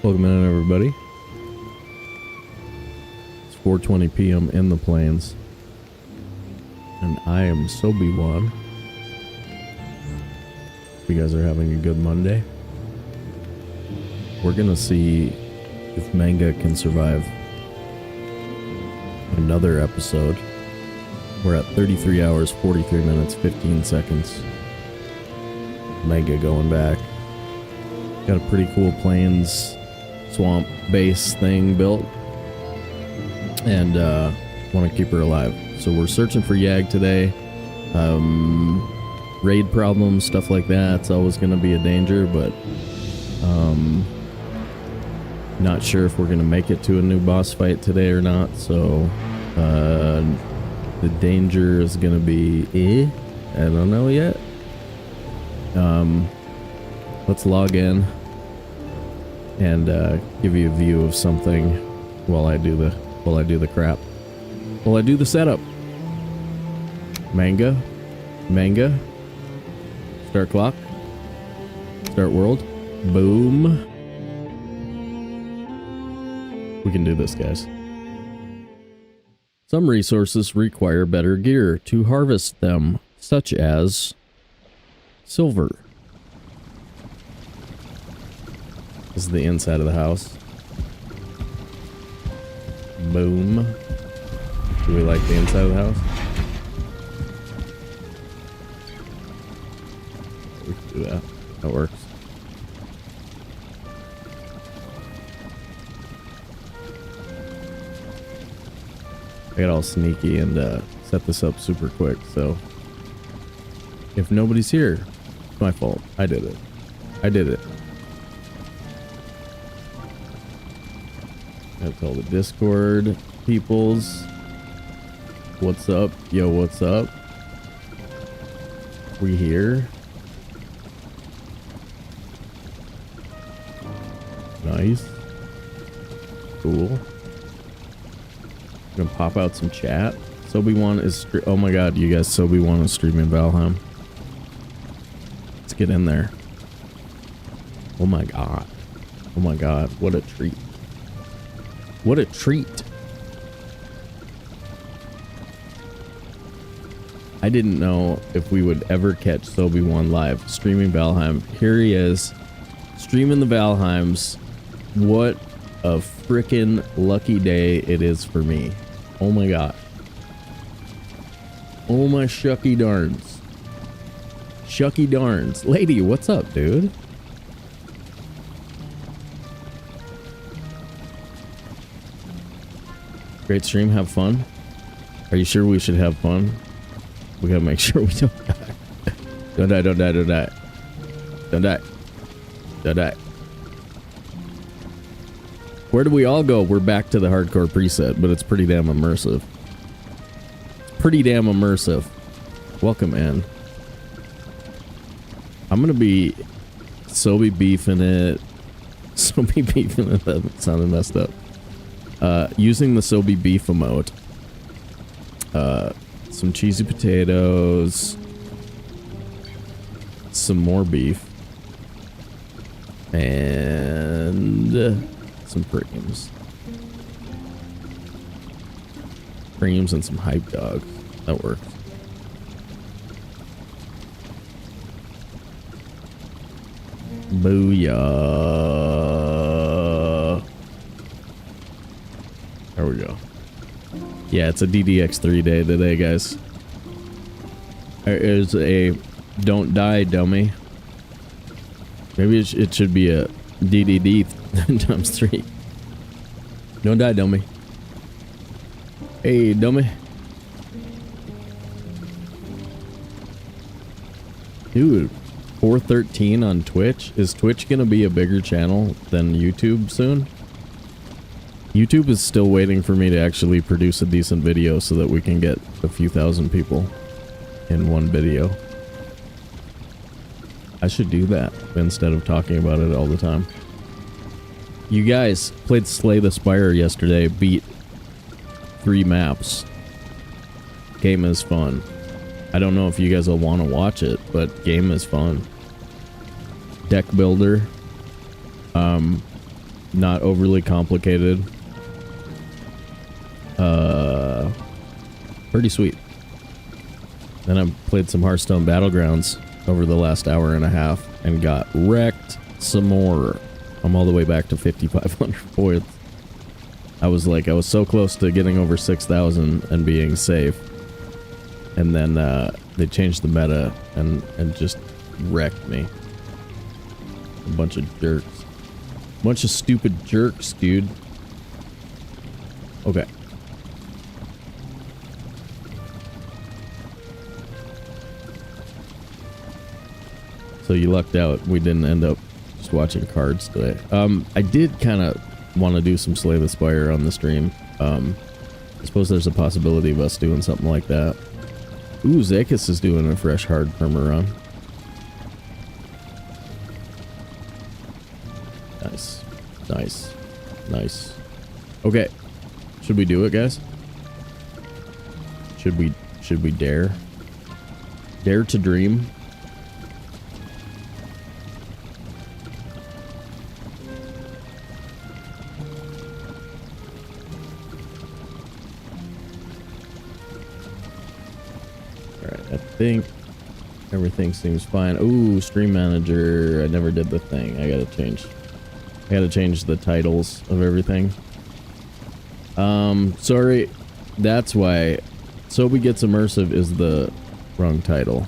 Welcome in, everybody. It's 4:20 p.m. in the plains, and I am Sobe One. You guys are having a good Monday. We're gonna see if Manga can survive another episode. We're at 33 hours, 43 minutes, 15 seconds. Manga going back. Got a pretty cool plains swamp base thing built, and want to keep her alive. So we're searching for Yag today. Raid problems, stuff like that. It's always going to be a danger, but not sure if we're going to make it to a new boss fight today or not. So the danger is going to be I don't know yet. Let's log in and give you a view of something while I do the crap. While I do the setup. Manga. Start clock. Start world. Boom. We can do this, guys. Some resources require better gear to harvest them, such as silver. This is the inside of the house. Boom. Do we like the inside of the house? We can do that. That works. I got all sneaky and set this up super quick, so if nobody's here, it's my fault. I did it. Gotta tell the Discord peoples. What's up? Yo, what's up? We here? Nice. Cool. Gonna pop out some chat. Sobe1 is oh my god, you guys, Sobe1 is streaming Valheim. Let's get in there. Oh my god. Oh my god, what a treat. What a treat. I didn't know if we would ever catch Sobe1 live streaming Valheim. Here he is, streaming the Valheims. What a freaking lucky day it is for me. Oh my god. Oh my shucky darns. Shucky darns. Lady, what's up, dude? Great stream, have fun. Are you sure we should have fun? We gotta make sure we don't die. Don't die, don't die, don't die. Don't die. Don't die. Where do we all go? We're back to the hardcore preset, but it's pretty damn immersive. Pretty damn immersive. Welcome in. I'm gonna be Sobe beefing it. Sobe beefing it. That sounded messed up. Using the Sobe beef emote. Some cheesy potatoes. Some more beef. And some creams. Creams and some hype dogs. That works. Booyah. There we go. Yeah, it's a DDX3 day today, guys. There is a don't die, dummy. Maybe it should be a DDD times 3. Don't die, dummy. Hey, dummy. Dude, 413 on Twitch. Is Twitch gonna be a bigger channel than YouTube soon? YouTube is still waiting for me to actually produce a decent video so that we can get a few thousand people in one video. I should do that instead of talking about it all the time. You guys played Slay the Spire yesterday, beat 3 maps. Game is fun. I don't know if you guys will want to watch it, but game is fun. Deck builder. not overly complicated. Pretty sweet. Then I played some Hearthstone Battlegrounds over the last hour and a half and got wrecked some more. I'm all the way back to 5,500 points. I was so close to getting over 6,000 and being safe. And then they changed the meta and just wrecked me. A bunch of jerks. Bunch of stupid jerks, dude. Okay. So you lucked out. We didn't end up just watching cards today. I did kind of want to do some Slay the Spire on the stream. I suppose there's a possibility of us doing something like that. Ooh, Zakis is doing a fresh hard perma run. Nice. Nice. Nice. Okay. Should we do it, guys? Should we dare? Dare to dream? I think everything seems fine. Ooh, stream manager. I never did the thing. I gotta change the titles of everything. Sorry. That's why Sobe Gets Immersive is the wrong title.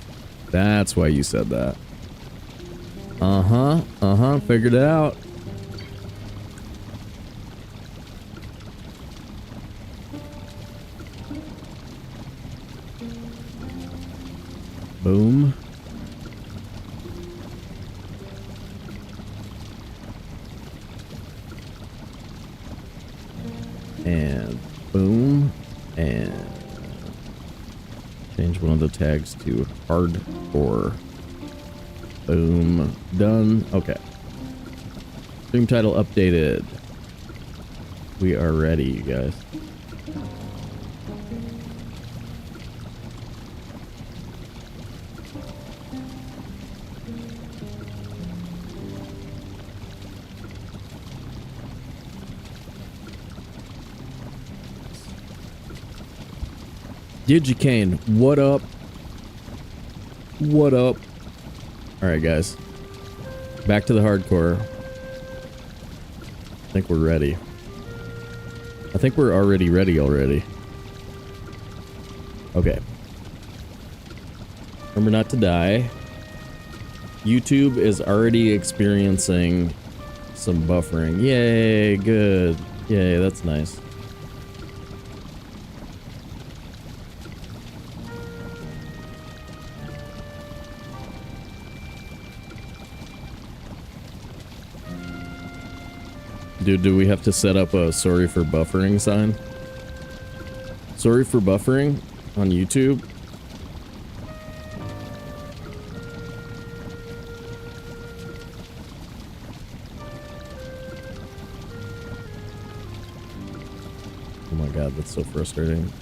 That's why you said that. Figured it out. Boom. And boom. And change one of the tags to hardcore. Boom. Done. Okay. Stream title updated. We are ready, you guys. Digicane, what up? What up? Alright, guys. Back to the hardcore. I think we're ready. I think we're already ready already. Okay. Remember not to die. YouTube is already experiencing some buffering. Yay, good. Yay, that's nice. Dude, do we have to set up a sorry for buffering sign? Sorry for buffering on YouTube? Oh my god, that's so frustrating.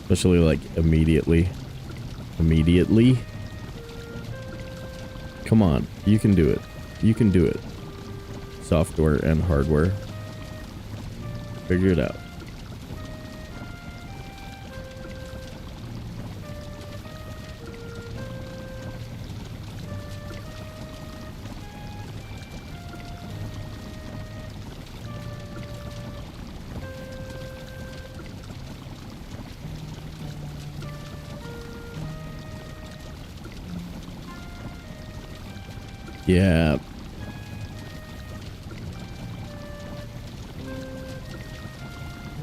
Especially like immediately. Immediately? Come on, you can do it. You can do it. Software and hardware. Figure it out. Yeah.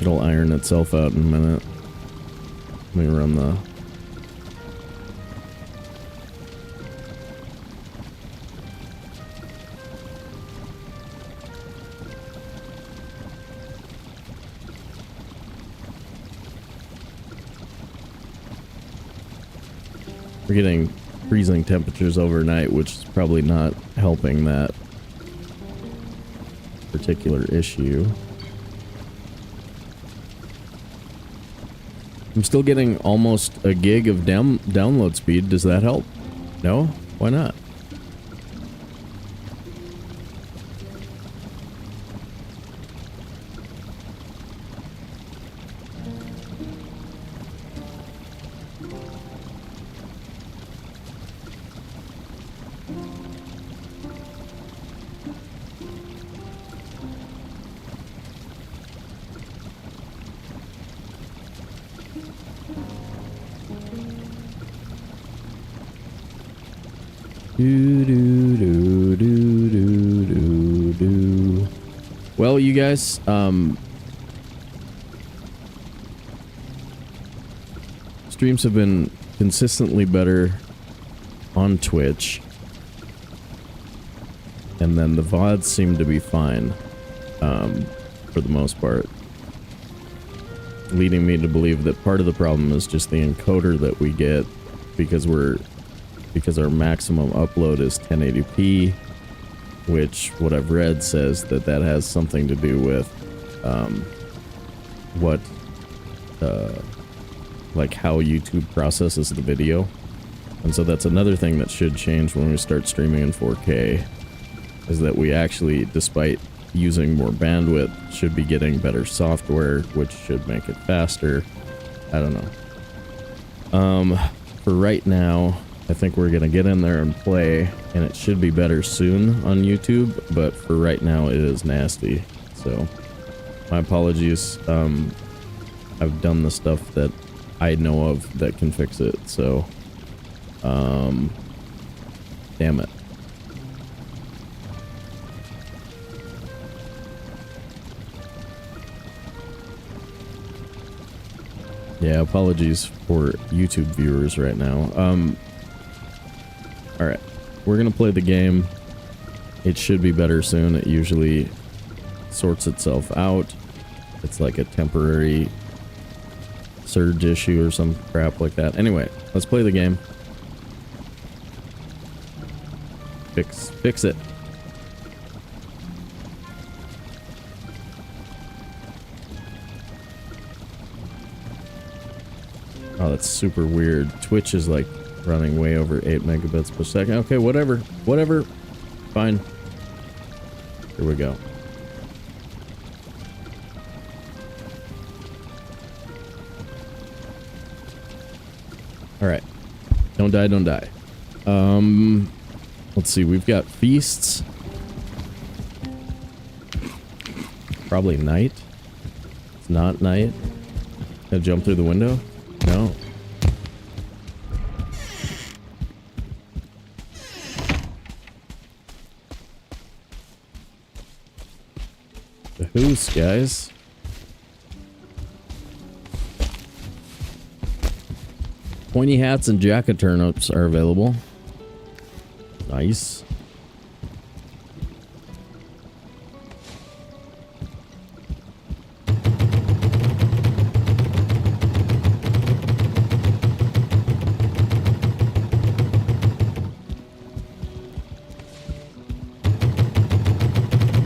It'll iron itself out in a minute. Let me run the... We're getting freezing temperatures overnight, which is probably not helping that particular issue. I'm still getting almost a gig of download speed. Does that help? No? Why not? Do, do, do, do, do, do, do. Well, you guys, streams have been consistently better on Twitch, and then the VODs seem to be fine, for the most part, leading me to believe that part of the problem is just the encoder that we get, because our maximum upload is 1080p, which what I've read says that has something to do with like how YouTube processes the video. And so that's another thing that should change when we start streaming in 4K, is that we actually, despite using more bandwidth, should be getting better software, which should make it faster. I don't know. For right now, I think we're gonna get in there and play, and it should be better soon on YouTube, but for right now it is nasty. So my apologies. I've done the stuff that I know of that can fix it, so damn it. Yeah, apologies for YouTube viewers right now. Alright, we're gonna play the game. It should be better soon. It usually sorts itself out. It's like a temporary surge issue or some crap like that. Anyway, let's play the game. Fix it. Oh, that's super weird. Twitch is like running way over 8 megabits per second. Okay, whatever. Fine. Here we go. Alright. Don't die. Let's see, we've got feasts. Probably night. It's not night. Gonna jump through the window? No. The who's, guys? Pointy hats and jacket turnips are available. Nice.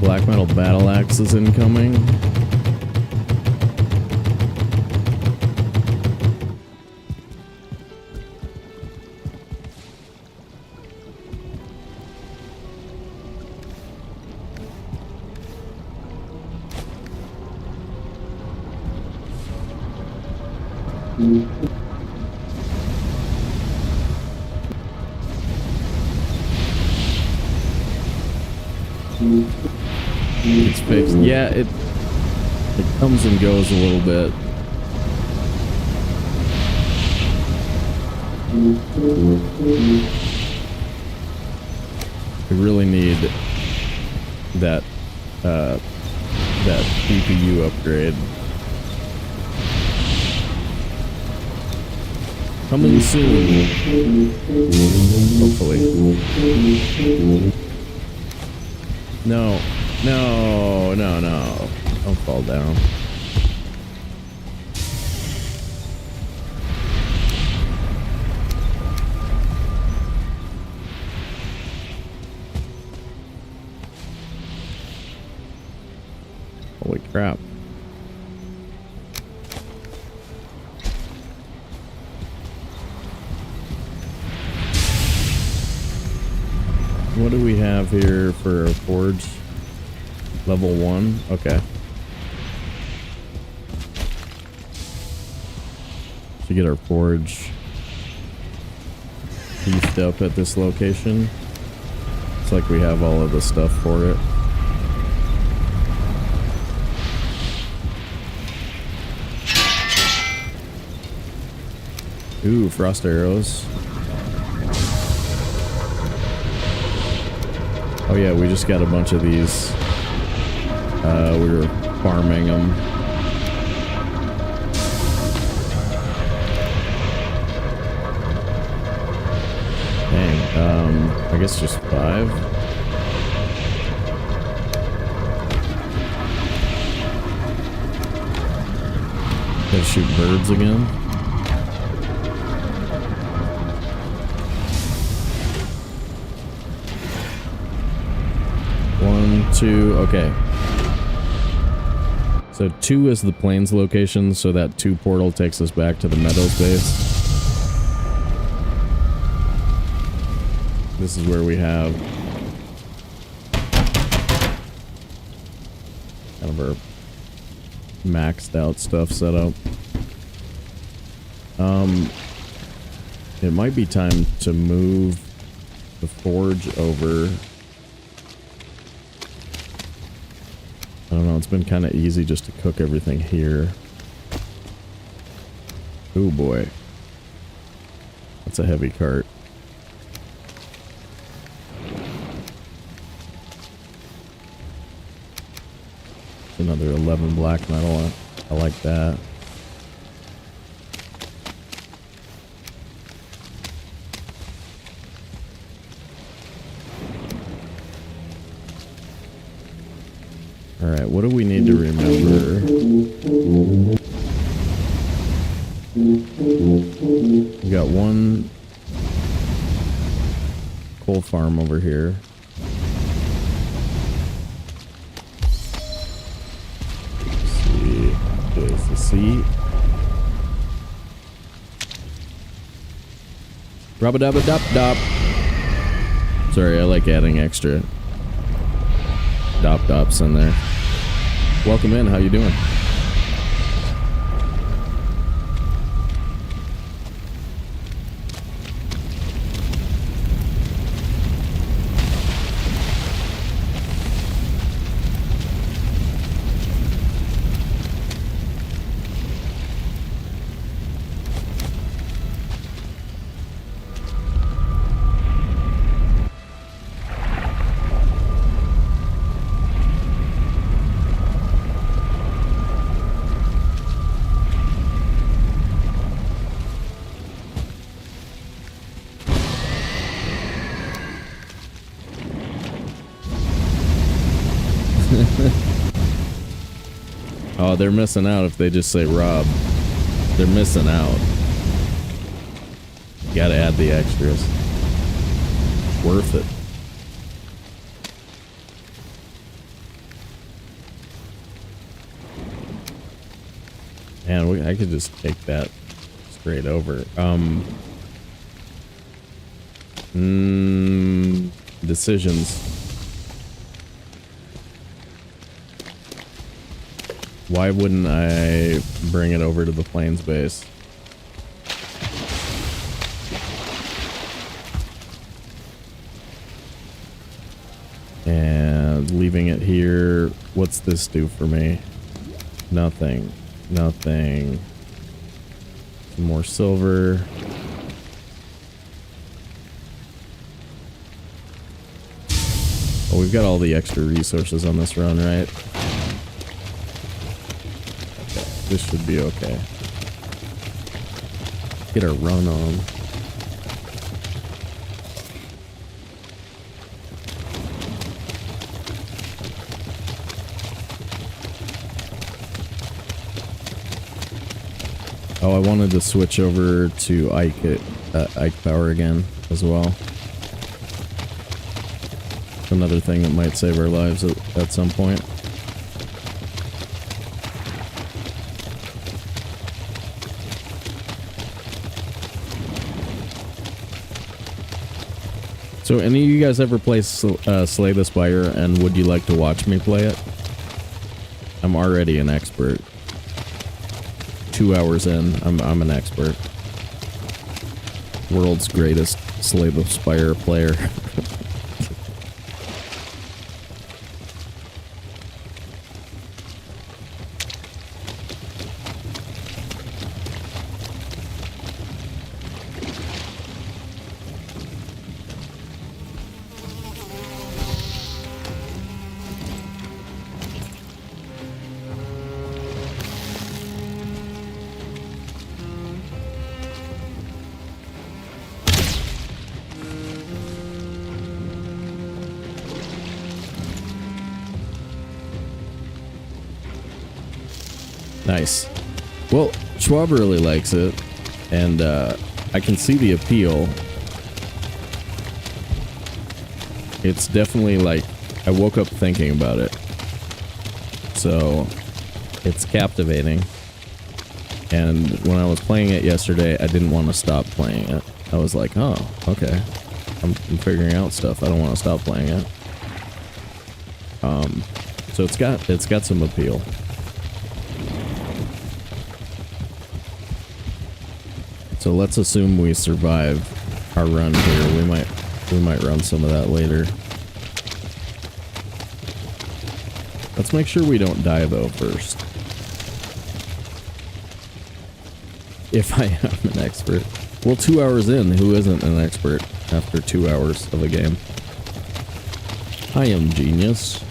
Black metal battle axe is incoming. It's fixed. Yeah, it comes and goes a little bit. We really need that CPU upgrade. Coming soon. Hopefully. No. Don't fall down. Holy crap. What do we have here for a forge? Level 1? Okay. Should get our forge beefed up at this location. It's like we have all of the stuff for it. Ooh, frost arrows. Oh yeah, we just got a bunch of these. We were farming them. Dang, I guess just 5. Gotta shoot birds again. One, two, okay. So 2 is the plains location, so that 2 portal takes us back to the meadows base. This is where we have kind of our maxed out stuff set up. It might be time to move the forge over. I don't know, it's been kind of easy just to cook everything here. Oh boy. That's a heavy cart. Another 11 black metal. I like that. Alright, what do we need to remember? We got one coal farm over here. Let's see. There's the sea. Rub-a-dub-a-dop-dop. Sorry, I like adding extra dop-dops in there. Welcome in, how you doing? Oh, they're missing out if they just say Rob. They're missing out. You gotta add the extras. It's worth it. Man, I could just take that straight over. Decisions. Why wouldn't I bring it over to the plains base? And leaving it here, what's this do for me? Nothing. Nothing. Some more silver. Oh, we've got all the extra resources on this run, right? This should be okay. Get our run on. Oh, I wanted to switch over to Ike power again as well. Another thing that might save our lives at some point. So any of you guys ever play Slay the Spire, and would you like to watch me play it? I'm already an expert. 2 hours in, I'm an expert. World's greatest Slay the Spire player. Nice. Well, Schwab really likes it, and I can see the appeal. It's definitely like, I woke up thinking about it. So, it's captivating. And when I was playing it yesterday, I didn't want to stop playing it. I was like, oh, okay. I'm figuring out stuff. I don't want to stop playing it. So it's got some appeal. So let's assume we survive our run here. We might run some of that later. Let's make sure we don't die though first. If I am an expert. Well, 2 hours in, who isn't an expert after 2 hours of a game? I am genius.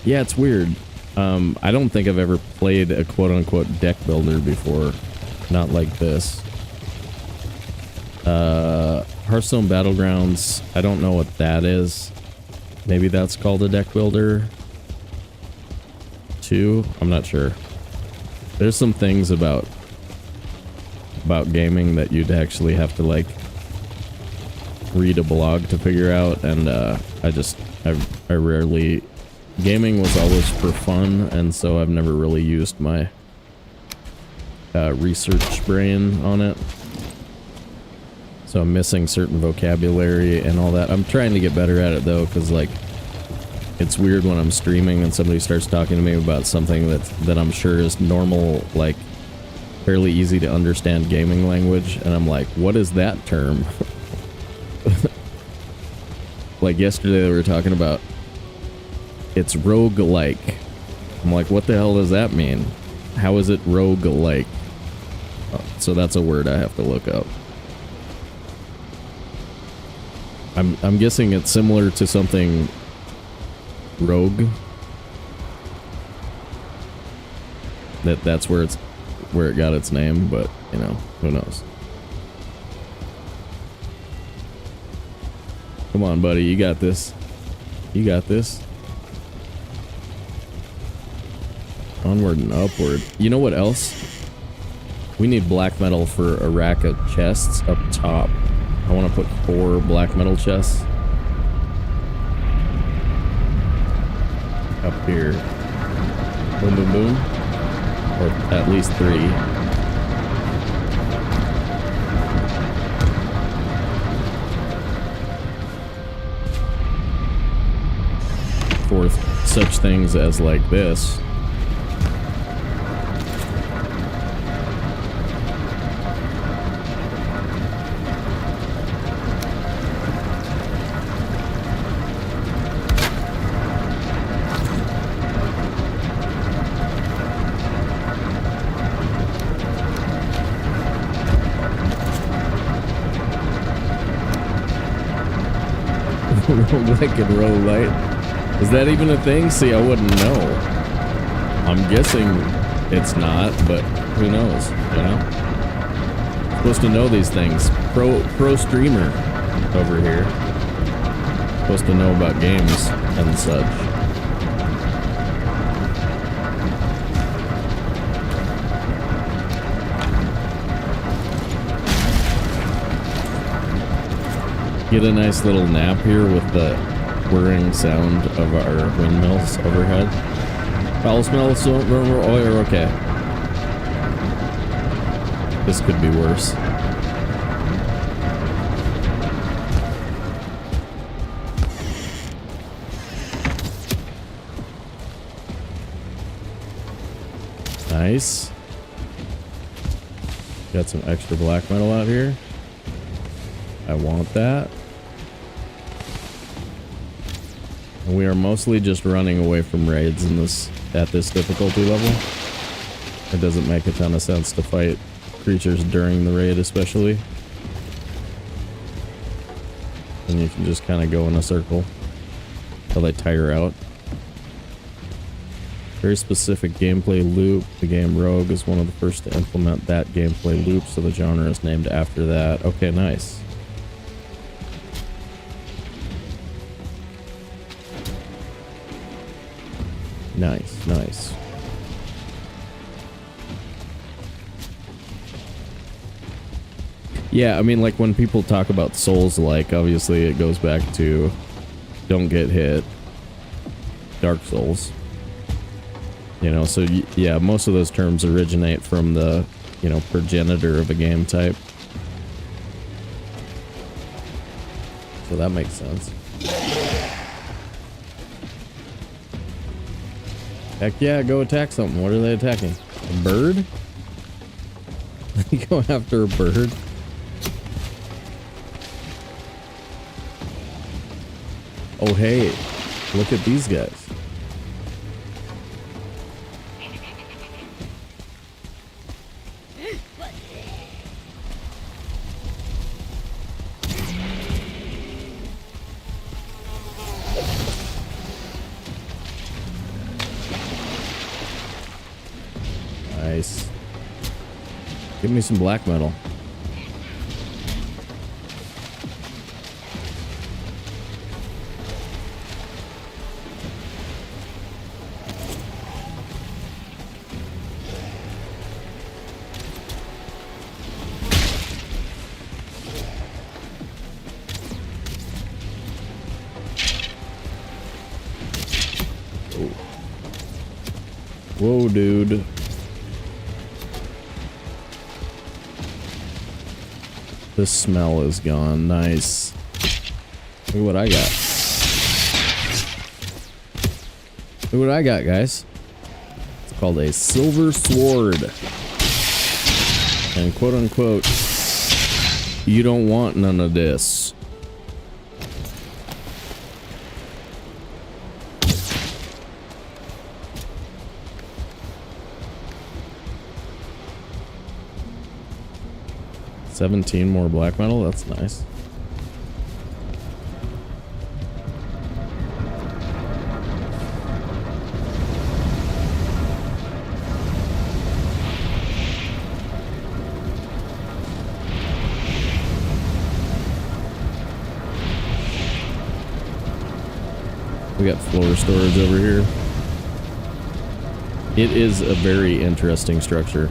Yeah, it's weird. I don't think I've ever played a quote-unquote deck builder before. Not like this. Hearthstone Battlegrounds, I don't know what that is. Maybe that's called a deck builder too. I'm not sure. There's some things about gaming that you'd actually have to like read a blog to figure out, and I rarely. Gaming was always for fun, and so I've never really used my research brain on it. So I'm missing certain vocabulary and all that. I'm trying to get better at it though, because like it's weird when I'm streaming and somebody starts talking to me about something that I'm sure is normal, like fairly easy to understand gaming language, and I'm like, what is that term? Like yesterday they were talking about it's roguelike. I'm like, what the hell does that mean? How is it roguelike? Oh, so that's a word I have to look up. I'm guessing it's similar to something rogue. That's where it got its name, but you know, who knows? Come on, buddy, you got this. You got this. Onward and upward. You know what else? We need black metal for a rack of chests up top. I want to put 4 black metal chests up here. Boom, boom, boom. Or at least 3. For such things as like this. Roguelike and roguelite. Is that even a thing? See, I wouldn't know. I'm guessing it's not, but who knows, you know? Supposed to know these things. Pro streamer over here. Supposed to know about games and such. Get a nice little nap here with the whirring sound of our windmills overhead. Foul smell, so you're okay. This could be worse. Nice. Got some extra black metal out here. I want that. We are mostly just running away from raids in at this difficulty level. It doesn't make a ton of sense to fight creatures during the raid, especially. And you can just kind of go in a circle until they tire out. Very specific gameplay loop. The game Rogue is one of the first to implement that gameplay loop, so the genre is named after that. Okay, nice. Nice, nice. Yeah, I mean, like when people talk about Souls-like, obviously it goes back to don't get hit, Dark Souls. You know, so yeah, most of those terms originate from the, you know, progenitor of a game type. So that makes sense. Heck yeah, go attack something. What are they attacking? A bird? Go after a bird? Oh hey, look at these guys. Nice. Give me some black metal. Oh. Whoa, dude. The smell is gone. Nice. Look at what I got. Look what I got, guys. It's called a silver sword. And quote unquote, you don't want none of this. $17 more black metal, that's nice. We got floor storage over here. It is a very interesting structure.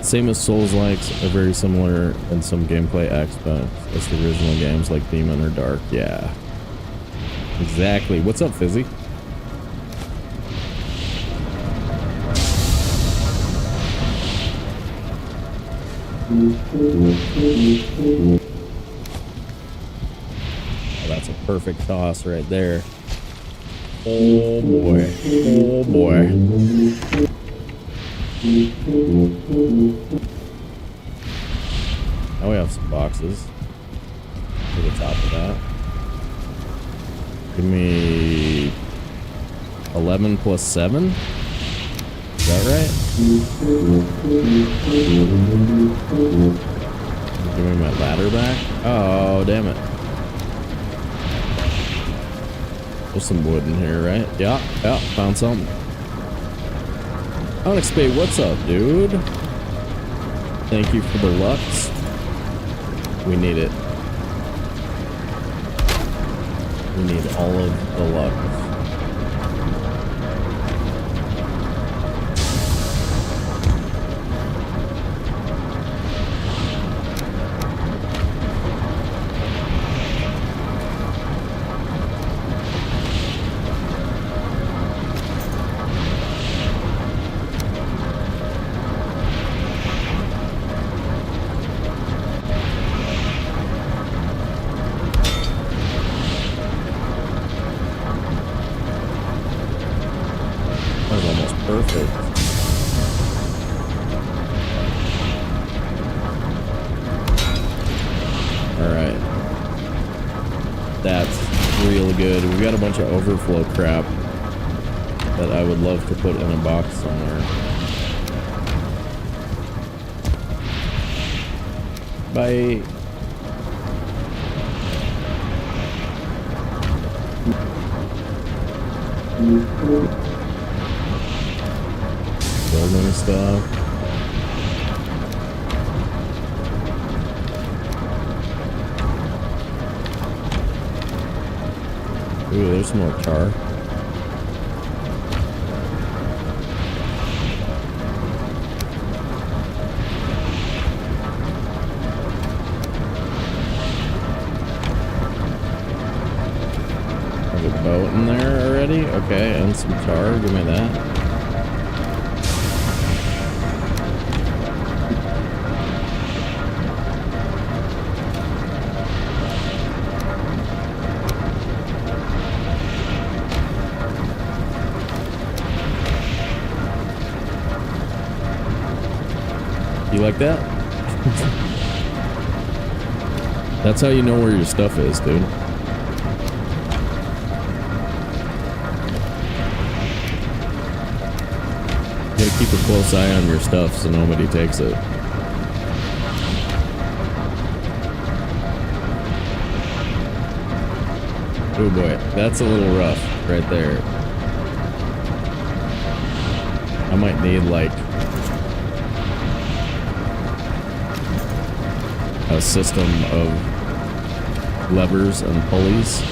Same as Souls-likes, are very similar in some gameplay aspects as the original games like Demon or Dark. Yeah. Exactly. What's up, Fizzy? Oh, that's a perfect toss right there. Oh boy. Oh boy. Now we have some boxes to the top of that. Give me 11 plus 7. Is that right? Give me my ladder back. Oh, damn it. There's some wood in here, right? Yeah, yeah, found something. Onyx Bay, what's up, dude? Thank you for the lux. We need it. We need all of the lux. We've got a bunch of overflow crap that I would love to put in a box somewhere. Bye. Building stuff. Ooh, there's more tar. in there already? Okay, and some tar. Give me that. You like that? That's how you know where your stuff is, dude. You gotta keep a close eye on your stuff so nobody takes it. Oh boy, that's a little rough right there. I might need like a system of levers and pulleys.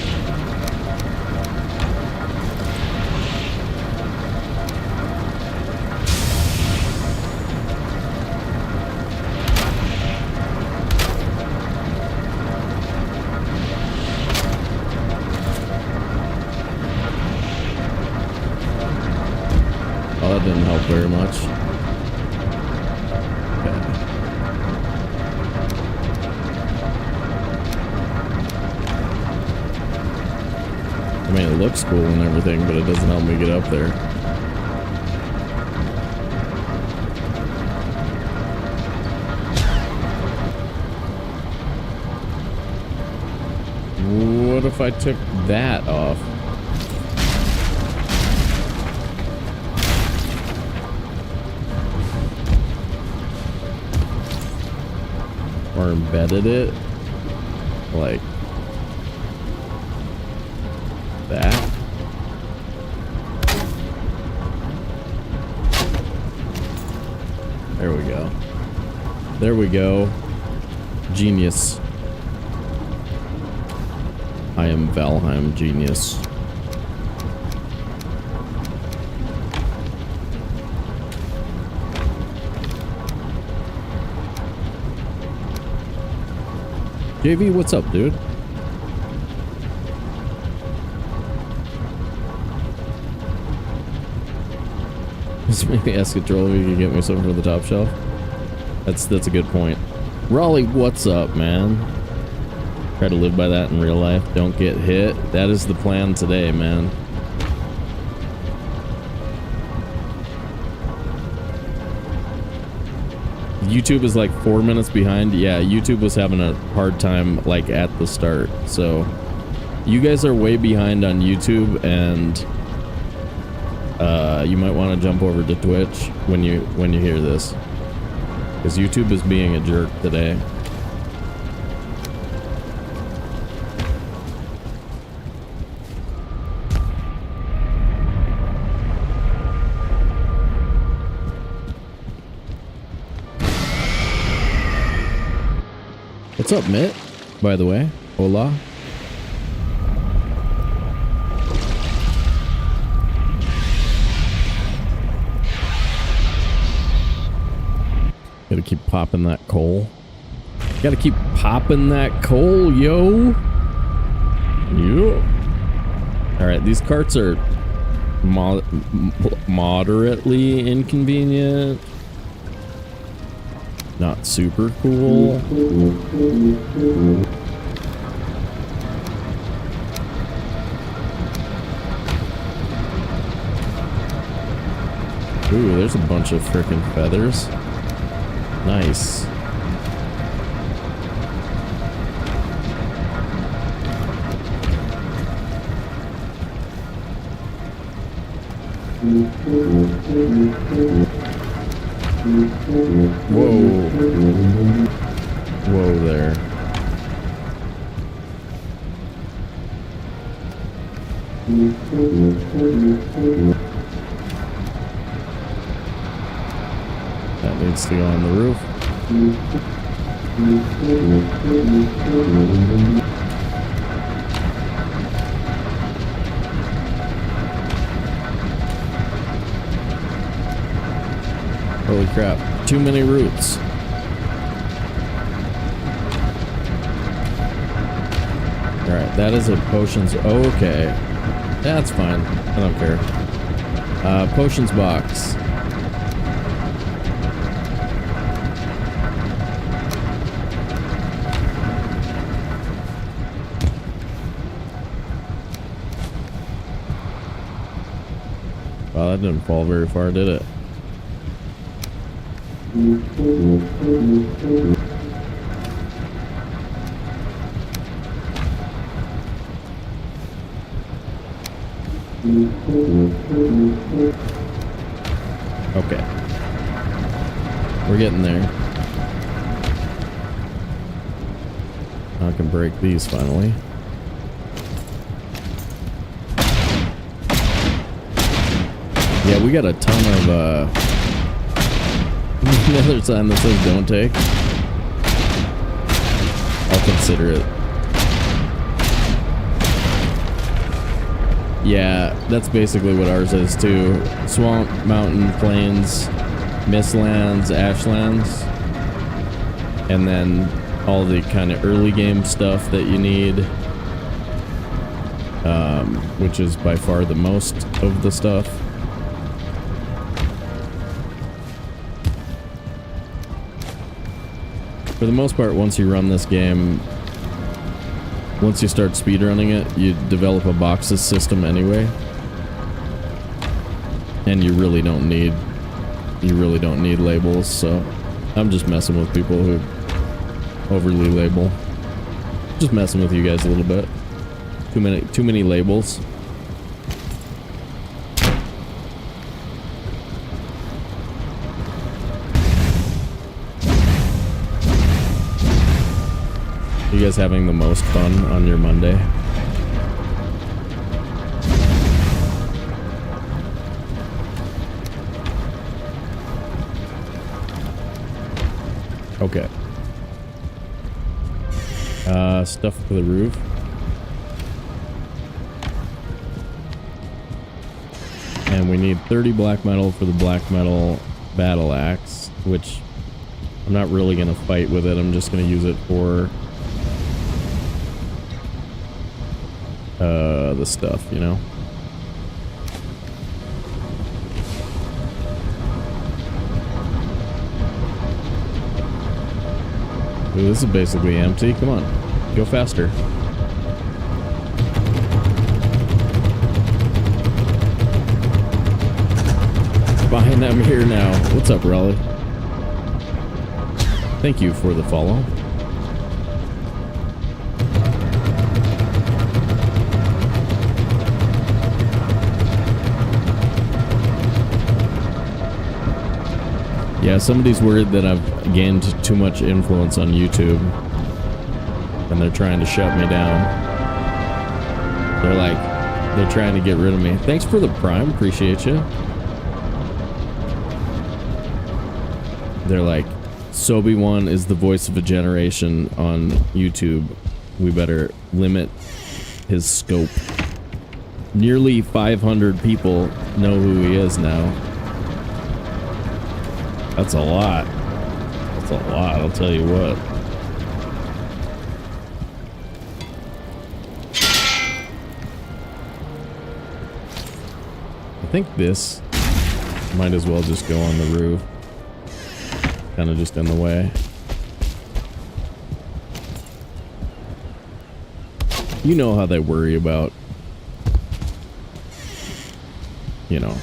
Oh, that didn't help very much. I mean, it looks cool and everything, but it doesn't help me get up there. What if I took that off? Or embedded it? Like that. There we go. There we go. Genius. I am Valheim genius. JV, what's up, dude? Just maybe ask a troll if you can get me something for the top shelf. That's a good point. Raleigh, what's up, man? Try to live by that in real life. Don't get hit. That is the plan today, man. YouTube is like 4 minutes behind. Yeah, YouTube was having a hard time like at the start. So you guys are way behind on YouTube, and you might want to jump over to Twitch when you hear this, because YouTube is being a jerk today. What's up, Mitt? By the way, hola. Gotta keep popping that coal. Gotta keep popping that coal, yo. Yo. All right, these carts are moderately inconvenient. Not super cool. Ooh, there's a bunch of frickin' feathers. Nice. Whoa. Whoa there. That needs to go on the roof. Holy crap, too many roots. Alright, that is a potions. Okay. That's fine. I don't care. Potions box. Wow, that didn't fall very far, did it? Okay. We're getting there. I can break these finally. Yeah, we got a ton of another sign that says don't take. I'll consider it. Yeah, that's basically what ours is too. Swamp, mountain, plains, mistlands, ashlands, and then all the kind of early game stuff that you need, which is by far the most of the stuff. For the most part, once you run this game, once you start speedrunning it, you develop a boxes system anyway. And you really don't need labels, so I'm just messing with people who overly label. Just messing with you guys a little bit. Too many labels. You guys having the most fun on your Monday? Okay. Stuff for the roof. And we need 30 black metal for the black metal battle axe, which I'm not really gonna fight with it. I'm just gonna use it for the stuff, you know. Ooh, this is basically empty. Come on, go faster. Fine, I'm here now. What's up, Raleigh? Thank you for the follow. Yeah, somebody's worried that I've gained too much influence on YouTube and they're trying to shut me down. They're trying to get rid of me. Thanks for the prime, appreciate you. They're like, Sobe One is the voice of a generation on YouTube. We better limit his scope. Nearly 500 people know who he is now. That's a lot. That's a lot, I'll tell you what. I think this might as well just go on the roof. Kind of just in the way. You know how they worry about, you know,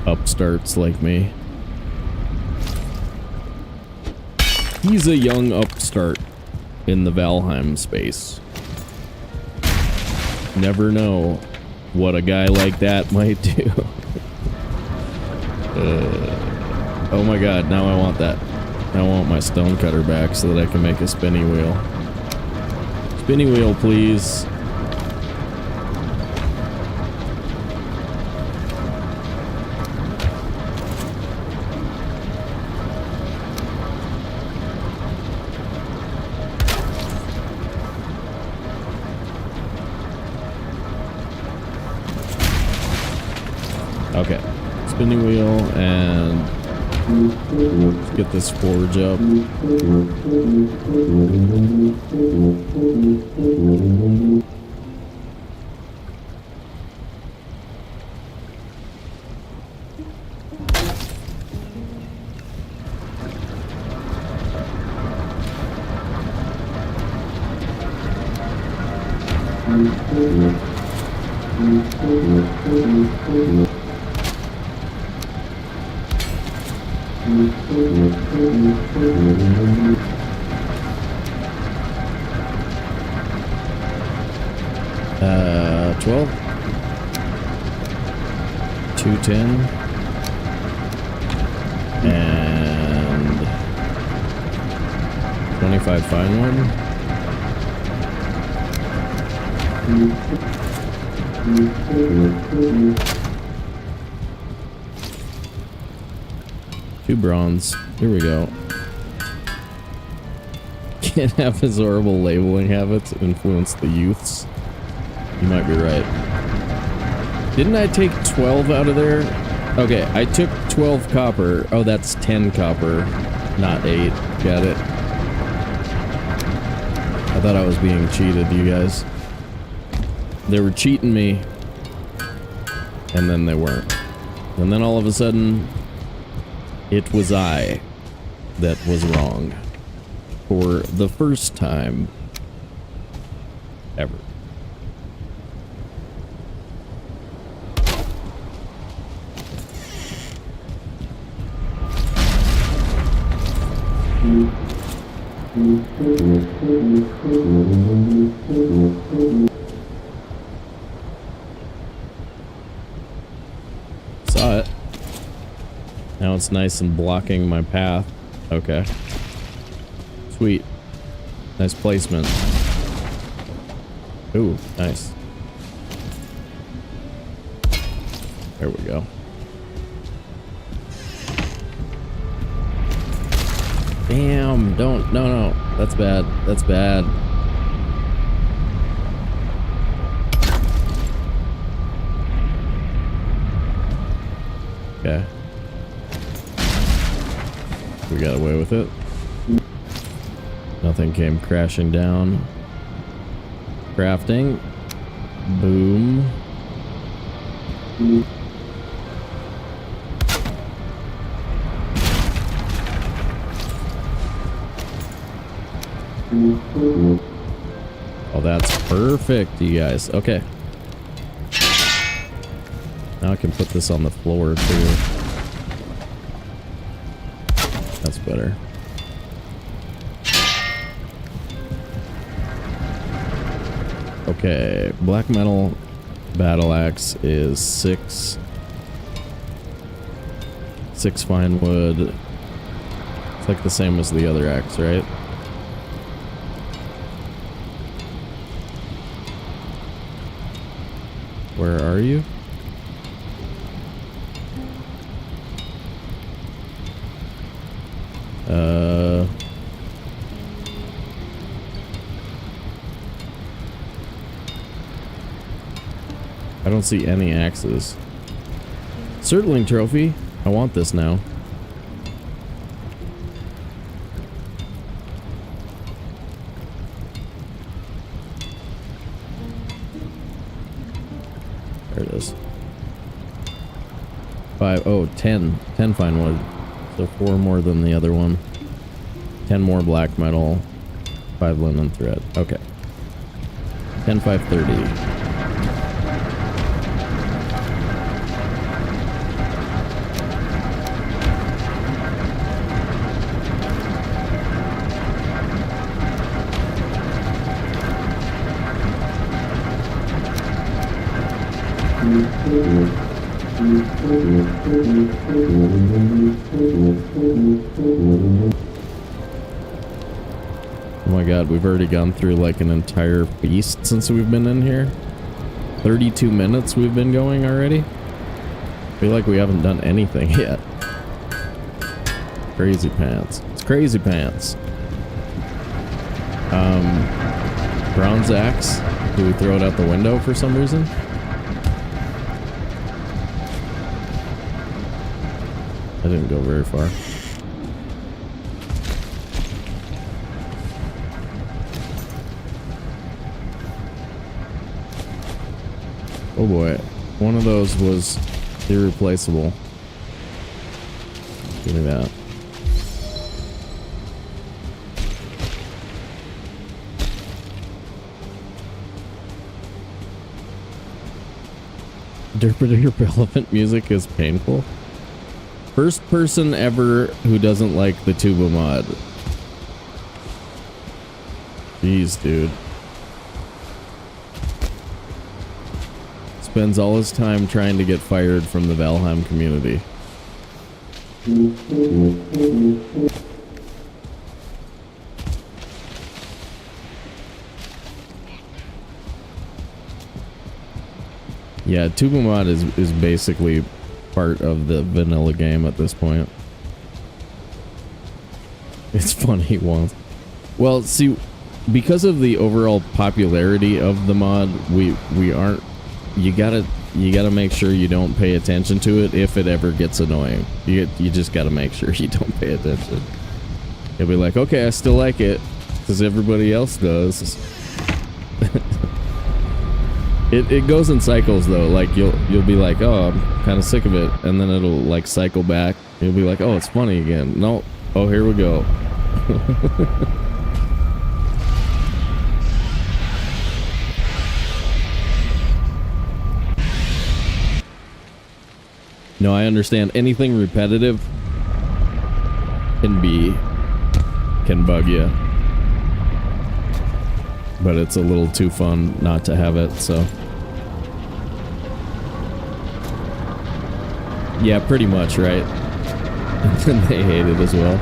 upstarts like me. He's a young upstart in the Valheim space. Never know what a guy like that might do. Oh my god, now I want that. I want my stone cutter back so that I can make a spinny wheel. Spinny wheel, please. Okay, spinning wheel, and let's get this forge up. $12. 210. And 25 fine one. Two bronze. Here we go. Can't have his horrible labeling habits influence the youths. You might be right. Didn't I take 12 out of there? Okay, I took 12 copper. Oh, that's 10 copper, not 8. Got it. I thought I was being cheated, you guys. They were cheating me. And then they weren't. And then all of a sudden, it was I that was wrong. For the first time ever. Saw it. Now it's nice and blocking my path. Okay. Sweet. Nice placement. Ooh, nice. There we go. Damn, don't, no, that's bad, that's bad. Okay. We got away with it. Nothing came crashing down. Crafting. Boom. Oh, that's perfect, you guys. Okay. Now I can put this on the floor, too. That's better. Okay, black metal battle axe is 6 fine wood. It's like the same as the other axe, right? Where are you? I don't see any axes. Surtling trophy. I want this now. There it is. 5, oh, 10 fine wood. So 4 more than the other one. 10 more black metal. 5 linen thread. Okay. 10, 5, 30. Oh my god, we've already gone through like an entire feast since we've been in here. 32 minutes we've been going already. I feel like we haven't done anything yet. Crazy pants. It's crazy pants. Bronze axe. Do we throw it out the window for some reason? I didn't go very far. Oh boy, one of those was irreplaceable. Give me that. derp relevant music is painful. First person ever who doesn't like the tuba mod. Jeez, dude. Spends all his time trying to get fired from the Valheim community. Yeah, tuba mod is basically part of the vanilla game at this point. It's funny once. Well, see, because of the overall popularity of the mod, we aren't. You gotta make sure you don't pay attention to it if it ever gets annoying. You just gotta make sure you don't pay attention. You'll be like, okay, I still like it because everybody else does. It goes in cycles though. Like you'll be like, oh, I'm kind of sick of it, and then it'll like cycle back. You'll be like, oh, it's funny again. No, oh, here we go. No, I understand. Anything repetitive can bug you. But it's a little too fun not to have it, so. Yeah, pretty much, right? And they hate it as well.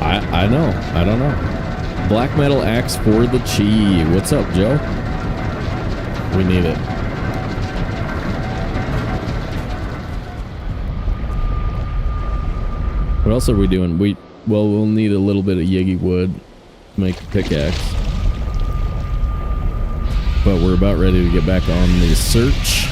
I know. I don't know. Black metal axe for the chi. What's up, Joe? We need it. What else are we doing? We'll need a little bit of Yagi wood to make the pickaxe. But we're about ready to get back on the search.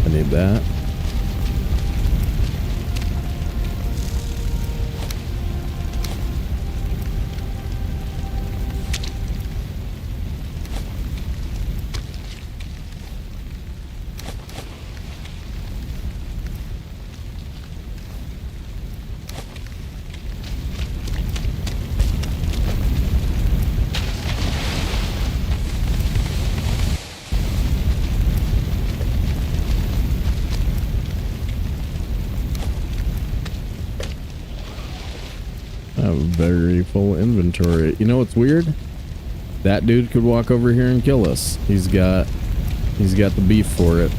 I need that. Very full inventory. You know what's weird? That dude could walk over here and kill us. He's got the beef for it.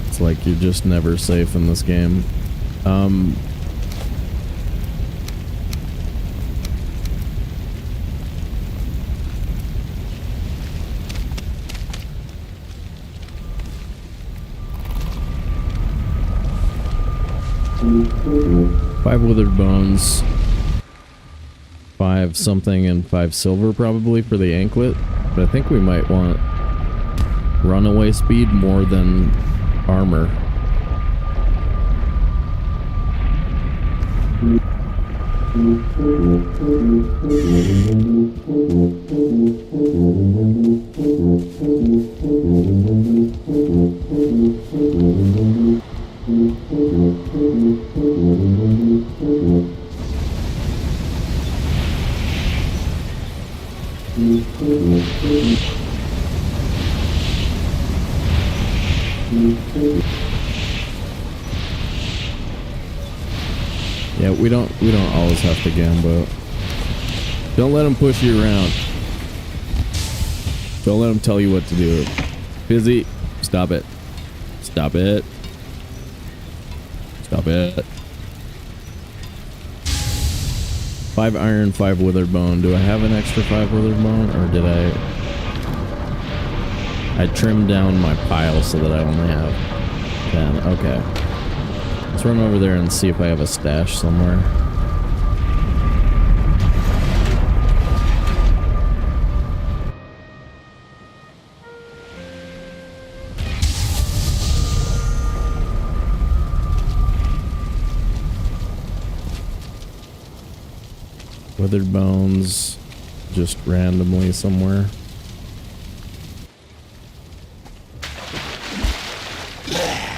It's like you're just never safe in this game. 5 withered bones, 5 something, and 5 silver probably for the anklet. But I think we might want runaway speed more than armor. Yeah, we don't always have to gamble. Don't let them push you around. Don't let them tell you what to do. Busy. Stop it. Stop it. Stop it. 5 iron, 5 withered bone. Do I have an extra 5 withered bone, or did I trimmed down my pile so that I only have 10. Okay. Let's run over there and see if I have a stash somewhere. Withered bones, just randomly somewhere.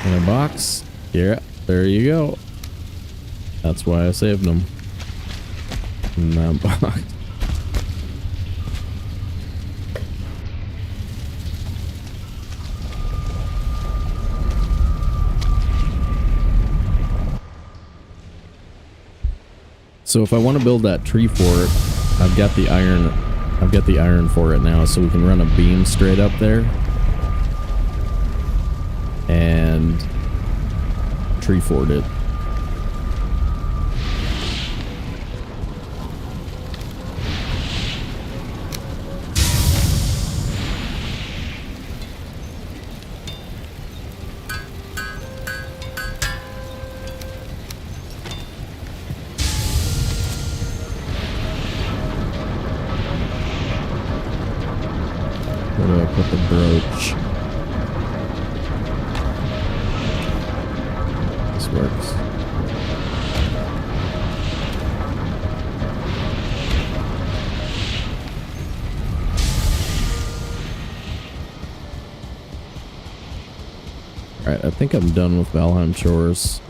In a box. Yeah, there you go. That's why I saved them. In that box. So if I want to build that tree fort, I've got the iron for it now, so we can run a beam straight up there and tree fort it. Where do I put the brooch? This works. Alright, I think I'm done with Valheim chores.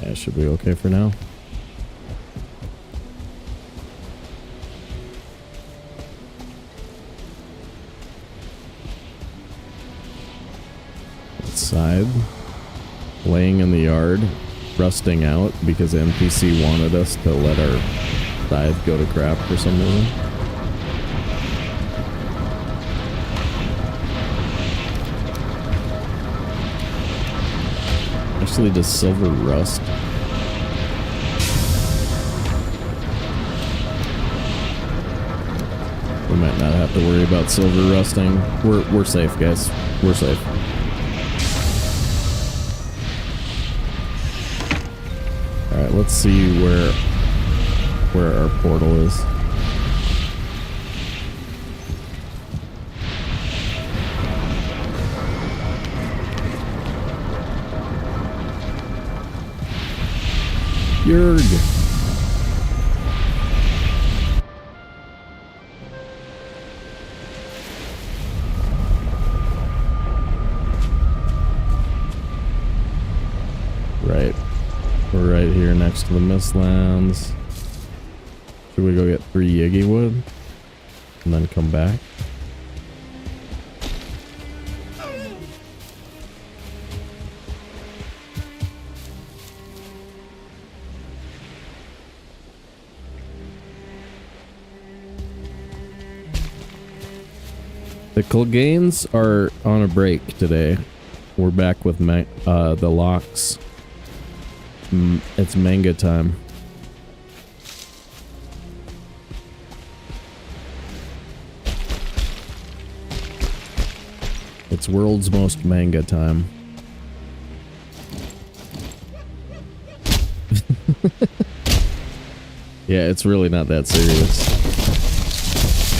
Yeah, should be okay for now. Side, laying in the yard, rusting out because the NPC wanted us to let our scythe go to crap for some reason. Actually, does silver rust? We might not have to worry about silver rusting. We're safe, guys. We're safe. Alright, let's see where our portal is. Yurg. Right. We're right here next to the Mistlands. Should we go get 3 Yiggy wood? And then come back? The Cleganes are on a break today. We're back with the Lochs. It's manga time. It's world's most manga time. Yeah, it's really not that serious.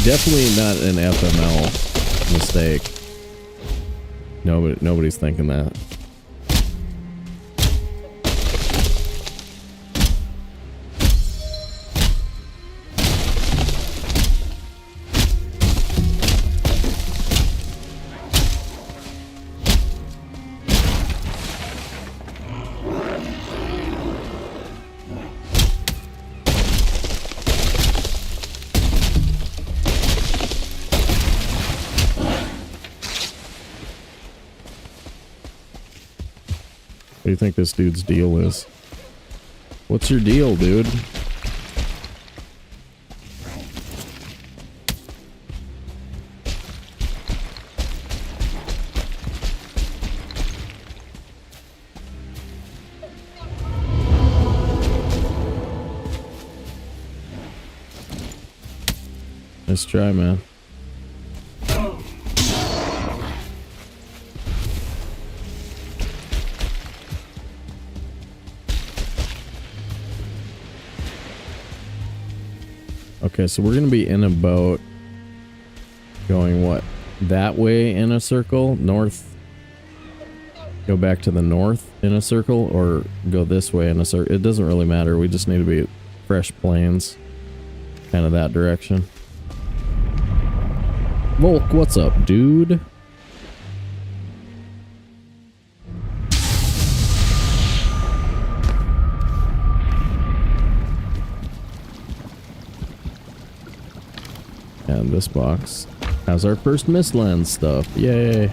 Definitely not an FML mistake. Nobody's thinking that. What do you think this dude's deal is? What's your deal, dude? Nice try, man. Okay, so we're gonna be in about Going what? That way in a circle? North? Go back to the north in a circle? Or go this way in a circle? It doesn't really matter. We just need to be fresh plains. Kind of that direction. Volk, what's up, dude? And this box has our first Mistland stuff. Yay!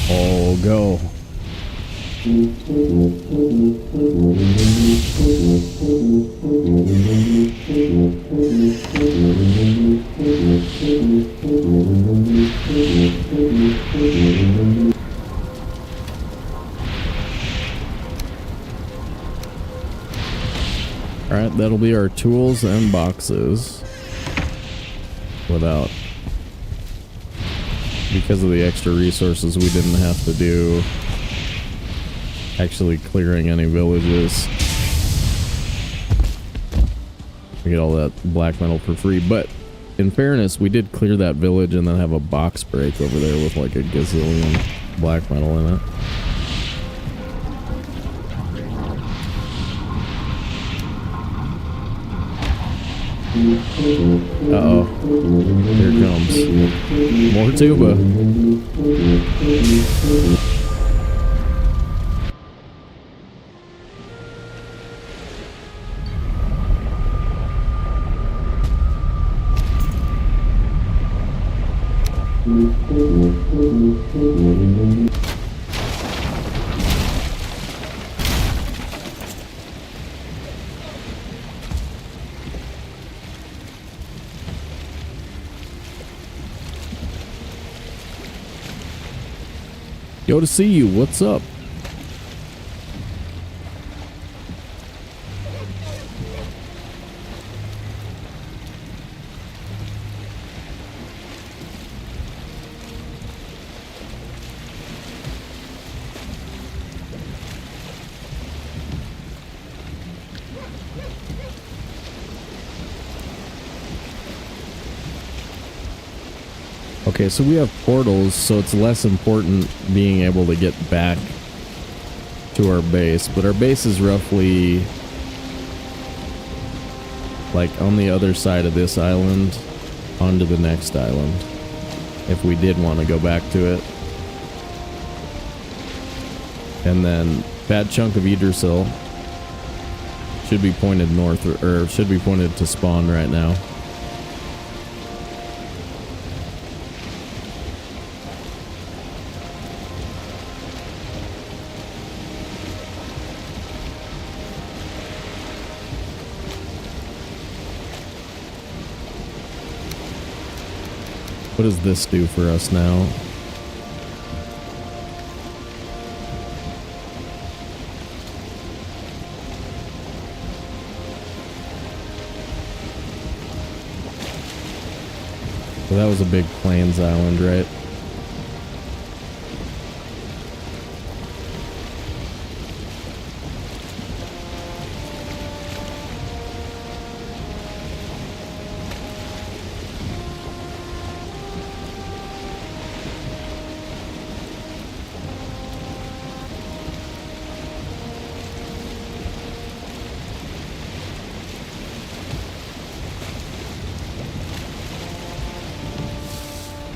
Oh, go. Alright, that'll be our tools and boxes. Without... Because of the extra resources, we didn't have to do... actually clearing any villages. We get all that black metal for free, but in fairness, we did clear that village and then have a box break over there with like a gazillion black metal in it. Uh-oh. Here it comes. More tuba. Yo, to see you. What's up? Okay, so we have portals, so it's less important being able to get back to our base, but our base is roughly like on the other side of this island onto the next island, if we did want to go back to it. And then bad chunk of Yggdrasil should be pointed north, or should be pointed to spawn right now. What does this do for us now? So that was a big plains island, right?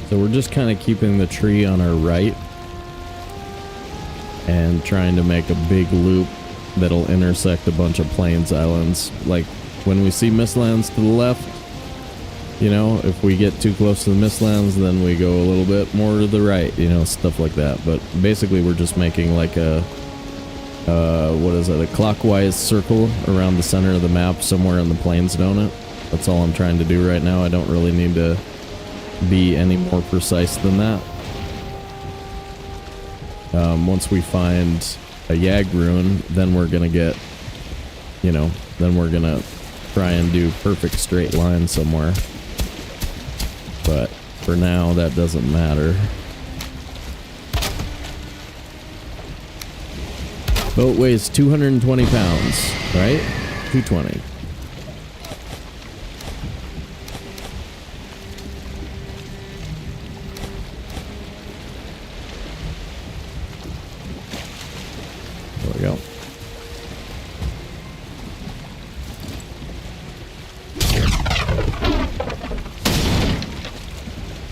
So we're just kind of keeping the tree on our right and trying to make a big loop that'll intersect a bunch of plains islands. Like when we see Mistlands to the left, You know, if we get too close to the Mistlands, then we go a little bit more to the right, you know, stuff like that. But basically we're just making like a, what is it, a clockwise circle around the center of the map somewhere in the Plains Donut. That's all I'm trying to do right now. I don't really need to be any more precise than that. Once we find a Yag rune, then we're gonna get, you know, then we're gonna try and do perfect straight line somewhere. But for now, that doesn't matter. Boat weighs 220 pounds, right? 220. There we go.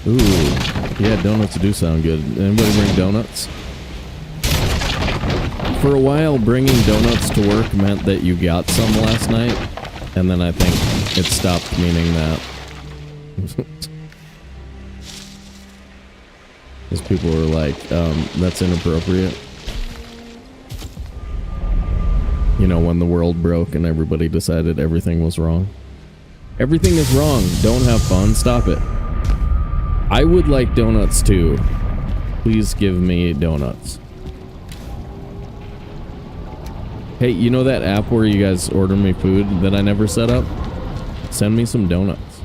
Ooh, yeah, donuts do sound good. Anybody bring donuts? For a while, bringing donuts to work meant that you got some last night, and then I think it stopped meaning that. Because people were like, that's inappropriate. You know, when the world broke and everybody decided everything was wrong. Everything is wrong. Don't have fun. Stop it. I would like donuts too. Please give me donuts. Hey, you know that app where you guys order me food that I never set up? Send me some donuts.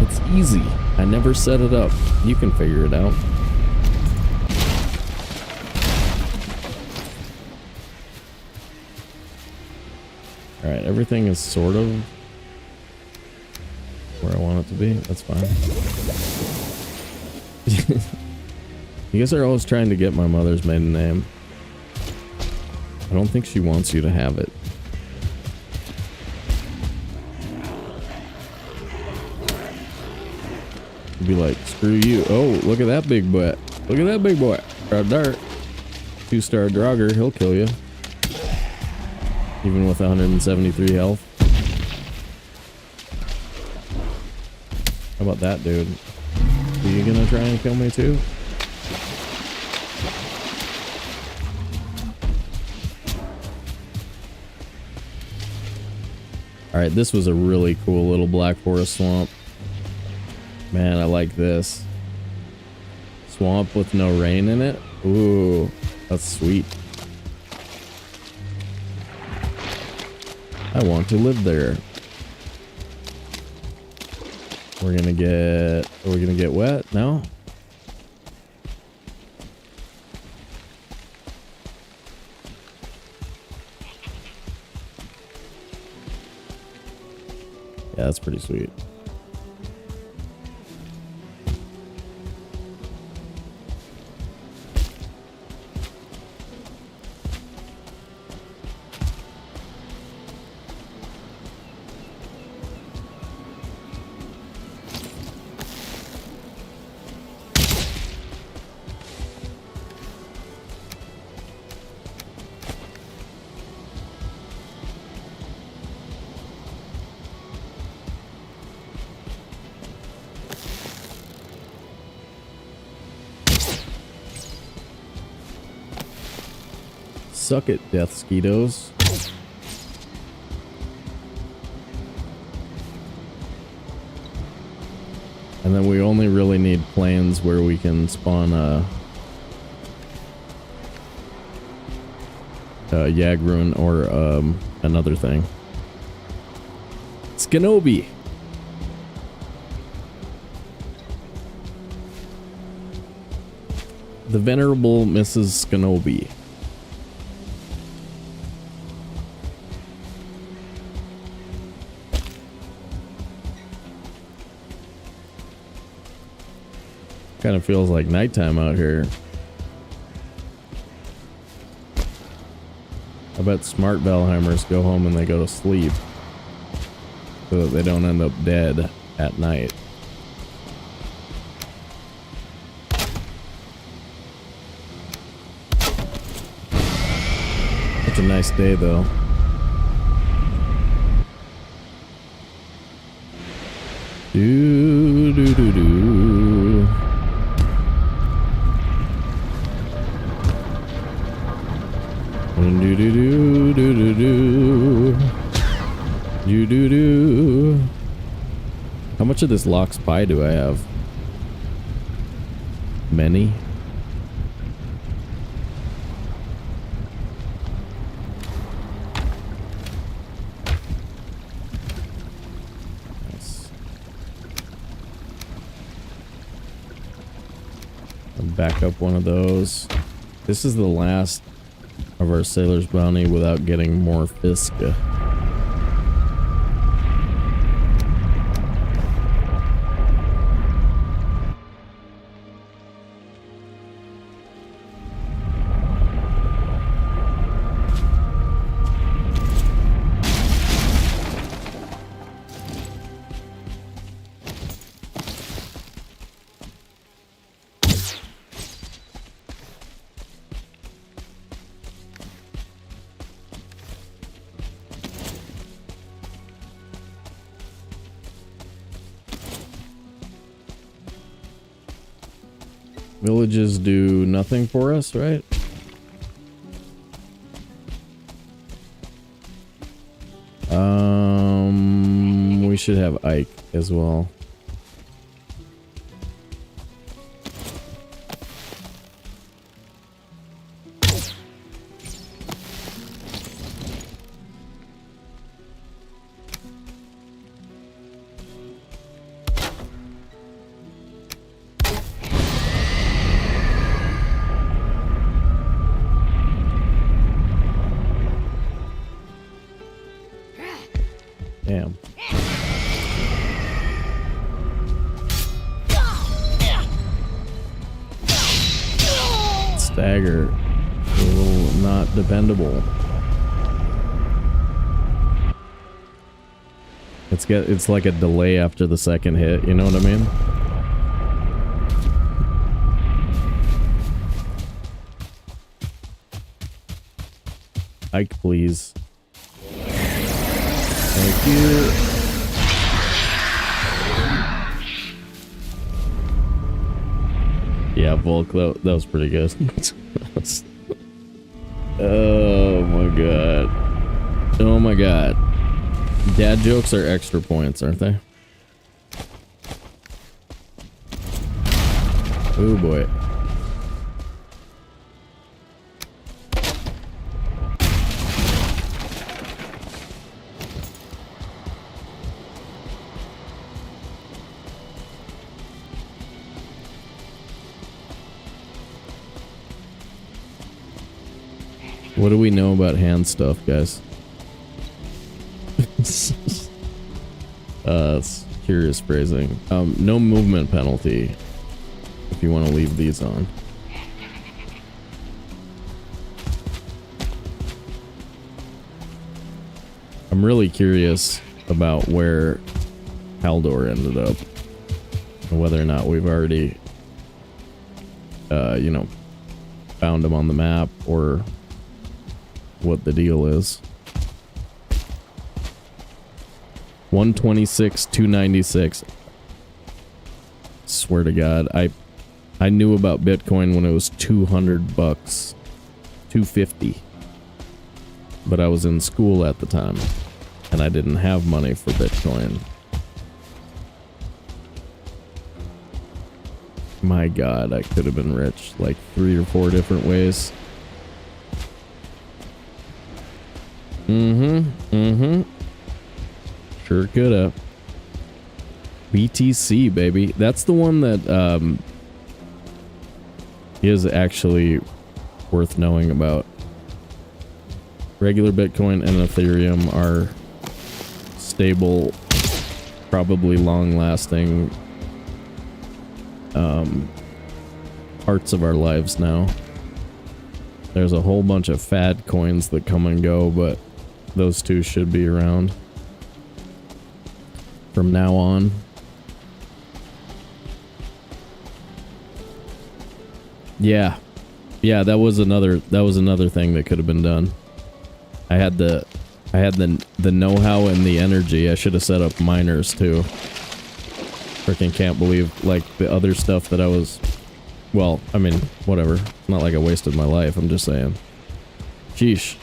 It's easy. I never set it up. You can figure it out. Alright, everything is sort of where I want it to be. That's fine. You guys are always trying to get my mother's maiden name. I don't think she wants you to have it. Be like, screw you. Oh, look at that big boy. Look at that big boy. Got a dart. 2-star Draugr, he'll kill you. Even with 173 health. How about that, dude? Are you gonna try and kill me too? Alright, this was a really cool little Black Forest swamp. Man, I like this. Swamp with no rain in it? Ooh, that's sweet. I want to live there. We're gonna get wet? No? Yeah, that's pretty sweet. Suck it, death skeetos. And then we only really need plains where we can spawn a Yag rune or another thing. Skinobi. The Venerable Mrs. Skinobi. Kind of feels like nighttime out here. I bet smart Valheimers go home and they go to sleep so that they don't end up dead at night. Such a nice day, though. Do do do do. Do do do do do do. Do do do. How much of this Loch's pie do I have? Many. Back up one of those. This is the last of our sailor's bounty without getting more Fiska. Villages do nothing for us, right? We should have Ike as well. Damn. Stagger. A little not dependable. It's like a delay after the second hit, you know what I mean? Ike, please. Thank you. Yeah, Volk, that was pretty good. Oh my god. Oh my god. Dad jokes are extra points, aren't they? Oh boy. What do we know about hand stuff, guys? It's curious phrasing. No movement penalty if you want to leave these on. I'm really curious about where Haldor ended up. And whether or not we've already, you know, found him on the map or what the deal is. 126, 296. Swear to God, I knew about Bitcoin when it was 200 bucks, 250. But I was in school at the time, and I didn't have money for Bitcoin. My God, I could have been rich like 3 or 4 different ways. Sure could have. BTC, baby. That's the one that is actually worth knowing about. Regular Bitcoin and Ethereum are stable, probably long-lasting parts of our lives now. There's a whole bunch of fad coins that come and go, but those two should be around from now on. Yeah, that was another thing that could have been done. I had the know-how and the energy. I should have set up miners too. Freaking can't believe like the other stuff that I was. Well, I mean, whatever. Not like I wasted my life. I'm just saying. Sheesh.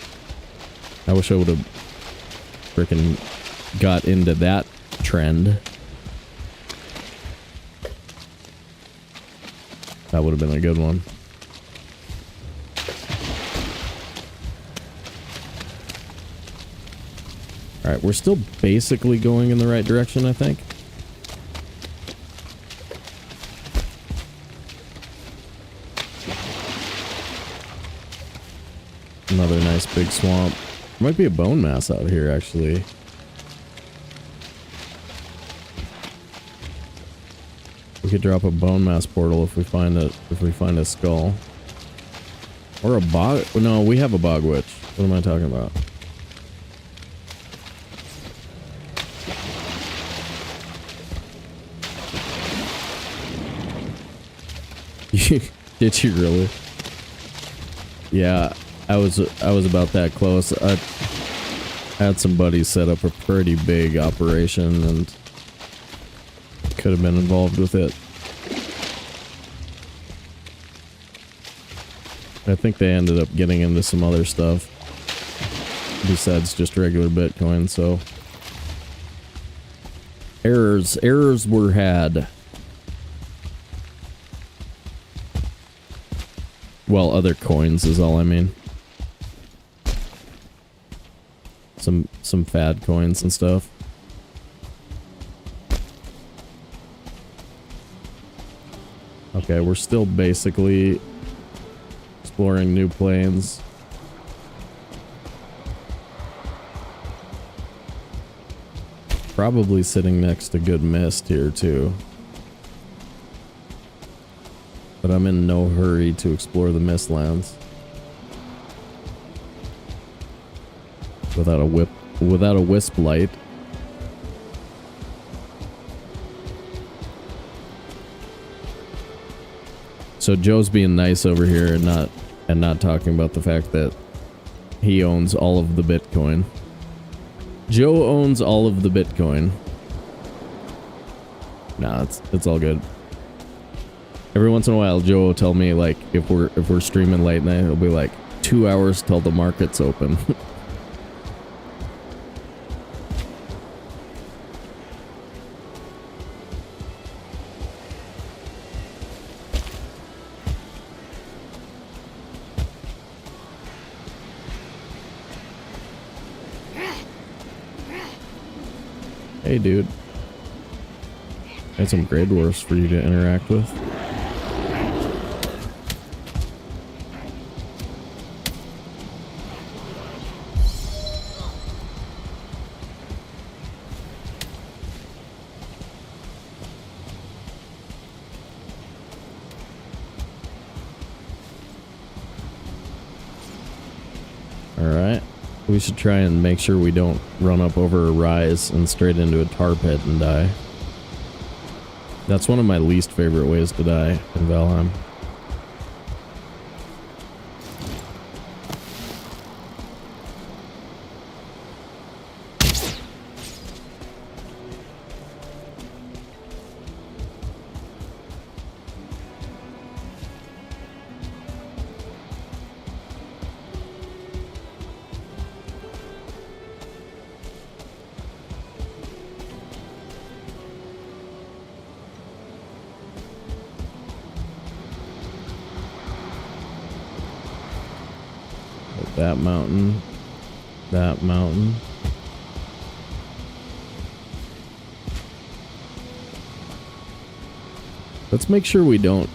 I wish I would have freaking got into that trend. That would have been a good one. Alright, we're still basically going in the right direction, I think. Another nice big swamp. There might be a bone mass out here, actually. We could drop a bone mass portal if we find a skull. Or a bog. No, we have a bog witch. What am I talking about? Did you really? Yeah, I was about that close. I had some buddies set up a pretty big operation and could have been involved with it. I think they ended up getting into some other stuff besides just regular Bitcoin, so errors were had. Well, other coins is all I mean. Some fad coins and stuff. Okay, we're still basically exploring new planes. Probably sitting next to good mist here too. But I'm in no hurry to explore the Mistlands. Without a wisp light. So Joe's being nice over here and not talking about the fact that he owns all of the Bitcoin. Joe owns all of the Bitcoin. Nah, it's all good. Every once in a while, Joe will tell me, like, if we're streaming late night, it'll be like 2 hours till the market's open. Hey, dude. Got some Grey Dwarfs for you to interact with. We should try and make sure we don't run up over a rise and straight into a tar pit and die. That's one of my least favorite ways to die in Valheim. That mountain. That mountain. Let's make sure we don't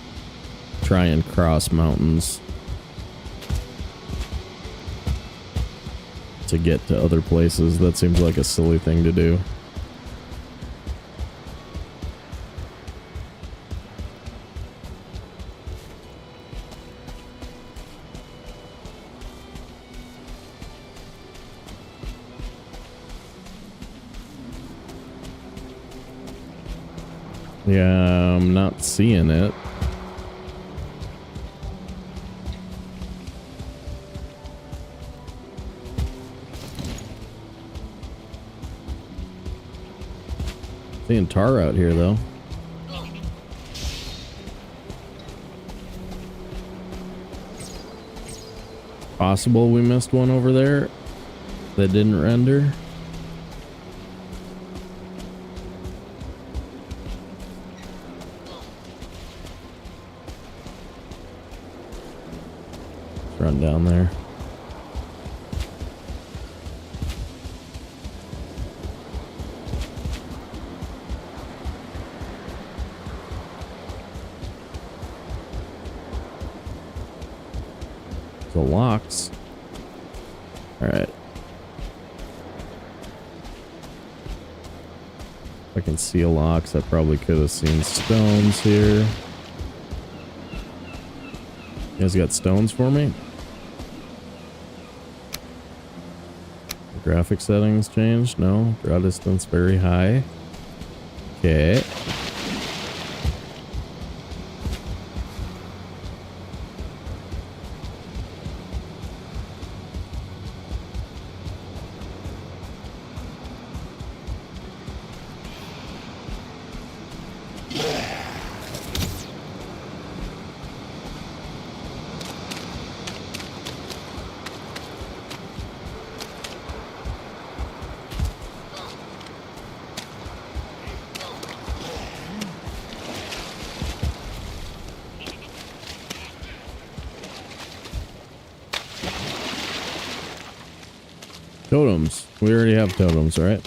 try and cross mountains to get to other places. That seems like a silly thing to do. Yeah, I'm not seeing it. Seeing tar out here though. Possible we missed one over there that didn't render. Let's run down there. The locks. All right. If I can see a locks, I probably could have seen stones here. You guys got stones for me? The graphic settings changed? No. Draw distance very high. Okay. Totems. We already have totems, right?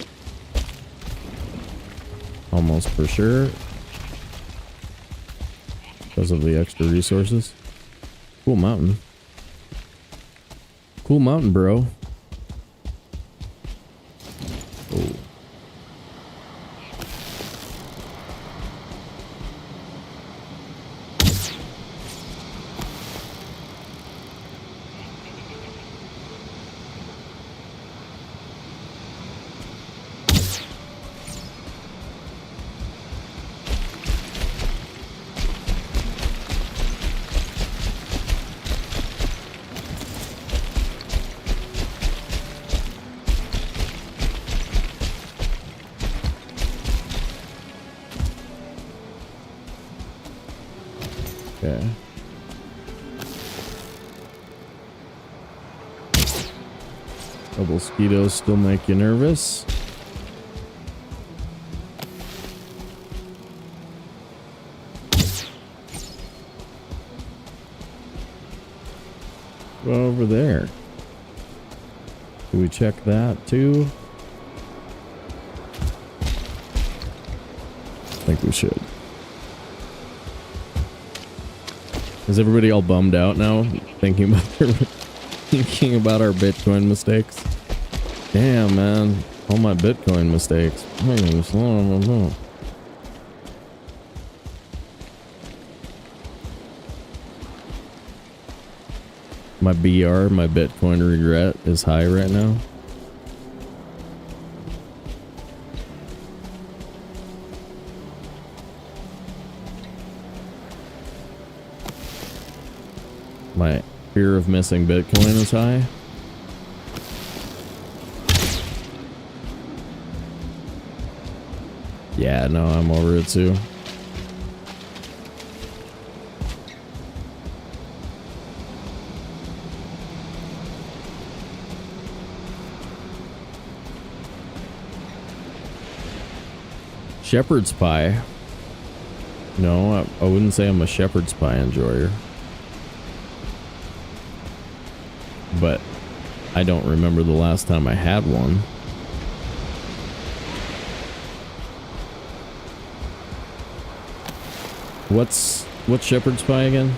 Almost for sure. Because of the extra resources. Cool mountain. Cool mountain, bro. Oh. Okay. Double mosquitoes still make you nervous. Go over there. Do we check that too? I think we should. Is everybody all bummed out now, thinking about our Bitcoin mistakes? Damn, man, all my Bitcoin mistakes. My BR, my Bitcoin regret, is high right now. My fear of missing Bitcoin is high. Yeah, no, I'm over it too. Shepherd's pie. No, I wouldn't say I'm a shepherd's pie enjoyer. But I don't remember the last time I had one. What's shepherd's pie again?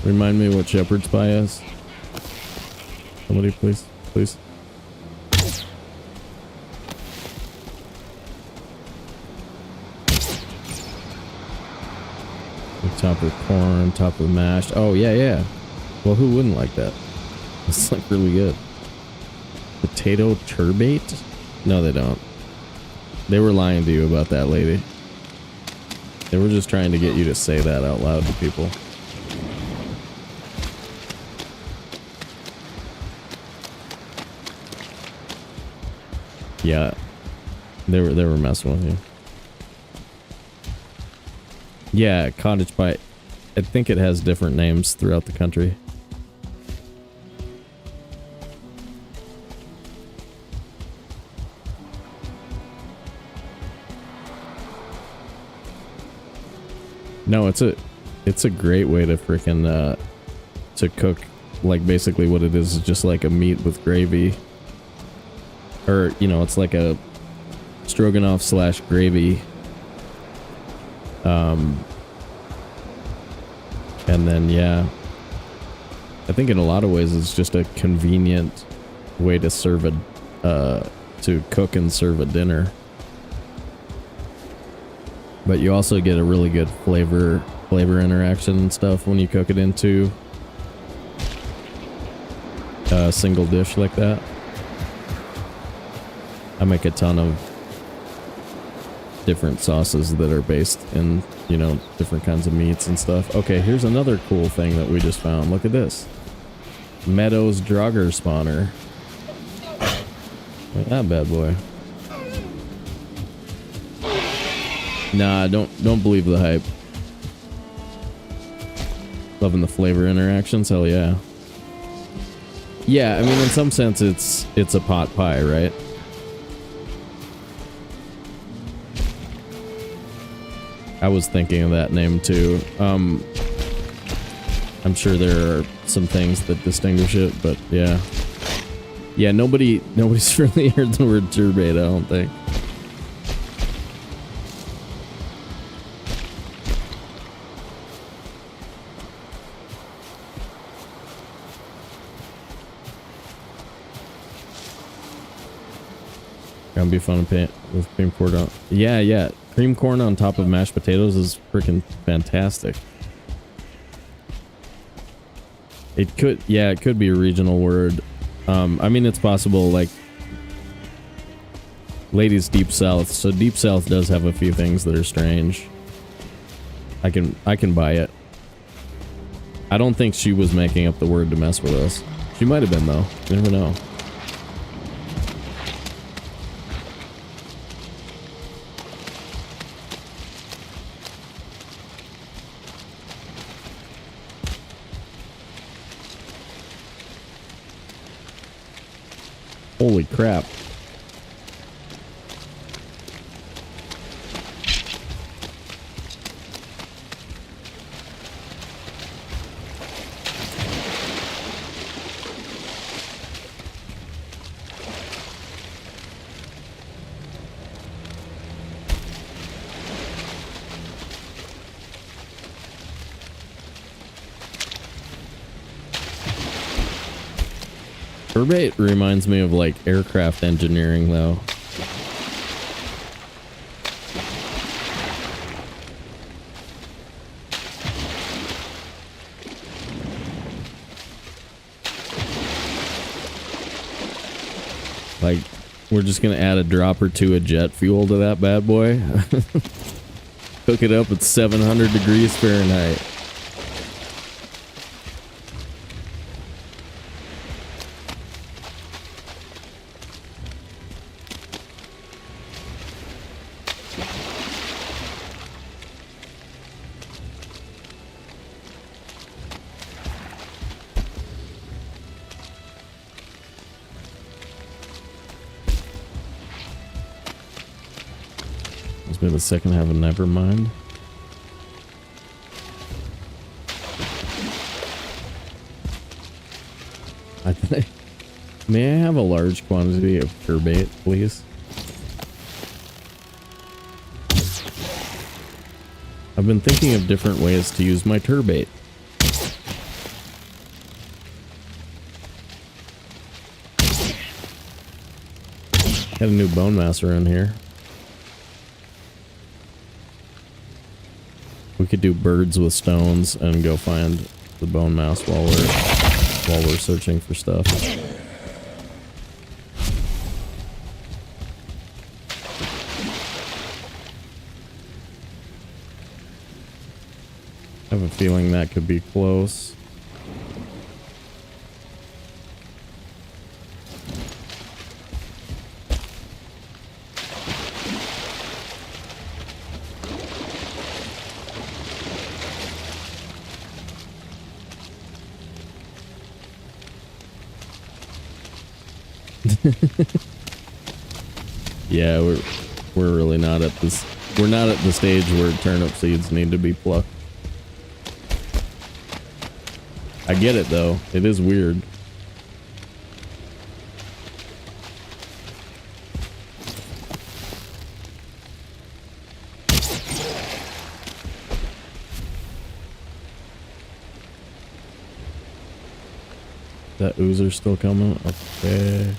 Remind me what shepherd's pie is. Somebody, please, please. Top of corn, top of mashed. Oh, yeah, yeah. Well, who wouldn't like that? It's like really good. Potato turbate? No, they don't. They were lying to you about that, lady. They were just trying to get you to say that out loud to people. Yeah, they were messing with you. Yeah, cottage pie. I think it has different names throughout the country. No, it's a great way to freaking to cook. Like basically what it is just like a meat with gravy. Or, you know, it's like a stroganoff slash gravy. And then, yeah. I think in a lot of ways it's just a convenient way to serve to cook and serve a dinner. But you also get a really good flavor interaction and stuff when you cook it into a single dish like that. I make a ton of different sauces that are based in, you know, different kinds of meats and stuff. Okay, here's another cool thing that we just found. Look at this. Meadows Draugr spawner. Look at that bad boy. Nah, don't believe the hype. Loving the flavor interactions, hell yeah. Yeah, I mean in some sense it's a pot pie, right? I was thinking of that name too. I'm sure there are some things that distinguish it, but yeah. Yeah, nobody's really heard the word turbate, I don't think. Gonna be fun to paint with cream corn on. Yeah. Cream corn on top of mashed potatoes is freaking fantastic. It could be a regional word. I mean, it's possible, like, ladies deep south. So deep south does have a few things that are strange. I can buy it. I don't think she was making up the word to mess with us. She might have been though. You never know. Holy crap. Turbate reminds me of like aircraft engineering though. Like, we're just gonna add a drop or two of jet fuel to that bad boy. Cook it up at 700 degrees Fahrenheit. The second half of Nevermind. I think. May I have a large quantity of turbate, please? I've been thinking of different ways to use my turbate. Got a new bone mass around here. We could do birds with stones and go find the bone mouse while we're searching for stuff. have a feeling that could be close. Yeah, we're really not at this. We're not at the stage where turnip seeds need to be plucked. I get it though. It is weird. That oozer still coming? Okay.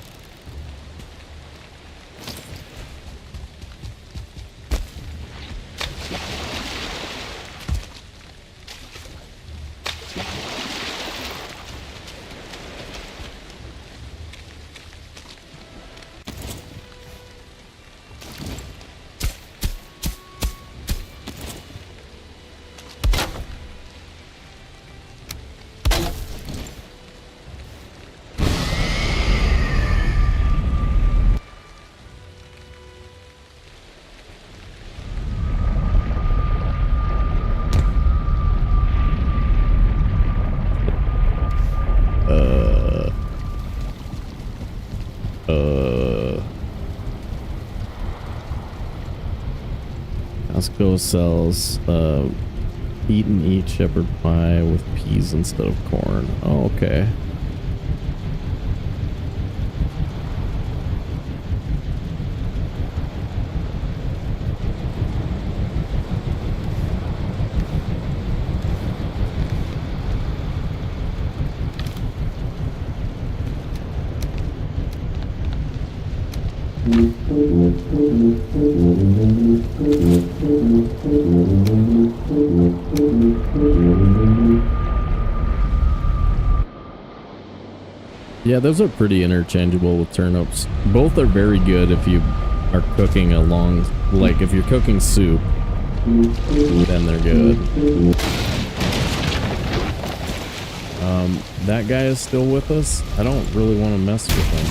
Costco sells eat and eat shepherd pie with peas instead of corn. Oh, okay. Yeah, those are pretty interchangeable with turnips. Both are very good if you are cooking along, like if you're cooking soup, then they're good. That guy is still with us. I don't really want to mess with him.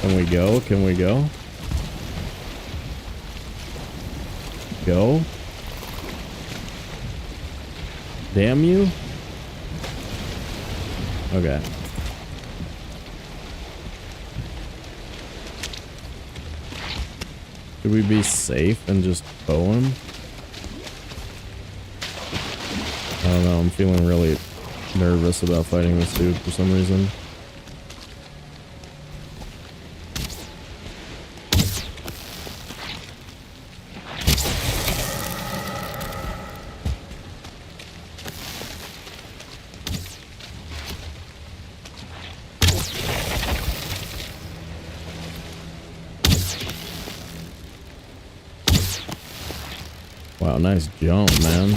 Can we go? Can we go? Go? Damn you? Okay. Should we be safe and just bow him? I don't know, I'm feeling really nervous about fighting this dude for some reason. Wow, nice jump, man.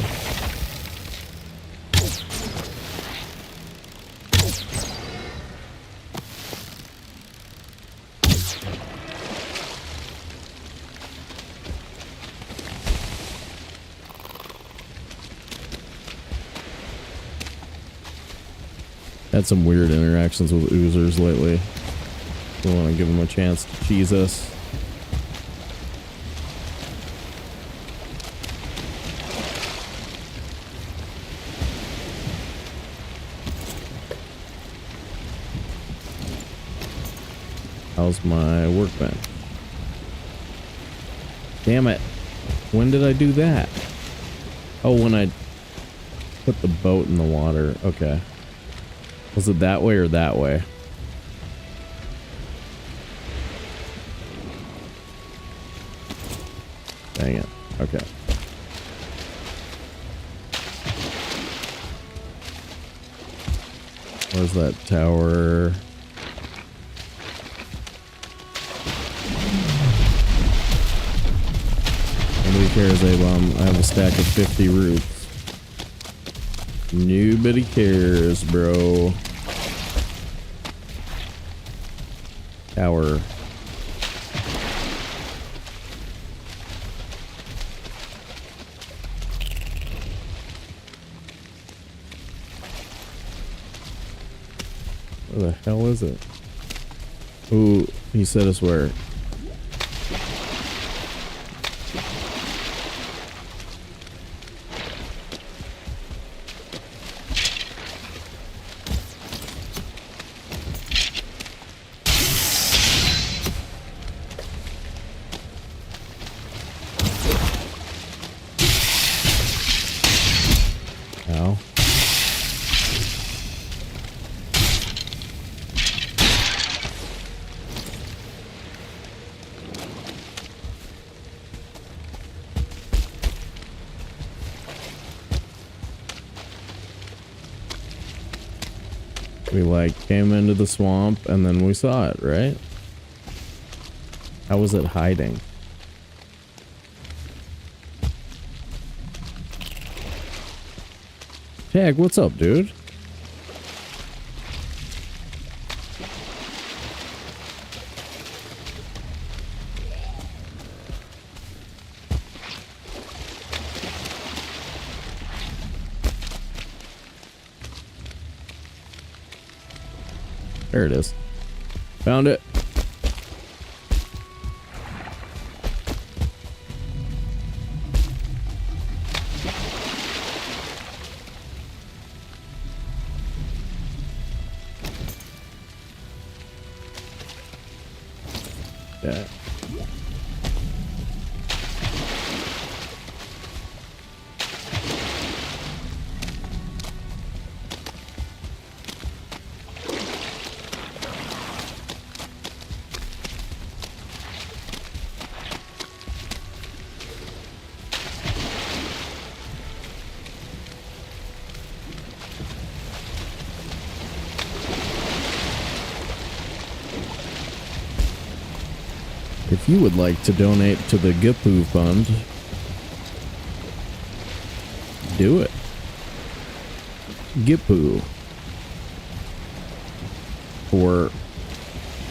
Had some weird interactions with oozers lately. We want to give them a chance to cheese us. How's my workbench? Damn it. When did I do that? Oh, when I put the boat in the water. Okay. Was it that way or that way? Dang it. Okay. Where's that tower? Nobody cares, A-bomb. I have a stack of 50 roots. Nobody cares, bro. Tower. Where the hell is it? Ooh, he said us where. Ow. We like came into the swamp and then we saw it, right? How was it hiding? Yag, what's up, dude? There it is. Found it. Yeah. If you would like to donate to the Gipoo Fund, do it. Gipoo. For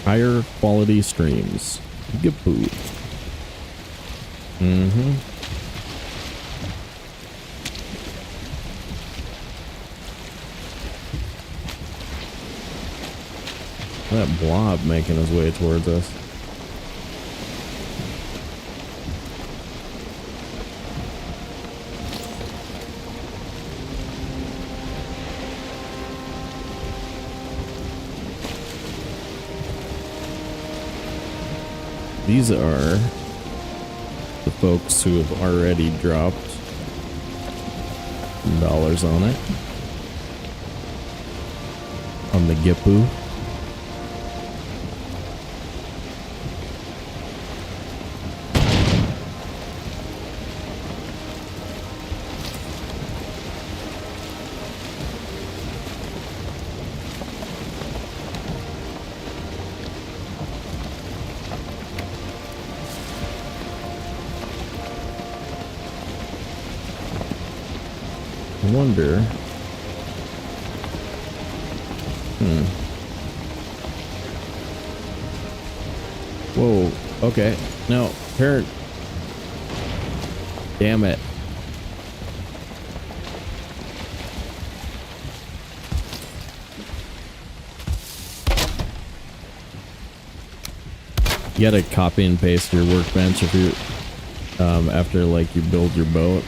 higher quality streams. Gipoo. Mm-hmm. That blob making his way towards us. These are the folks who have already dropped dollars on it. On the Gipoo. I wonder. Whoa. Okay. No. Turn. Damn it. You gotta copy and paste your workbench if you after like you build your boat.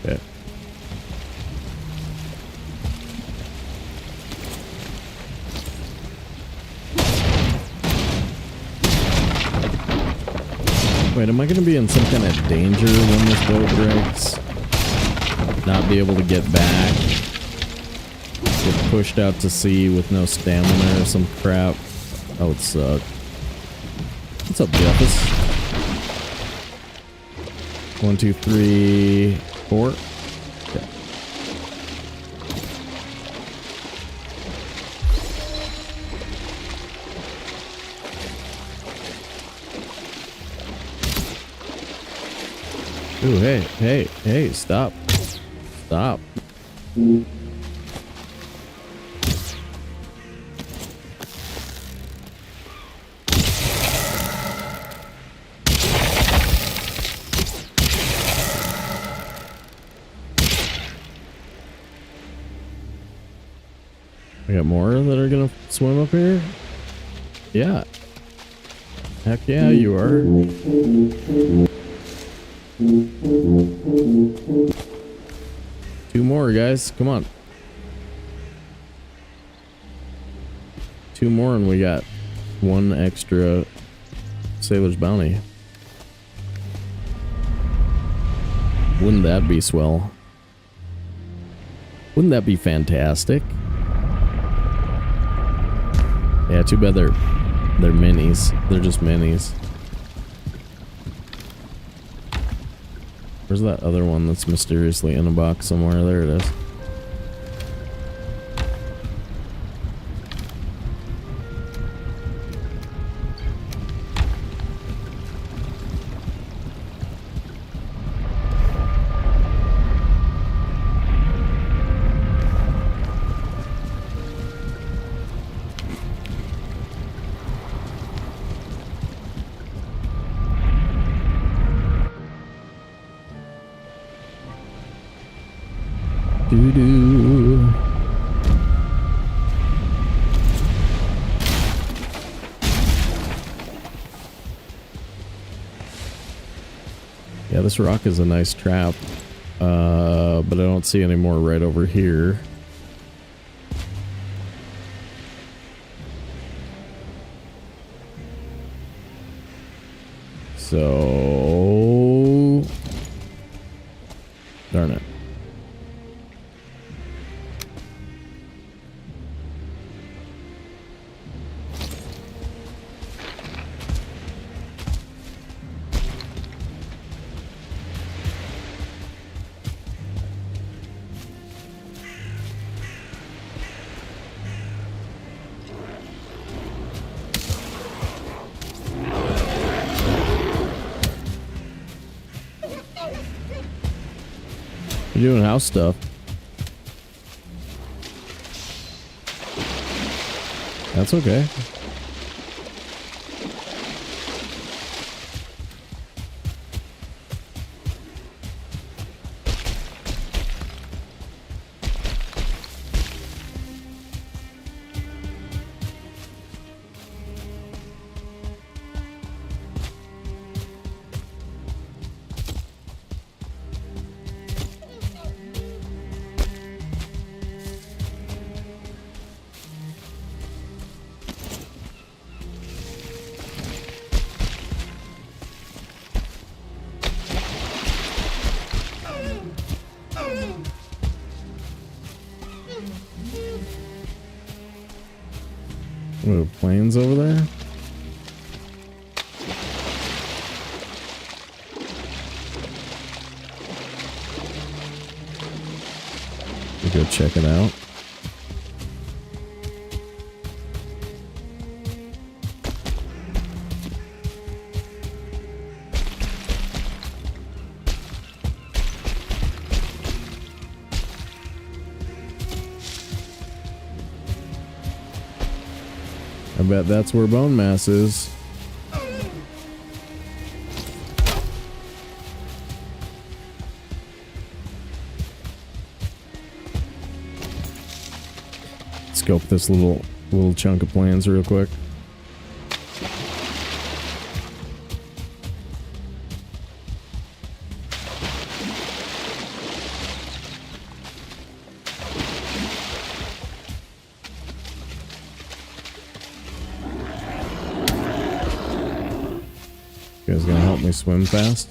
Okay. Wait, am I gonna be in some kind of danger when this boat breaks? Not be able to get back? Get pushed out to sea with no stamina or some crap? That would suck. What's up, Jeffus? 1, 2, 3, 4. Okay. Ooh, hey, stop. Stop. I got more that are gonna swim up here? Yeah. Heck yeah, you are. Two more, guys. Come on. Two more and we got one extra Sailor's Bounty. Wouldn't that be swell? Wouldn't that be fantastic? Yeah, too bad they're minis. They're just minis. Where's that other one that's mysteriously in a box somewhere? There it is. Doo-doo. Yeah, this rock is a nice trap, but I don't see any more right over here. So, darn it. You're doing house stuff. That's okay. What, planes over there? We go check it out. I bet that's where bone mass is. Scope this little chunk of plans real quick. You guys gonna help me swim fast?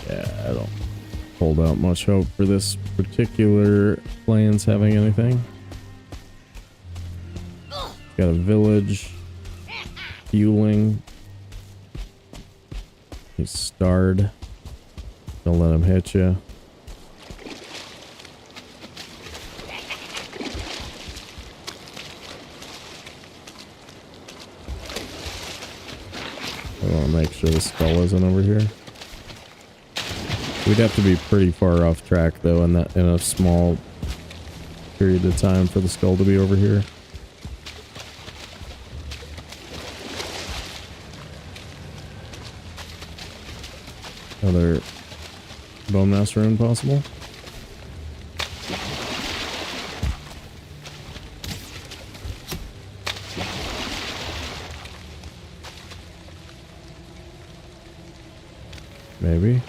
Yeah, I don't hold out much hope for this particular plans having anything. Got a village. Fueling. He's starred. Don't let him hit you. I want to make sure the skull isn't over here. We'd have to be pretty far off track though in a small period of time for the skull to be over here. Another Bone Master rune possible? Maybe.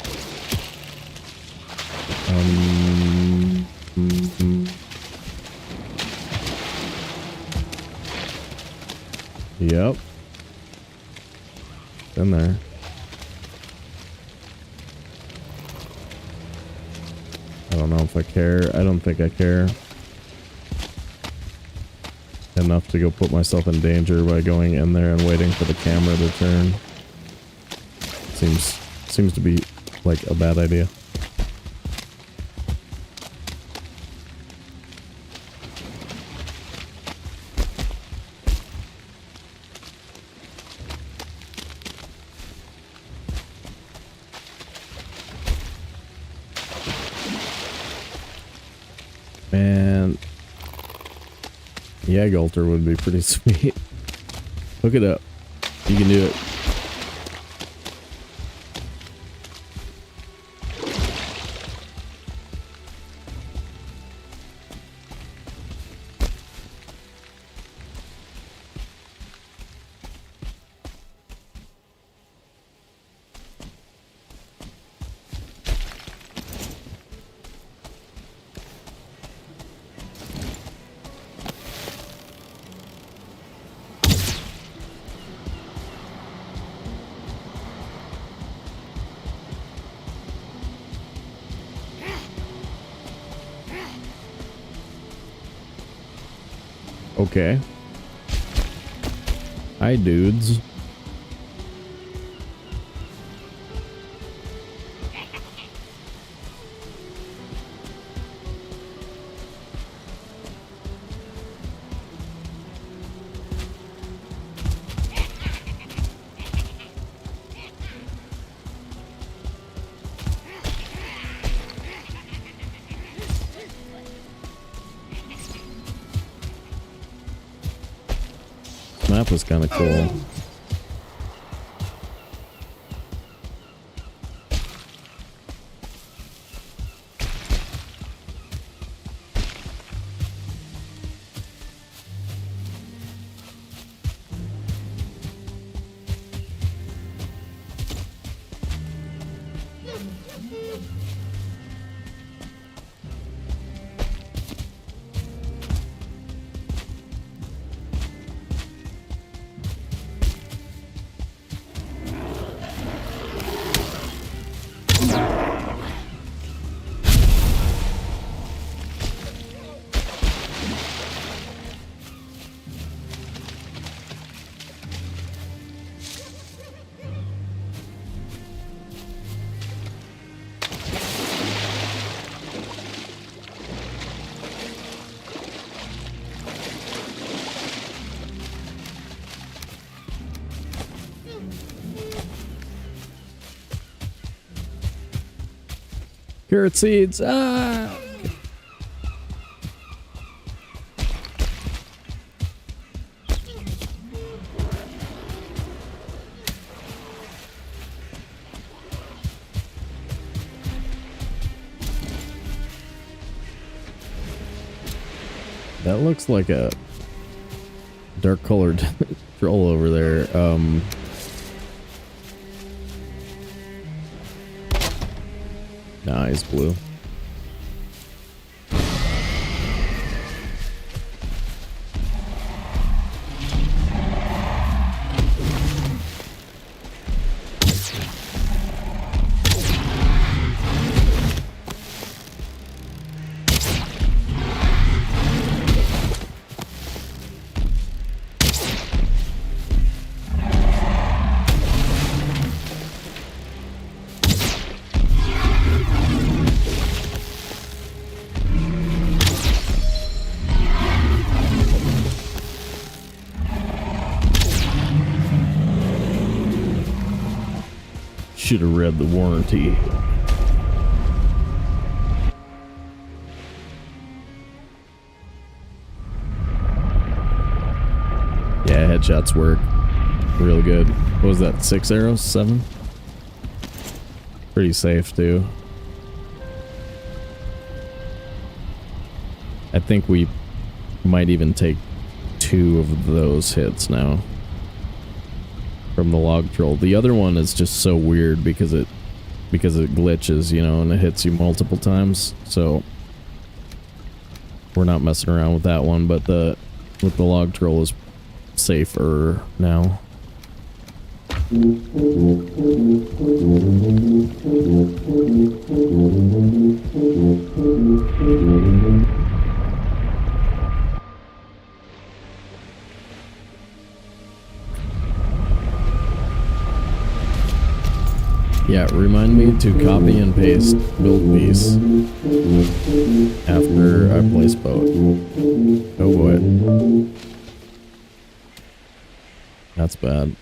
Yep. In there. I don't know if I care. I don't think I care enough to go put myself in danger by going in there and waiting for the camera to turn. Seems to be like a bad idea. Man, Yagluth would be pretty sweet. Hook it up. You can do it. Okay. Hi, dudes. Map was kind of cool. Carrot seeds. Ah. That looks like a dark colored troll over there. Nah, he's blue. should have read the warranty. Yeah, headshots work real good. What was that, 6 arrows? 7? Pretty safe too. I think we might even take 2 of those hits now from the log troll. The other one is just so weird because it glitches, you know, and it hits you multiple times. So we're not messing around with that one, but with the log troll is safer now. Yeah, remind me to copy and paste build piece after I place boat. Oh boy. That's bad.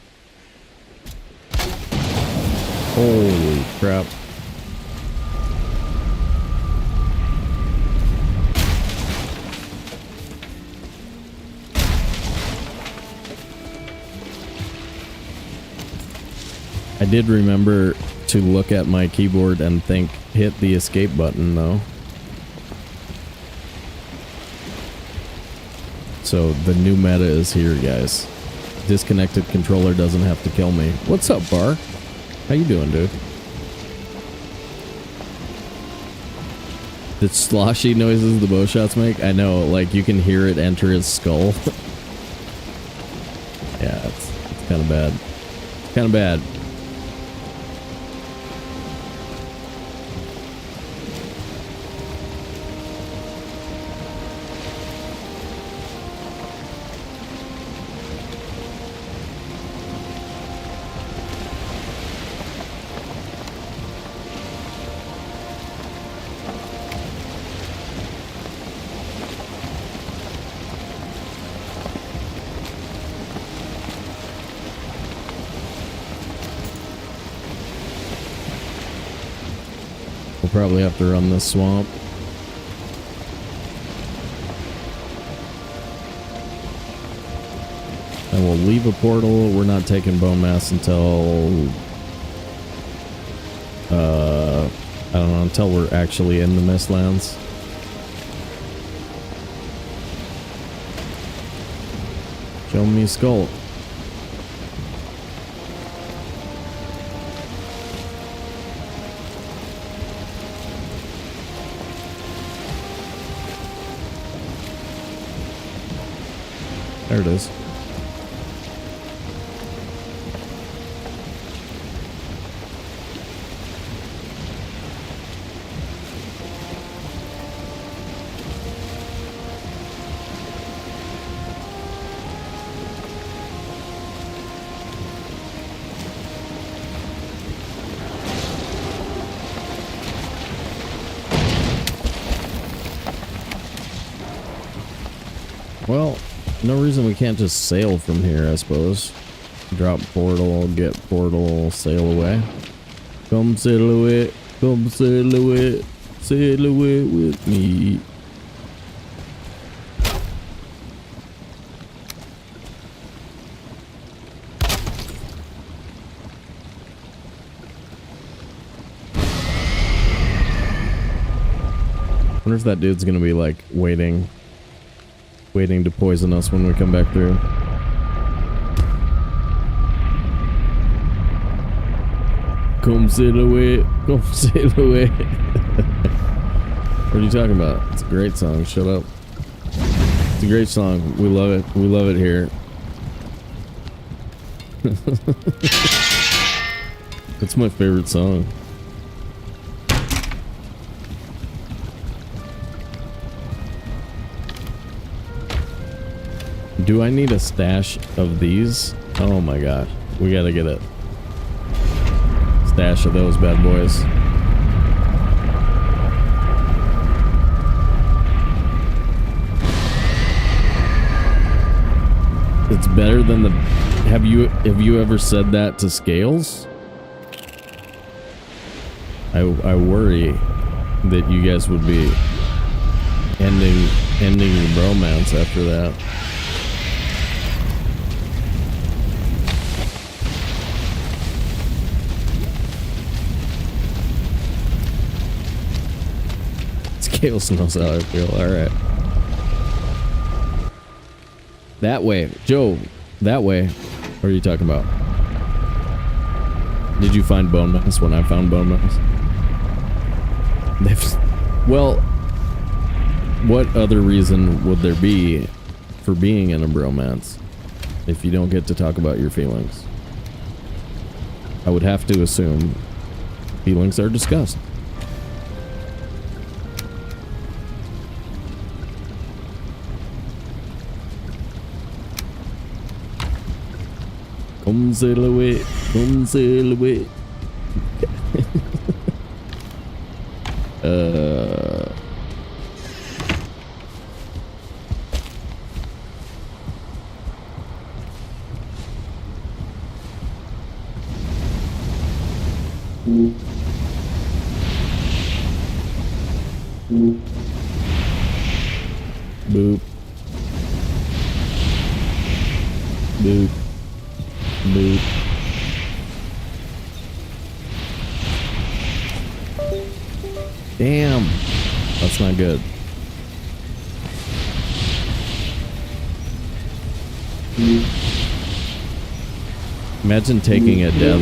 Holy crap. I did remember to look at my keyboard and think, hit the escape button though. So the new meta is here, guys. Disconnected controller doesn't have to kill me. What's up, Bar? How you doing, dude? The sloshy noises the bow shots make? I know, like you can hear it enter his skull. Yeah, it's kind of bad. Kind of bad. Probably have to run this swamp. And we'll leave a portal. We're not taking bone mass until I don't know, until we're actually in the Mistlands. Show me skull. There it is. Well, no reason we can't just sail from here, I suppose. Drop portal, get portal, sail away. Come sail away with me. Wonder if that dude's gonna be like waiting to poison us when we come back through. Come sail away, come sail away. What are you talking about? It's a great song, shut up. It's a great song, we love it here. It's my favorite song. Do I need a stash of these? Oh my gosh. We gotta get a stash of those bad boys. It's better than the... Have you ever said that to Scales? I worry that you guys would be ending your bromance after that. Scales knows how I feel. Alright. That way. Joe, that way. What are you talking about? Did you find bone mouse when I found bone mouse? Well, what other reason would there be for being in a bromance if you don't get to talk about your feelings? I would have to assume feelings are discussed. Come sail away, come sail away. Boop. Boop. Boop. Damn. That's not good. Imagine taking a death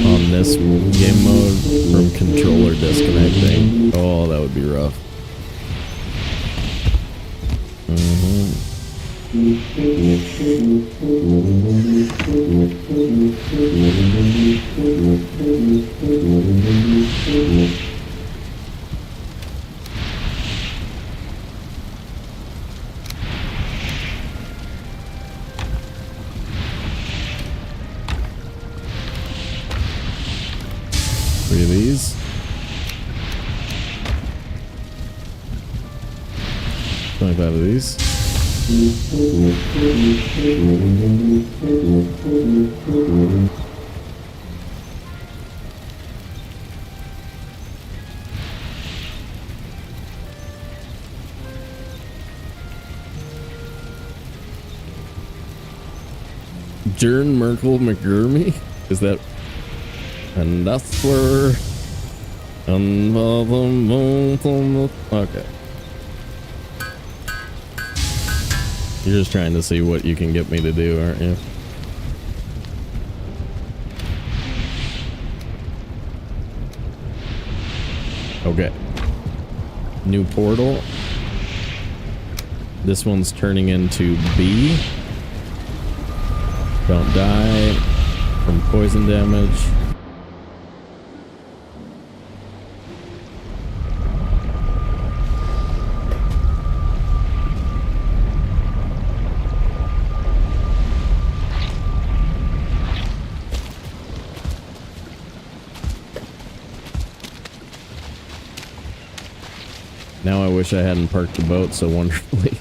on this game mode from controller disconnecting. Oh, that would be rough. Three of these. 25 of these. Jern Merkel McGurmy? Is that? And that's where. Okay. You're just trying to see what you can get me to do, aren't you? Okay. New portal. This one's turning into B. Don't die from poison damage. Now I wish I hadn't parked the boat so wonderfully.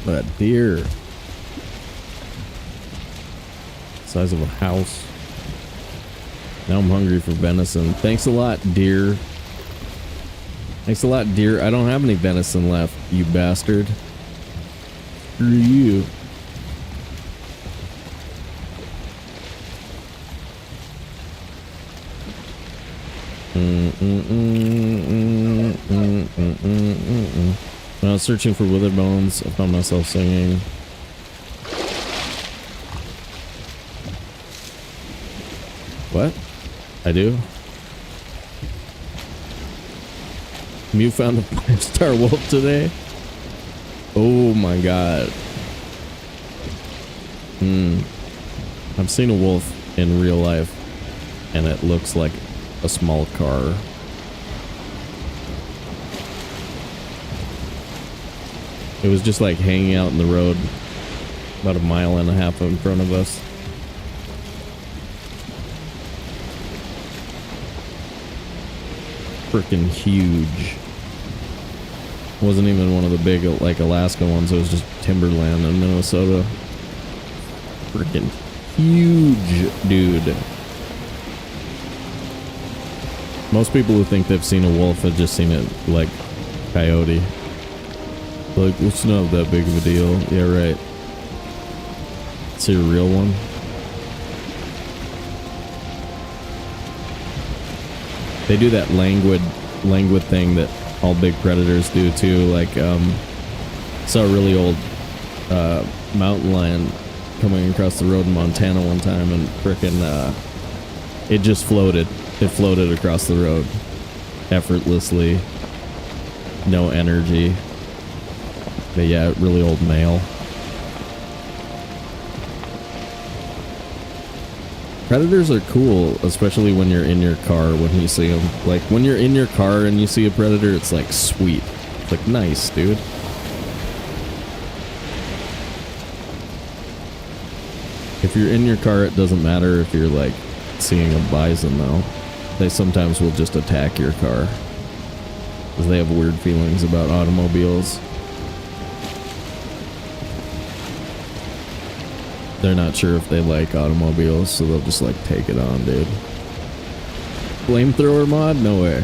That deer. Size of a house. Now I'm hungry for venison. Thanks a lot, deer. Thanks a lot, deer. I don't have any venison left, you bastard. Screw you. When I was searching for withered bones, I found myself singing. What? I do? You found a 5-star wolf today? Oh my god. I've seen a wolf in real life, and it looks like a small car. It was just like hanging out in the road about 1.5 miles in front of us. freaking huge. Wasn't even one of the big, like, Alaska ones. It was just timberland in Minnesota. Freaking huge, dude. Most people who think they've seen a wolf have just seen it, like, coyote. Like, it's not that big of a deal. Yeah, right. See a real one? They do that languid thing that all big predators do too. Like, saw a really old mountain lion coming across the road in Montana one time, and frickin' it just floated. It floated across the road effortlessly. No energy. But yeah, really old male. Predators are cool, especially when you're in your car when you see them. Like, when you're in your car and you see a predator, it's like, sweet. It's like, nice, dude. If you're in your car, it doesn't matter if you're, like, seeing a bison, though. They sometimes will just attack your car. Because they have weird feelings about automobiles. They're not sure if they like automobiles, so they'll just, like, take it on, dude. Flamethrower mod? No way.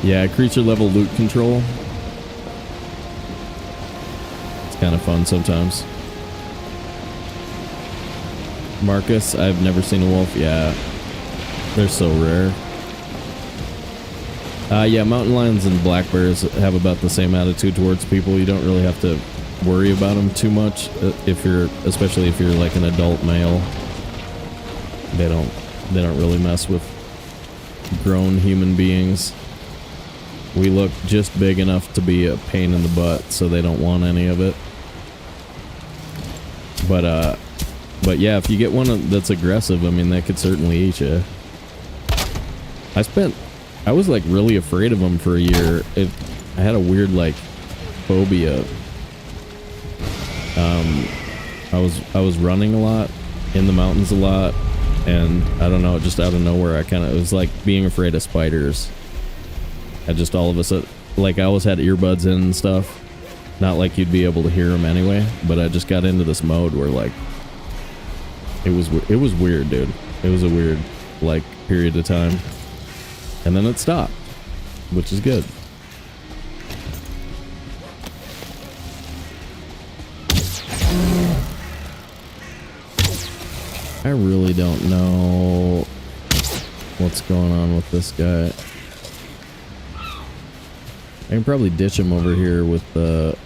Yeah, creature level loot control. It's kind of fun sometimes. Marcus, I've never seen a wolf. Yeah, they're so rare. Yeah, mountain lions and black bears have about the same attitude towards people. You don't really have to worry about them too much especially if you're like an adult male. They don't really mess with grown human beings. We look just big enough to be a pain in the butt, so they don't want any of it. But yeah, if you get one that's aggressive, I mean, they could certainly eat you. I was like really afraid of them for a year. I had a weird like phobia. I was running a lot in the mountains a lot, and I don't know, just out of nowhere, it was like being afraid of spiders. I just all of a sudden, like, I always had earbuds in and stuff. Not like you'd be able to hear them anyway, but I just got into this mode where, like, it was weird, dude. It was a weird, like, period of time. And then it stopped, which is good. I really don't know what's going on with this guy. I can probably ditch him over here with the...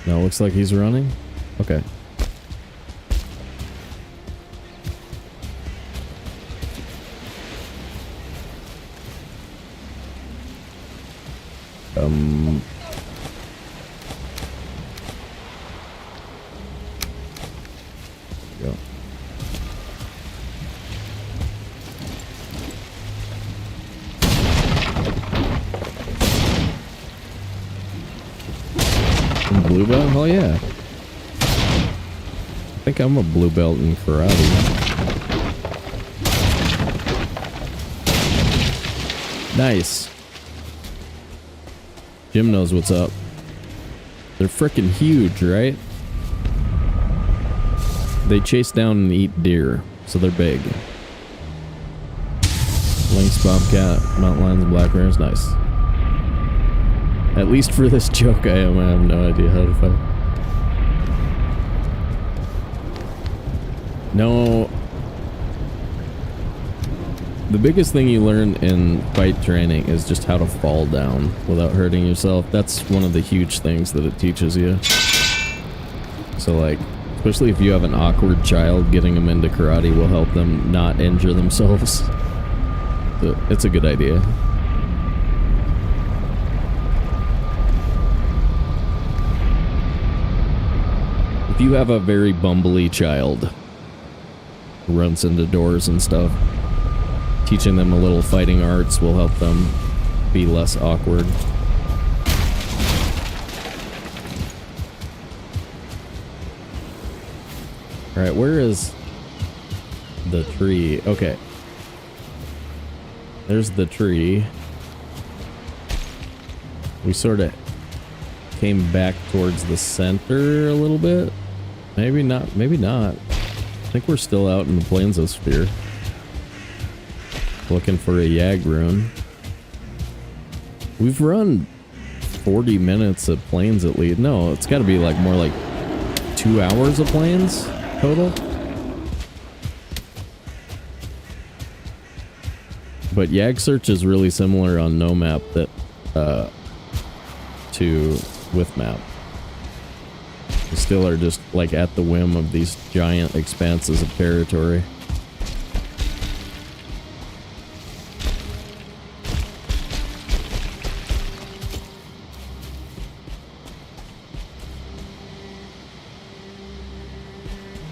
No, looks like he's running. Okay. Go. Blue belt? Oh yeah. I think I'm a blue belt in karate. Nice. Jim knows what's up. They're freaking huge, right? They chase down and eat deer, so they're big. Lynx, bobcat, mountain lions, and black bears. Nice. At least for this joke, I have no idea how to fight. No. The biggest thing you learn in fight training is just how to fall down without hurting yourself. That's one of the huge things that it teaches you. So, like, especially if you have an awkward child, getting them into karate will help them not injure themselves. So it's a good idea. If you have a very bumbly child who runs into doors and stuff, teaching them a little fighting arts will help them be less awkward. Alright, where is the tree? Okay. There's the tree. We sort of came back towards the center a little bit. Maybe not, maybe not. I think we're still out in the plains of Sphere. Looking for a Yag rune. We've run 40 minutes of plains at least. No, it's got to be like more like 2 hours of plains total. But Yag search is really similar on no map that to with map. We still are just like at the whim of these giant expanses of territory.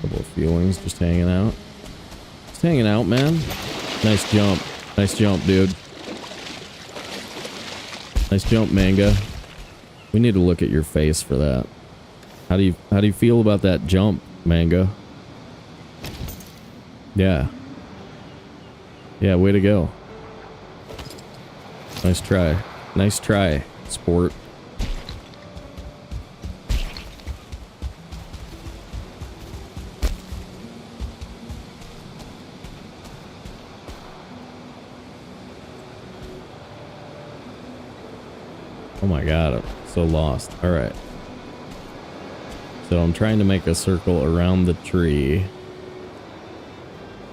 Couple of feelings, just hanging out. Just hanging out, man. Nice jump. Nice jump, dude. Nice jump, Manga. We need to look at your face for that. How do you feel about that jump, Manga? Yeah. Yeah, way to go. Nice try. Nice try, sport. Oh my god, I'm so lost. Alright. So I'm trying to make a circle around the tree.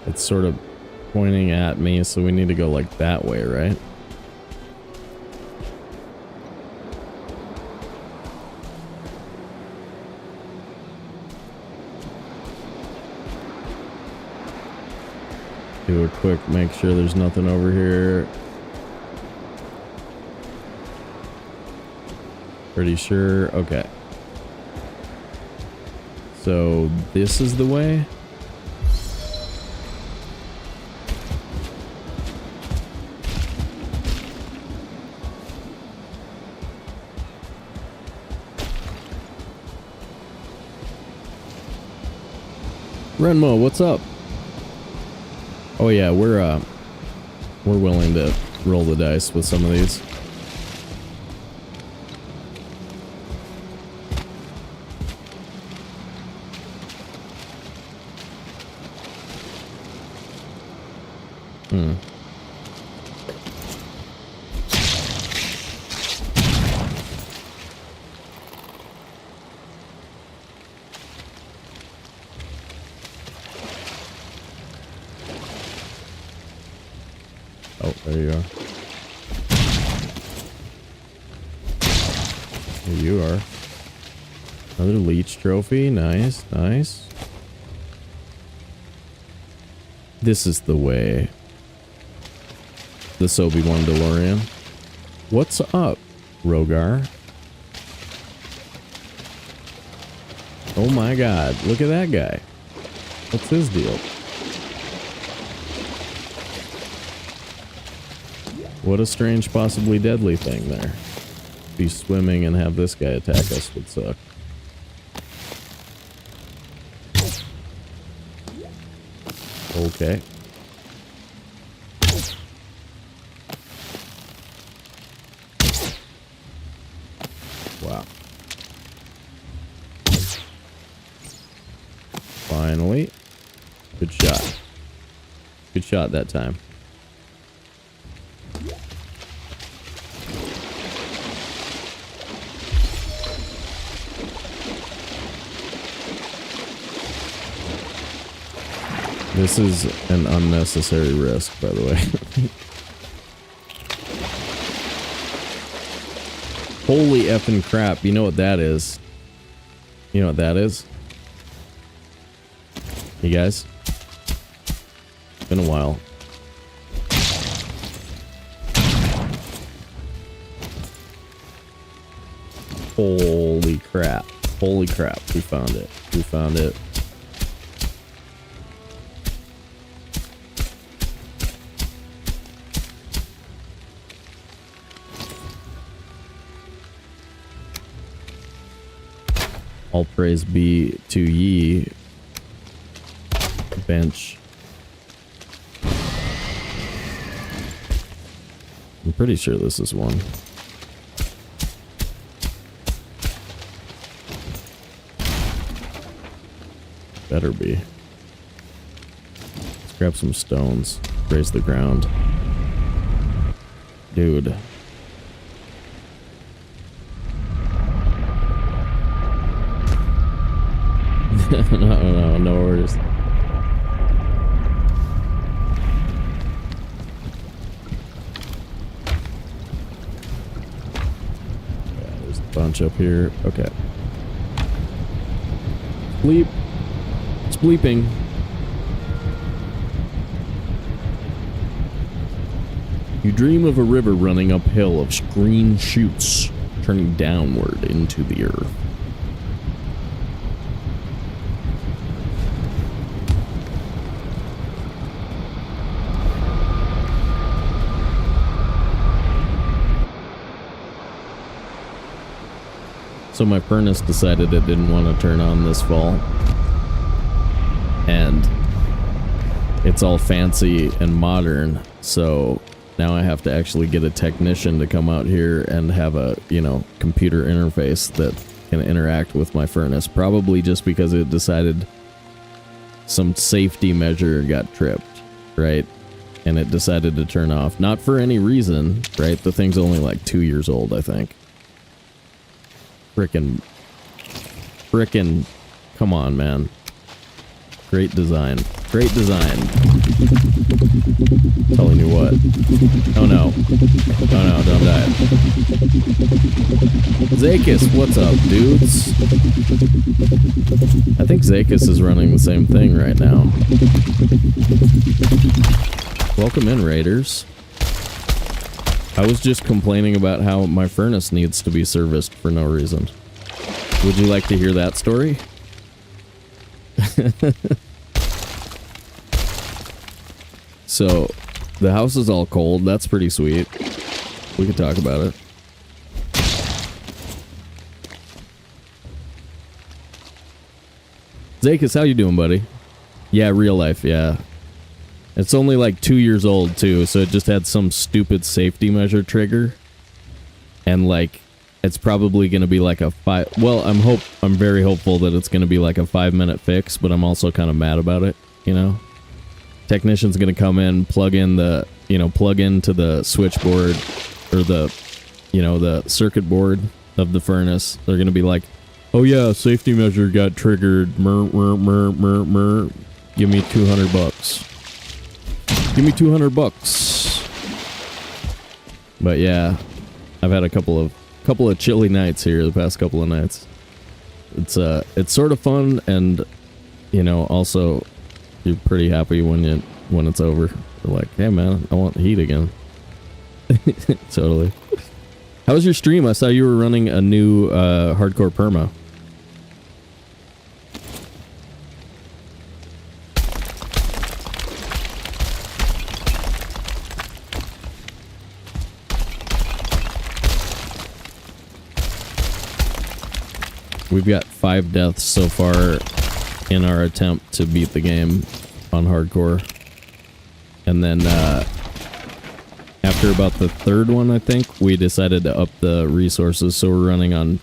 It's sort of pointing at me, so we need to go like that way, right? Do a quick, make sure there's nothing over here. Pretty sure. Okay. So this is the way. Renmo, what's up? Oh yeah, we're willing to roll the dice with some of these. Oh, there you are. There you are. Another leech trophy. Nice, nice. This is the way. The Sobe one DeLorean. What's up, Rogar? Oh my god, look at that guy. What's his deal? What a strange, possibly deadly thing there. Be swimming and have this guy attack us would suck. Okay. Wow. Finally. Good shot. Good shot that time. This is an unnecessary risk, by the way. Holy effing crap. You know what that is? You know what that is? You guys? It's been a while. Holy crap. Holy crap. We found it. We found it. All praise be to ye. Bench. I'm pretty sure this is one. Better be. Let's grab some stones. Raise the ground. Dude. No worries. Yeah, there's a bunch up here. Okay. Bleep. It's bleeping. You dream of a river running uphill of green shoots, turning downward into the earth. So my furnace decided it didn't want to turn on this fall. And it's all fancy and modern, so now I have to actually get a technician to come out here and have a, you know, computer interface that can interact with my furnace. Probably just because it decided some safety measure got tripped, right? And it decided to turn off. Not for any reason, right? The thing's only like 2 years old, I think. Frickin', come on, man. Great design. Great design. Telling you what. Oh no. Oh no, don't die. Zakis, what's up, dudes? I think Zakis is running the same thing right now. Welcome in, Raiders. I was just complaining about how my furnace needs to be serviced for no reason. Would you like to hear that story? So, the house is all cold. That's pretty sweet. We could talk about it. Zakis, how you doing, buddy? Yeah, real life, yeah. It's only like 2 years old, too, so it just had some stupid safety measure trigger. And, like, it's probably going to be like a well, I'm very hopeful that it's going to be like a 5-minute fix, but I'm also kind of mad about it, you know? Technician's going to come in, plug into the switchboard, or the, you know, the circuit board of the furnace. They're going to be like, oh yeah, safety measure got triggered, mer. Give me $200. Give me $200. But yeah, I've had a couple of chilly nights here the past couple of nights. It's sort of fun, and you know, also you're pretty happy when it's over. You're like, hey man, I want heat again. Totally. How was your stream? I saw you were running a new hardcore perma. We've got 5 deaths so far in our attempt to beat the game on hardcore. And then after about the 3rd one, I think, we decided to up the resources, so we're running on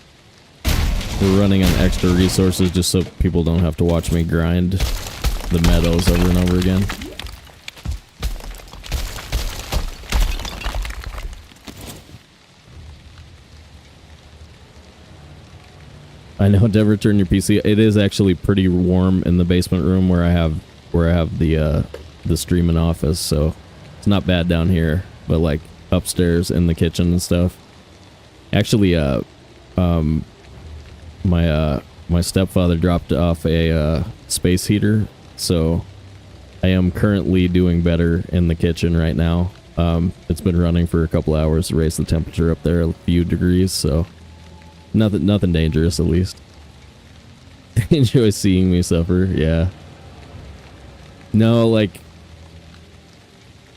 extra resources just so people don't have to watch me grind the meadows over and over again. I know, never turn your PC. It is actually pretty warm in the basement room where I have the streaming office, so it's not bad down here. But like upstairs in the kitchen and stuff. Actually, my stepfather dropped off a space heater, so I am currently doing better in the kitchen right now. It's been running for a couple hours to raise the temperature up there a few degrees, so. Nothing dangerous, at least. Enjoy seeing me suffer, yeah. No, like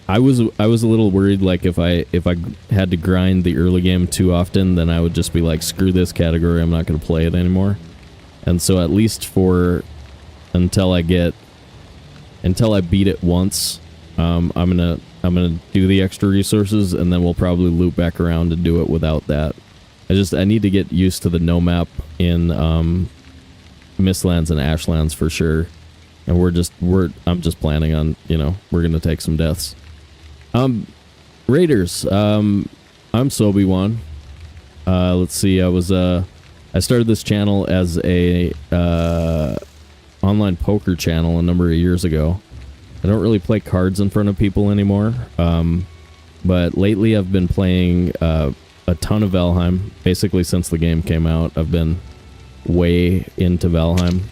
I was a little worried, like if I had to grind the early game too often, then I would just be like, screw this category, I'm not gonna play it anymore. And so at least until I beat it once, I'm gonna do the extra resources, and then we'll probably loop back around and do it without that. I need to get used to the no map in Mistlands and Ashlands for sure. And I'm just planning on, you know, we're gonna take some deaths. Raiders, I'm Sobe1. Let's see, I started this channel as a online poker channel a number of years ago. I don't really play cards in front of people anymore, but lately I've been playing a ton of Valheim. Basically since the game came out, I've been way into Valheim.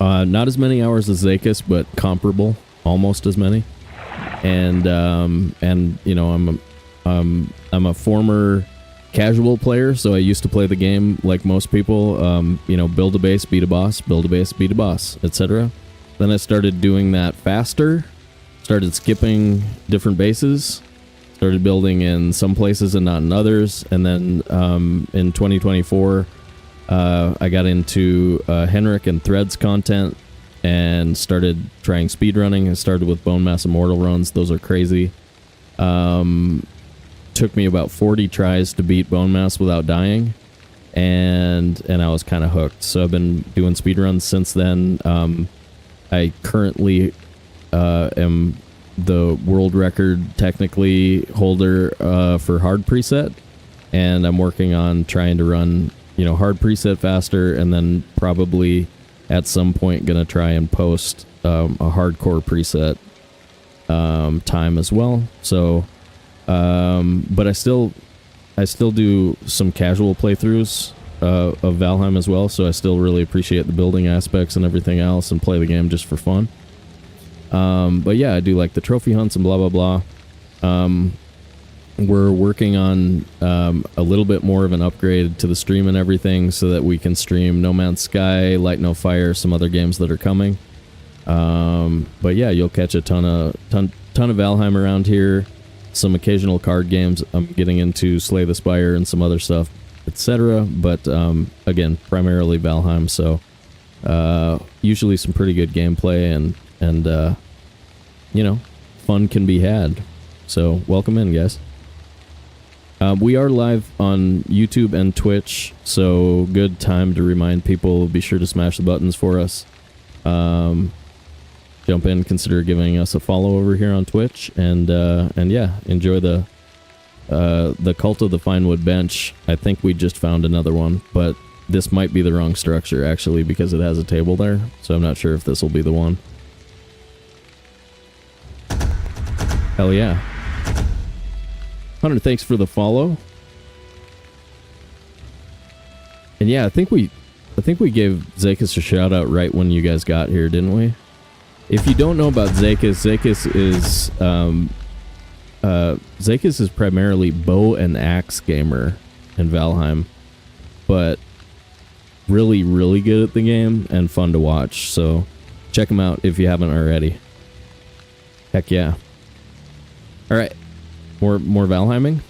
Not as many hours as Zakis, but comparable, almost as many. And you know, I'm a former casual player, so I used to play the game like most people, you know, build a base, beat a boss, build a base, beat a boss, etc. Then I started doing that faster, started skipping different bases, started building in some places and not in others, and then in 2024 I got into Henrik and Threads content and started trying speedrunning. I started with Bone Mass Immortal runs. Those are crazy. Took me about 40 tries to beat Bone Mass without dying, and I was kind of hooked. So I've been doing speedruns since then. I currently am the world record technically holder for hard preset, and I'm working on trying to run, you know, hard preset faster, and then probably at some point gonna try and post a hardcore preset time as well. So but I still do some casual playthroughs of Valheim as well, so I still really appreciate the building aspects and everything else and play the game just for fun. But yeah, I do like the trophy hunts and blah blah blah. We're working on a little bit more of an upgrade to the stream and everything so that we can stream No Man's Sky, Light No Fire, some other games that are coming. But yeah, you'll catch a ton of Valheim around here, some occasional card games. I'm getting into Slay the Spire and some other stuff, etc. But again, primarily Valheim, so usually some pretty good gameplay and you know, fun can be had. So welcome in, guys. We are live on YouTube and Twitch, so good time to remind people, be sure to smash the buttons for us. Jump in, consider giving us a follow over here on Twitch, and yeah, enjoy the Cult of the Finewood Bench. I think we just found another one, but this might be the wrong structure actually because it has a table there, so I'm not sure if this will be the one. Hell yeah. Hunter, thanks for the follow. And yeah, I think we gave Zakis a shout out right when you guys got here, didn't we? If you don't know about Zakis, Zakis is primarily bow and axe gamer in Valheim, but really, really good at the game and fun to watch. So check him out if you haven't already. Heck yeah. All right. More Valheiming.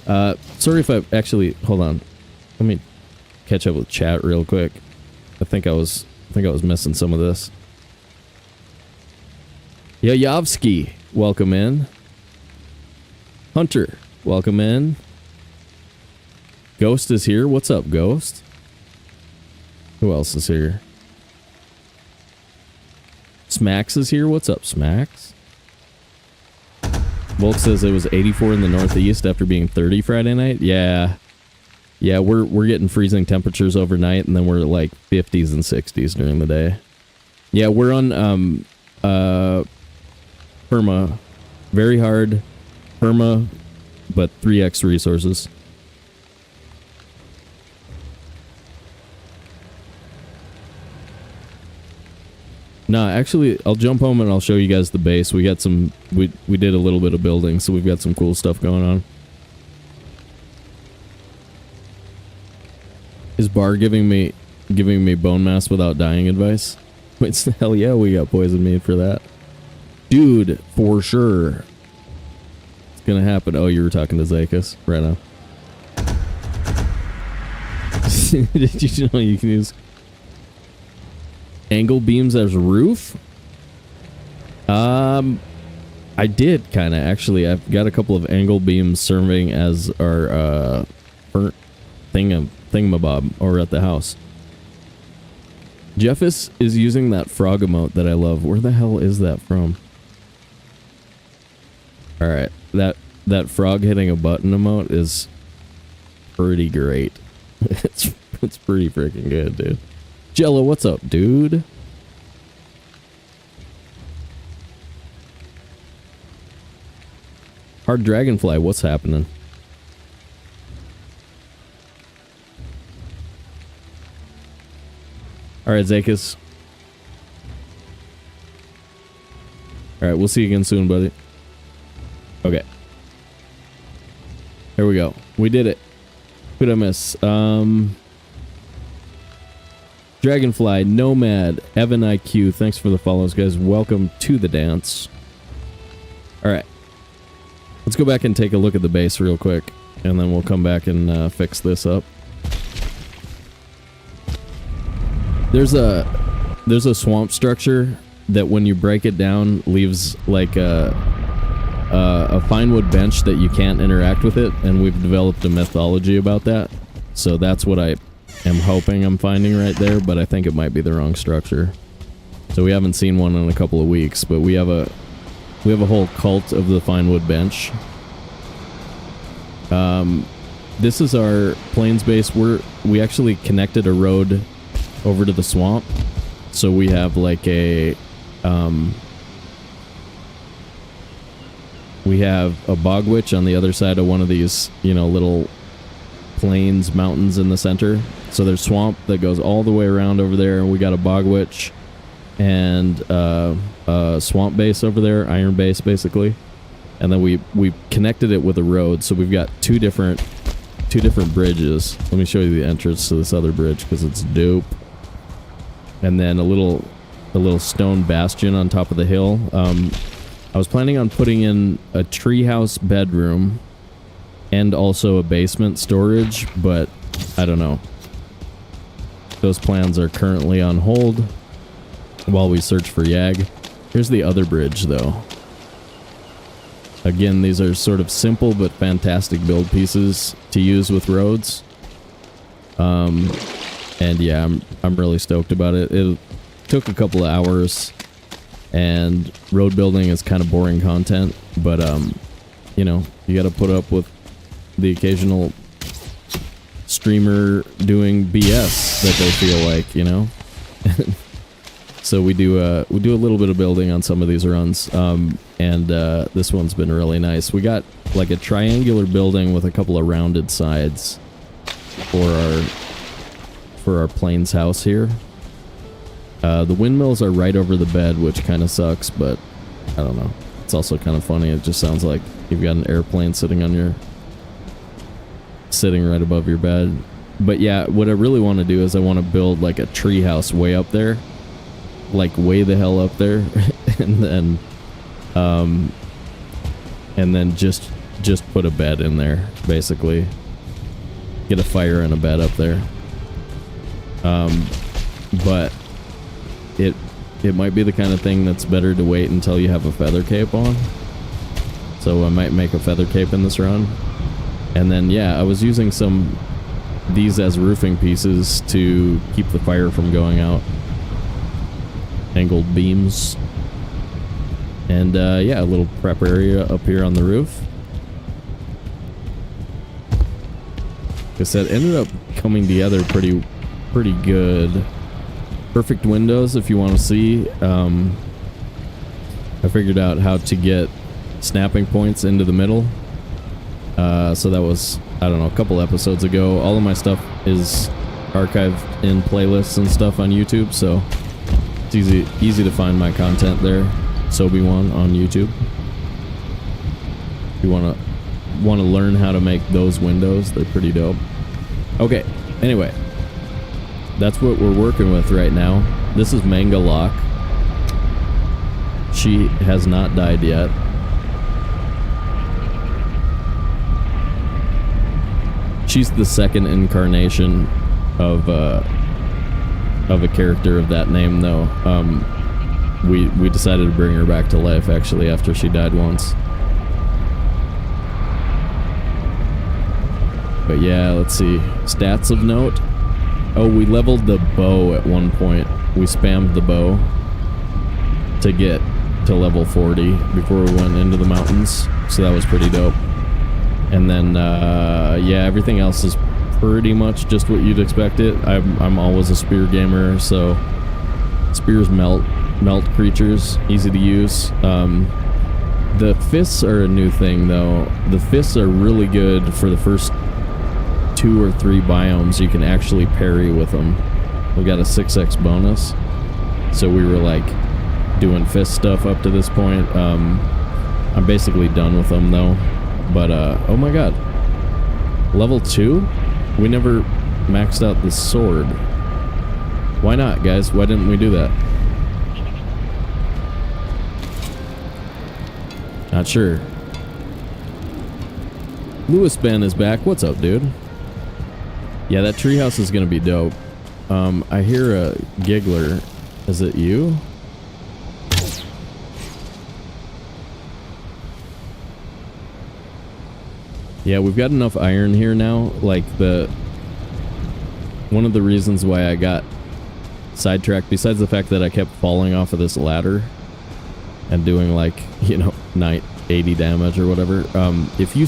Sorry if I actually, hold on. Let me catch up with chat real quick. I think I was missing some of this. Yayovsky, welcome in. Hunter, welcome in. Ghost is here. What's up, Ghost? Who else is here? Smacks is here. What's up, Smacks? Volk says it was 84 in the Northeast after being 30 Friday night. Yeah, we're getting freezing temperatures overnight, and then we're like 50s and 60s during the day. Yeah, we're on perma, very hard perma, but 3x resources. Nah, actually, I'll jump home and I'll show you guys the base. We got some, we did a little bit of building, so we've got some cool stuff going on. Is Bar giving me bone mass without dying advice? Wait, hell yeah, we got poison meat for that. Dude, for sure. It's gonna happen. Oh, you were talking to Zakis right now. Did you know you can use angle beams as roof? I did kind of actually. I've got a couple of angle beams serving as our burnt thingamabob over at the house. Jeff is using that frog emote that I love. Where the hell is that from? All right, that frog hitting a button emote is pretty great. it's pretty freaking good, dude. Jello, what's up, dude? Hard Dragonfly, what's happening? Alright, Zakis. Alright, we'll see you again soon, buddy. Okay. Here we go. We did it. Who'd I miss? Dragonfly, Nomad, Evan IQ, thanks for the follows, guys. Welcome to the dance. Alright. Let's go back and take a look at the base real quick, and then we'll come back and fix this up. There's a swamp structure that when you break it down leaves like a fine wood bench that you can't interact with it, and we've developed a mythology about that. So that's what I am hoping I'm finding right there, but I think it might be the wrong structure. So we haven't seen one in a couple of weeks, but we have a whole cult of the fine wood bench. This is our plains base. We actually connected a road over to the swamp, so we have like a we have a bog witch on the other side of one of these, you know, little plains mountains in the center. So there's swamp that goes all the way around over there, and we got a bog witch and a swamp base over there, iron base basically, and then we connected it with a road, so we've got two different bridges. Let me show you the entrance to this other bridge because it's dope. And then a little stone bastion on top of the hill. I was planning on putting in a treehouse bedroom and also a basement storage, but I don't know. Those plans are currently on hold while we search for Yag. Here's the other bridge, though. Again, these are sort of simple but fantastic build pieces to use with roads. And yeah, I'm really stoked about it. It took a couple of hours, and road building is kind of boring content, but you know, you got to put up with the occasional streamer doing BS that they feel like, you know. So we do a little bit of building on some of these runs, and this one's been really nice. We got like a triangular building with a couple of rounded sides for our plains house here. The windmills are right over the bed, which kind of sucks, but I don't know. It's also kind of funny. It just sounds like you've got an airplane sitting right above your bed. But yeah, what I really want to do is I want to build like a tree house way up there, like way the hell up there, and then just put a bed in there, basically. Get a fire and a bed up there. But it might be the kind of thing that's better to wait until you have a feather cape on. So I might make a feather cape in this run. And then yeah, I was using these as roofing pieces to keep the fire from going out. Angled beams. And yeah, a little prep area up here on the roof. Like I said, ended up coming together pretty good. Perfect windows if you want to see. I figured out how to get snapping points into the middle. So that was, I don't know, a couple episodes ago. All of my stuff is archived in playlists and stuff on YouTube, so it's easy to find my content there. Sobe one on YouTube. If you want to learn how to make those windows, they're pretty dope. Okay, anyway. That's what we're working with right now. This is Manga Loch. She has not died yet. She's the second incarnation of a character of that name, though. we decided to bring her back to life actually after she died once. But yeah, let's see. Stats of note. Oh, we leveled the bow at one point. We spammed the bow to get to level 40 before we went into the mountains. So that was pretty dope. And then, yeah, everything else is pretty much just what you'd expect it. I'm always a spear gamer, so spears melt creatures, easy to use. The fists are a new thing, though. The fists are really good for the first 2 or 3 biomes. You can actually parry with them. We got a 6x bonus, so we were like doing fist stuff up to this point. I'm basically done with them though. But oh my god, level 2? We never maxed out the sword. Why not, guys? Why didn't we do that? Not sure. Lewis Ben is back. What's up, dude? Yeah, that treehouse is gonna be dope. I hear a giggler. Is it you? Yeah, we've got enough iron here now. Like, one of the reasons why I got sidetracked, besides the fact that I kept falling off of this ladder and doing, like, you know, 80 damage or whatever. If you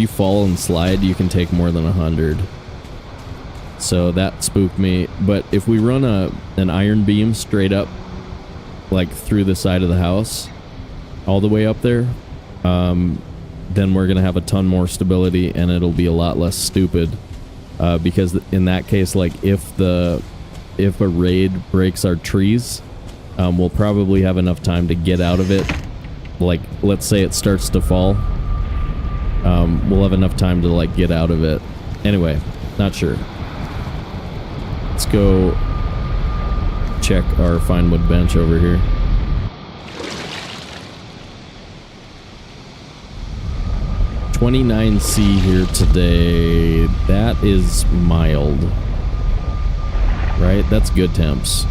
fall and slide, you can take more than 100. So that spooked me. But if we run an iron beam straight up, like through the side of the house, all the way up there, then we're gonna have a ton more stability and it'll be a lot less stupid. Because in that case, like if a raid breaks our trees, we'll probably have enough time to get out of it. Like, let's say it starts to fall, we'll have enough time to like get out of it. Anyway, not sure. Let's go check our fine wood bench over here. $29C here today. That is mild, right? That's good temps.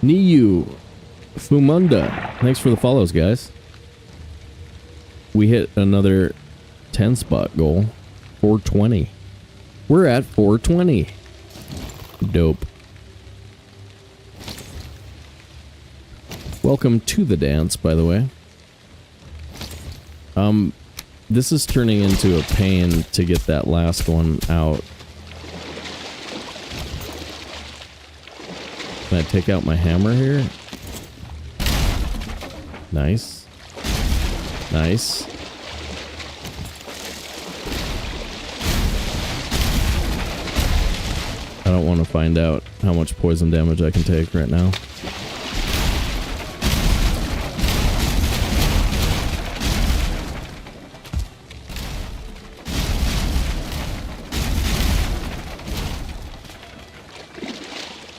Niyu Fumunda, thanks for the follows, guys. We hit another 10 spot goal. 420. We're at 420. Dope. Welcome to the dance, by the way. This is turning into a pain to get that last one out. Can I take out my hammer here? Nice. Nice. I don't want to find out how much poison damage I can take right now.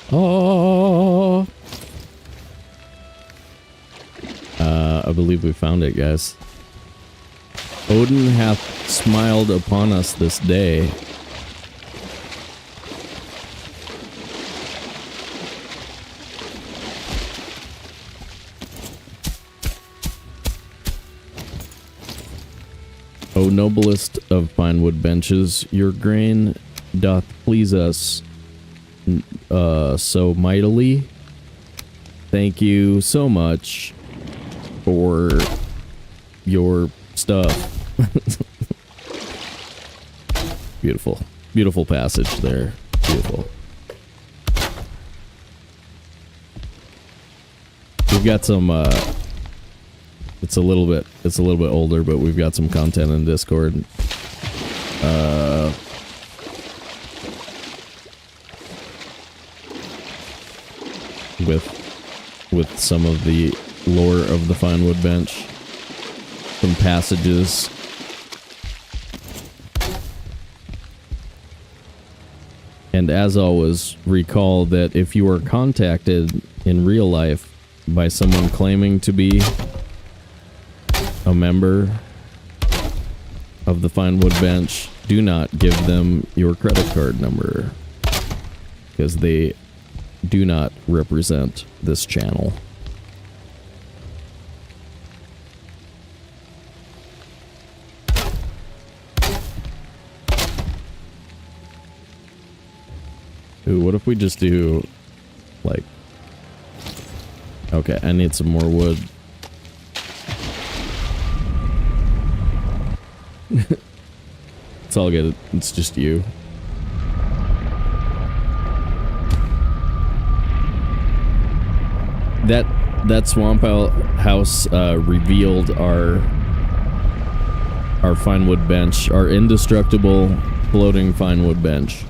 Oh! I believe we found it, guys. Odin hath smiled upon us this day. O noblest of fine wood benches, your grain doth please us so mightily. Thank you so much for your stuff. Beautiful. Beautiful passage there. Beautiful. We've got some it's a little bit older, but we've got some content in Discord. With some of the lore of the Finewood Bench. some passages. And as always, recall that if you are contacted in real life by someone claiming to be a member of the Fine Wood Bench, do not give them your credit card number, because they do not represent this channel. Ooh, what if we just do, like... Okay, I need some more wood. It's all good. It's just you. That swamp house revealed our fine wood bench, our indestructible floating fine wood bench.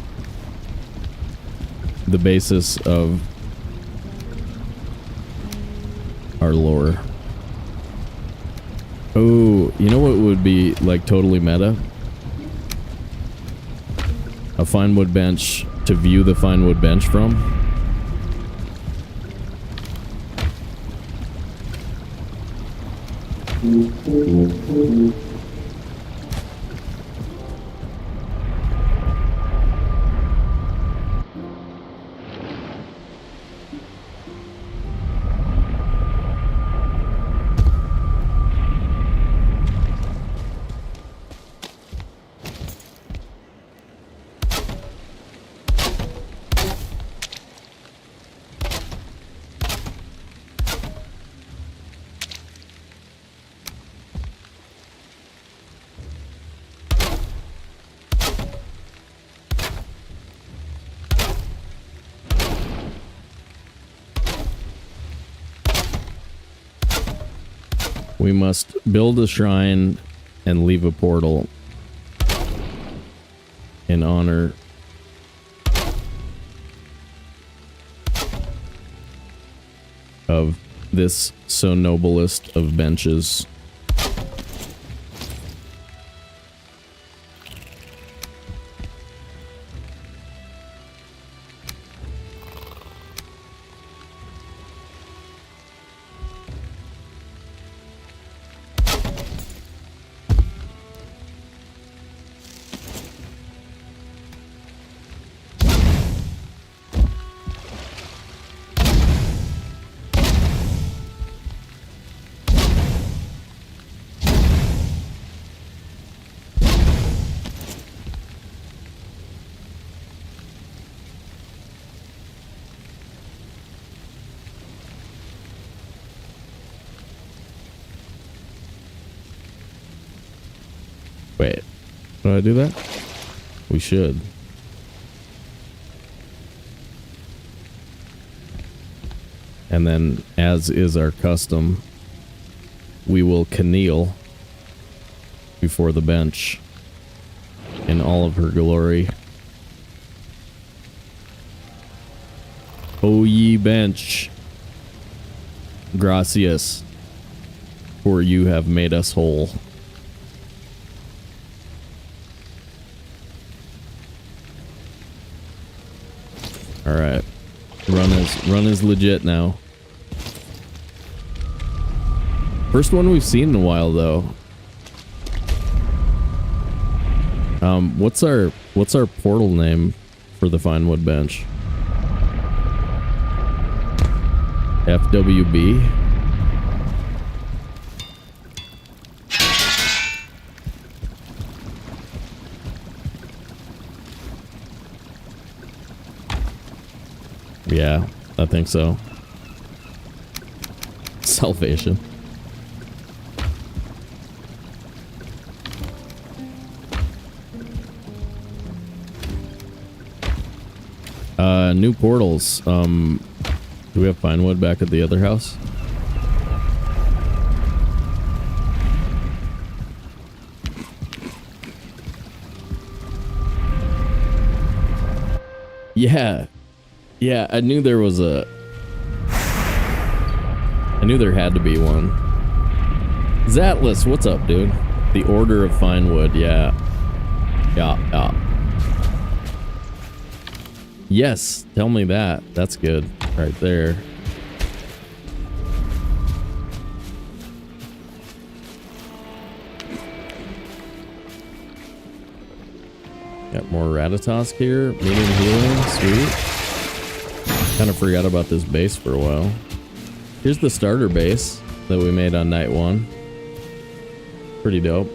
The basis of our lore. Oh, you know what would be like totally meta? A fine wood bench to view the fine wood bench from. We must build a shrine and leave a portal in honor of this so noblest of benches. Wait, did I do that? We should. And then, as is our custom, we will kneel before the bench in all of her glory. O ye bench, gracias, for you have made us whole. Alright. Run is legit now. First one we've seen in a while though. What's our portal name for the fine wood bench? FWB? Yeah, I think so. Salvation. New portals. Do we have pine wood back at the other house? Yeah. Yeah, I knew there was a... I knew there had to be one. Zatless, what's up, dude? The Order of Fine Wood, yeah. Yeah. Yes, tell me that. That's good. Right there. Got more Ratatosk here. Medium healing. Sweet. Kind of forgot about this base for a while. Here's the starter base that we made on night 1. Pretty dope.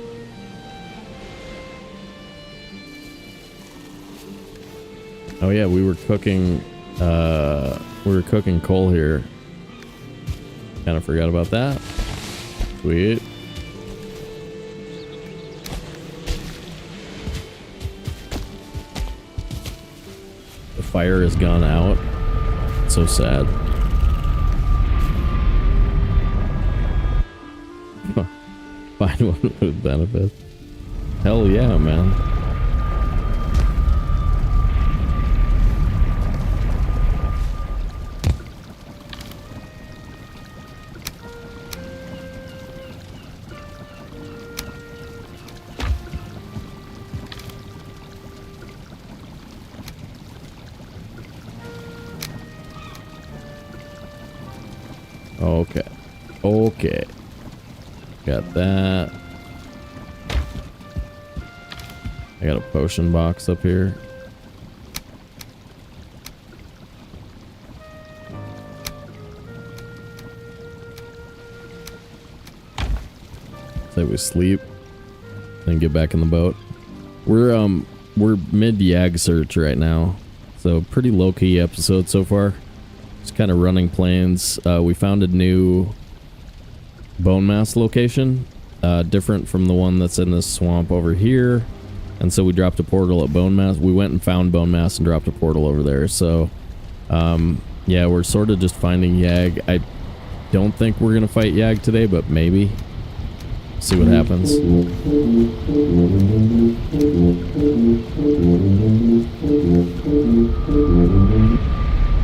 Oh yeah, we were cooking coal here. Kind of forgot about that. Sweet. The fire has gone out. So sad. Find one with benefits. Hell yeah, man. Okay. Got that. I got a potion box up here. Say we sleep and get back in the boat. We're mid Yag search right now, so pretty low-key episode so far. Just kind of running plains. We found a new bone mass location, different from the one that's in this swamp over here, and so we dropped a portal at bone mass. We went and found bone mass and dropped a portal over there. So yeah, we're sort of just finding Yag. I don't think we're gonna fight Yag today, but maybe. See what happens.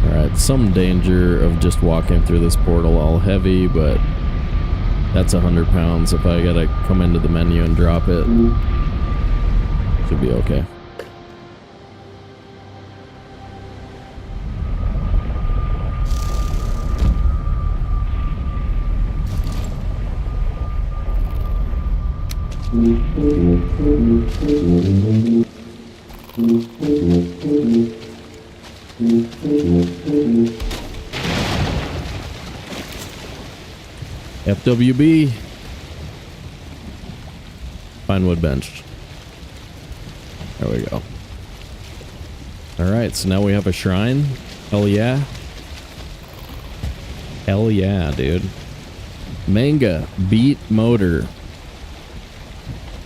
Alright, some danger of just walking through this portal all heavy, but that's 100 pounds. If I gotta come into the menu and drop it, should be okay. FWB. Fine wood bench. There we go. Alright, so now we have a shrine. Hell yeah. Hell yeah, dude. Manga beat motor.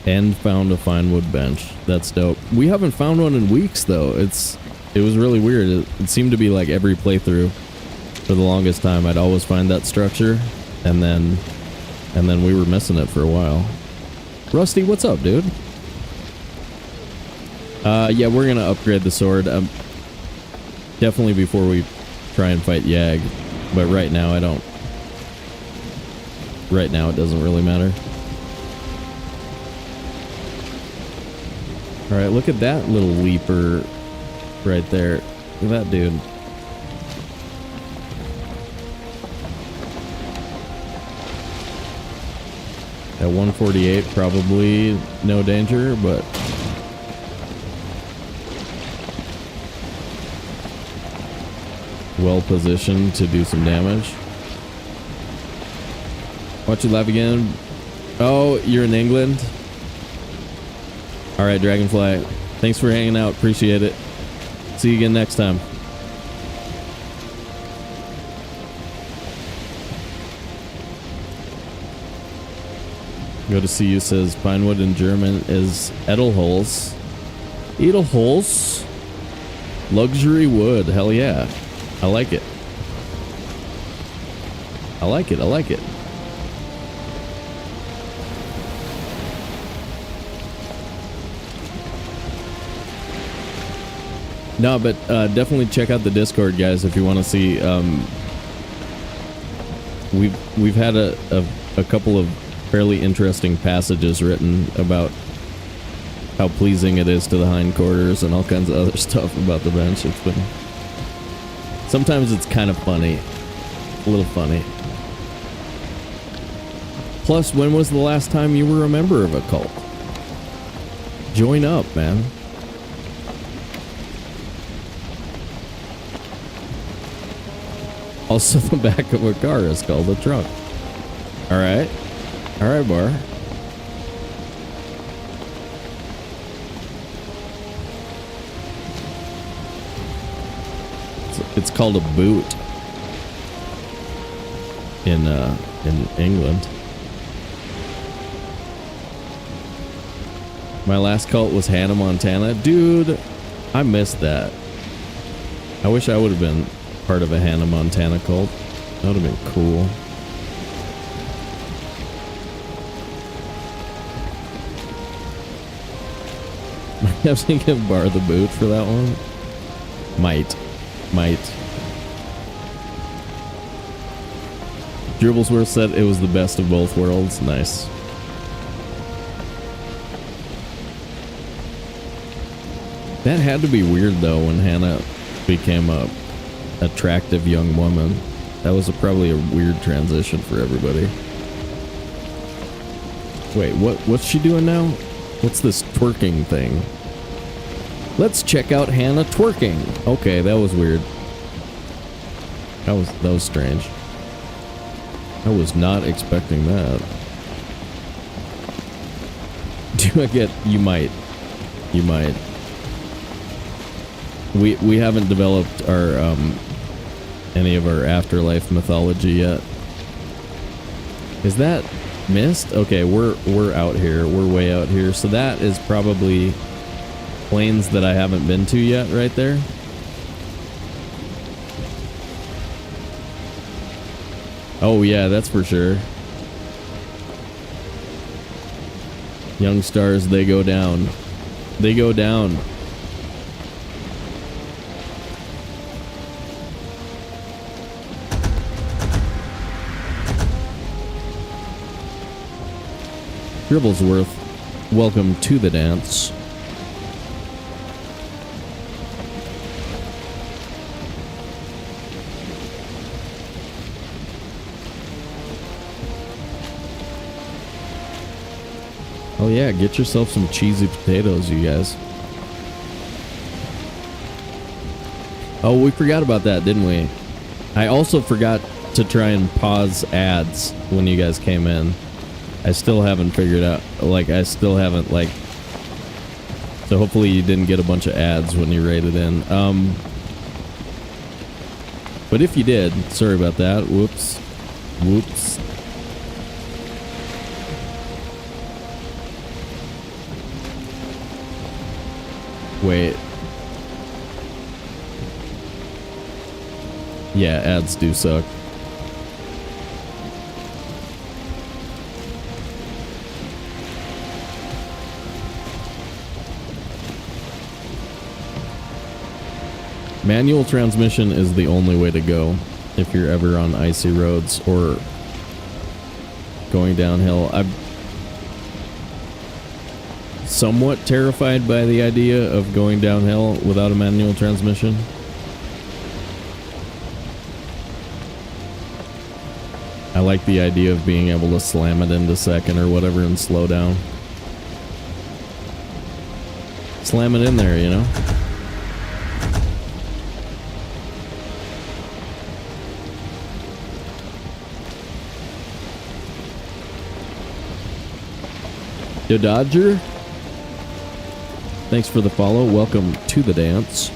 And found a fine wood bench. That's dope. We haven't found one in weeks though. It was really weird. It seemed to be like every playthrough for the longest time. I'd always find that structure, and then we were missing it for a while. Rusty, what's up, dude? Yeah, we're gonna upgrade the sword. Definitely before we try and fight Yag, but right now I don't. Right now it doesn't really matter. Alright, look at that little leaper right there. Look at that dude. At 148, probably no danger, but well positioned to do some damage. Watch you live again. Oh, you're in England? Alright, Dragonfly. Thanks for hanging out. Appreciate it. See you again next time. Go to see you says Pinewood in German is Edelholz. Edelholz? Luxury wood. Hell yeah. I like it. I like it. I like it. No, but definitely check out the Discord, guys, if you want to see. We've had a couple of fairly interesting passages written about how pleasing it is to the hindquarters and all kinds of other stuff about the bench. It's been... Sometimes it's kind of funny. A little funny. Plus, when was the last time you were a member of a cult? Join up, man. Also, the back of a car is called a trunk. Alright. Alright, Bar. It's called a boot in England. My last cult was Hannah Montana. Dude, I missed that. I wish I would have been part of a Hannah Montana cult. That would have been cool. Might have to give Bar the boot for that one. Might. Dribblesworth said it was the best of both worlds. Nice. That had to be weird though when Hannah became a attractive young woman. That was probably a weird transition for everybody. Wait, what's she doing now? What's this twerking thing? Let's check out Hannah twerking. Okay, that was weird. That was strange. I was not expecting that. Do I get... You might. We haven't developed our any of our afterlife mythology yet. Is that mist? Okay, we're out here. We're way out here. So that is probably plains that I haven't been to yet right there. Oh yeah, that's for sure. Young stars, they go down. They go down. Dribblesworth, welcome to the dance. Oh yeah, get yourself some cheesy potatoes, you guys. Oh, we forgot about that, didn't we? I also forgot to try and pause ads when you guys came in. I still haven't figured out, like, I still haven't, like... So hopefully you didn't get a bunch of ads when you raided in. But if you did, sorry about that. Whoops. Whoops. Wait. Yeah, ads do suck. Manual transmission is the only way to go if you're ever on icy roads or going downhill. I'm somewhat terrified by the idea of going downhill without a manual transmission. I like the idea of being able to slam it into second or whatever and slow down. Slam it in there, you know? The Dodger, thanks for the follow. Welcome to the dance.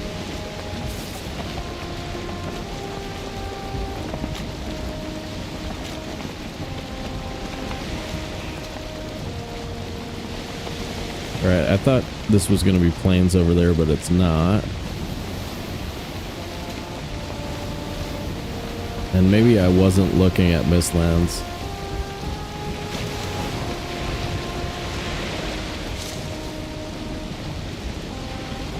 Alright, I thought this was going to be plains over there, but it's not. And maybe I wasn't looking at Mistlands.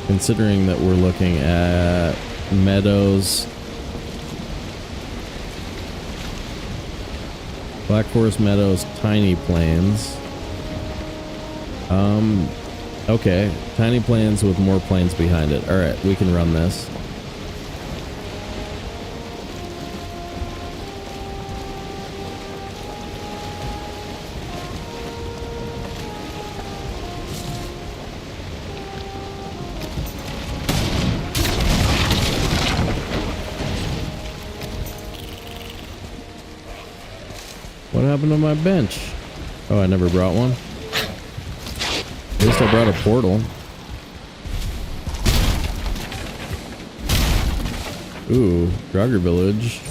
Considering that we're looking at meadows. Black Forest Meadows, Tiny Plains. Okay. Tiny Plains with more plains behind it. Alright, we can run this. What happened to my bench? Oh, I never brought one. At least I brought a portal. Ooh, Draugr Village.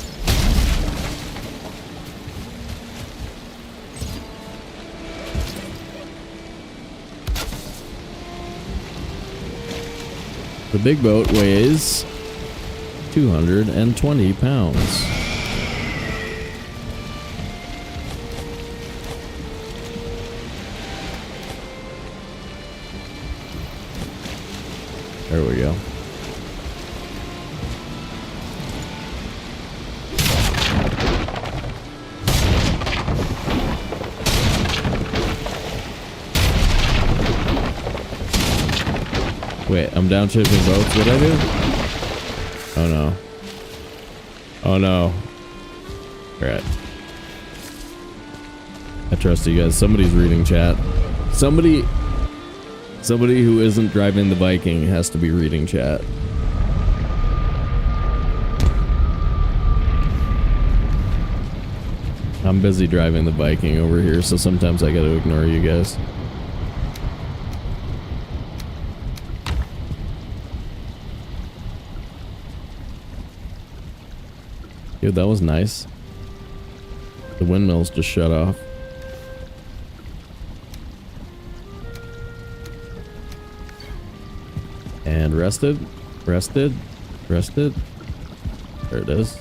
The big boat weighs 220 pounds. There we go. Wait, I'm down shifting boats. What'd I do? Oh no. Oh no. Alright. I trust you guys. Somebody's reading chat. Somebody who isn't driving the Viking has to be reading chat. I'm busy driving the Viking over here, so sometimes I gotta ignore you guys. Dude, that was nice. The windmills just shut off. And rested. There it is.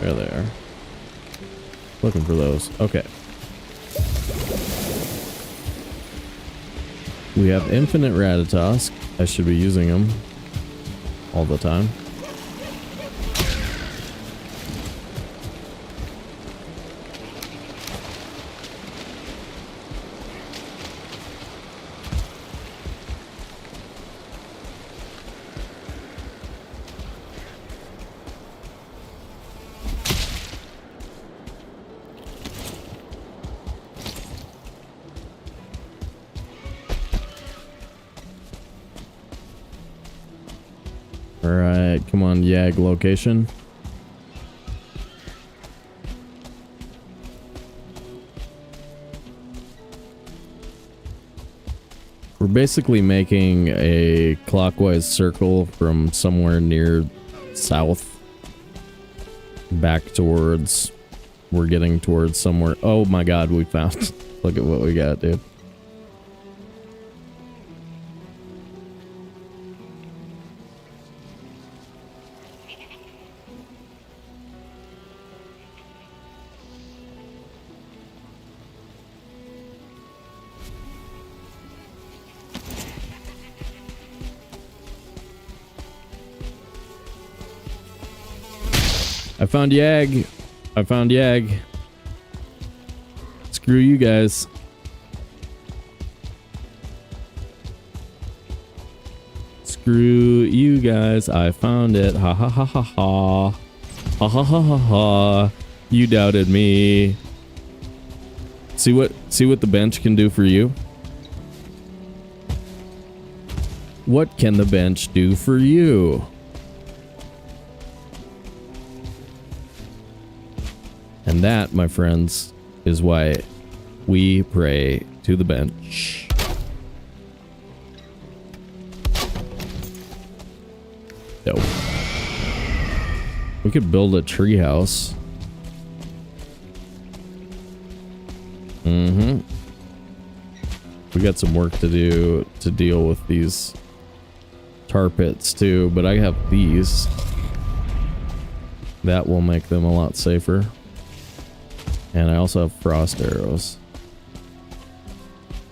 There they are. Looking for those. Okay. We have infinite Ratatosk. I should be using them all the time. Alright, come on, Yag location. We're basically making a clockwise circle from somewhere near south back towards... We're getting towards somewhere... Oh my god, we found... Look at what we got, dude. I found Yag. I found Yag. Screw you guys. Screw you guys. I found it. Ha ha ha ha ha. Ha ha ha ha ha. You doubted me. See what the bench can do for you? What can the bench do for you? And that, my friends, is why we pray to the bench. Dope. We could build a treehouse. We got some work to do to deal with these tar pits too, but I have these. That will make them a lot safer. And I also have frost arrows.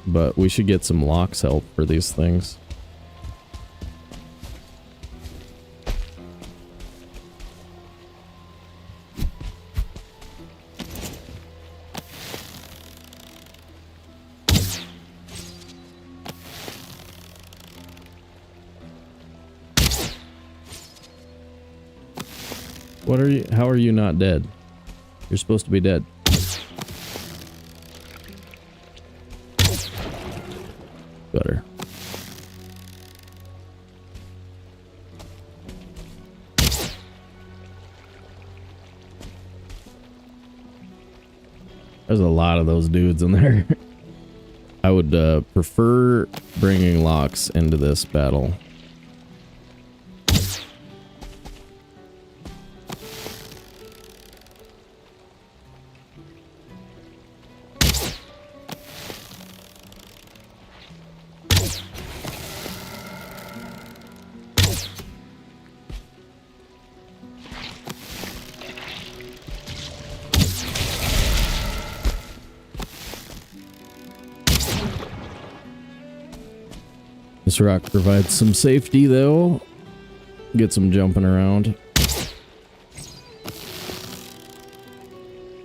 But we should get some locks help for these things. What are you? How are you not dead? You're supposed to be dead. Better. There's a lot of those dudes in there. I would prefer bringing locks into this battle. This rock provides some safety though. Get some jumping around.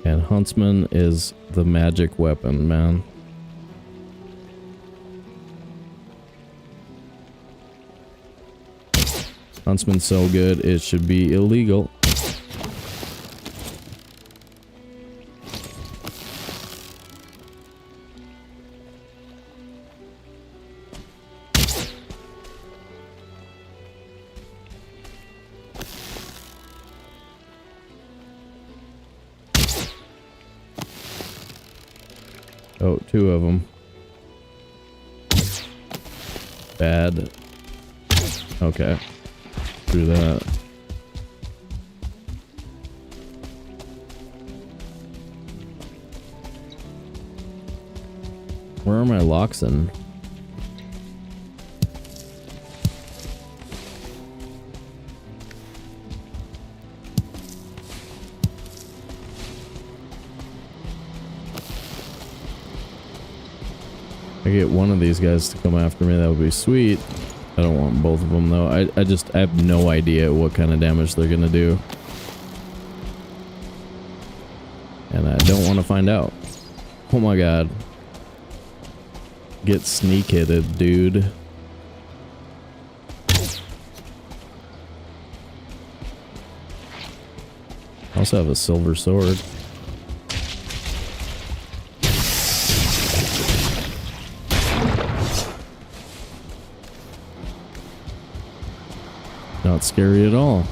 And Huntsman is the magic weapon, man. Huntsman's so good, it should be illegal. Oh, two of them. Bad. Okay. Through that. Where are my locks in? I get one of these guys to come after me, that would be sweet. I don't want both of them though. I have no idea what kind of damage they're gonna do. And I don't want to find out. Oh my god. Get sneak hitted, dude. I also have a silver sword. Not scary at all.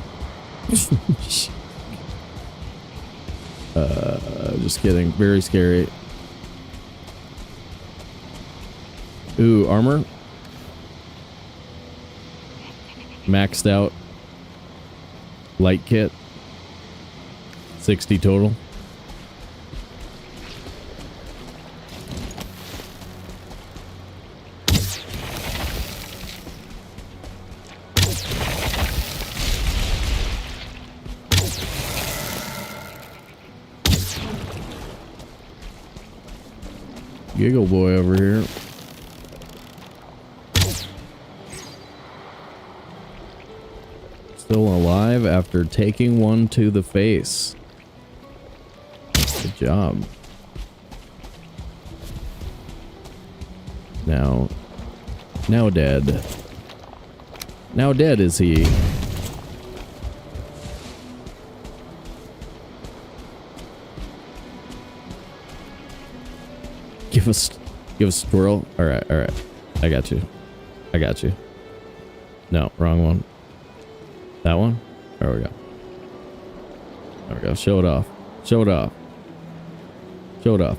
Just kidding. Very scary. Ooh, armor. Maxed out. Light kit. 60 total. Giggle boy over here. Still alive after taking one to the face. Good job. Now dead. Now dead is he. Give us squirrel. All right. I got you. No, wrong one. That one. There we go. Show it off.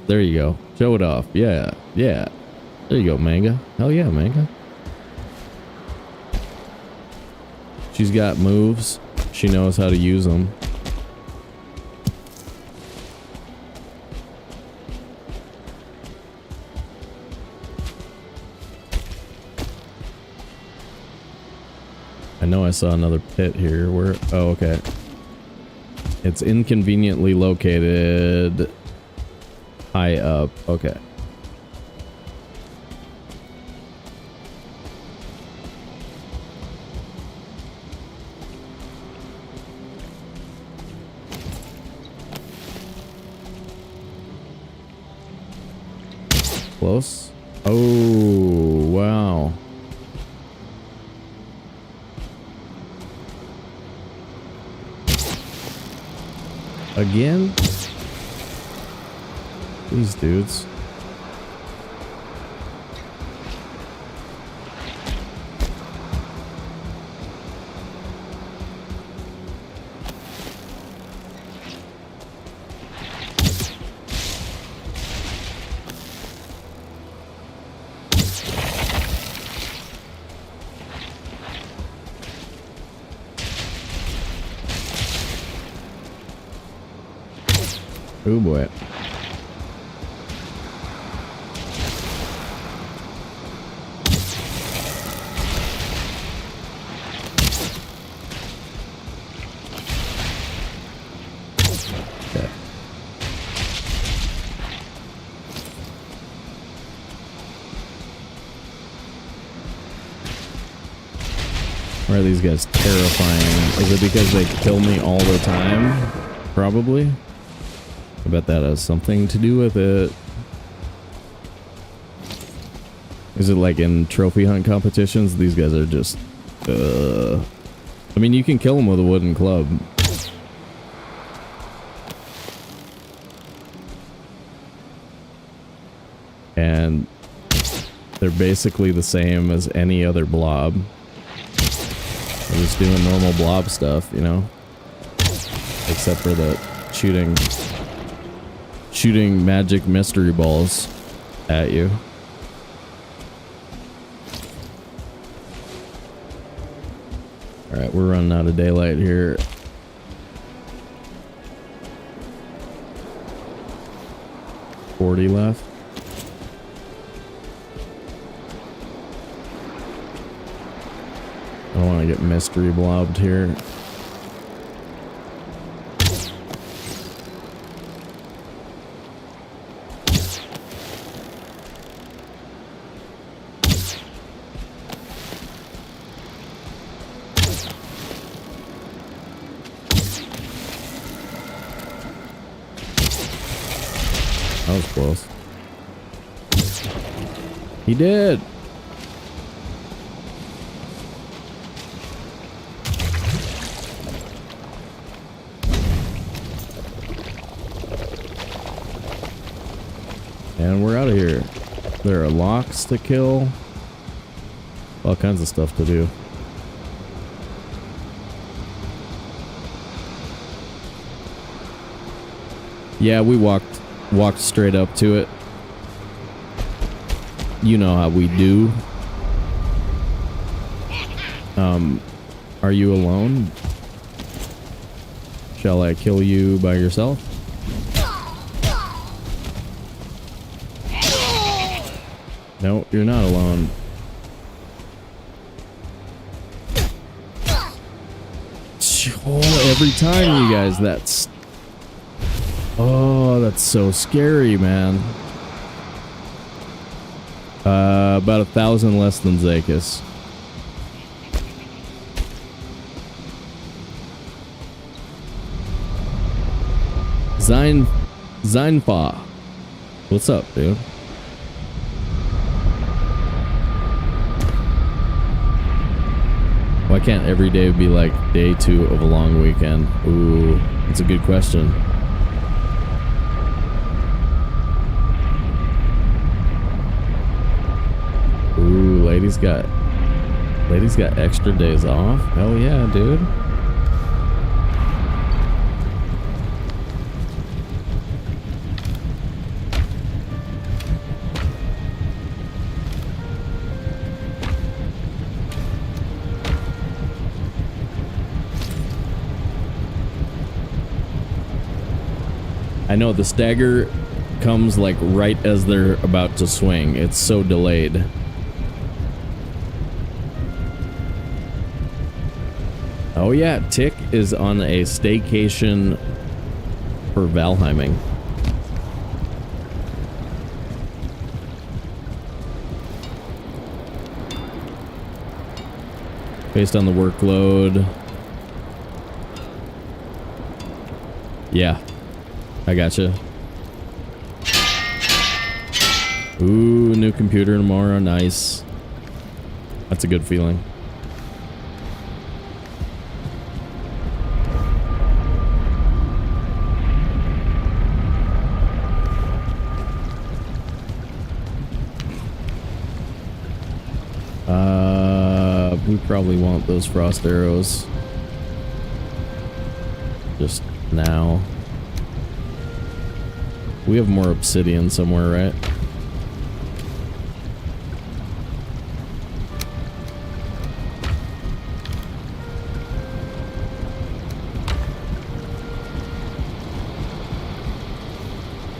There you go. Show it off. Yeah. There you go, Manga. Hell yeah, Manga. She's got moves. She knows how to use them. know I saw another pit here. Where? Oh, okay. It's inconveniently located high up. Okay. Close. Oh, wow. Again? These dudes. Oh boy. Okay. Why are these guys terrifying? Is it because they kill me all the time? Probably. I bet that has something to do with it. Is it like in trophy hunt competitions? These guys are just... I mean, you can kill them with a wooden club. And they're basically the same as any other blob. They're just doing normal blob stuff, you know? Except for the shooting magic mystery balls at you. Alright, we're running out of daylight here. $40 left. I don't want to get mystery blobbed here. That was close. He did. And we're out of here. There are locks to kill. All kinds of stuff to do. Yeah, we walked straight up to it. You know how we do. Are you alone? Shall I kill you by yourself? No, you're not alone. Oh, every time, you guys, that's... Oh, that's so scary, man. About 1,000 less than Zakis. Zeinfa. What's up, dude? Why can't every day be like day 2 of a long weekend? Ooh, that's a good question. Ooh, ladies got extra days off? Hell yeah, dude. I know the stagger comes like right as they're about to swing. It's so delayed. Oh yeah, Tick is on a staycation for Valheiming. Based on the workload. Yeah, I gotcha. Ooh, new computer tomorrow. Nice. That's a good feeling. We probably want those frost arrows. Just now. We have more obsidian somewhere, right?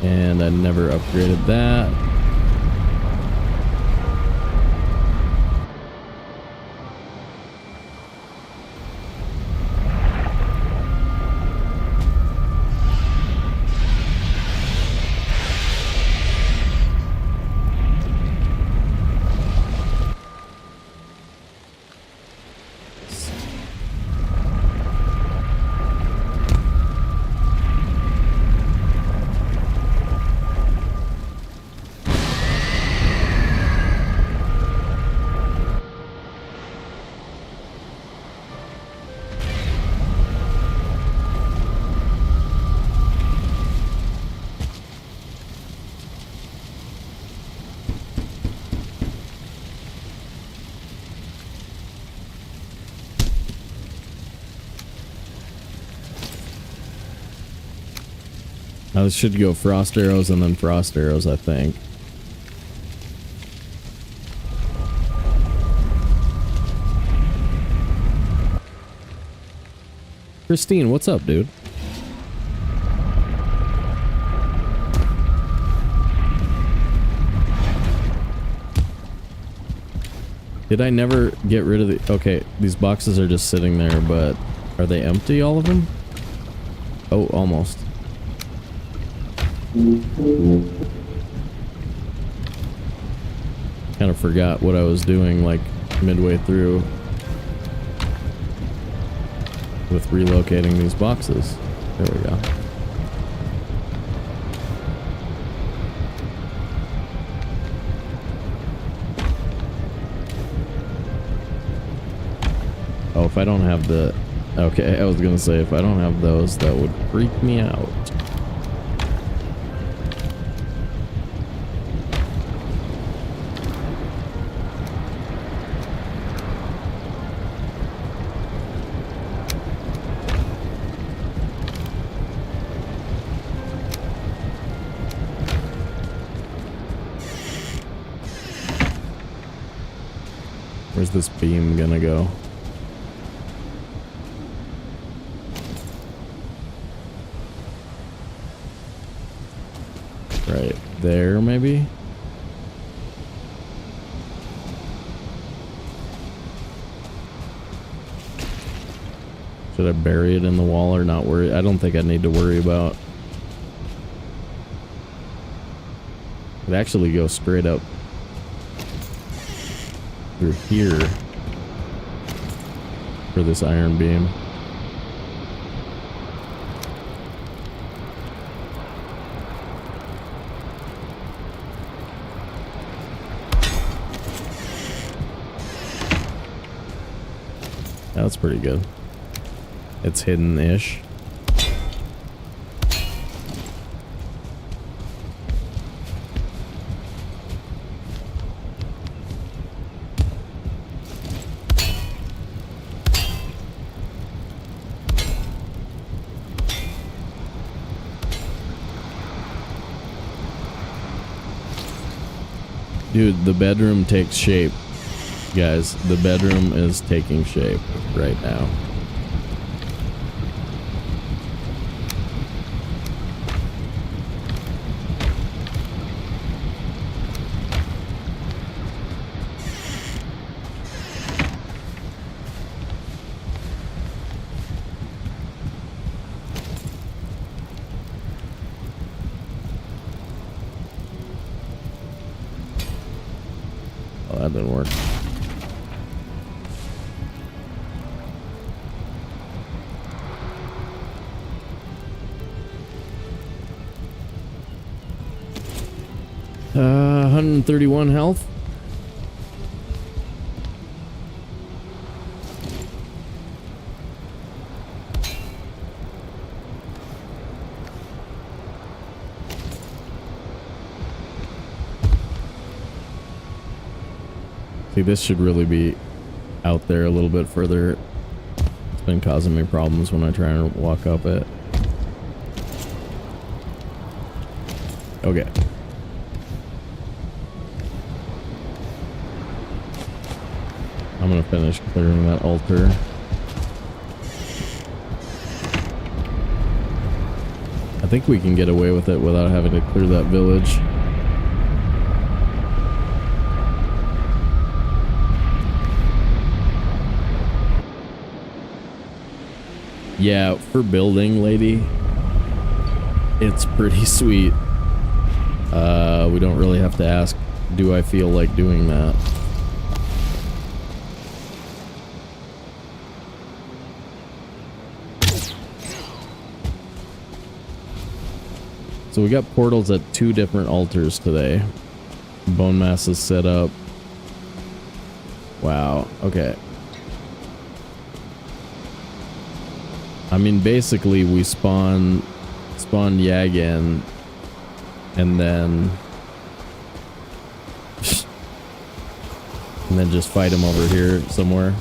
And I never upgraded that. I should go frost arrows and then frost arrows, I think. Christine, what's up, dude? Did I never get rid of the... Okay, these boxes are just sitting there, but are they empty, all of them? Oh, almost. Kind of forgot what I was doing, like, midway through with relocating these boxes. There we go. Oh, if I don't have the... Okay, I was gonna say, if I don't have those, that would freak me out. Where's this beam gonna go? Right there, maybe? Should I bury it in the wall or not worry? I don't think I need to worry about. It actually goes straight up through here for this iron beam. That's pretty good. It's hidden-ish. Dude, the bedroom takes shape. Guys, the bedroom is taking shape right now. that didn't work. Uh, 131 health. See, this should really be out there a little bit further. It's been causing me problems when I try and walk up it. Okay. I'm gonna finish clearing that altar. I think we can get away with it without having to clear that village. Yeah, for building, lady, it's pretty sweet. We don't really have to ask, do I feel like doing that? So we got portals at 2 different altars today. Bone mass is set up. Wow, okay. I mean, basically we spawn Yag in, and then just fight him over here somewhere.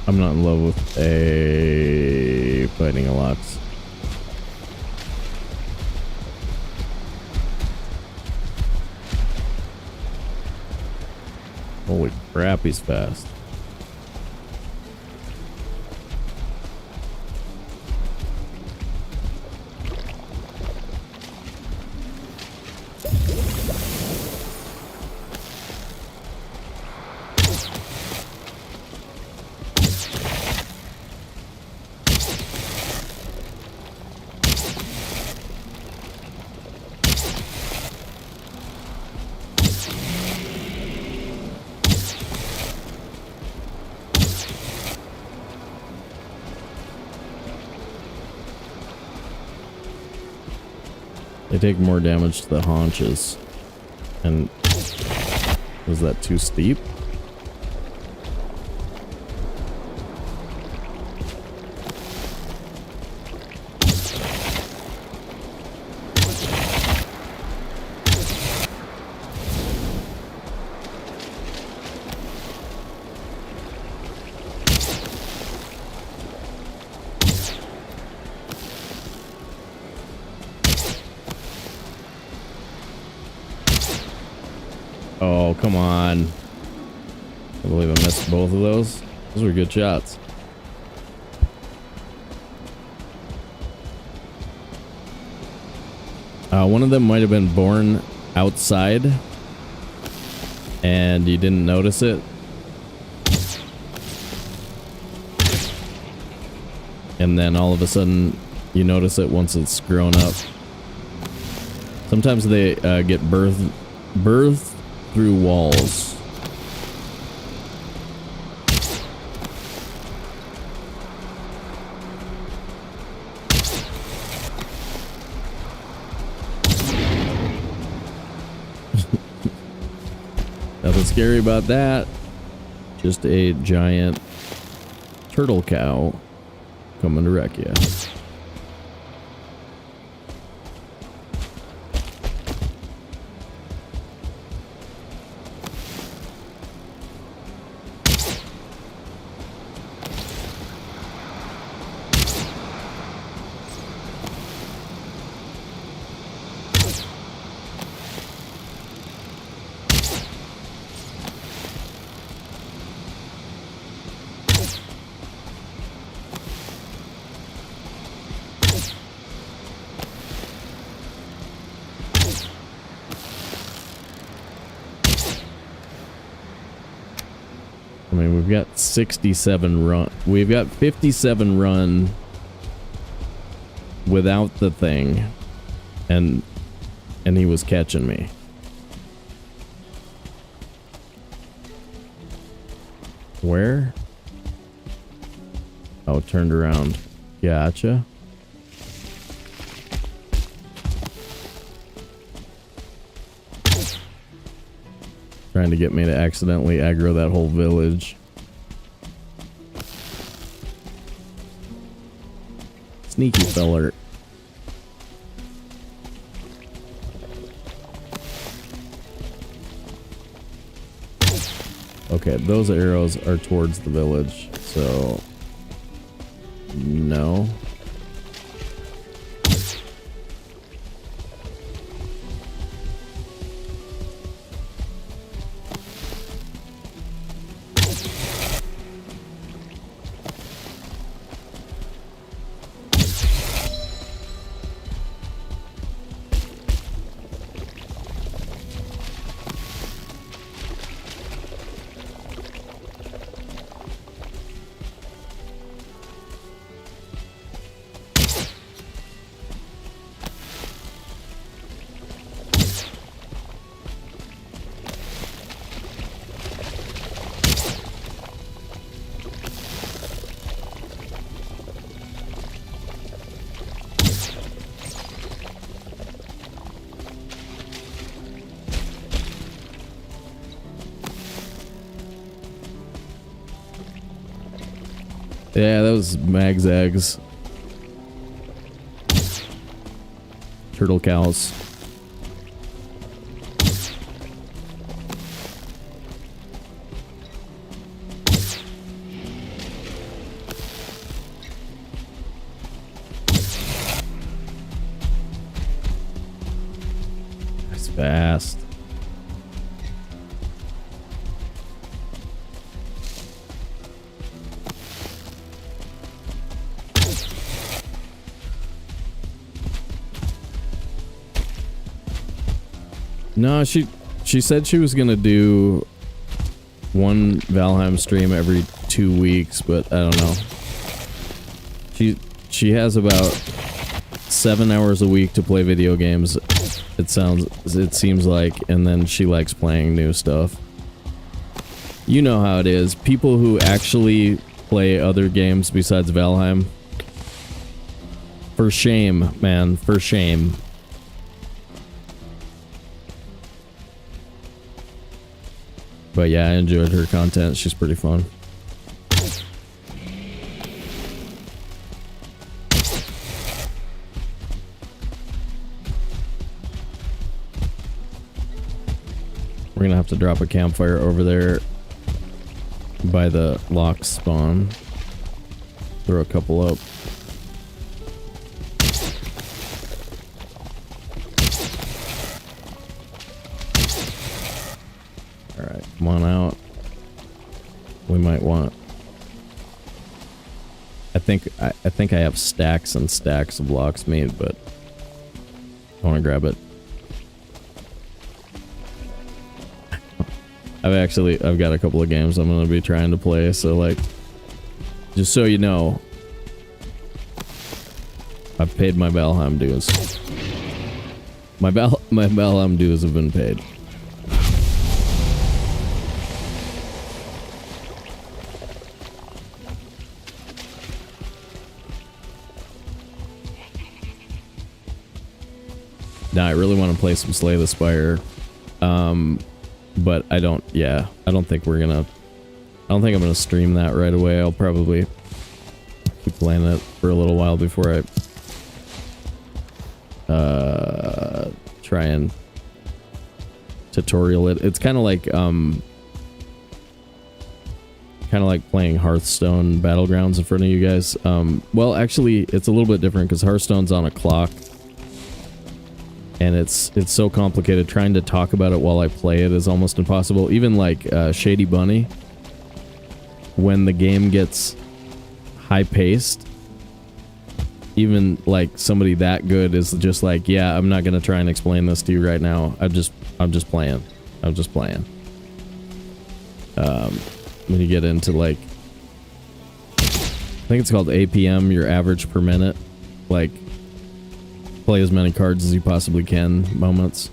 I'm not in love with a fighting a lot. Holy crap, he's fast. They take more damage to the haunches. And was that too steep? Oh, come on. I believe I missed both of those. Those were good shots. One of them might have been born outside and you didn't notice it. And then all of a sudden you notice it once it's grown up. Sometimes they get birthed through walls. Nothing scary about that. Just a giant turtle cow coming to wreck you. I mean, we've got 67 run. We've got 57 run without the thing, and he was catching me. Where? Oh, turned around. Gotcha. Trying to get me to accidentally aggro that whole village. Sneaky feller. Okay, those arrows are towards the village, so no. Yeah, that was Magzags. Turtle cows. That's fast. No, she said she was gonna do one Valheim stream every 2 weeks, but I don't know. She has about 7 hours a week to play video games. It seems like, and then she likes playing new stuff. You know how it is. People who actually play other games besides Valheim. For shame, man, for shame. But yeah, I enjoyed her content. She's pretty fun. We're gonna have to drop a campfire over there by the lock spawn. Throw a couple up. Alright, come on out. We might want... I think I have stacks and stacks of blocks made, but I want to grab it. I've got a couple of games I'm going to be trying to play, so like, just so you know, I've paid my Valheim dues. My Valheim dues have been paid. Now I really want to play some Slay the Spire, but I don't think I'm gonna stream that right away. I'll probably keep playing it for a little while before I try and tutorial it. It's kind of like playing Hearthstone Battlegrounds in front of you guys. Well, actually, it's a little bit different because Hearthstone's on a clock. And it's so complicated. Trying to talk about it while I play it is almost impossible. Even like Shady Bunny, when the game gets high-paced, even like somebody that good is just like, yeah, I'm not gonna try and explain this to you right now. I'm just playing. when you get into like, I think it's called APM, your average per minute. Like, play as many cards as you possibly can moments.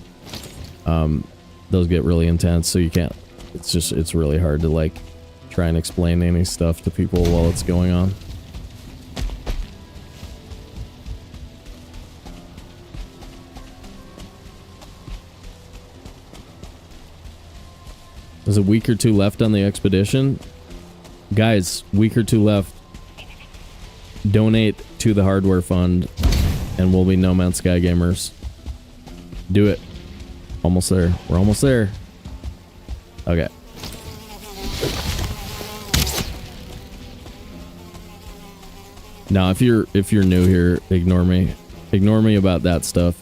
Those get really intense, so you can't, it's really hard to like try and explain any stuff to people while it's going on. There's a week or two left on the expedition. Guys, week or two left. Donate to the hardware fund and we'll be No Man's Sky gamers. Do it. Almost there. We're almost there. Okay. Now, if you're new here, ignore me. Ignore me about that stuff.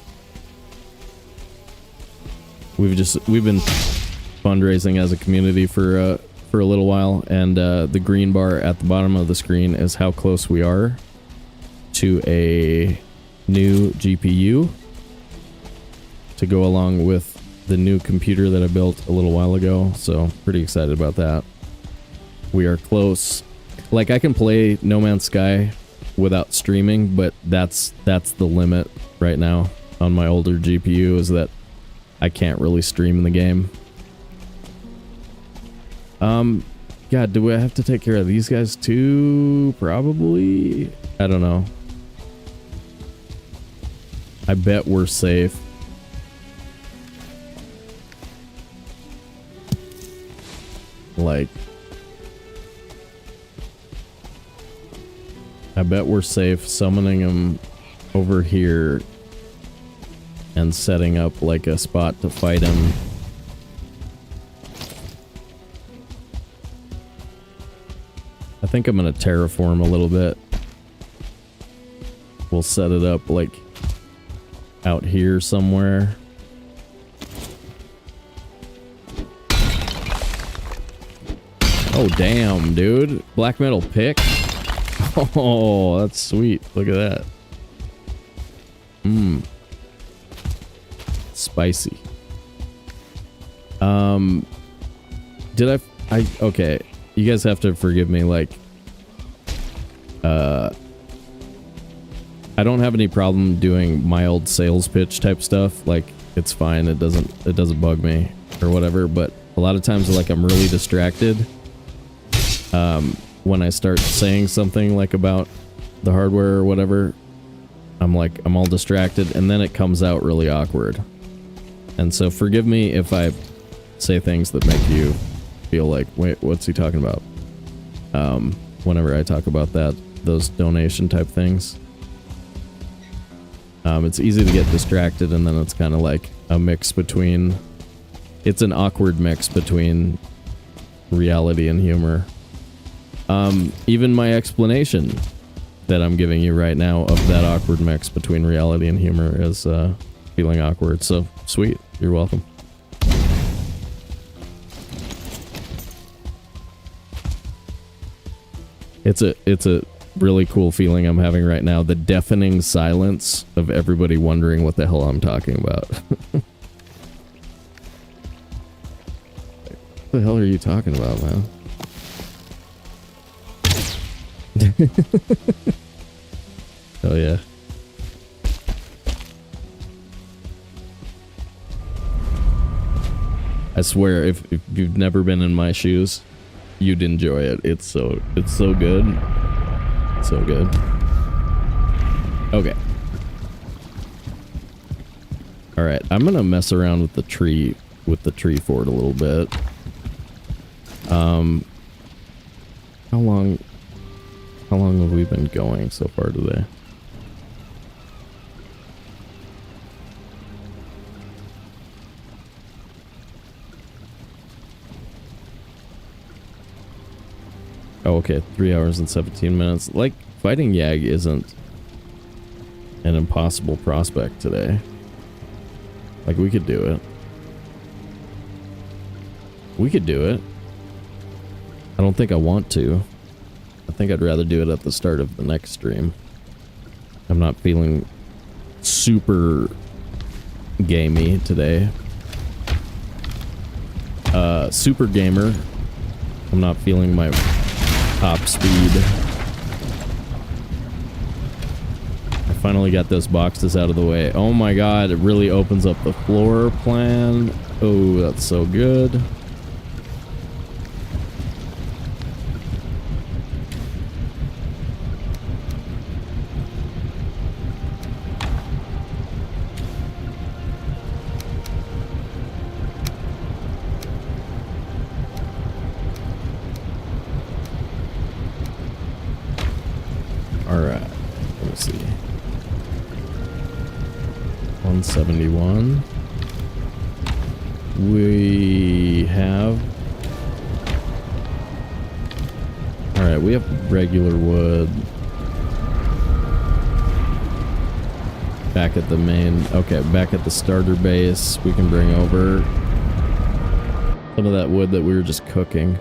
We've been fundraising as a community for a little while, and the green bar at the bottom of the screen is how close we are to a new GPU to go along with the new computer that I built a little while ago, so pretty excited about that. We are close. Like, I can play No Man's Sky without streaming, but that's the limit right now on my older GPU, is that I can't really stream the game. God, do I have to take care of these guys too? Probably. I don't know. I bet we're safe. Like, I bet we're safe summoning them over here and setting up like a spot to fight him. I think I'm gonna terraform a little bit. We'll set it up like out here somewhere. Oh damn, dude. Black metal pick? Oh, that's sweet. Look at that. Mmm. Spicy. Did I okay. You guys have to forgive me, like, I don't have any problem doing mild sales pitch type stuff. Like, it's fine. It doesn't bug me or whatever, but a lot of times, like, I'm really distracted when I start saying something like about the hardware or whatever. I'm all distracted, and then it comes out really awkward. And so forgive me if I say things that make you feel like, wait, what's he talking about? Whenever I talk about those donation type things. It's easy to get distracted, and then it's kind of like a mix between, it's an awkward mix between reality and humor. Even my explanation that I'm giving you right now of that awkward mix between reality and humor is feeling awkward. So sweet, you're welcome. It's a really cool feeling I'm having right now. The deafening silence of everybody wondering what the hell I'm talking about. What the hell are you talking about, man? Oh yeah. I swear, if you've never been in my shoes, you'd enjoy it. It's so good. So good. Okay. All right, I'm gonna mess around with the tree fort a little bit. How long have we been going so far today? Oh, okay, 3 hours and 17 minutes. Like, fighting Yag isn't an impossible prospect today. Like, we could do it. We could do it. I don't think I want to. I think I'd rather do it at the start of the next stream. I'm not feeling super gamey today. Super gamer I'm not feeling my top speed. I finally got those boxes out of the way. Oh my god, it really opens up the floor plan. Oh, that's so good. Alright, let me see. 171. We have... Alright, we have regular wood. Back at the main... Okay, back at the starter base, we can bring over some of that wood that we were just cooking.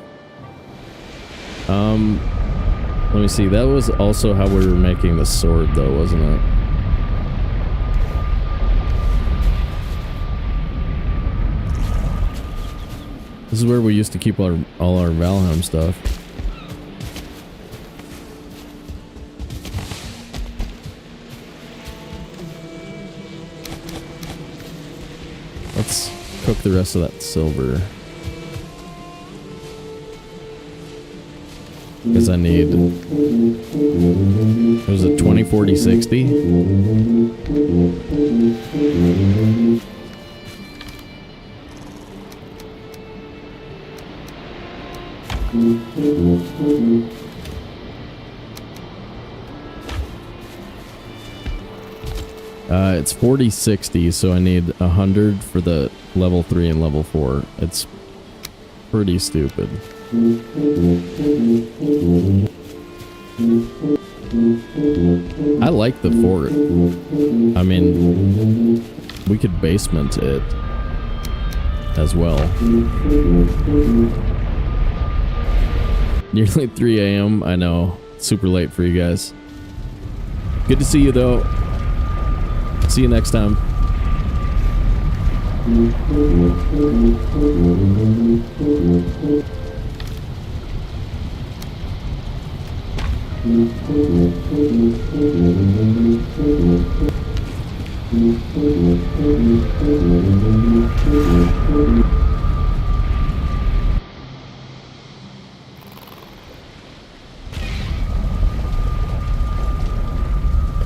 Let me see, that was also how we were making the sword though, wasn't it? This is where we used to keep all our Valheim stuff. Let's cook the rest of that silver. Because I need... It was a 20, 40, 60? It's 40, 60, so I need 100 for the level 3 and level 4. It's pretty stupid. I like the fort. I mean, we could basement it as well. Nearly 3 a.m. I know. Super late for you guys. Good to see you though. See you next time.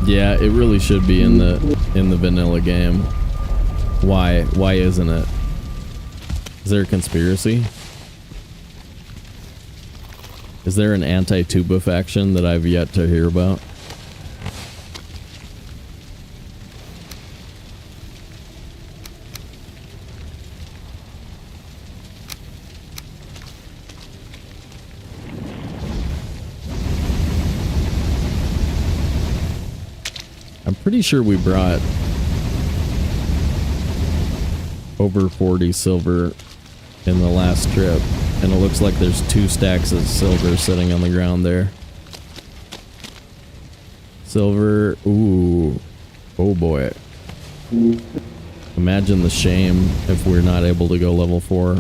Yeah, it really should be in the vanilla game. Why isn't it? Is there a conspiracy? Is there an anti-tuba faction that I've yet to hear about? I'm pretty sure we brought over 40 silver in the last trip, and it looks like there's 2 stacks of silver sitting on the ground there. Silver, ooh, oh boy. Imagine the shame if we're not able to go level 4.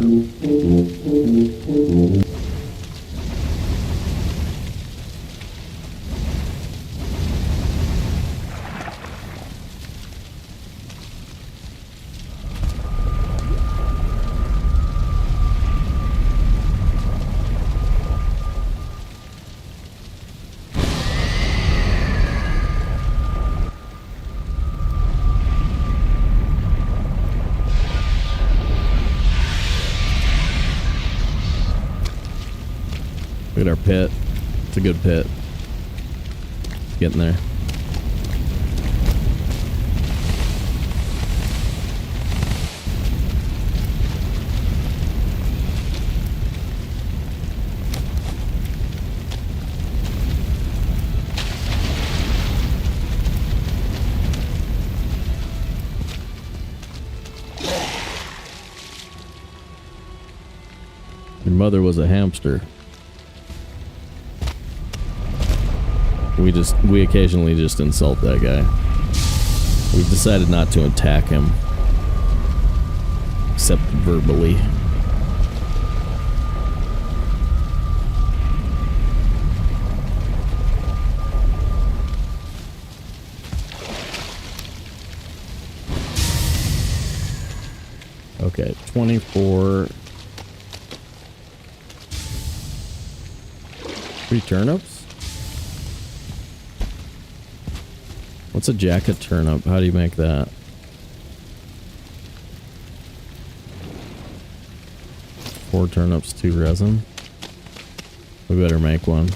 Look at our pit. It's a good pit. Getting there. Your mother was a hamster. We occasionally just insult that guy. We've decided not to attack him. Except verbally. 24. 3 turnips? What's a jacket turnip? How do you make that? Four turnips, 2 resin. We better make one.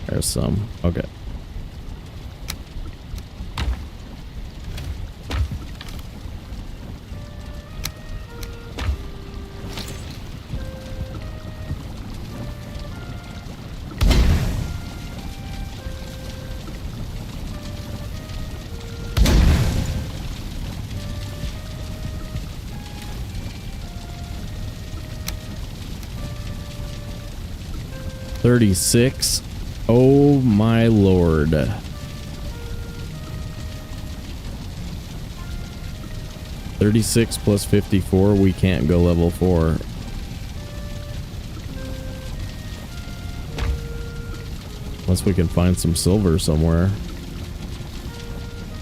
There's some. Okay. $36. Oh my lord. $36 plus 54, we can't go level 4. Unless we can find some silver somewhere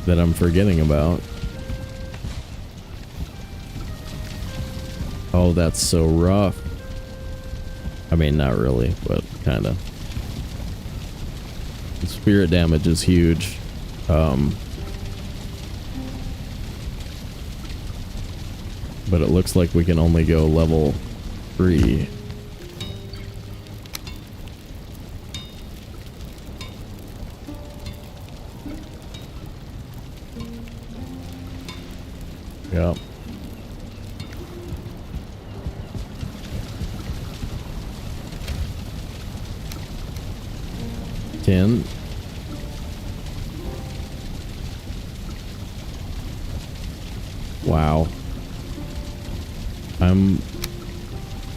that I'm forgetting about. Oh, that's so rough. I mean, not really, but kinda. The spirit damage is huge. But it looks like we can only go level 3. Yep. $10. Wow. I'm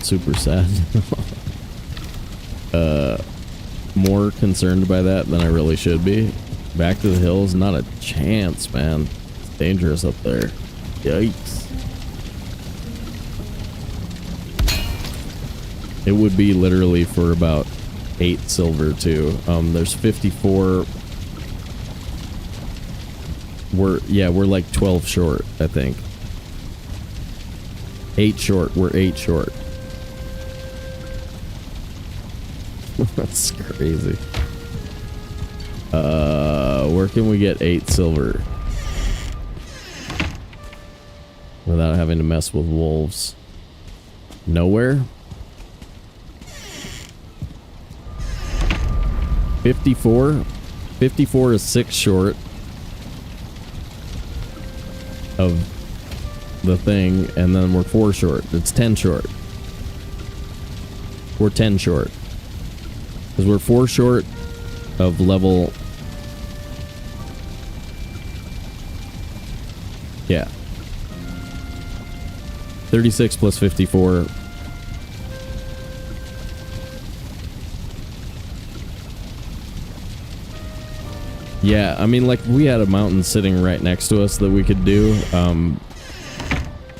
super sad. More concerned by that than I really should be. Back to the hills, not a chance, man. It's dangerous up there. Yikes. It would be literally for about 8 silver too. There's 54. We're like 12 short, I think. 8 short. We're 8 short. That's crazy. Where can we get 8 silver without having to mess with wolves? Nowhere. 54. 54 is 6 short of the thing, and then we're 4 short. It's 10 short. We're 10 short. Because we're 4 short of level... Yeah. 36 plus 54. Yeah, I mean, like, we had a mountain sitting right next to us that we could do.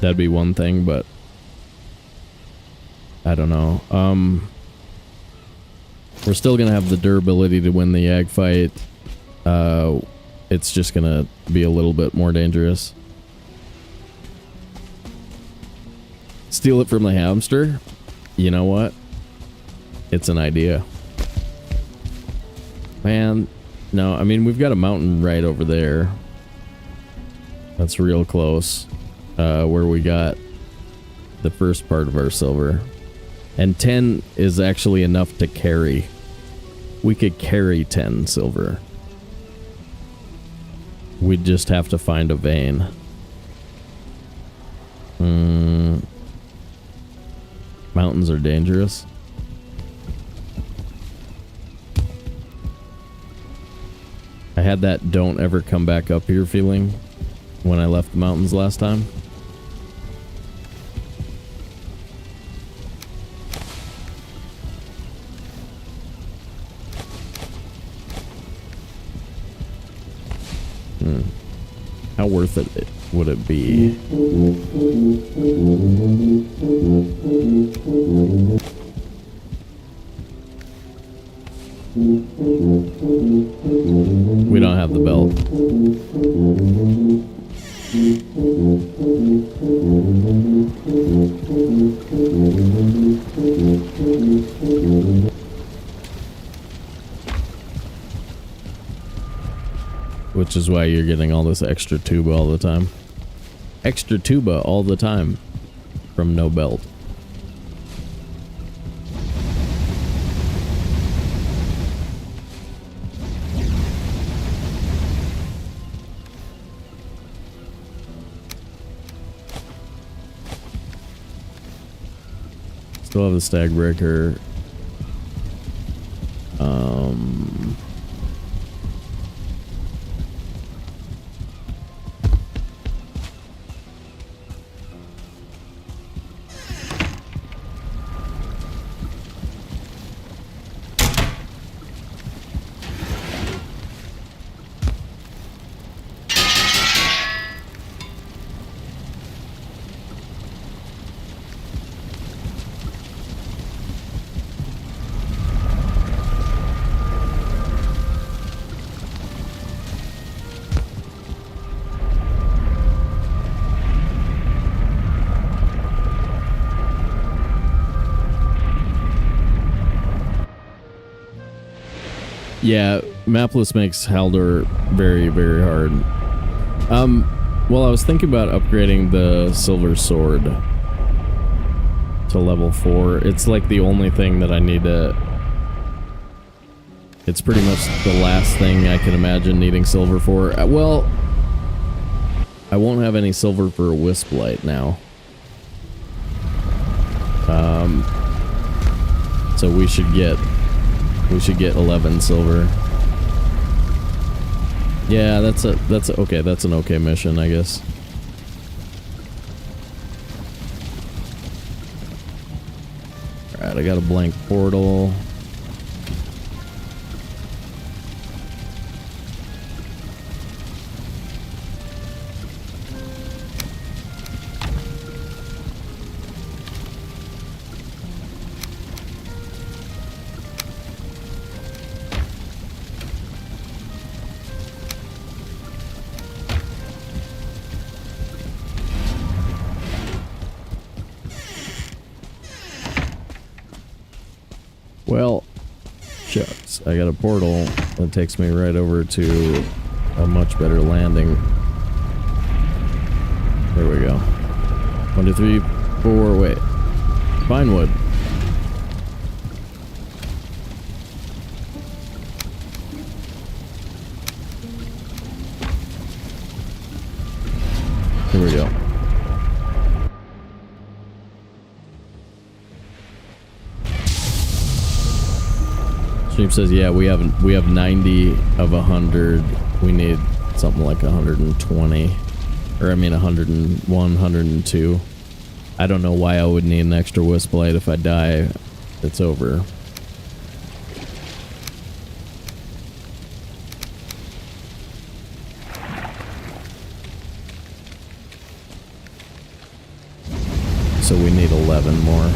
That'd be one thing, but I don't know. We're still gonna have the durability to win the Yag fight. It's just gonna be a little bit more dangerous. Steal it from the hamster? You know what? It's an idea. Man, no, I mean, we've got a mountain right over there. That's real close. Where we got the first part of our silver. And 10 is actually enough to carry. We could carry 10 silver. We'd just have to find a vein. Mountains are dangerous. I had that don't ever come back up here feeling when I left the mountains last time. How how worth it would it be? We don't have the belt. Which is why you're getting all this extra tuba all the time. Extra tuba all the time from no belt. Still have the stag breaker. Yeah, mapless makes Haldor very, very hard. Well, I was thinking about upgrading the silver sword to level 4. It's like the only thing that I need to... It's pretty much the last thing I can imagine needing silver for. Well, I won't have any silver for a wisp light now. So we should get 11 silver. Yeah, that's okay. That's an okay mission, I guess. All right, I got a blank portal. Well, shucks. I got a portal that takes me right over to a much better landing. There we go. 1, 2, 3, 4, wait. Pinewood. Here we go. Stream says, yeah, we have 90 of 100. We need something like 120. Or I mean 101, 102. I don't know why I would need an extra wisp light. If I die, it's over. So we need 11 more.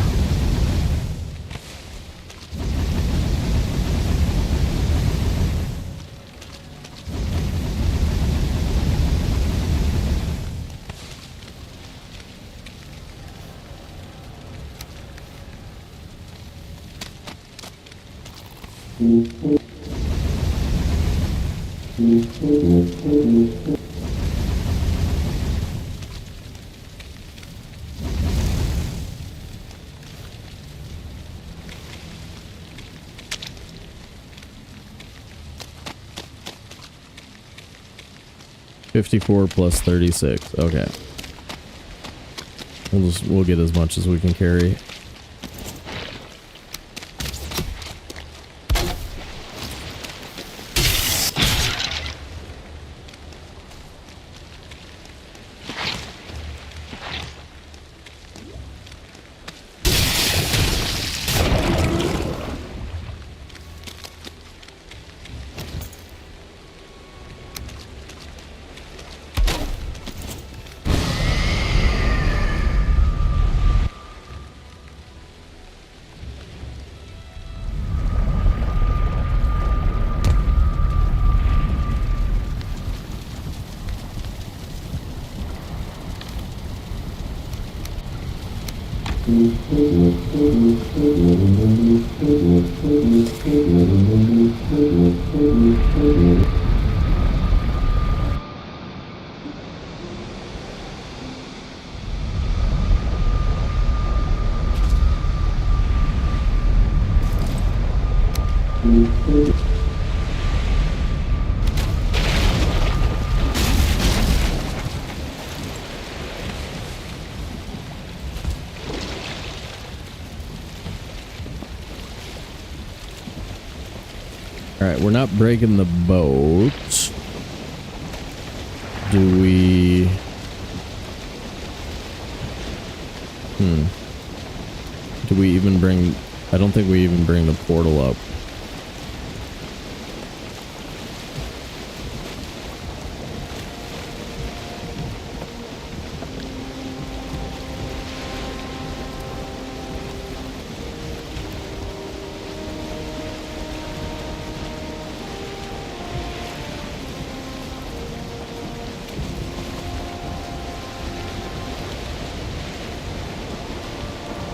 $54 plus 36. Okay. We'll get as much as we can carry. Alright, we're not breaking the boat. Do we... Do we even bring... I don't think we even bring the portal up.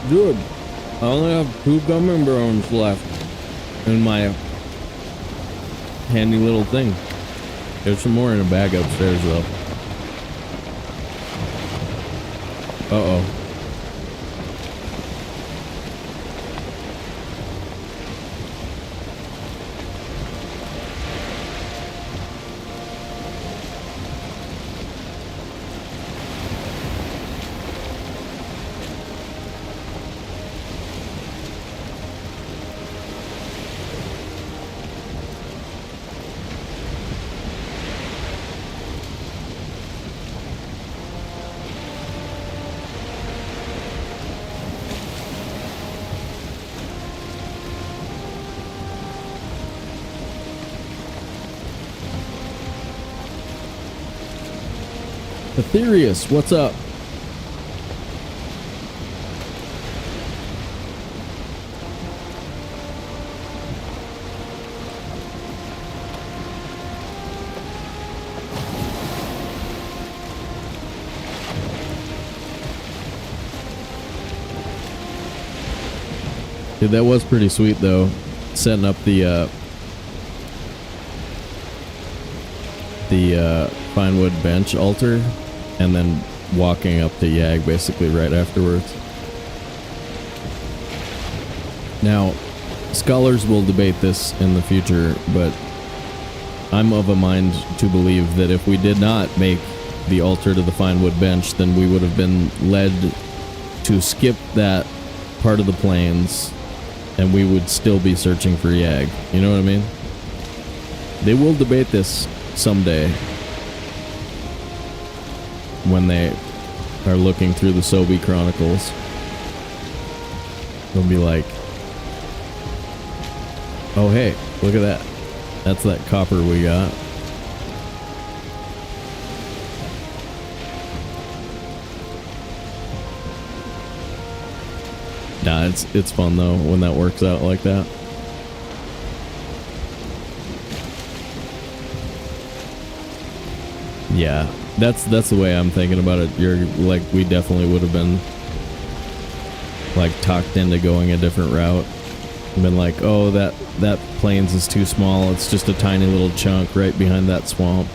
Good. I only have 2 gummy bears left in my handy little thing. There's some more in a bag upstairs though. Uh-oh. Ethereus, what's up? Dude, that was pretty sweet though. Setting up the fine wood bench altar and then walking up to Yag basically right afterwards. Now, scholars will debate this in the future, but I'm of a mind to believe that if we did not make the altar to the fine wood bench, then we would have been led to skip that part of the plains and we would still be searching for Yag. You know what I mean? They will debate this someday when they are looking through the Sobe chronicles. They'll be like, oh hey, look at that. That's that copper we got. Nah, it's fun though when that works out like that. Yeah, that's the way I'm thinking about it. You're like, we definitely would have been like talked into going a different route. Been like, oh, that plains is too small. It's just a tiny little chunk right behind that swamp.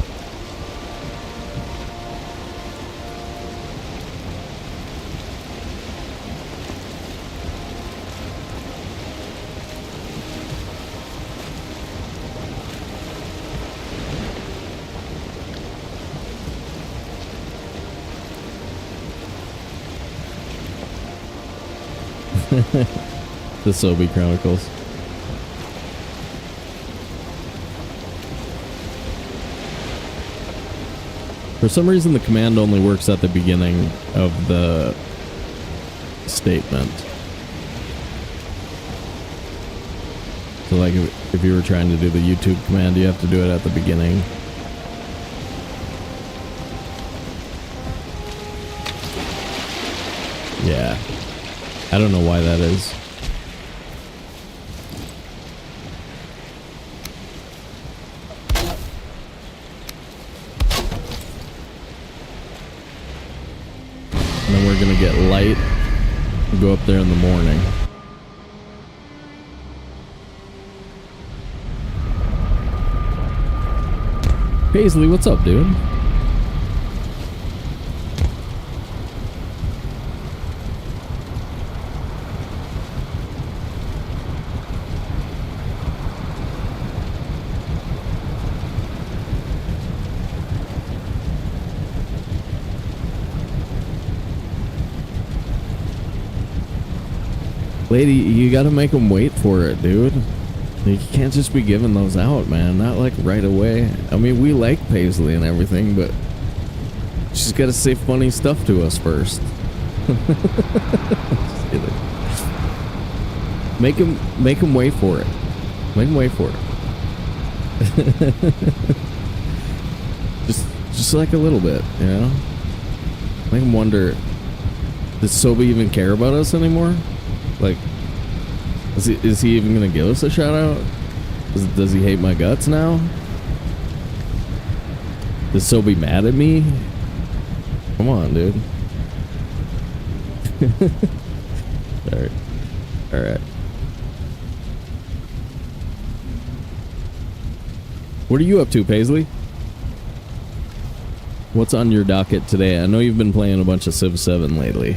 The Sobe Chronicles. For some reason, the command only works at the beginning of the statement. So like if you were trying to do the YouTube command, you have to do it at the beginning. Yeah. I don't know why that is. And then we're gonna get light Go up there in the morning. Paisley, what's up, dude? Lady, you gotta make them wait for it, dude. You can't just be giving those out, man. Not like right away. I mean, we like Paisley and everything, but she's gotta say funny stuff to us first. Just kidding. Make him wait for it. Make him wait for it. just like a little bit, you know? Make him wonder, does Sobe even care about us anymore? Like, is he even gonna give us a shout out? Does he hate my guts now? Is Sobe mad at me? Come on, dude. Alright. What are you up to, Paisley? What's on your docket today? I know you've been playing a bunch of Civ 7 lately.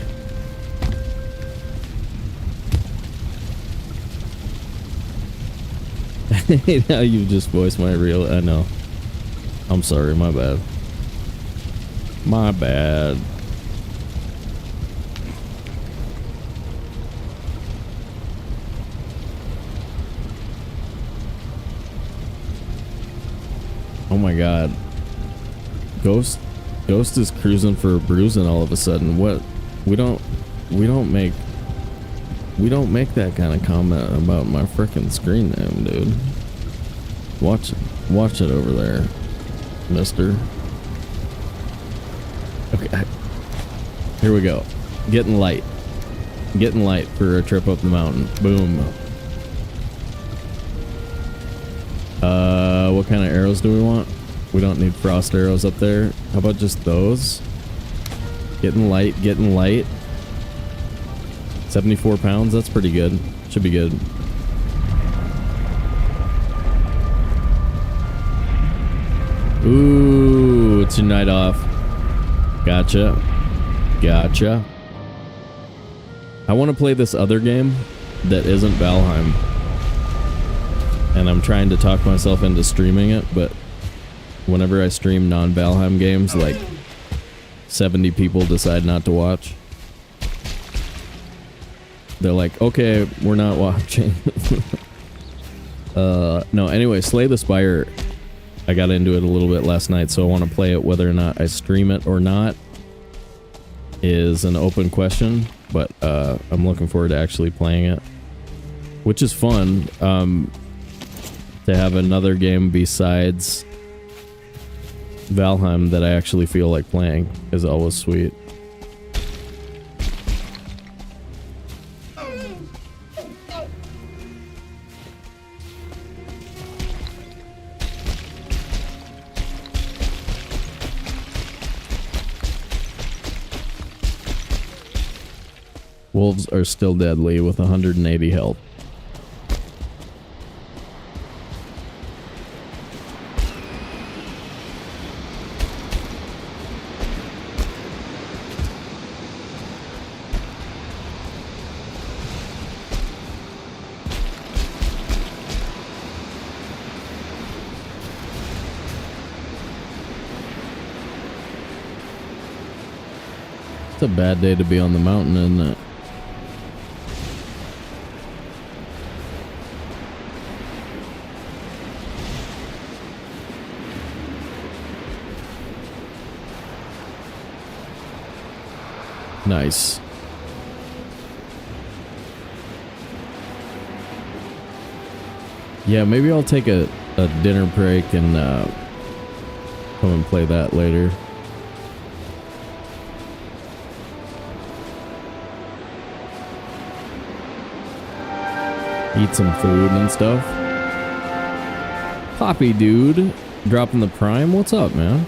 Now you just voiced my real. I know. I'm sorry. My bad. My bad. Oh my god. Ghost is cruising for a bruising all of a sudden. What? We don't make that kind of comment about my freaking screen name, dude. Watch it over there, mister. Okay, here we go. Getting light for a trip up the mountain. Boom. What kind of arrows do we want? We don't need frost arrows up there. How about just those? Getting light. 74 pounds, that's pretty good. Should be good. Ooh, it's your night off. Gotcha. I want to play this other game that isn't Valheim. And I'm trying to talk myself into streaming it, but whenever I stream non-Valheim games, like 70 people decide not to watch. They're like, okay, we're not watching. No, anyway, Slay the Spire. I got into it a little bit last night, so I want to play it. Whether or not I stream it or not is an open question, but I'm looking forward to actually playing it, which is fun. To have another game besides Valheim that I actually feel like playing is always sweet. Wolves are still deadly with 180 health. It's a bad day to be on the mountain, isn't it? Nice. Yeah, maybe I'll take a dinner break and come and play that later. Eat some food and stuff. Poppy dude, dropping the prime. What's up, man?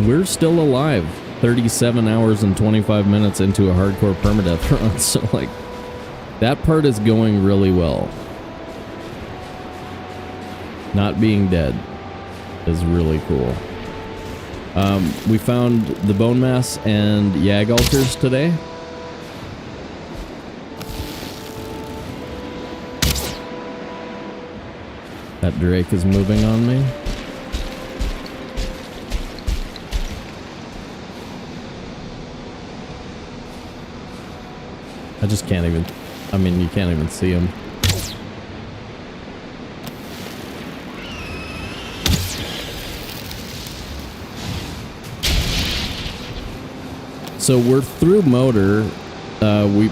we're still alive 37 hours and 25 minutes into a hardcore permadeath run. So like that part is going really well. Not being dead is really cool. We found the bone mass and Yag altars today. That Drake is moving on me. I just can't even, I mean, you can't even see him. So we're through motor. We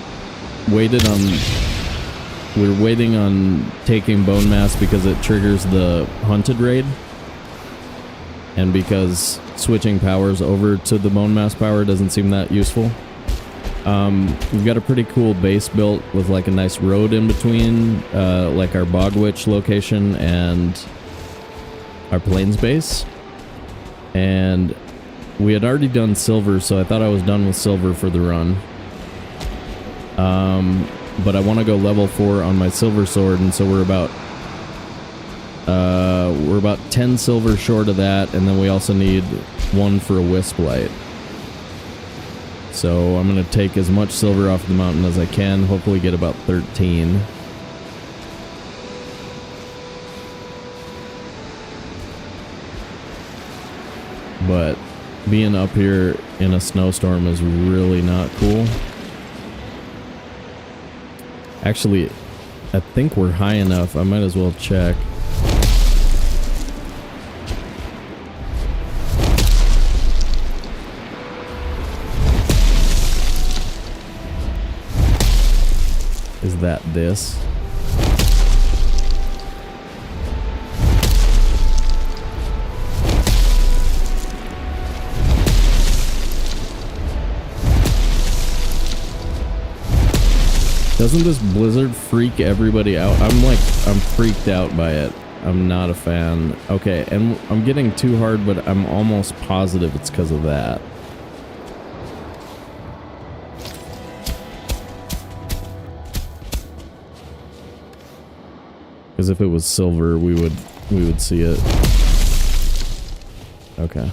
were waiting on taking bone mass because it triggers the hunted raid, and because switching powers over to the bone mass power doesn't seem that useful. We've got a pretty cool base built with like a nice road in between, like our Bog Witch location and our Plains base. And we had already done silver, so I thought I was done with silver for the run. But I want to go level 4 on my silver sword, and so we're about 10 silver short of that, and then we also need 1 for a wisp light. So I'm going to take as much silver off the mountain as I can, hopefully get about 13. But being up here in a snowstorm is really not cool. Actually, I think we're high enough. I might as well check. Is that this? Doesn't this blizzard freak everybody out? I'm freaked out by it. I'm not a fan. Okay, and I'm getting too hard, but I'm almost positive it's because of that. Because if it was silver, we would see it. Okay.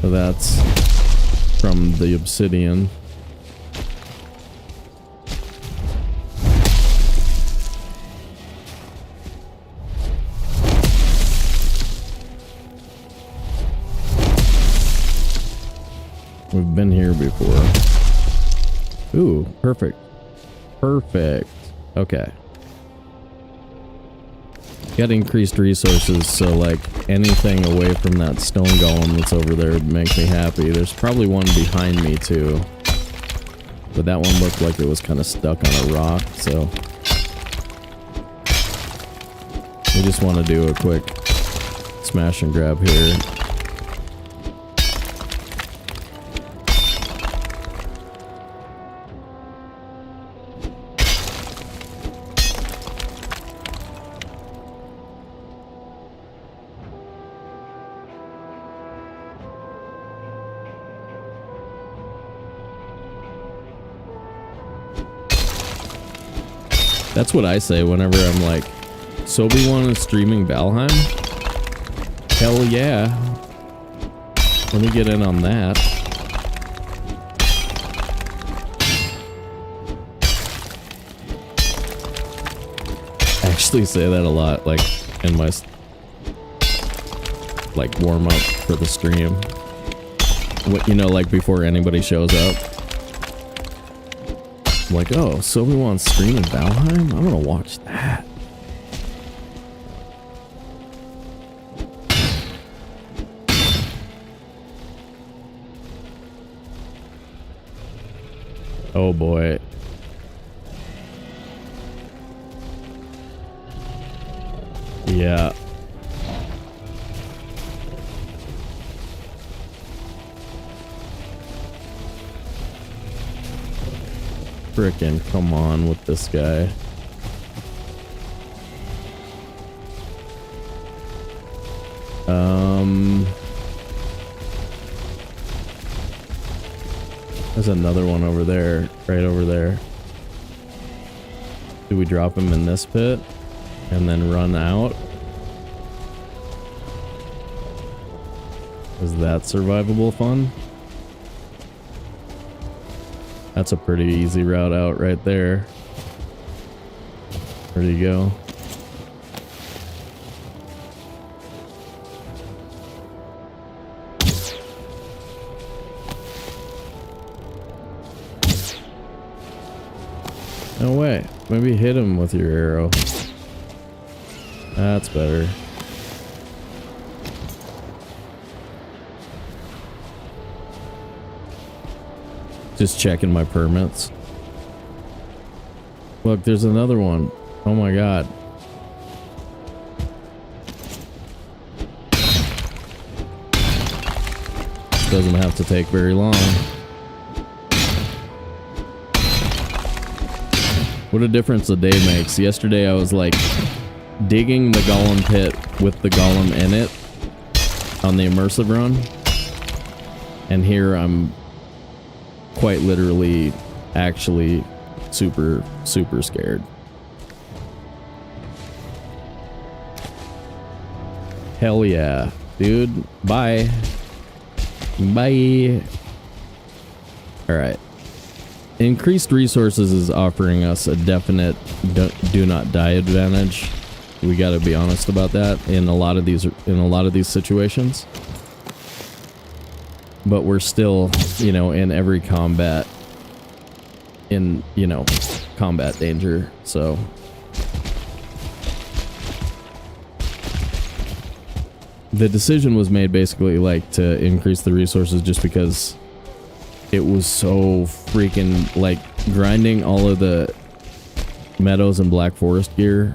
So that's from the obsidian. We've been here before. Ooh, perfect. Perfect. Okay. Got increased resources, so like anything away from that stone golem that's over there would make me happy. There's probably one behind me too. But that one looked like it was kind of stuck on a rock, so we just want to do a quick smash and grab here. That's what I say whenever I'm like, Sobe one is streaming Valheim? Hell yeah. Let me get in on that. I actually say that a lot, like, in my, like, warm up for the stream. What, you know, like, before anybody shows up. I'm like, oh, Sobe wants streaming Valheim? I'm gonna watch that. Oh boy. Yeah. Frickin' come on with this guy. There's another one over there, right over there. Do we drop him in this pit and then run out? Is that survivable fun? That's a pretty easy route out right there. Where'd he go? No way. Maybe hit him with your arrow. That's better. Just checking my permits. Look, there's another one. Oh my god. Doesn't have to take very long. What a difference a day makes. Yesterday I was like digging the golem pit with the golem in it on the immersive run. And here I'm quite literally actually super scared. Hell yeah, dude. Bye. Bye. All right. Increased resources is offering us a definite do not die advantage. We got to be honest about that in a lot of these situations. But we're still, you know, in every combat in, you know, combat danger. So the decision was made basically like to increase the resources just because it was so freaking like grinding all of the meadows and black forest gear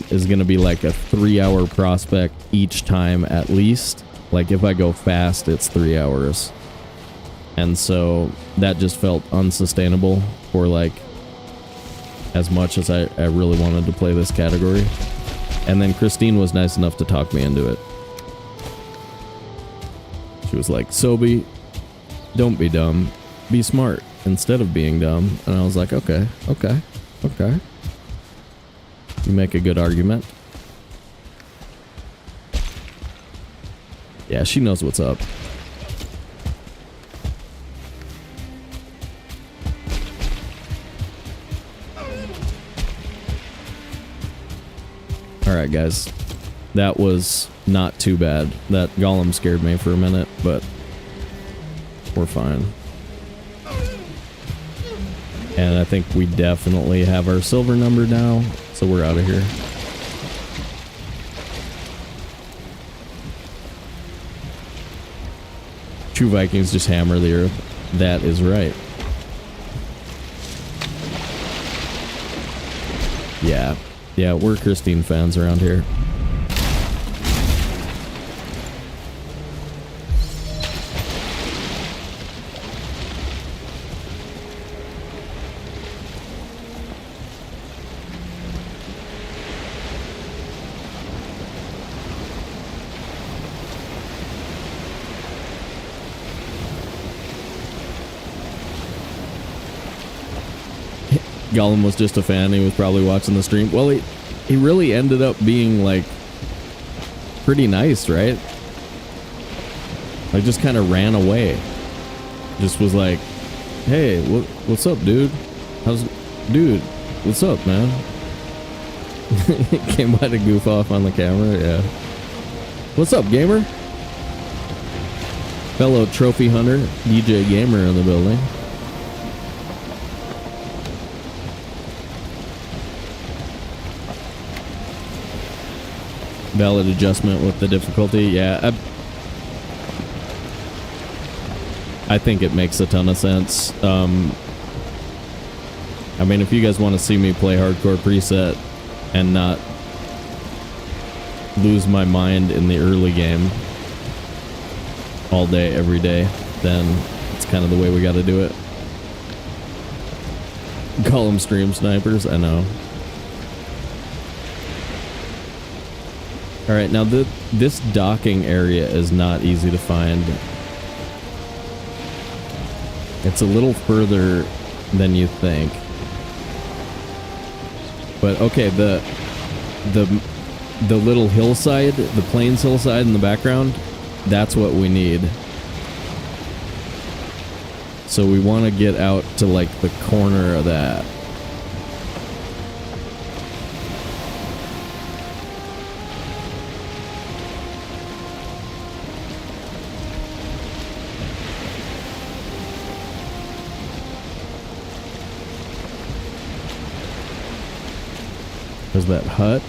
is gonna be like a 3-hour prospect each time at least. Like if I go fast, it's 3 hours. And so that just felt unsustainable for like as much as I really wanted to play this category. And then Christine was nice enough to talk me into it. She was like, Sobe, don't be dumb. Be smart instead of being dumb. And I was like, okay. You make a good argument. Yeah, she knows what's up. Alright, guys. That was not too bad. That golem scared me for a minute, but we're fine. And I think we definitely have our silver number now, so we're out of here. True Vikings just hammer the earth. That is right. Yeah, we're Christine fans around here. Gollum was just a fan. He was probably watching the stream. Well, he really ended up being like pretty nice, right? Like just kind of ran away. Just was like, "Hey, what's up, dude? Dude, what's up, man?" Came by to goof off on the camera. Yeah. What's up, gamer? Fellow trophy hunter, DJ Gamer in the building. Valid adjustment with the difficulty. Yeah, I think it makes a ton of sense. I mean, if you guys want to see me play hardcore preset and not lose my mind in the early game all day, every day, then it's kind of the way we got to do it. Call them stream snipers, I know. Alright, now this docking area is not easy to find. It's a little further than you think. But okay, the little hillside, the plains hillside in the background, that's what we need. So we want to get out to like the corner of that. There's that hut.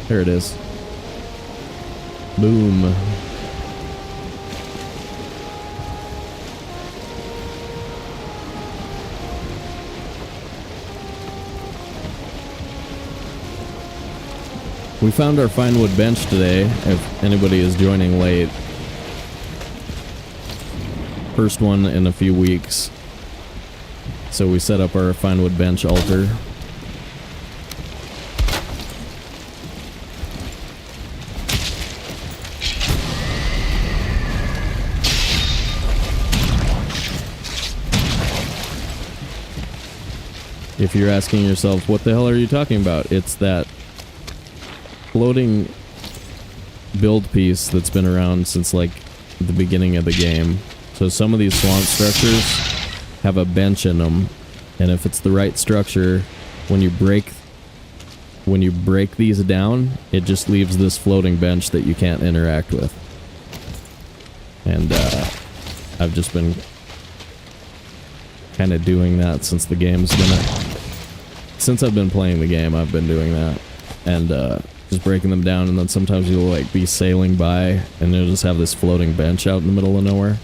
There it is. Boom. We found our fine wood bench today, if anybody is joining late. First one in a few weeks. So we set up our fine wood bench altar. If you're asking yourself, what the hell are you talking about? It's that floating build piece that's been around since like the beginning of the game. So some of these swamp structures have a bench in them, and if it's the right structure, when you break these down, it just leaves this floating bench that you can't interact with. And I've just been kind of doing that since the game's been since I've been playing the game. I've been doing that, and just breaking them down, and then sometimes you'll like be sailing by and you'll just have this floating bench out in the middle of nowhere.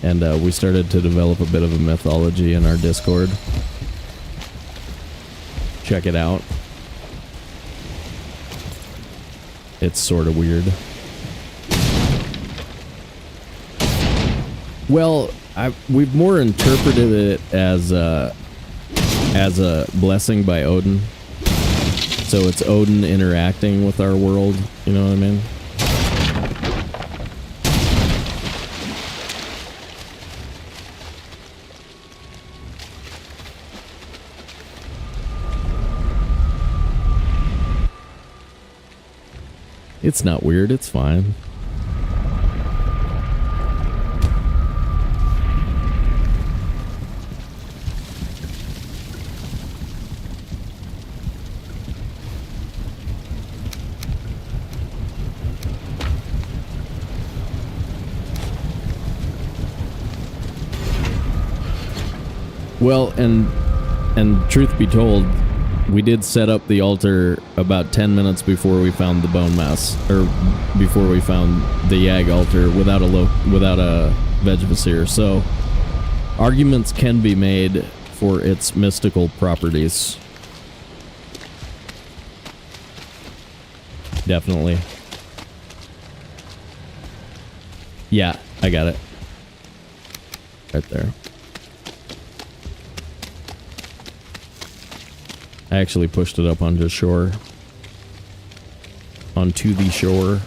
And we started to develop a bit of a mythology in our Discord. Check it out. It's sort of weird. Well, we've more interpreted it as a blessing by Odin. So it's Odin interacting with our world, you know what I mean? It's not weird, it's fine. Well, and truth be told, we did set up the altar about 10 minutes before we found the bone mass, or before we found the Yag altar without a Vegevasir. So arguments can be made for its mystical properties. Definitely. Yeah, I got it. Right there. I actually pushed it up onto shore. Onto the shore.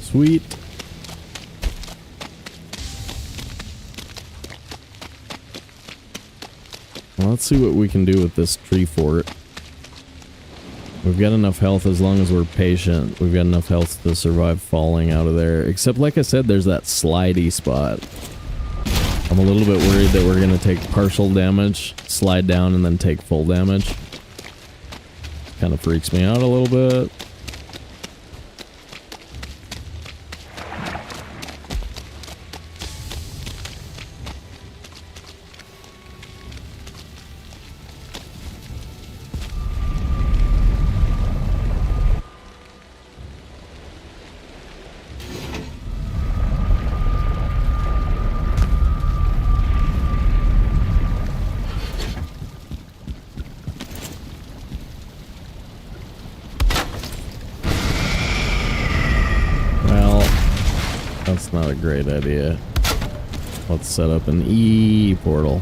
Sweet. Well, let's see what we can do with this tree fort. We've got enough health as long as we're patient. We've got enough health to survive falling out of there. Except, like I said, there's that slidey spot. I'm a little bit worried that we're going to take partial damage, slide down, and then take full damage. Kind of freaks me out a little bit. That's not a great idea. Let's set up an E portal.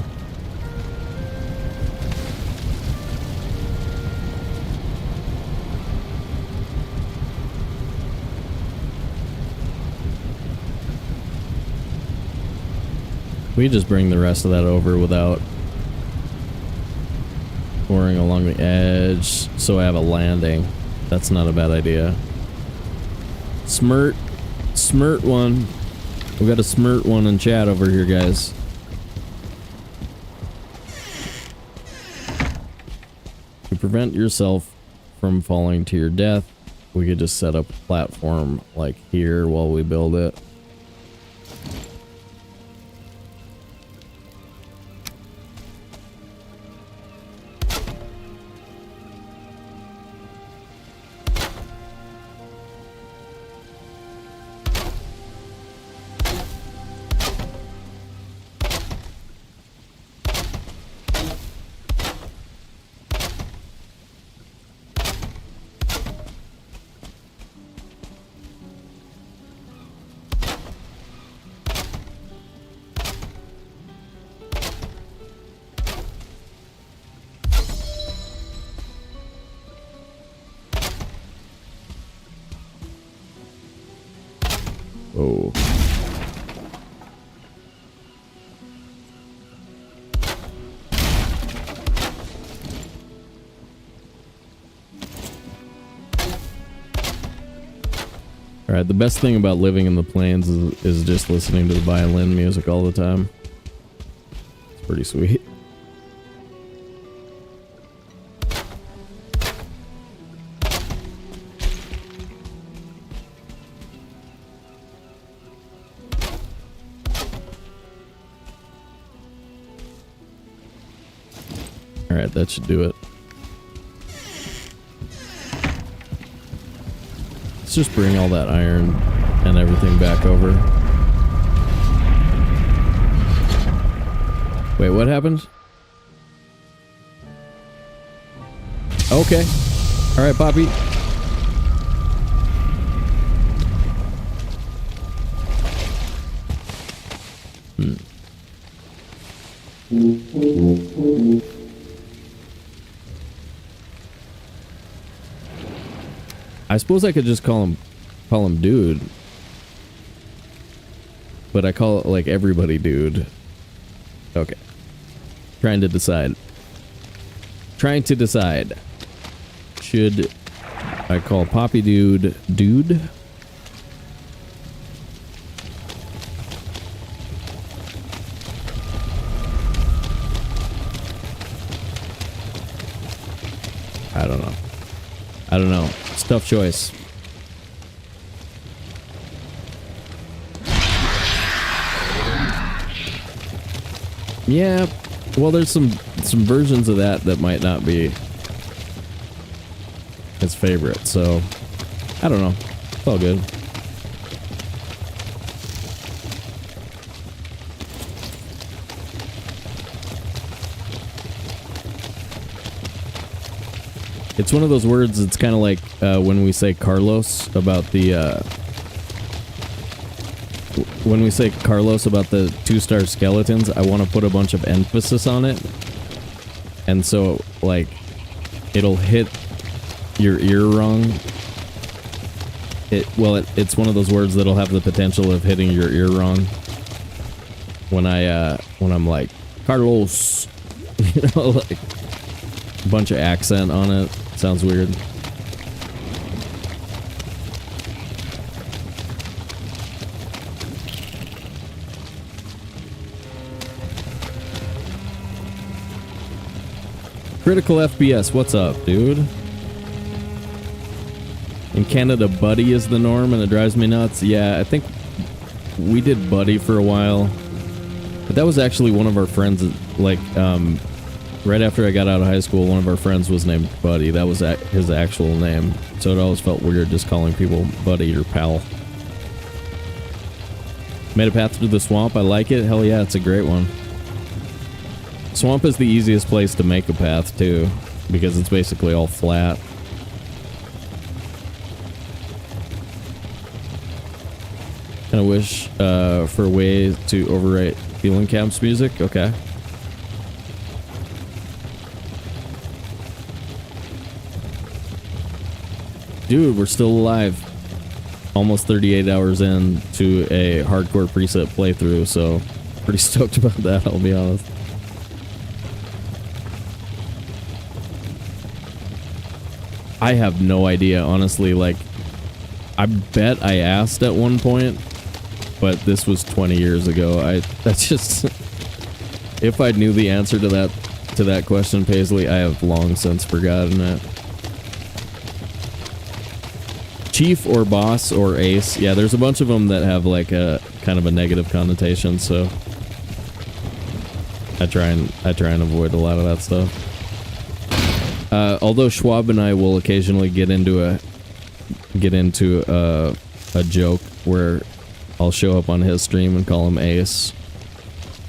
We just bring the rest of that over without pouring along the edge, so I have a landing. That's not a bad idea. Smirt one. We got a smirt one in chat over here, guys. To prevent yourself from falling to your death, we could just set up a platform like here while we build it. Oh. Alright, the best thing about living in the plains is just listening to the violin music all the time. It's pretty sweet. Alright, that should do it. Let's just bring all that iron and everything back over. Wait, what happened? Okay. Alright, Poppy. I suppose I could just call him dude. But I call it like everybody dude. Okay. Trying to decide. Should I call Poppy dude dude? I don't know. It's a tough choice. Yeah, well, there's some versions of that might not be his favorite, so I don't know. It's all good. It's one of those words. It's kind of like when we say Carlos about the when we say Carlos about the 2-star skeletons. I want to put a bunch of emphasis on it, and so like it'll hit your ear wrong. It's one of those words that'll have the potential of hitting your ear wrong. When I'm like Carlos, you know, like a bunch of accent on it. Sounds weird. Critical FPS, what's up, dude? In Canada, buddy is the norm and it drives me nuts. Yeah, I think we did buddy for a while. But that was actually one of our friends, like, right after I got out of high school, one of our friends was named Buddy. That was his actual name. So it always felt weird just calling people Buddy or Pal. Made a path through the swamp. I like it. Hell yeah, it's a great one. Swamp is the easiest place to make a path, too, because it's basically all flat. Kind of wish for a way to overwrite Feeling Camp's music. Okay. Dude, we're still alive. Almost 38 hours in to a hardcore preset playthrough, so pretty stoked about that, I'll be honest. I have no idea, honestly. Like, I bet I asked at one point, but this was 20 years ago. That's just if I knew the answer to that question, Paisley, I have long since forgotten it. Chief or boss or ace. Yeah, there's a bunch of them that have like a kind of a negative connotation, so I try and avoid a lot of that stuff. Although Schwab and I will occasionally get into a joke where I'll show up on his stream and call him Ace.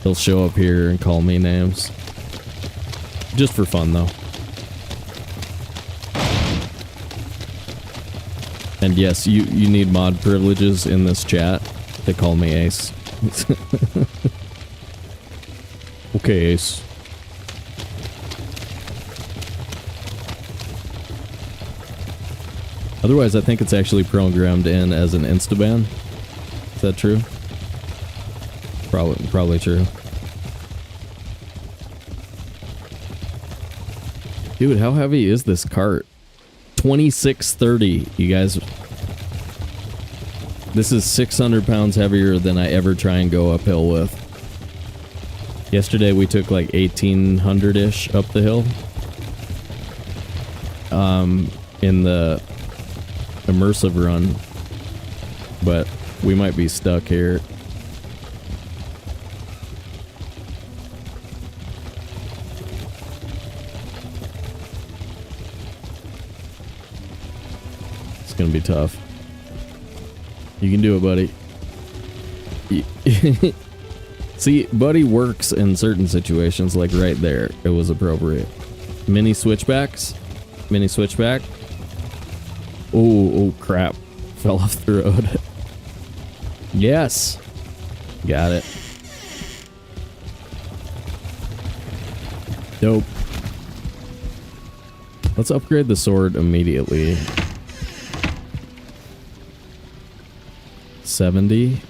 He'll show up here and call me names. Just for fun, though. And yes, you need mod privileges in this chat to call me Ace. Okay, Ace. Otherwise, I think it's actually programmed in as an instaban. Is that true? Probably true. Dude, how heavy is this cart? 2630, you guys. This is 600 pounds heavier than I ever try and go uphill with. Yesterday we took like 1800-ish up the hill. In the immersive run. But we might be stuck here. It's gonna be tough. You can do it, buddy. See, buddy works in certain situations, like right there. It was appropriate. Mini switchbacks. Mini switchback. Oh crap. Fell off the road. Yes. Got it. Dope. Let's upgrade the sword immediately. 70.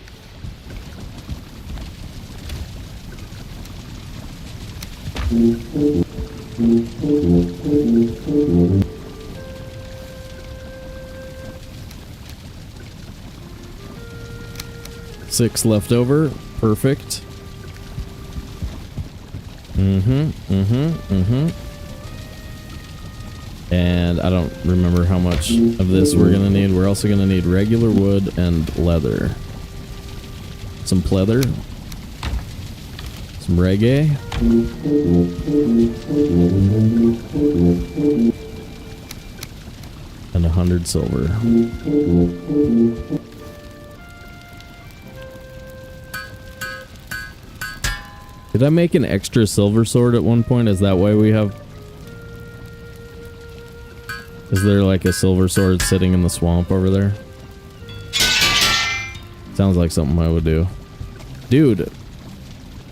Six left over. Perfect. And I don't remember how much of this we're gonna need. We're also gonna need regular wood and leather. Some pleather. Some reggae. And 100 silver. Did I make an extra silver sword at one point? Is that why we have... Is there like a silver sword sitting in the swamp over there? Sounds like something I would do. Dude.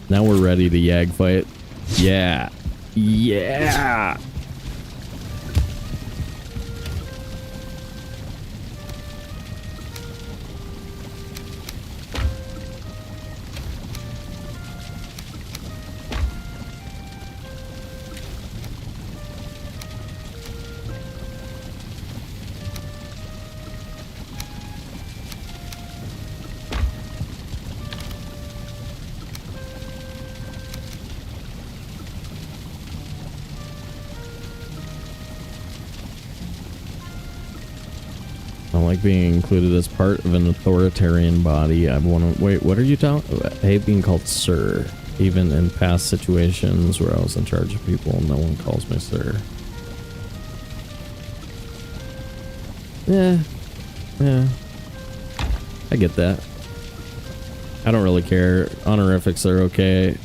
Now we're ready to Yag fight. Yeah. Yeah. Being included as part of an authoritarian body. I want to wait. What are you talking? I hate being called sir. Even in past situations where I was in charge of people, no one calls me sir. Yeah, I get that. I don't really care. Honorifics are okay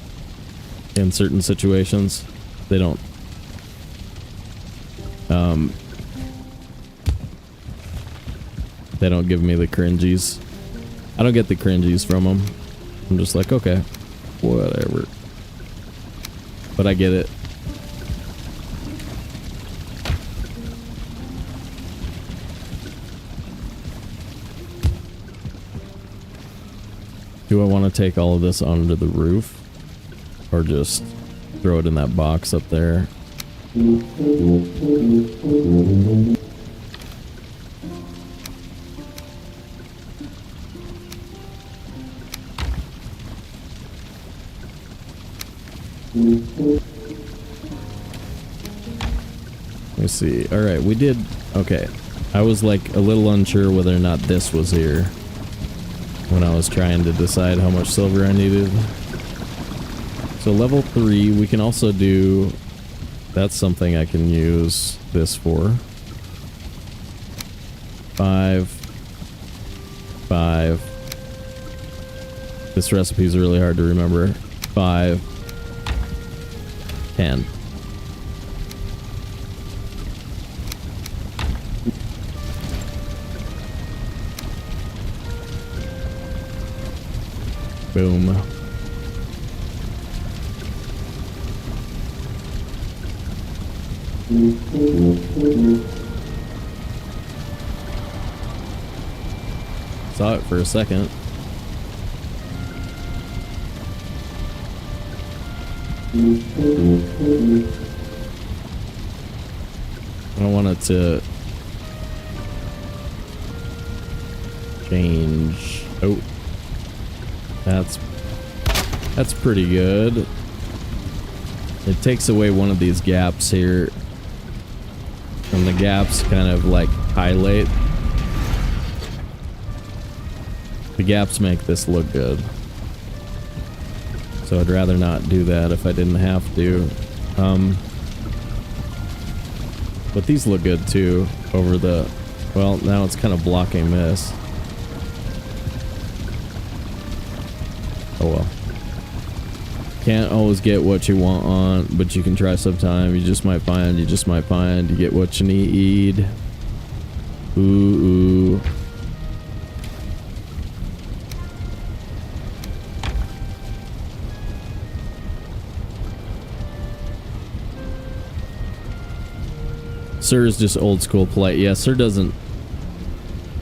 in certain situations. They don't. They don't give me the cringies. I don't get the cringies from them. I'm just like, okay, whatever. But I get it. Do I want to take all of this onto the roof? Or just throw it in that box up there? Let me see. Alright, we did... Okay. I was like a little unsure whether or not this was here when I was trying to decide how much silver I needed. So level 3, we can also do... That's something I can use this for. 5. 5. This recipe is really hard to remember. 5. 10. Boom. Saw it for a second. I want it to change. Oh, that's pretty good. It takes away one of these gaps here, and the gaps kind of like highlight. The gaps make this look good. So I'd rather not do that if I didn't have to. But these look good too over the... Well, now it's kind of blocking this. Oh well. Can't always get what you want on, but you can try sometime. You just might find, you get what you need. Ooh. Sir is just old school polite. Yeah, Sir doesn't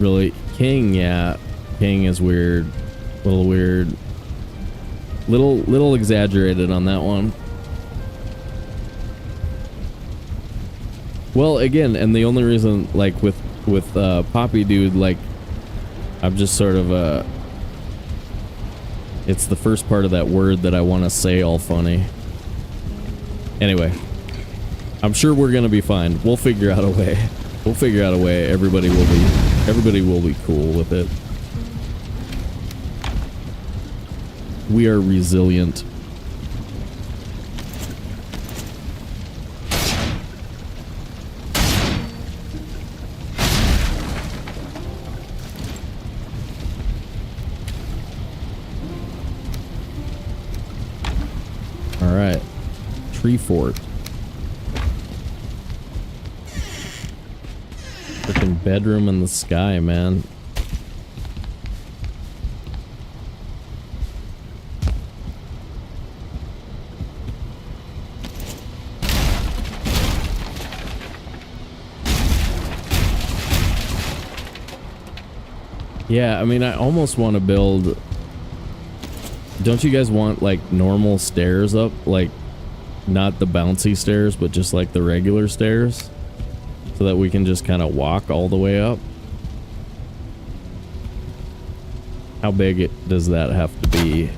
really... King, yeah. King is weird. A little weird. Little exaggerated on that one. Well, again, and the only reason, like, with Poppy Dude, like, I'm just sort of, it's the first part of that word that I want to say all funny. Anyway. I'm sure we're gonna be fine. We'll figure out a way. We'll figure out a way. Everybody will be cool with it. We are resilient. All right. Tree fort. Freaking bedroom in the sky, man. Yeah, I mean, I almost want to build... Don't you guys want, like, normal stairs up? Like, not the bouncy stairs, but just, like, the regular stairs? So that we can just kind of walk all the way up. How big does that have to be?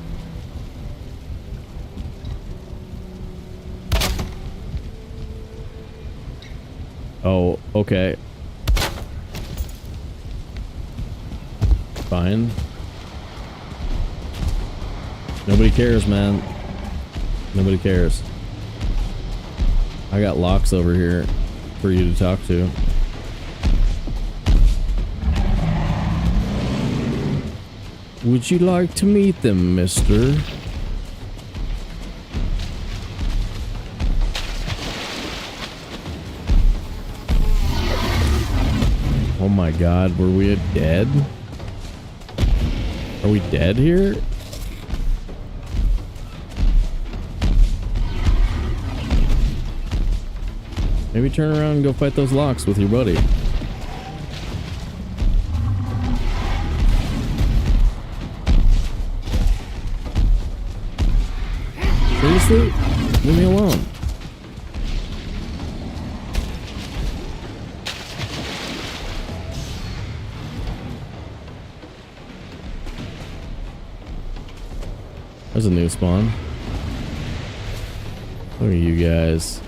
Oh, okay. Fine. Nobody cares, man. Nobody cares. I got locks over here for you to talk to. Would you like to meet them, mister? Oh my god, were we dead? Are we dead here? Maybe turn around and go fight those locks with your buddy. Seriously? Leave me alone. There's a new spawn. Look at you guys.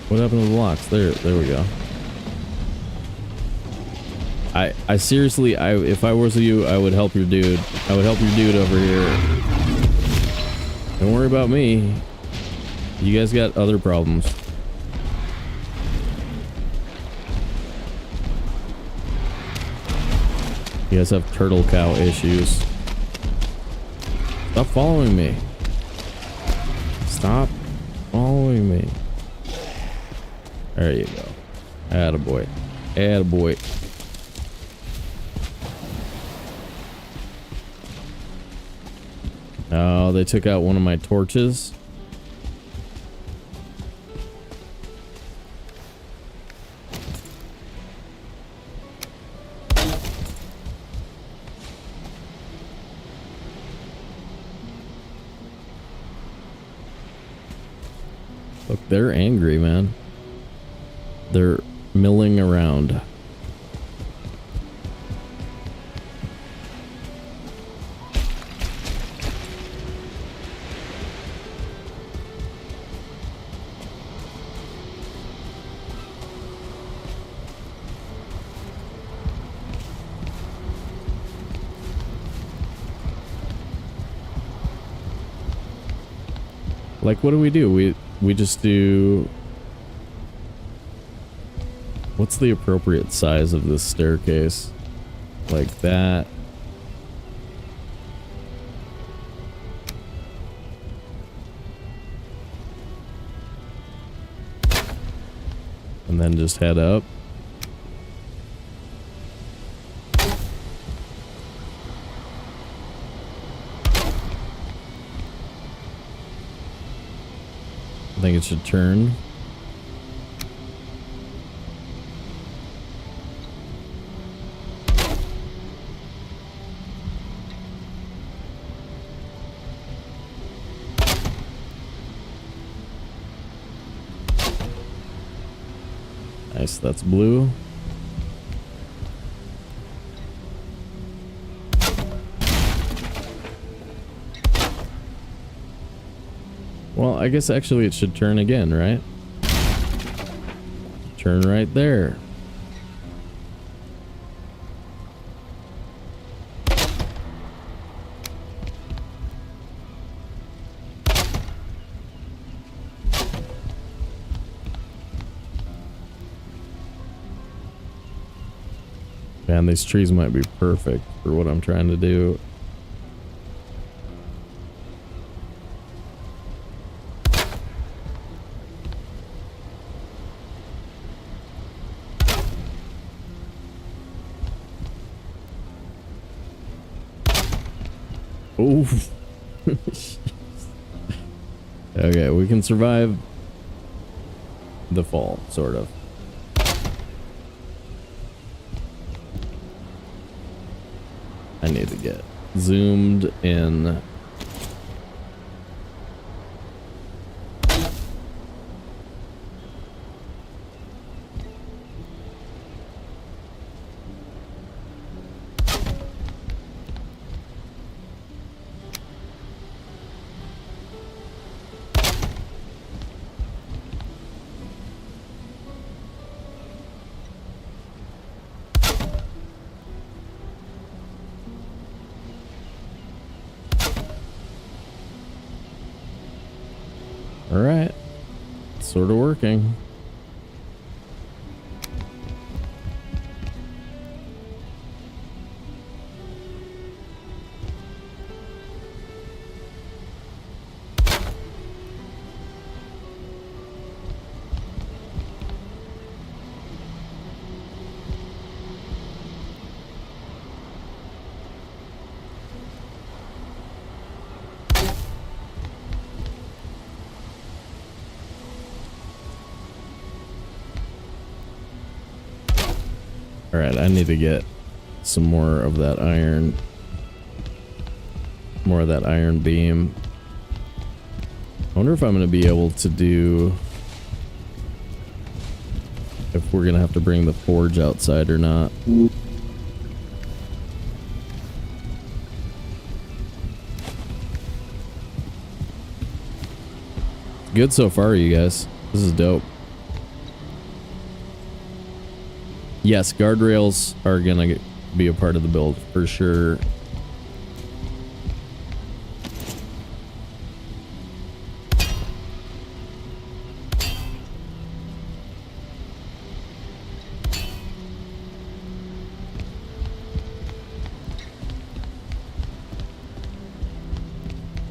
What happened to the locks? There we go. I seriously, if I was you, I would help your dude. I would help your dude over here. Don't worry about me. You guys got other problems. You guys have turtle cow issues. Stop following me. Stop following me. There you go. Attaboy. Attaboy. Oh, they took out one of my torches. Look, they're angry, man. They're milling around. Like, what do? We just do... What's the appropriate size of this staircase? Like that. And then just head up. I think it should turn. Nice, that's blue. Well, I guess actually it should turn again, right? Turn right there. Man, these trees might be perfect for what I'm trying to do. Oof. Okay, we can survive the fall, sort of. I need to get zoomed in. All right, sort of working. Alright, I need to get some more of that iron. More of that iron beam. I wonder if I'm going to be able to do... if we're going to have to bring the forge outside or not. Good so far, you guys. This is dope. Yes, guardrails are gonna be a part of the build for sure.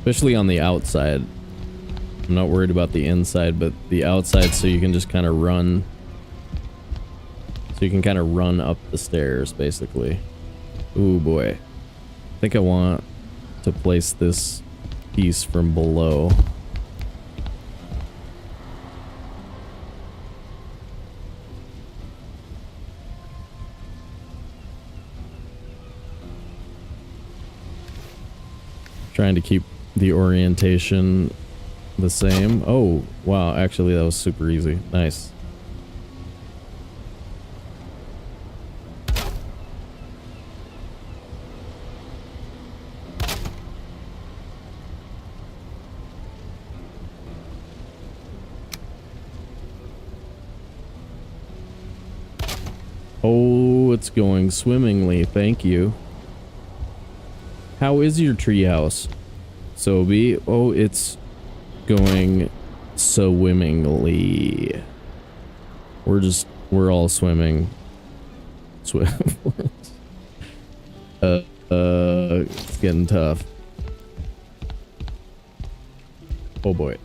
Especially on the outside. I'm not worried about the inside, but the outside, so you can just kind of run. So you can kind of run up the stairs, basically. Ooh, boy. I think I want to place this piece from below. Trying to keep the orientation the same. Oh, wow. Actually, that was super easy. Nice. Oh, it's going swimmingly. Thank you. How is your treehouse, Sobe? Oh, it's going swimmingly. We're all swimming. It's getting tough. Oh boy.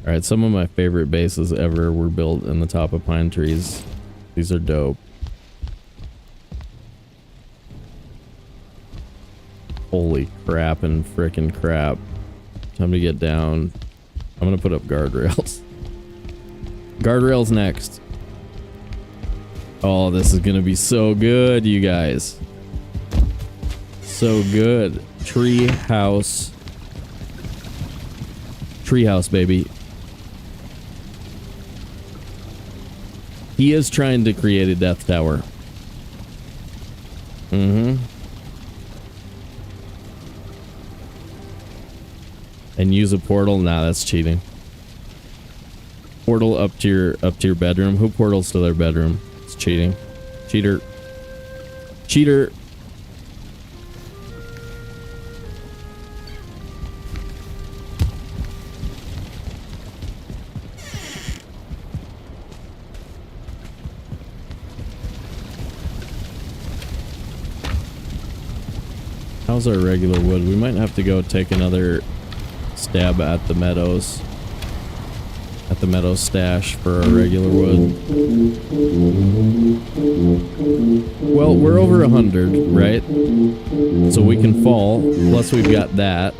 Alright, some of my favorite bases ever were built in the top of pine trees. These are dope. Holy crap and frickin' crap. Time to get down. I'm gonna put up guardrails. Guardrails next. Oh, this is gonna be so good, you guys. So good. Tree house. Treehouse, baby. He is trying to create a death tower. Mm-hmm. And use a portal? Nah, that's cheating. Portal up to your bedroom. Who portals to their bedroom? It's cheating. Cheater. Cheater. How's our regular wood? We might have to go take another stab at the meadows. At the meadow stash for our regular wood. Well, we're over 100, right? So we can fall. Plus we've got that.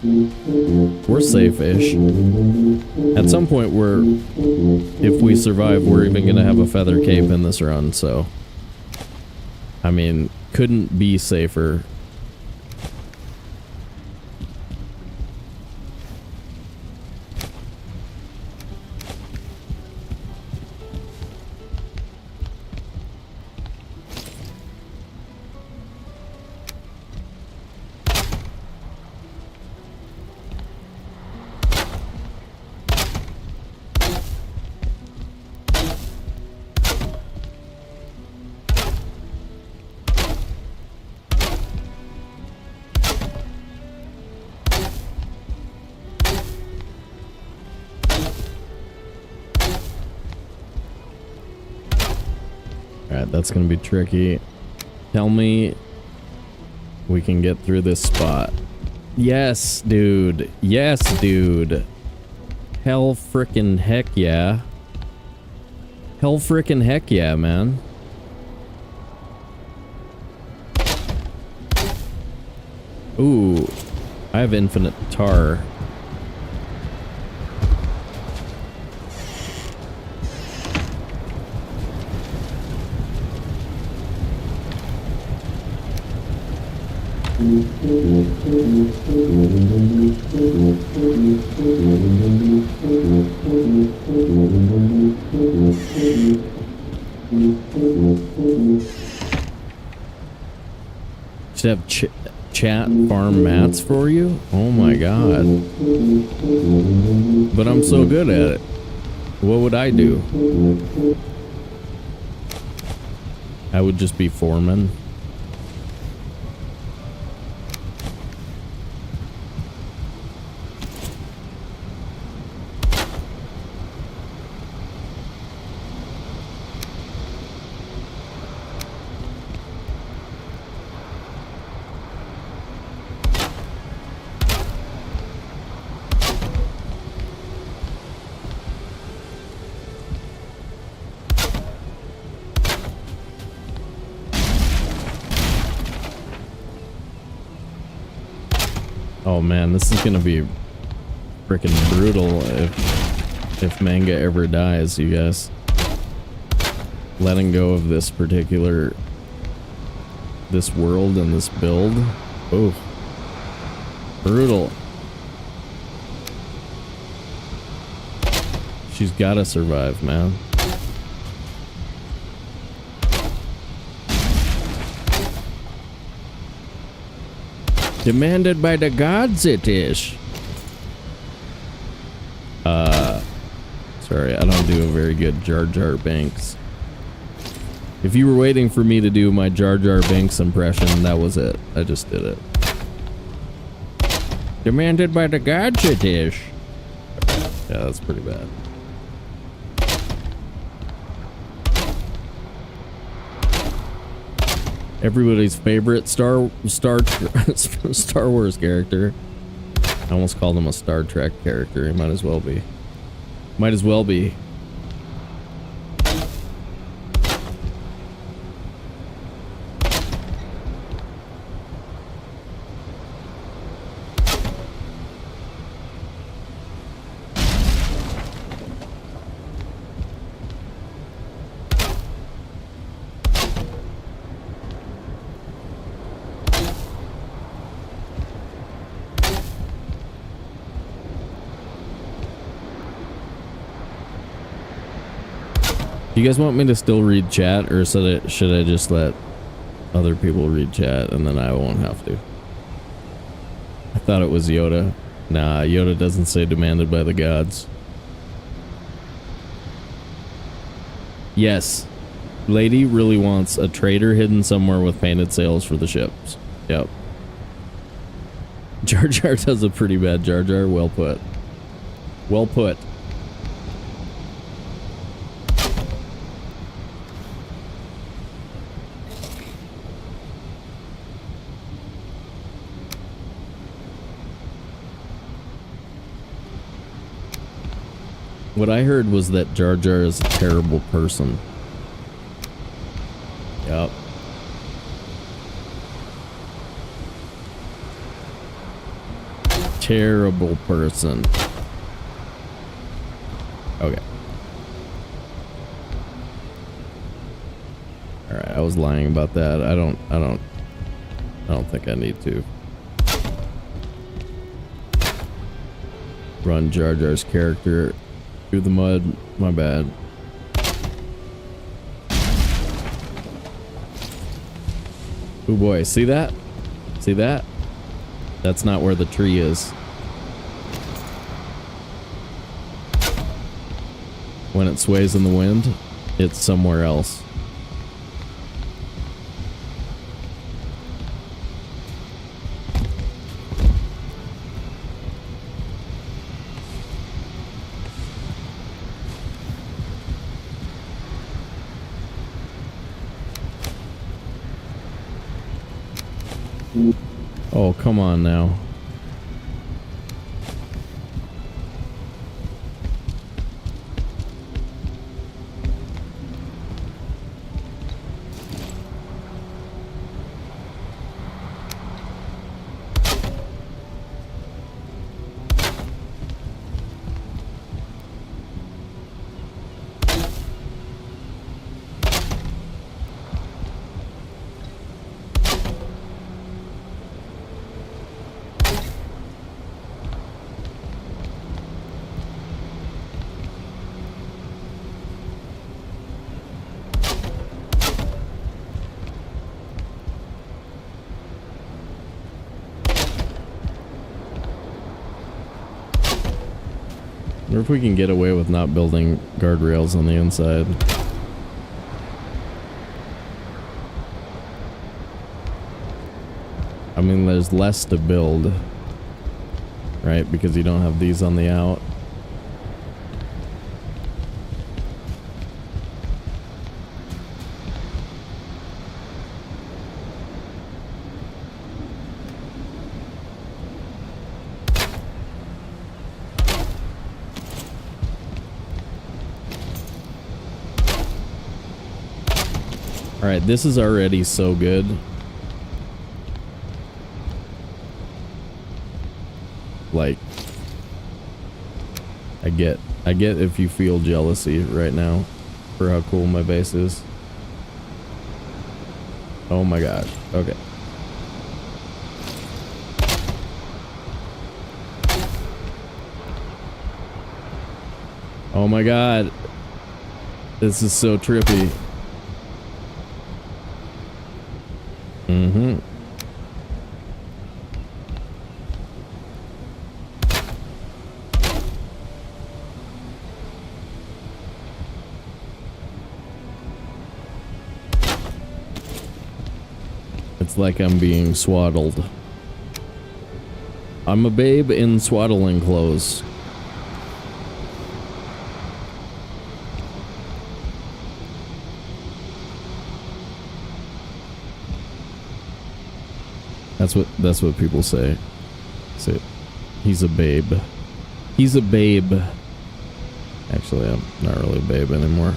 We're safe-ish. At some point if we survive, we're even gonna have a feather cape in this run, so. I mean, couldn't be safer. That's gonna be tricky. Tell me we can get through this spot. Yes, dude. Yes, dude. Hell frickin' heck yeah. Hell frickin' heck yeah, man. Ooh, I have infinite tar. Should have chat farm mats for you? Oh my god. But I'm so good at it. What would I do? I would just be foreman. Oh man, this is gonna be freaking brutal if Manga ever dies, you guys. Letting go of this world and this build. Oh, brutal. She's gotta survive, man. Demanded by the gods it is. Sorry, I don't do a very good Jar Jar Binks. If you were waiting for me to do my Jar Jar Binks impression, that was it. I just did it. Demanded by the gods it is. Yeah, that's pretty bad. Everybody's favorite Star Wars character. I almost called him a Star Trek character. He might as well be. Might as well be. You guys want me to still read chat, or should I just let other people read chat and then I won't have to? I thought it was Yoda. Nah, Yoda doesn't say demanded by the gods. Yes, lady really wants a trader hidden somewhere with painted sails for the ships. Yep. Jar Jar does a pretty bad Jar Jar. Well put. Well put. What I heard was that Jar Jar is a terrible person. Yup. Terrible person. Okay. Alright, I was lying about that. I don't think I need to run Jar Jar's character through the mud. My bad. Oh boy, see that? See that? That's not where the tree is. When it sways in the wind, it's somewhere else. Oh, come on now. Wonder if we can get away with not building guardrails on the inside. I mean, there's less to build, right? Because you don't have these on the out. All right, this is already so good. Like, I get if you feel jealousy right now for how cool my base is. Oh my gosh. Okay. Oh my god. This is so trippy. Mm-hmm. It's like I'm being swaddled. I'm a babe in swaddling clothes. That's what people say. Say, he's a babe. He's a babe. Actually, I'm not really a babe anymore.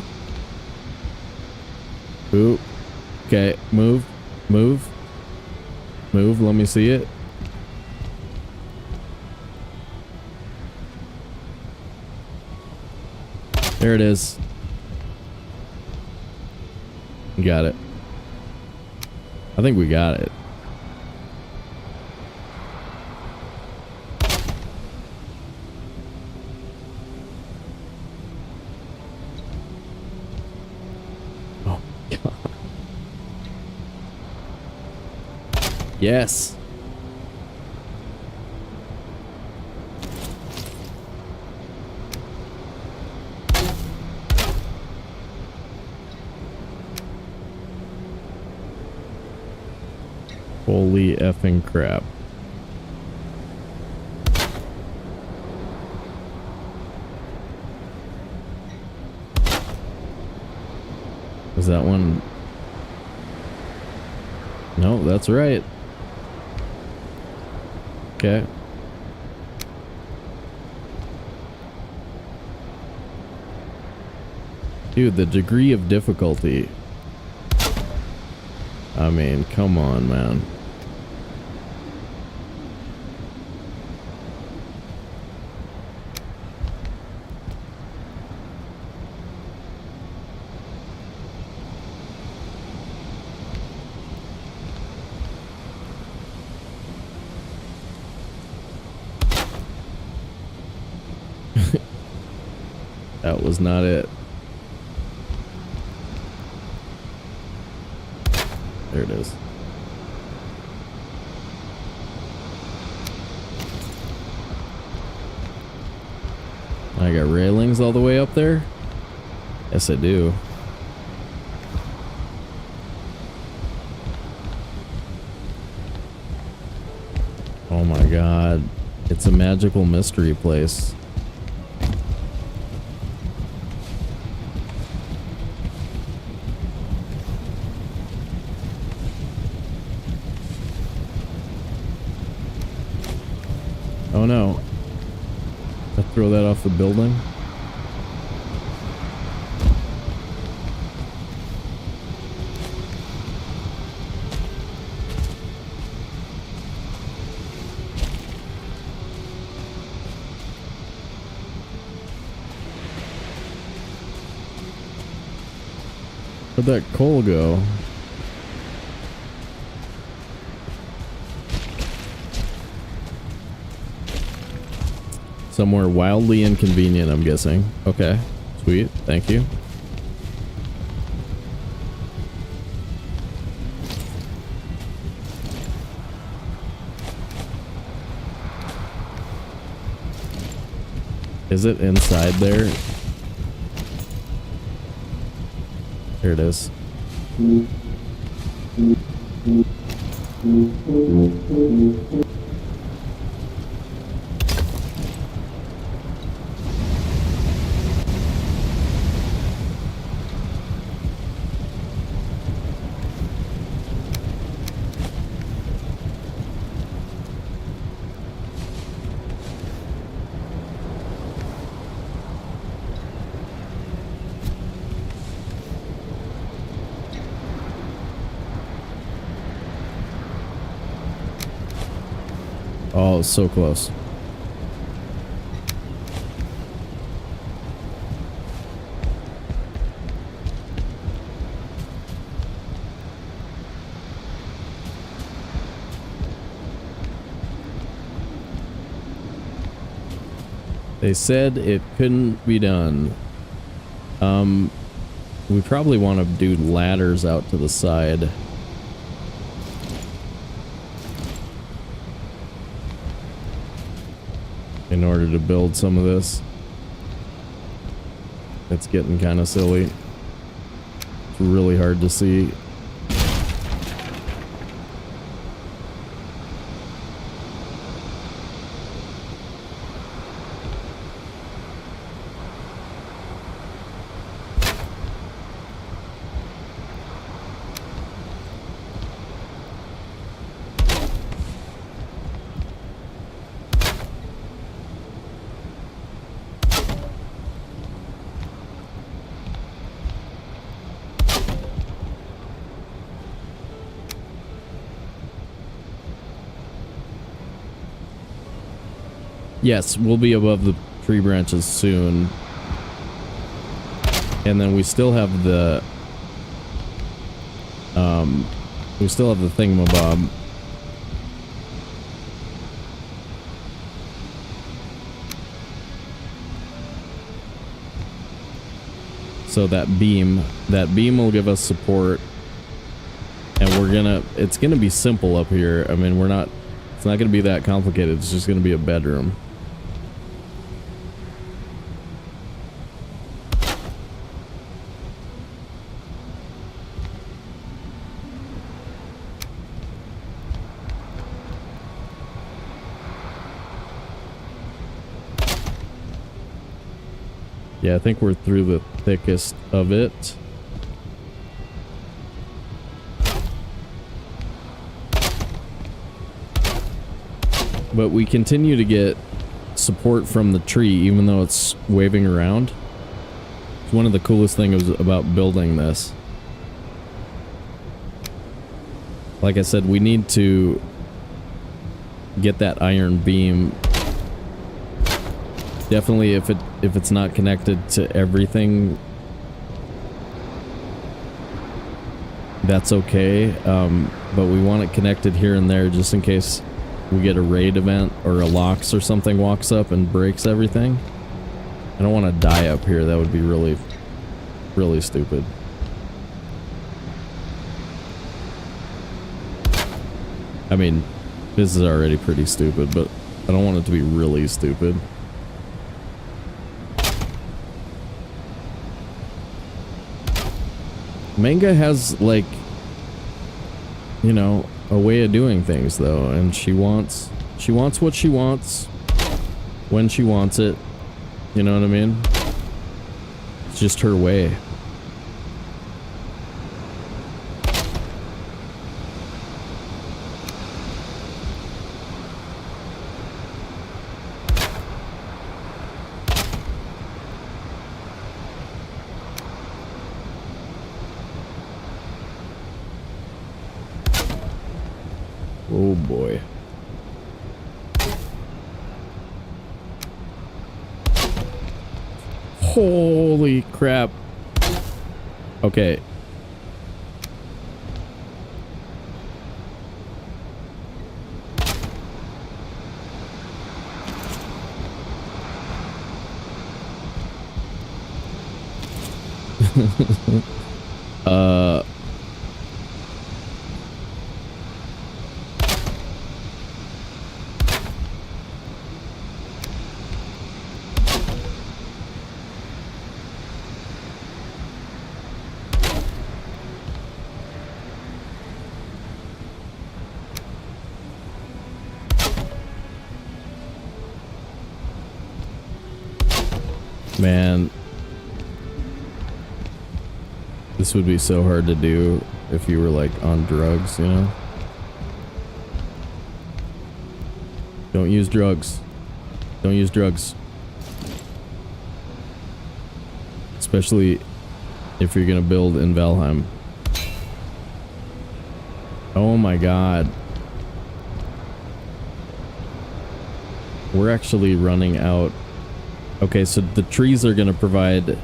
Ooh. Okay, move. Move. Move, let me see it. There it is. Got it. I think we got it. Oh, God. Yes. Holy effing crap. Is that one? No, that's right. Okay. Dude, the degree of difficulty. I mean, come on, man. That was not it. There it is. I got railings all the way up there? Yes, I do. Oh my god. It's a magical mystery place. Oh no. I throw that off the building. Where'd that coal go? Somewhere wildly inconvenient, I'm guessing. Okay, sweet, thank you. Is it inside there? Here it is. Oh, so close. They said it couldn't be done. We probably want to do ladders out to the side. In order to build some of this. It's getting kind of silly. It's really hard to see. Yes, we'll be above the tree branches soon. And then we still have the thingamabob. So that beam will give us support. And it's gonna be simple up here. I mean, it's not gonna be that complicated. It's just gonna be a bedroom. Yeah, I think we're through the thickest of it. But we continue to get support from the tree, even though it's waving around. It's one of the coolest things about building this. Like I said, we need to get that iron beam. Definitely, if it's not connected to everything, that's okay. But we want it connected here and there, just in case we get a raid event or a Lox or something walks up and breaks everything. I don't want to die up here. That would be really, really stupid. I mean, this is already pretty stupid, but I don't want it to be really stupid. Manga has, like, you know, a way of doing things, though, and she wants what she wants when she wants it. You know what I mean? It's just her way. Oh boy. Holy crap. Okay. Man, this would be so hard to do if you were like on drugs, you know? Don't use drugs. Don't use drugs. Especially if you're gonna build in Valheim. Oh my god. We're actually running out. Okay, so the trees are gonna provide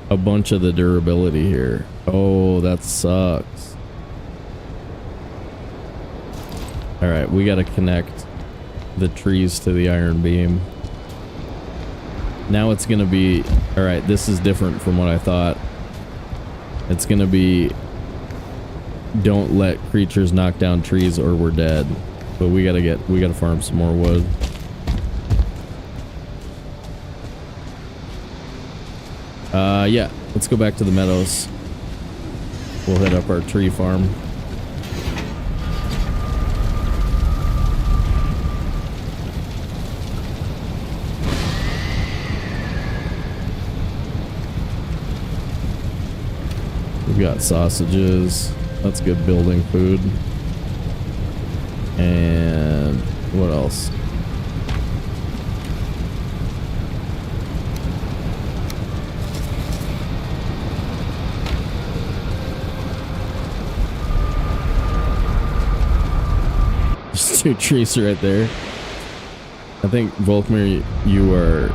a bunch of the durability here. Oh, that sucks. Alright, we gotta connect the trees to the iron beam. Now it's gonna be... Alright, this is different from what I thought. It's gonna be... Don't let creatures knock down trees or we're dead. But we gotta farm some more wood. Yeah, let's go back to the meadows. We'll hit up our tree farm. We've got sausages. That's good building food. And what else? There's two trees right there. I think, Volkmir, you are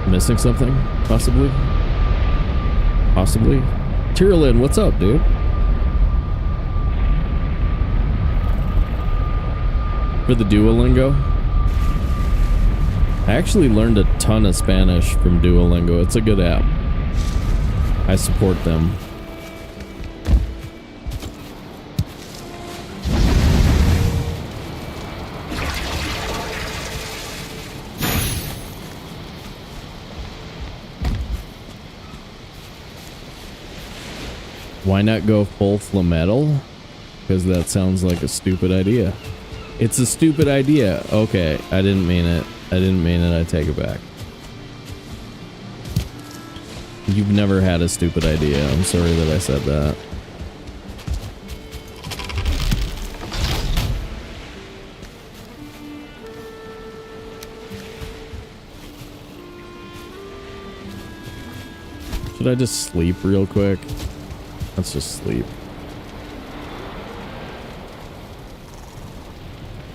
missing something, possibly? Possibly? Tyrolin, what's up, dude? For the Duolingo? I actually learned a ton of Spanish from Duolingo. It's a good app. I support them. Why not go full Flametal? Because that sounds like a stupid idea. It's a stupid idea. Okay, I didn't mean it. I didn't mean it. I take it back. You've never had a stupid idea. I'm sorry that I said that. Should I just sleep real quick? Let's just sleep.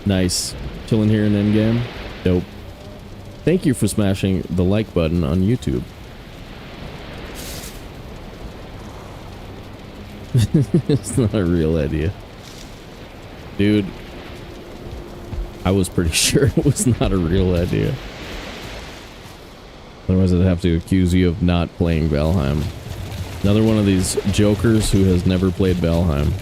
Nice. Chilling here in endgame. Dope. Thank you for smashing the like button on YouTube. It's not a real idea. Dude, I was pretty sure it was not a real idea. Otherwise I'd have to accuse you of not playing Valheim. Another one of these jokers who has never played Valheim.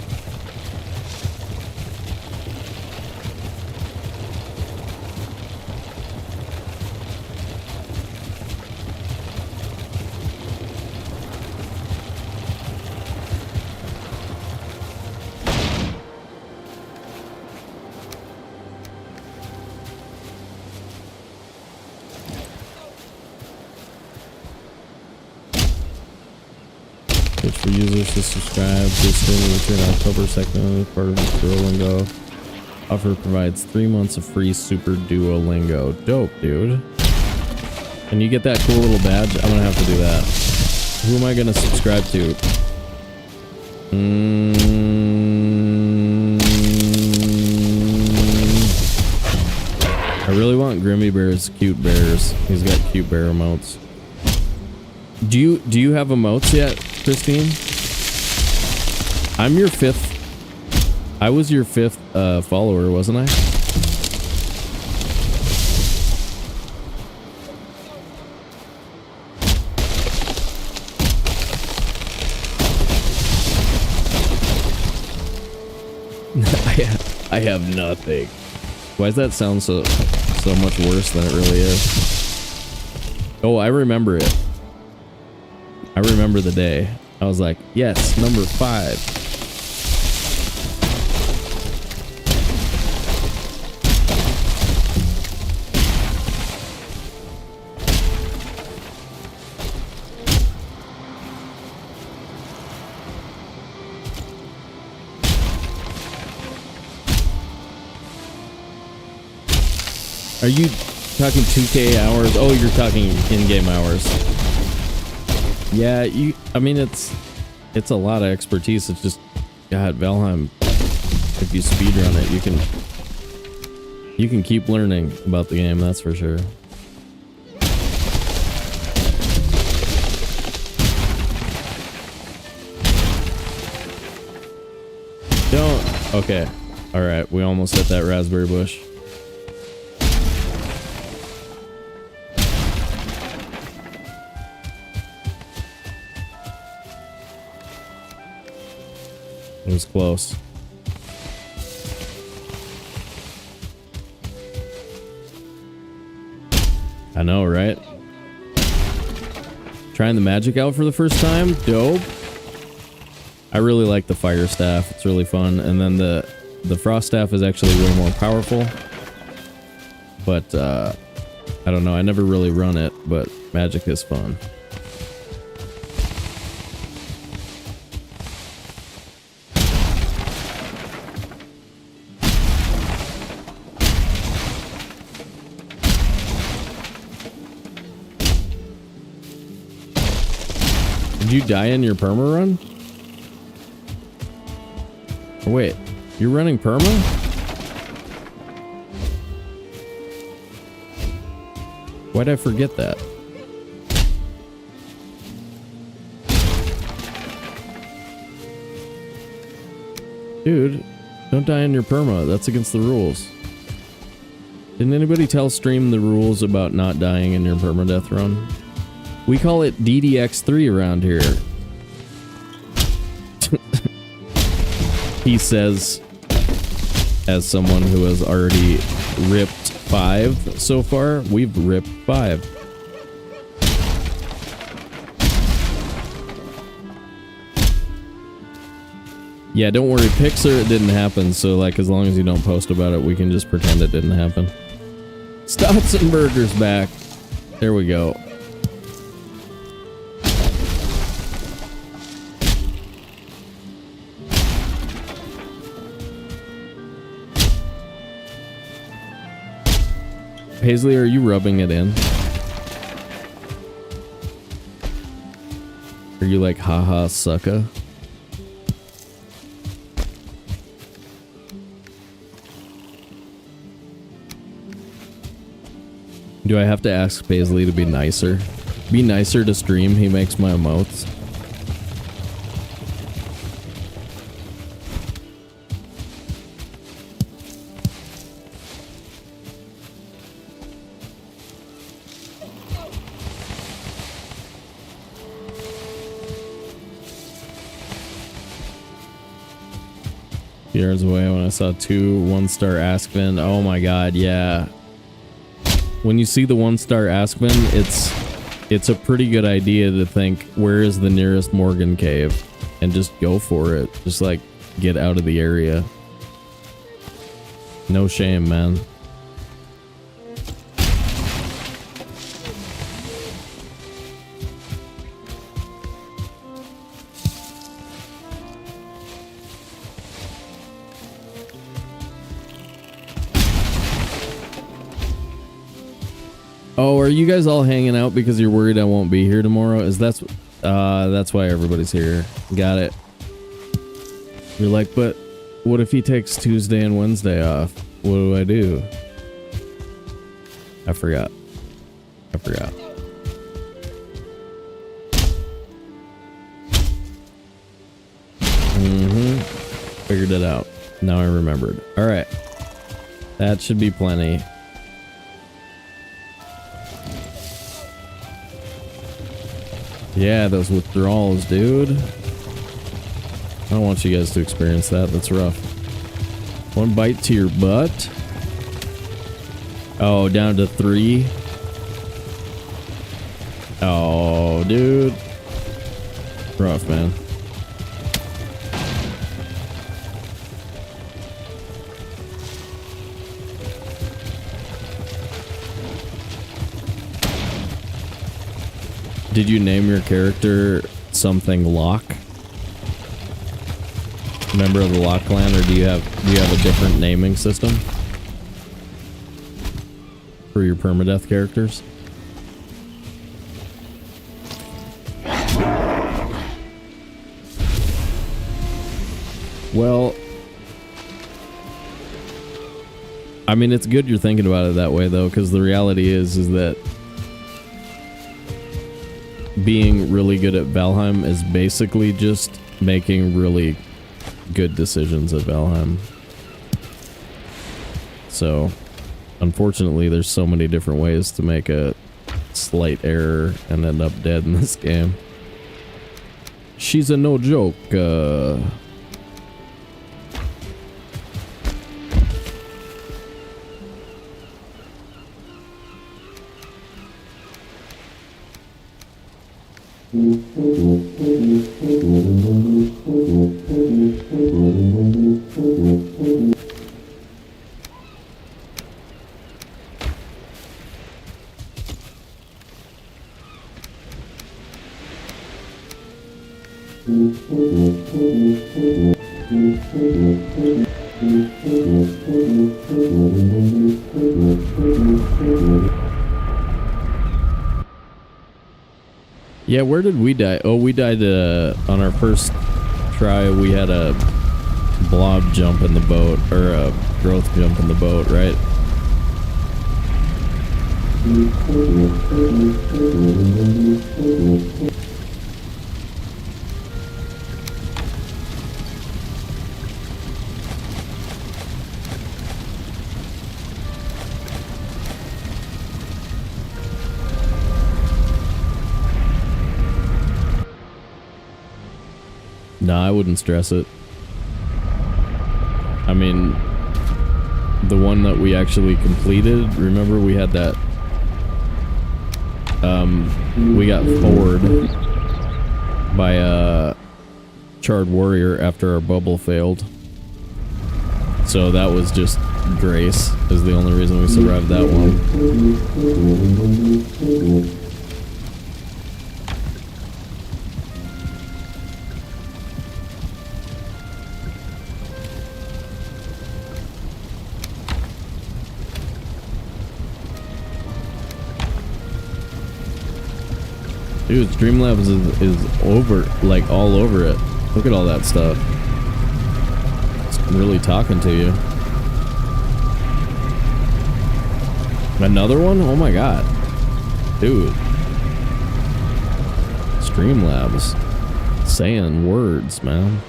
For users to subscribe to the stream on October 2nd, part of the Duolingo offer provides 3 months of free Super Duolingo. Dope, dude. Can you get that cool little badge? I'm gonna have to do that. Who am I gonna subscribe to? I really want Grimmy Bear's cute bears. He's got cute bear emotes. Do you have emotes yet, Christine? I'm your 5th. I was your 5th follower, wasn't I? I have nothing. Why does that sound so much worse than it really is? Oh, I remember it. I remember the day. I was like, yes, number 5. Are you talking 2K hours? Oh, you're talking in-game hours. Yeah, I mean, it's a lot of expertise. It's just, God, Valheim. If you speedrun it, you can keep learning about the game. That's for sure. Don't. Okay. All right. We almost hit that raspberry bush. It was close. I know, right? Trying the magic out for the first time? Dope. I really like the fire staff. It's really fun. And then the frost staff is actually way more powerful. But, I don't know. I never really run it, but magic is fun. Did you die in your perma run? Oh, wait, you're running perma? Why'd I forget that? Dude, don't die in your perma. That's against the rules. Didn't anybody tell stream the rules about not dying in your permadeath run? We call it DDX3 around here. He says, as someone who has already ripped 5 so far, we've ripped 5. Yeah, don't worry, Pixar, it didn't happen, so like as long as you don't post about it, we can just pretend it didn't happen. Stouts and Burgers back. There we go. Paisley, are you rubbing it in? Are you like, haha, sucka? Do I have to ask Paisley to be nicer? Be nicer to stream, he makes my emotes. Years away when I saw 2 1-star Askven. Oh my god, yeah. When you see the 1-star Askven, it's a pretty good idea to think, where is the nearest Morgan cave? And just go for it. Just like, get out of the area. No shame, man. Oh, are you guys all hanging out because you're worried I won't be here tomorrow? That's why everybody's here. Got it. You're like, but what if he takes Tuesday and Wednesday off? What do I do? I forgot. Figured it out. Now I remembered. All right. That should be plenty. Yeah, those withdrawals, dude. I don't want you guys to experience that. That's rough. 1 bite to your butt. Oh, down to 3. Oh, dude. Rough, man. Did you name your character something Loch? Member of the Loch clan, or do you have a different naming system? for your permadeath characters. Well, I mean, it's good you're thinking about it that way, though, because the reality is that being really good at Valheim is basically just making really good decisions at Valheim. So, unfortunately, there's so many different ways to make a slight error and end up dead in this game. She's a no joke, yeah, where did we die? Oh, we died on our first try. We had a blob jump in the boat, or a growth jump in the boat, right? Nah, I wouldn't stress it. I mean, the one that we actually completed, remember we had that, we got forward by a charred warrior after our bubble failed. So that was just grace, is the only reason we survived that one. Dude, Streamlabs is over, like, all over it. Look at all that stuff. It's really talking to you. Another one? Oh my god. Dude. Streamlabs. Saying words, man.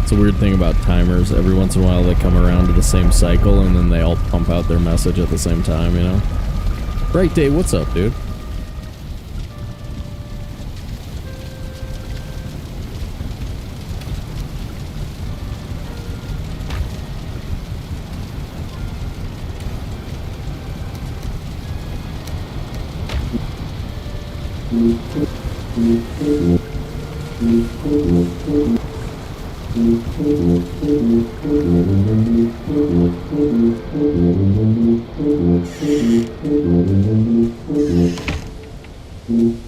It's a weird thing about timers. Every once in a while they come around to the same cycle and then they all pump out their message at the same time, you know? Right Day, what's up, dude?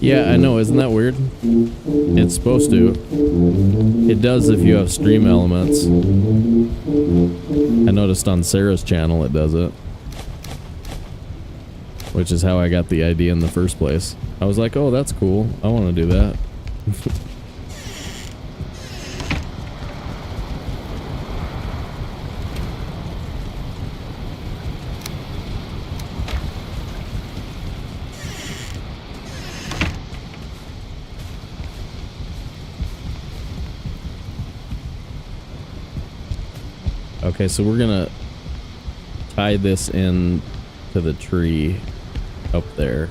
Yeah, I know, isn't that weird? It's supposed to. It does if you have stream elements. I noticed on Sarah's channel it does it. Which is how I got the idea in the first place. I was like, oh, that's cool. I want to do that. Okay, so we're gonna tie this in to the tree up there.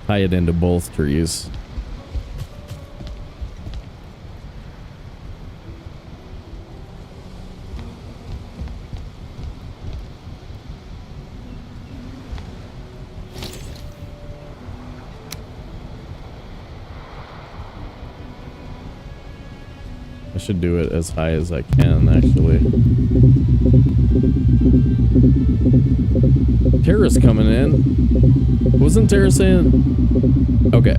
Tie it into both trees. I should do it as high as I can, actually. Tara's coming in. Wasn't Tara saying... Okay.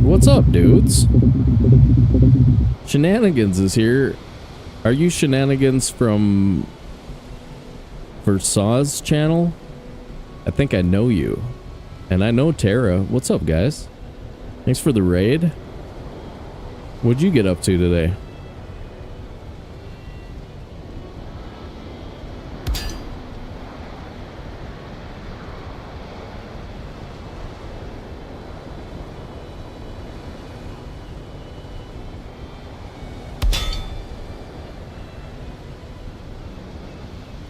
What's up, dudes? Shenanigans is here. Are you Shenanigans from Versaw's channel? I think I know you. And I know Tara. What's up, guys? Thanks for the raid. What'd you get up to today?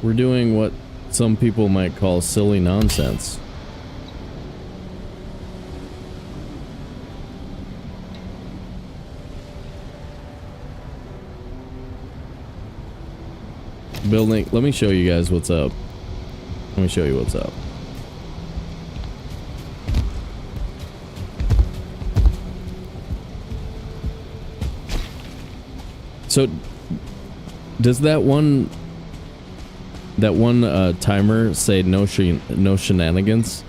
We're doing what some people might call silly nonsense. Building, let me show you guys what's up. Let me show you what's up. So, does that one timer say no shenanigans?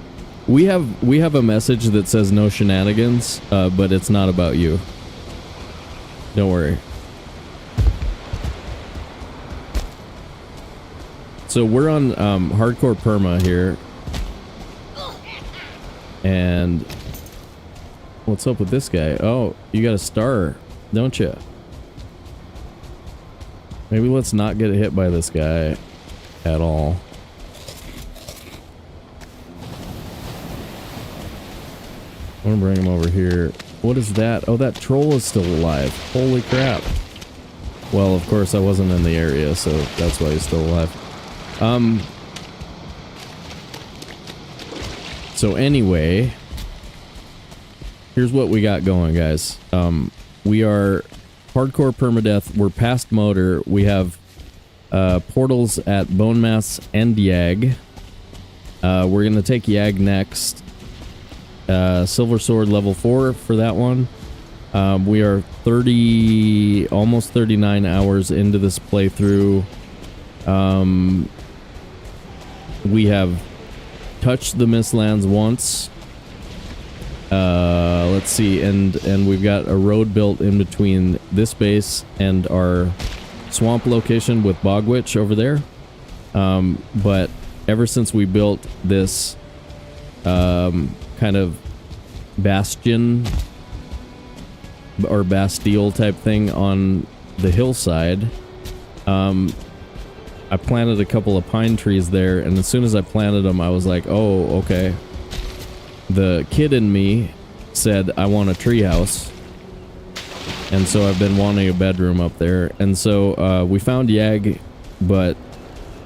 We have a message that says no shenanigans, but it's not about you. Don't worry. So we're on hardcore perma here. And what's up with this guy? Oh, you got a star, don't you? Maybe let's not get hit by this guy at all. I'm gonna bring him over here. What is that? Oh, that troll is still alive. Holy crap. Well, of course I wasn't in the area, so that's why he's still alive. So anyway, here's what we got going, guys. We are hardcore permadeath. We're past motor. We have portals at Bone Mass and Yag. We're gonna take Yag next. Silver Sword level 4 for that one. We are almost 39 hours into this playthrough. We have touched the Mistlands once. Let's see, and we've got a road built in between this base and our swamp location with Bog Witch over there. But ever since we built this kind of bastion or bastille type thing on the hillside, I planted a couple of pine trees there, and as soon as I planted them, I was like, oh, okay. The kid in me said, I want a treehouse. And so I've been wanting a bedroom up there. And so we found Yag, but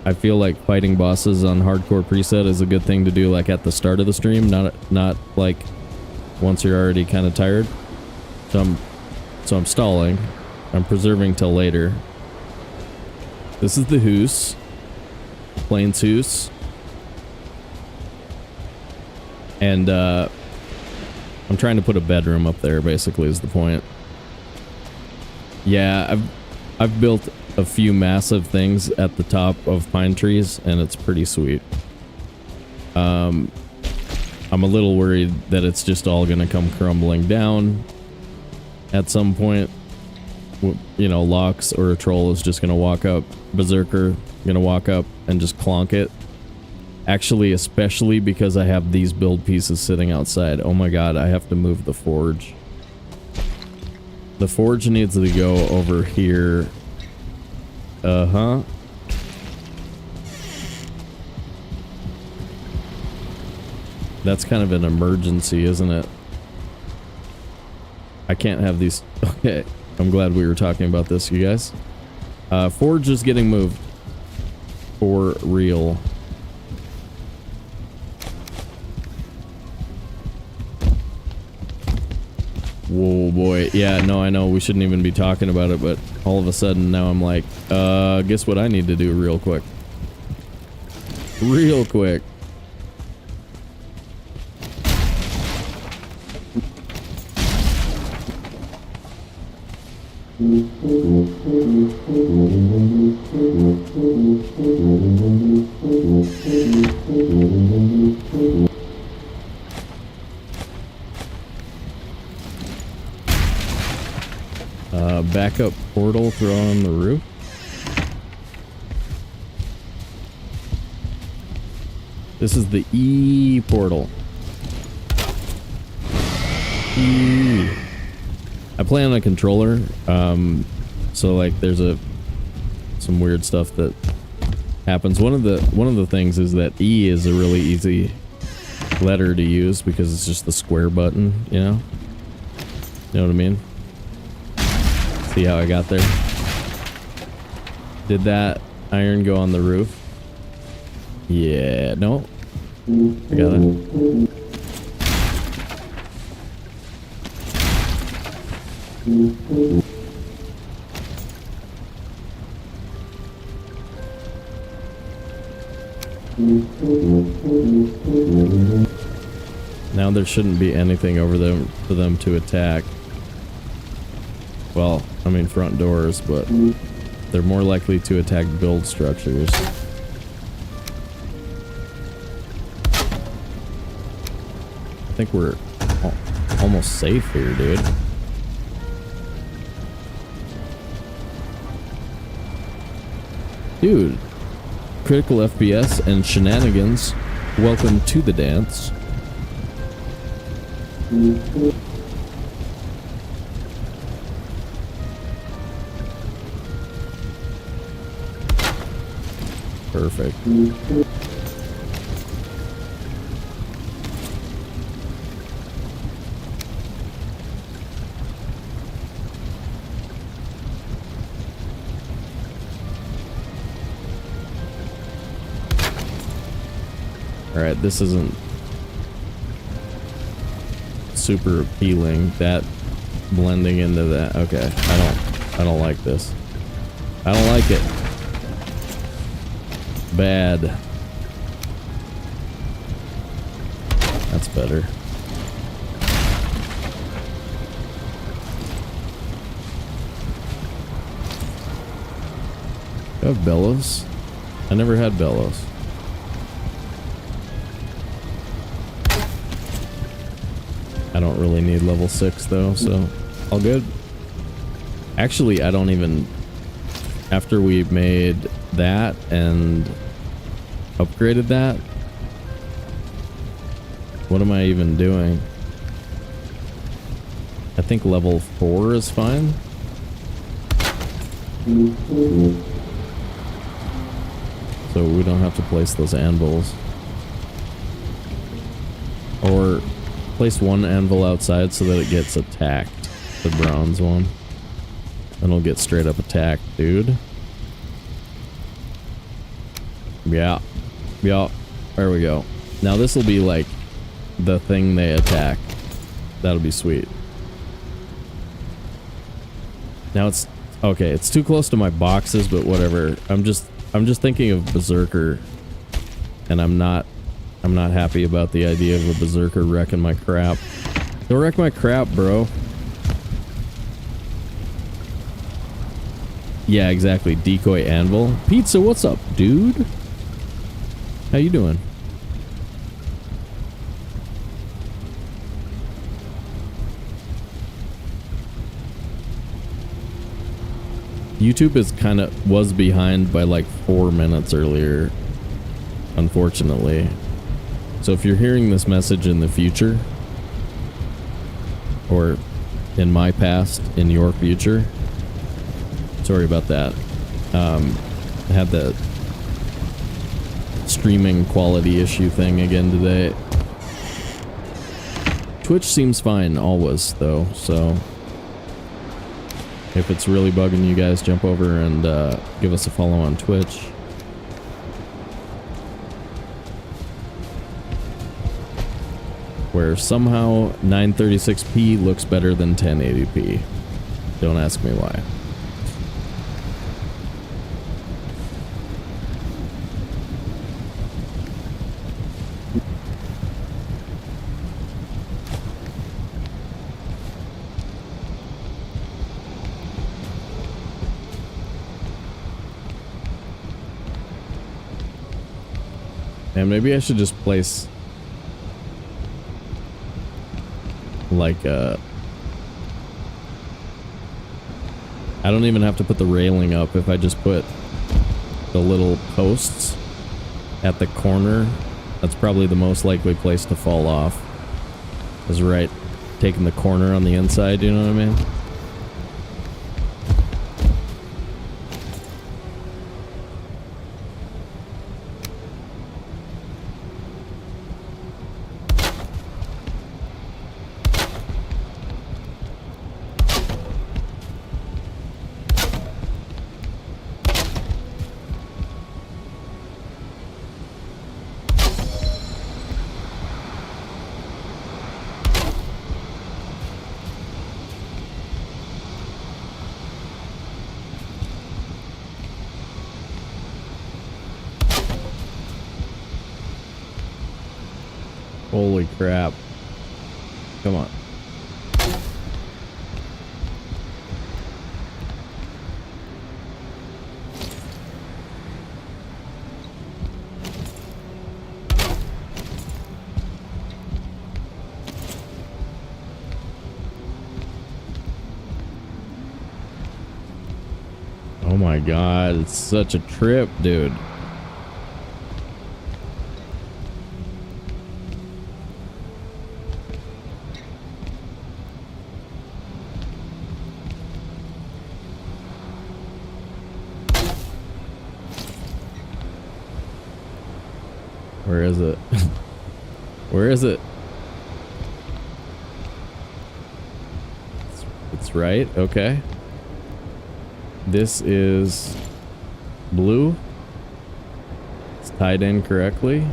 I feel like fighting bosses on hardcore preset is a good thing to do like at the start of the stream, not like once you're already kind of tired. So I'm stalling. I'm preserving till later. This is the Hoos. Plains Hoos. And I'm trying to put a bedroom up there, basically, is the point. Yeah, I've built a few massive things at the top of pine trees, and it's pretty sweet. I'm a little worried that it's just all gonna come crumbling down at some point. You know, Lox or a troll is just gonna walk up, Berserker gonna walk up and just clonk it. Actually, especially because I have these build pieces sitting outside. Oh my god, I have to move the forge. The forge needs to go over here. Uh-huh. That's kind of an emergency, isn't it? I can't have these... Okay. I'm glad we were talking about this, you guys. Forge is getting moved. For real. Whoa, boy. Yeah, no, I know we shouldn't even be talking about it, but all of a sudden now I'm like, guess what I need to do real quick? Real quick. Backup portal throw on the roof. This is the E portal. E. I play on a controller, so like there's some weird stuff that happens. One of the things is that E is a really easy letter to use because it's just the square button, you know? You know what I mean? See how I got there? Did that iron go on the roof? Yeah, no. I got it. Now there shouldn't be anything over them for them to attack. Well, I mean front doors, but they're more likely to attack build structures. I think we're almost safe here, dude. Dude, critical FPS and shenanigans, welcome to the dance. Perfect. Alright, this isn't super appealing. That blending into that. Okay, I don't like this. I don't like it. Bad. That's better. Do I have bellows? I never had bellows. I don't really need level 6 though, so all good. Actually, I don't even... After we made that and upgraded that, what am I even doing? I think level 4 is fine. So we don't have to place those anvils. Or place one anvil outside so that it gets attacked. The bronze one. Then it'll get straight up attacked, dude. Yeah. Yeah. There we go. Now this will be like the thing they attack. That'll be sweet. Now it's okay, it's too close to my boxes, but whatever. I'm just thinking of Berserker, and I'm not happy about the idea of a Berserker wrecking my crap. Don't wreck my crap, bro. Yeah, exactly. Decoy anvil. Pizza, what's up, dude? How you doing? YouTube was behind by like 4 minutes earlier, unfortunately. So if you're hearing this message in the future, or in my past, in your future, sorry about that. I had the streaming quality issue thing again today. Twitch seems fine always, though, so if it's really bugging you guys, jump over and give us a follow on Twitch. Where somehow 936p looks better than 1080p. Don't ask me why. And maybe I should just place like I don't even have to put the railing up if I just put the little posts at the corner. That's probably the most likely place to fall off. Is right taking the corner on the inside, you know what I mean? Holy crap. Come on. Oh my god, it's such a trip, dude. Where is it? Where is it? It's right. Okay. This is blue. It's tied in correctly.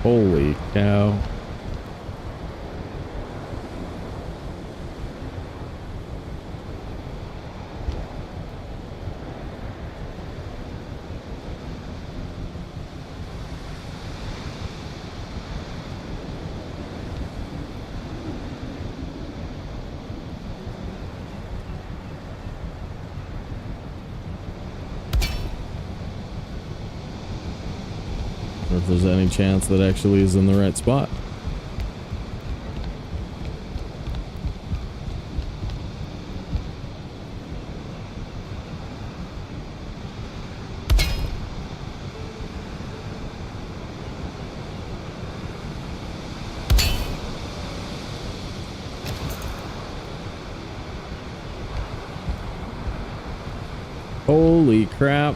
Holy cow. Or if there's any chance that actually is in the right spot. Holy crap.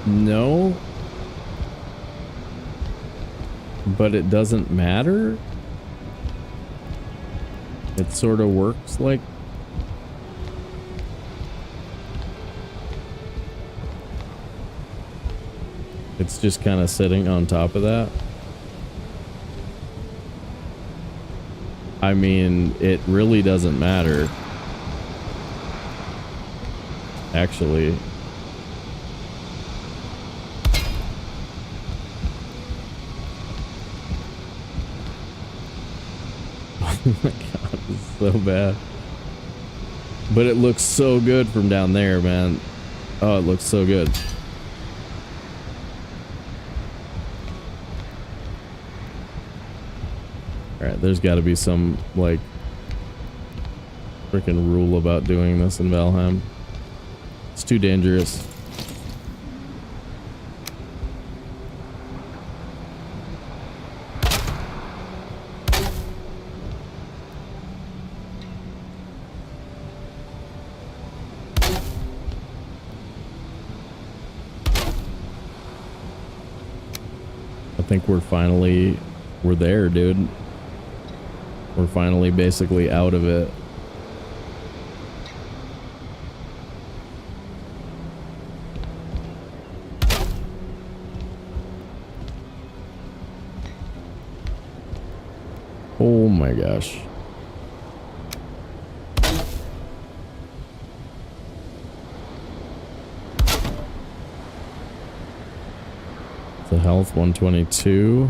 No. But it doesn't matter. It sort of works like... It's just kind of sitting on top of that. I mean, it really doesn't matter. Actually. Oh my god, it's so bad. But it looks so good from down there, man. Oh, it looks so good. Alright, there's got to be some, like, freaking rule about doing this in Valheim. It's too dangerous. I think we're there, dude. We're finally basically out of it. Oh my gosh. The health 122.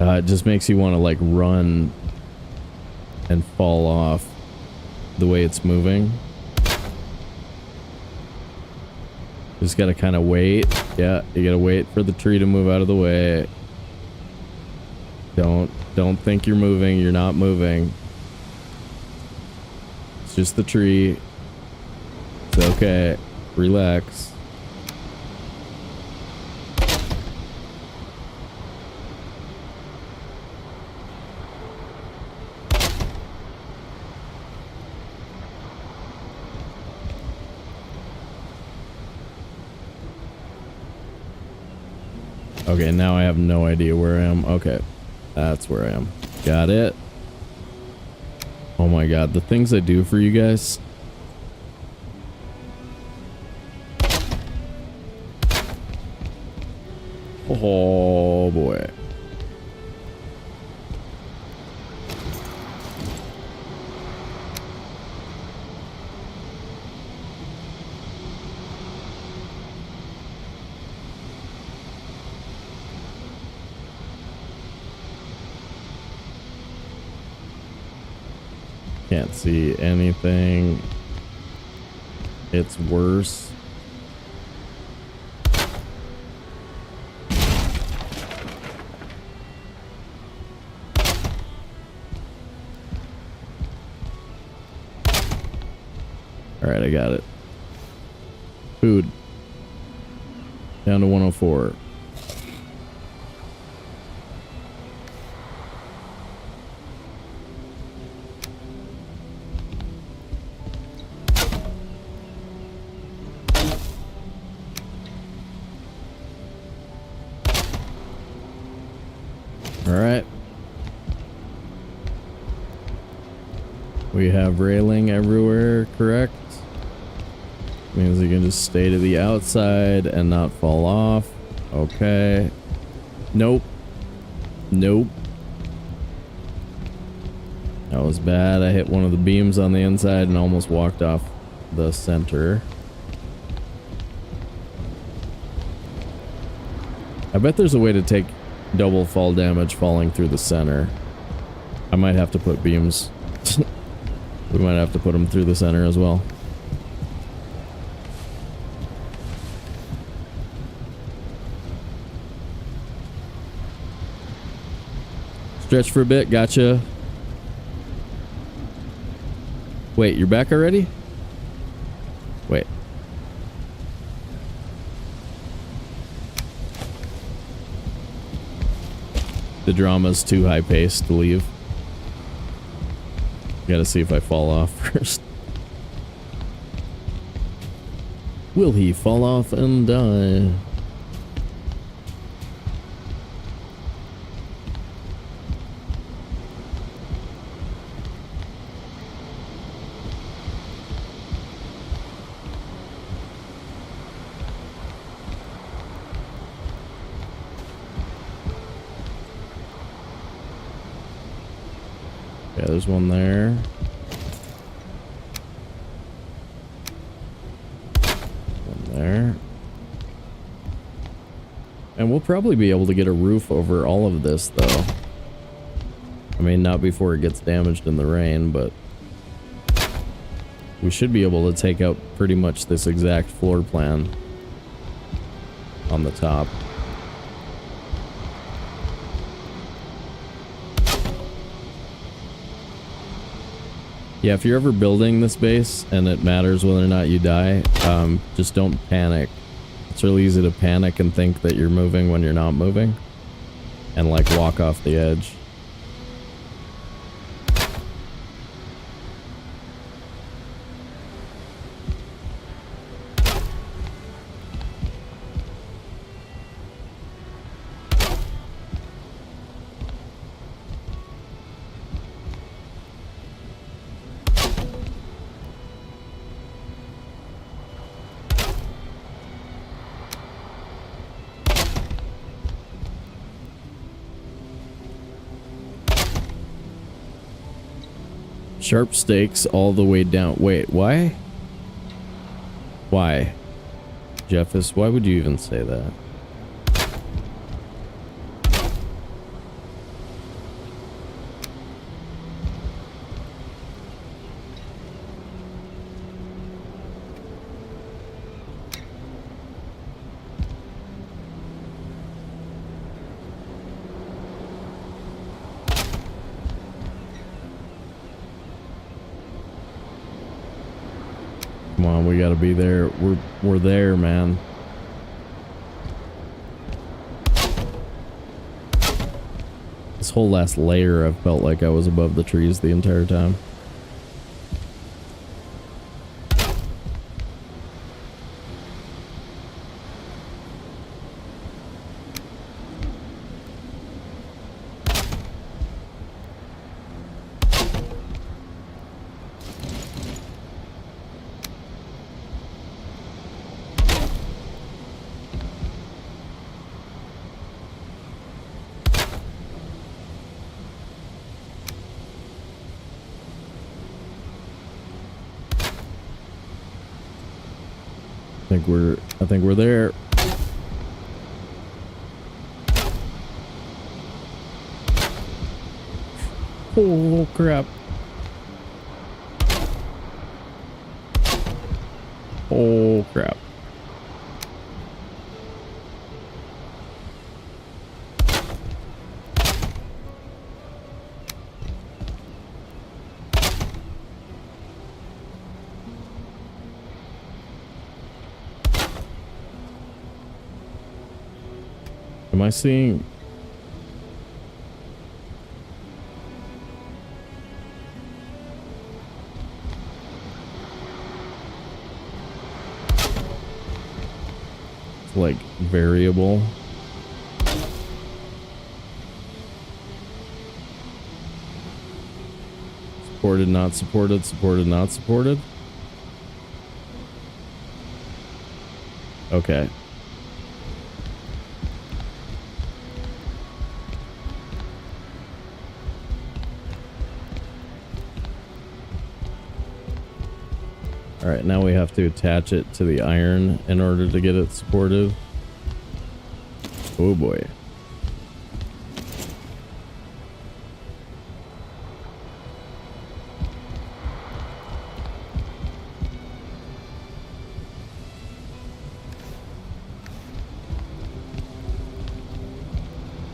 It just makes you want to like run and fall off the way it's moving. Just gotta kind of wait. Yeah, you gotta wait for the tree to move out of the way. Don't think you're moving. You're not moving. It's just the tree. It's okay. Relax. Okay, now I have no idea where I am. Okay, that's where I am. Got it. Oh my god, the things I do for you guys. Oh boy. Can't see anything. It's worse. Alright, I got it. Food. Down to 104. Alright. We have railing everywhere, correct? Means you can just stay to the outside and not fall off. Okay. Nope. Nope. That was bad. I hit one of the beams on the inside and almost walked off the center. I bet there's a way to take double fall damage falling through the center. I might have to put beams. We might have to put them through the center as well. Stretch for a bit, gotcha. Wait, you're back already? Wait. The drama's too high paced to leave. Gotta see if I fall off first. Will he fall off and die? Yeah, there's one there. One there. And we'll probably be able to get a roof over all of this, though. I mean, not before it gets damaged in the rain, but we should be able to take out pretty much this exact floor plan on the top. Yeah, if you're ever building this base and it matters whether or not you die, just don't panic. It's really easy to panic and think that you're moving when you're not moving. And like walk off the edge. Sharp stakes all the way down. Wait, why? Why? Jeffus, why would you even say that? Come on, we gotta be there. We're there, man. This whole last layer, I felt like I was above the trees the entire time. I think we're there. Oh crap. Oh crap. Am I seeing? It's like variable. Supported, not supported, supported, not supported. Okay. All right, now we have to attach it to the iron in order to get it supportive. Oh boy.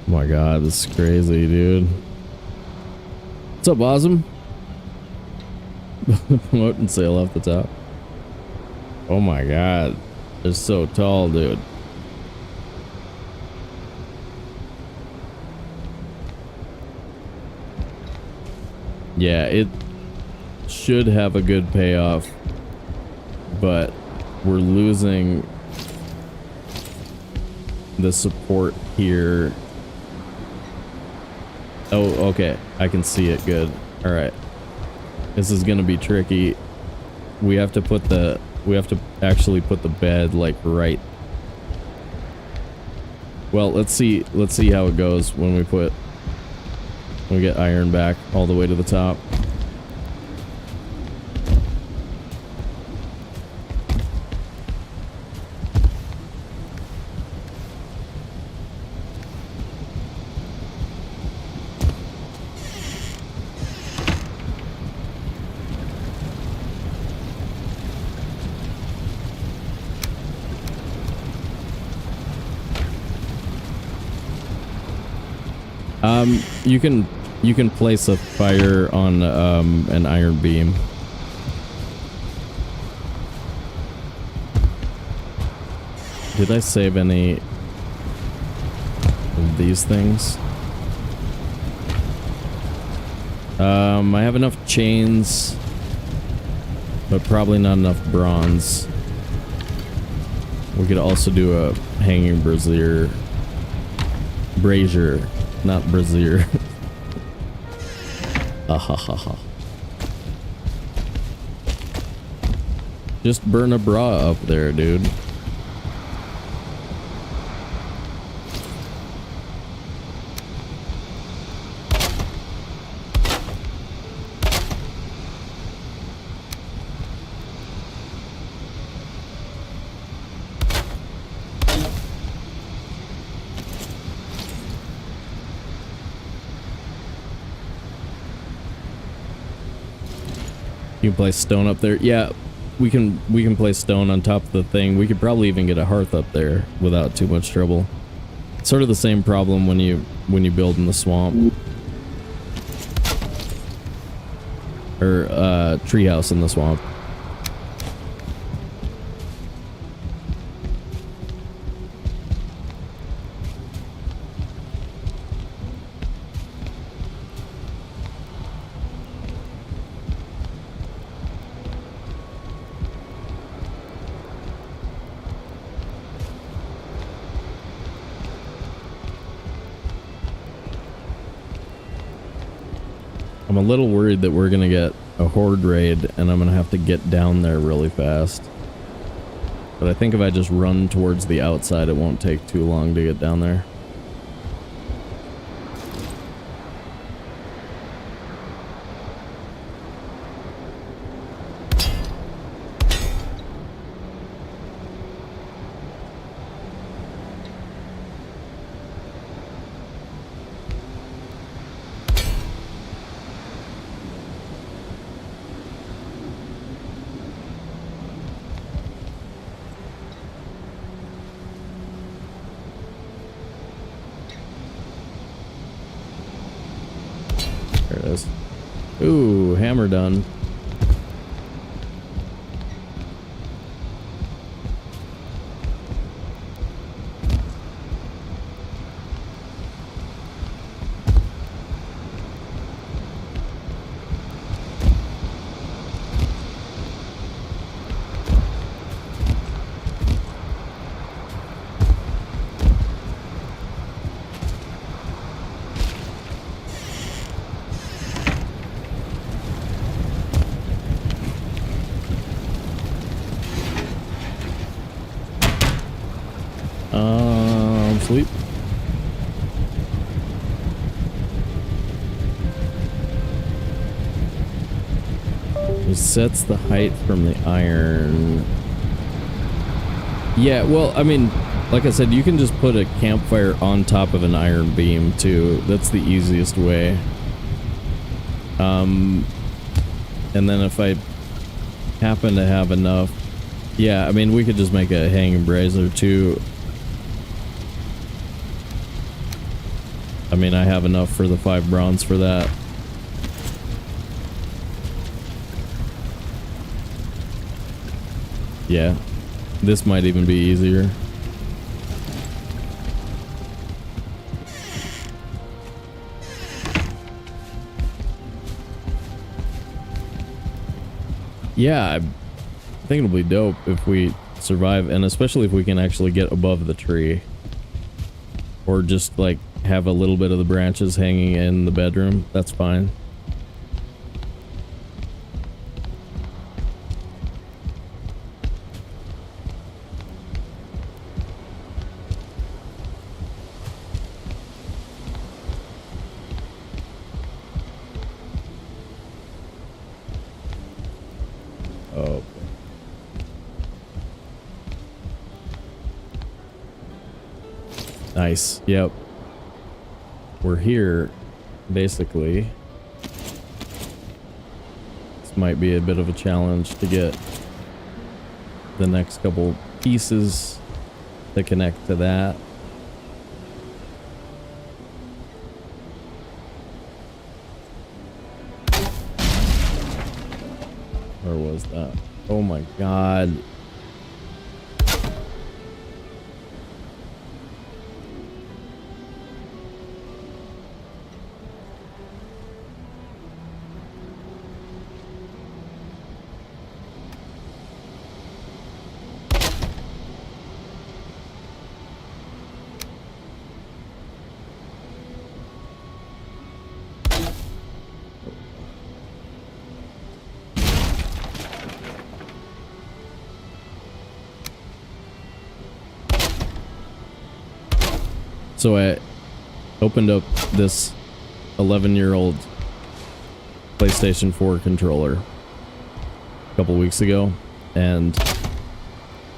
Oh my god, this is crazy, dude. What's up, Awesome? Promote and sail off the top. Oh my god. They're so tall, dude. Yeah, it should have a good payoff, but we're losing the support here. Oh, okay. I can see it good. All right. This is gonna be tricky. We have to actually put the bed like right. Well, let's see how it goes when we get iron back all the way to the top. You can place a fire on an iron beam. Did I save any of these things? I have enough chains, but probably not enough bronze. We could also do a hanging brazier. Brazier, not brazier. Ha. Just burn a bra up there, dude. You can place stone up there. Yeah, we can place stone on top of the thing. We could probably even get a hearth up there without too much trouble. It's sort of the same problem when you build in the swamp. Or treehouse in the swamp. I'm a little worried that we're gonna get a horde raid and I'm gonna have to get down there really fast. But I think if I just run towards the outside, it won't take too long to get down there. There it is. Ooh, hammer done. Sleep. Resets the height from the iron. Yeah, well, I mean, like I said, you can just put a campfire on top of an iron beam too. That's the easiest way. And then if I happen to have enough, yeah, I mean, we could just make a hanging brazier too. I mean, I have enough for the 5 bronze for that. Yeah, this might even be easier. Yeah, I think it'll be dope if we survive, and especially if we can actually get above the tree. Or just, like, have a little bit of the branches hanging in the bedroom. That's fine. Oh. Nice. Yep. We're here, basically. This might be a bit of a challenge to get the next couple pieces to connect to that. Where was that? Oh my god. So I opened up this 11-year-old PlayStation 4 controller a couple weeks ago, and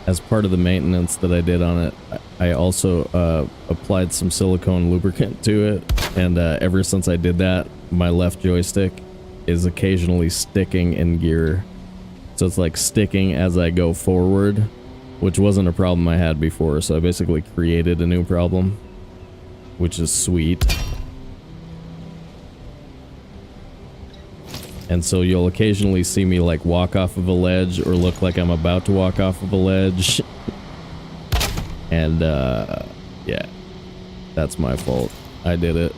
as part of the maintenance that I did on it, I also applied some silicone lubricant to it, and ever since I did that, my left joystick is occasionally sticking in gear. So it's like sticking as I go forward, which wasn't a problem I had before, so I basically created a new problem, which is sweet. And so you'll occasionally see me like walk off of a ledge or look like I'm about to walk off of a ledge. And yeah, that's my fault. I did it.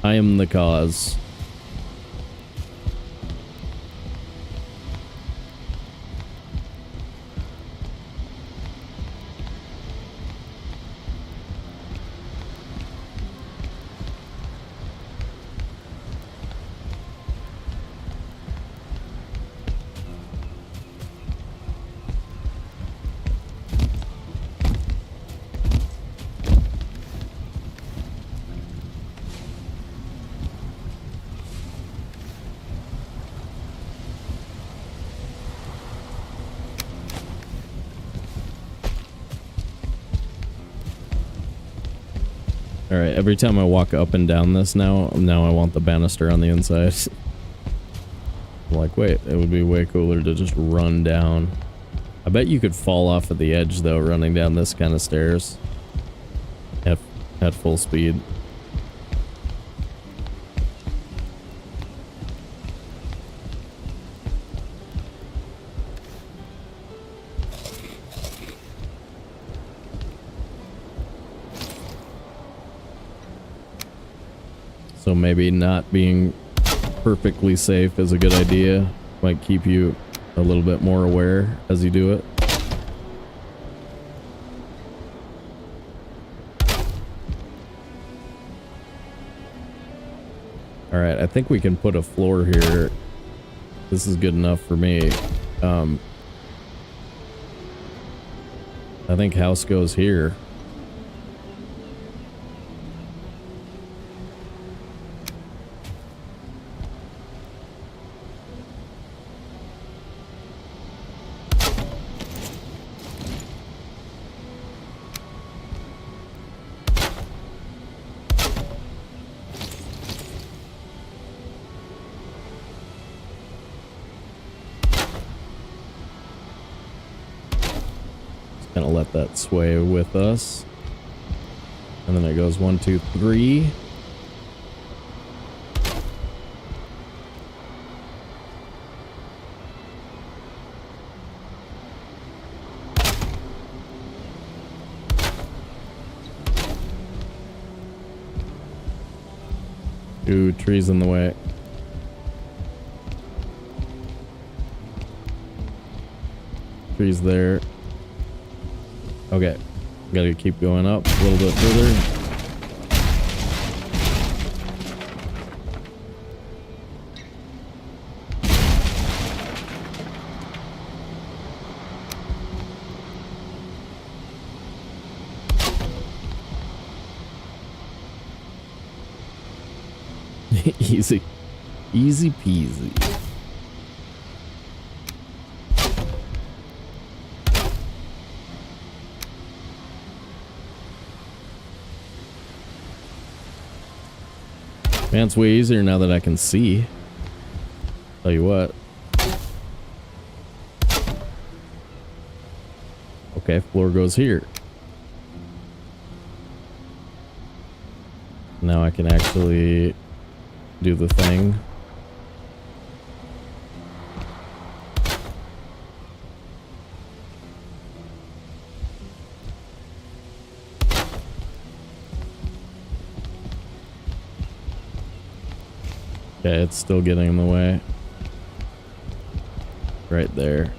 I am the cause. Alright, every time I walk up and down this now I want the banister on the inside. I'm like, wait, it would be way cooler to just run down. I bet you could fall off at the edge, though, running down this kind of stairs. At full speed. So maybe not being perfectly safe is a good idea. Might keep you a little bit more aware as you do it. Alright, I think we can put a floor here. This is good enough for me. I think house goes here. Gonna let that sway with us. And then it goes 1, 2, 3. Ooh, trees in the way. Trees there. Okay, gotta keep going up a little bit further. Easy. Easy peasy. Man, it's way easier now that I can see. Tell you what. Okay, floor goes here. Now I can actually do the thing. Okay, it's still getting in the way. Right there.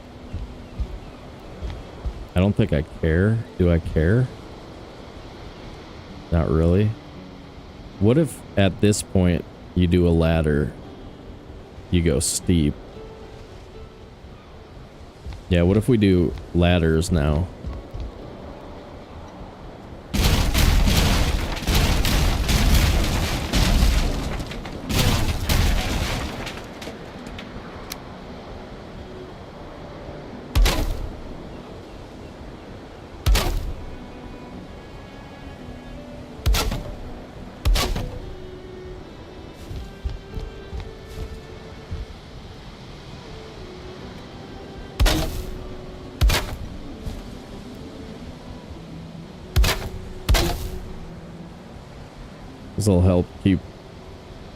I don't think I care. Do I care? Not really. What if at this point you do a ladder? You go steep. Yeah, what if we do ladders now? This will help keep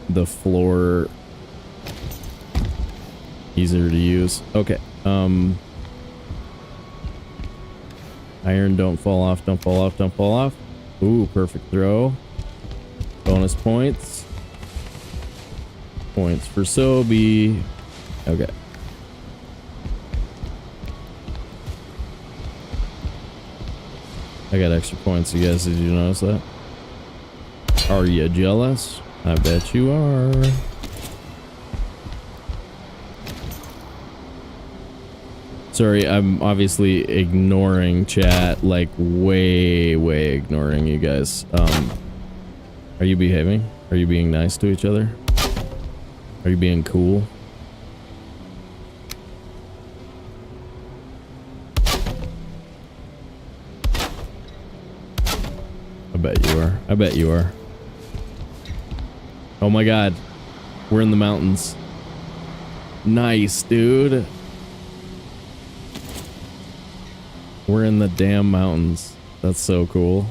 the floor easier to use. Okay. Iron, don't fall off, don't fall off, don't fall off. Ooh, perfect throw. Bonus points. Points for Sobe. Okay. I got extra points, you guys. Did you notice that? Are you jealous? I bet you are. Sorry, I'm obviously ignoring chat, like way ignoring you guys. Are you behaving? Are you being nice to each other? Are you being cool? I bet you are. I bet you are. Oh my god. We're in the mountains. Nice, dude. We're in the damn mountains. That's so cool.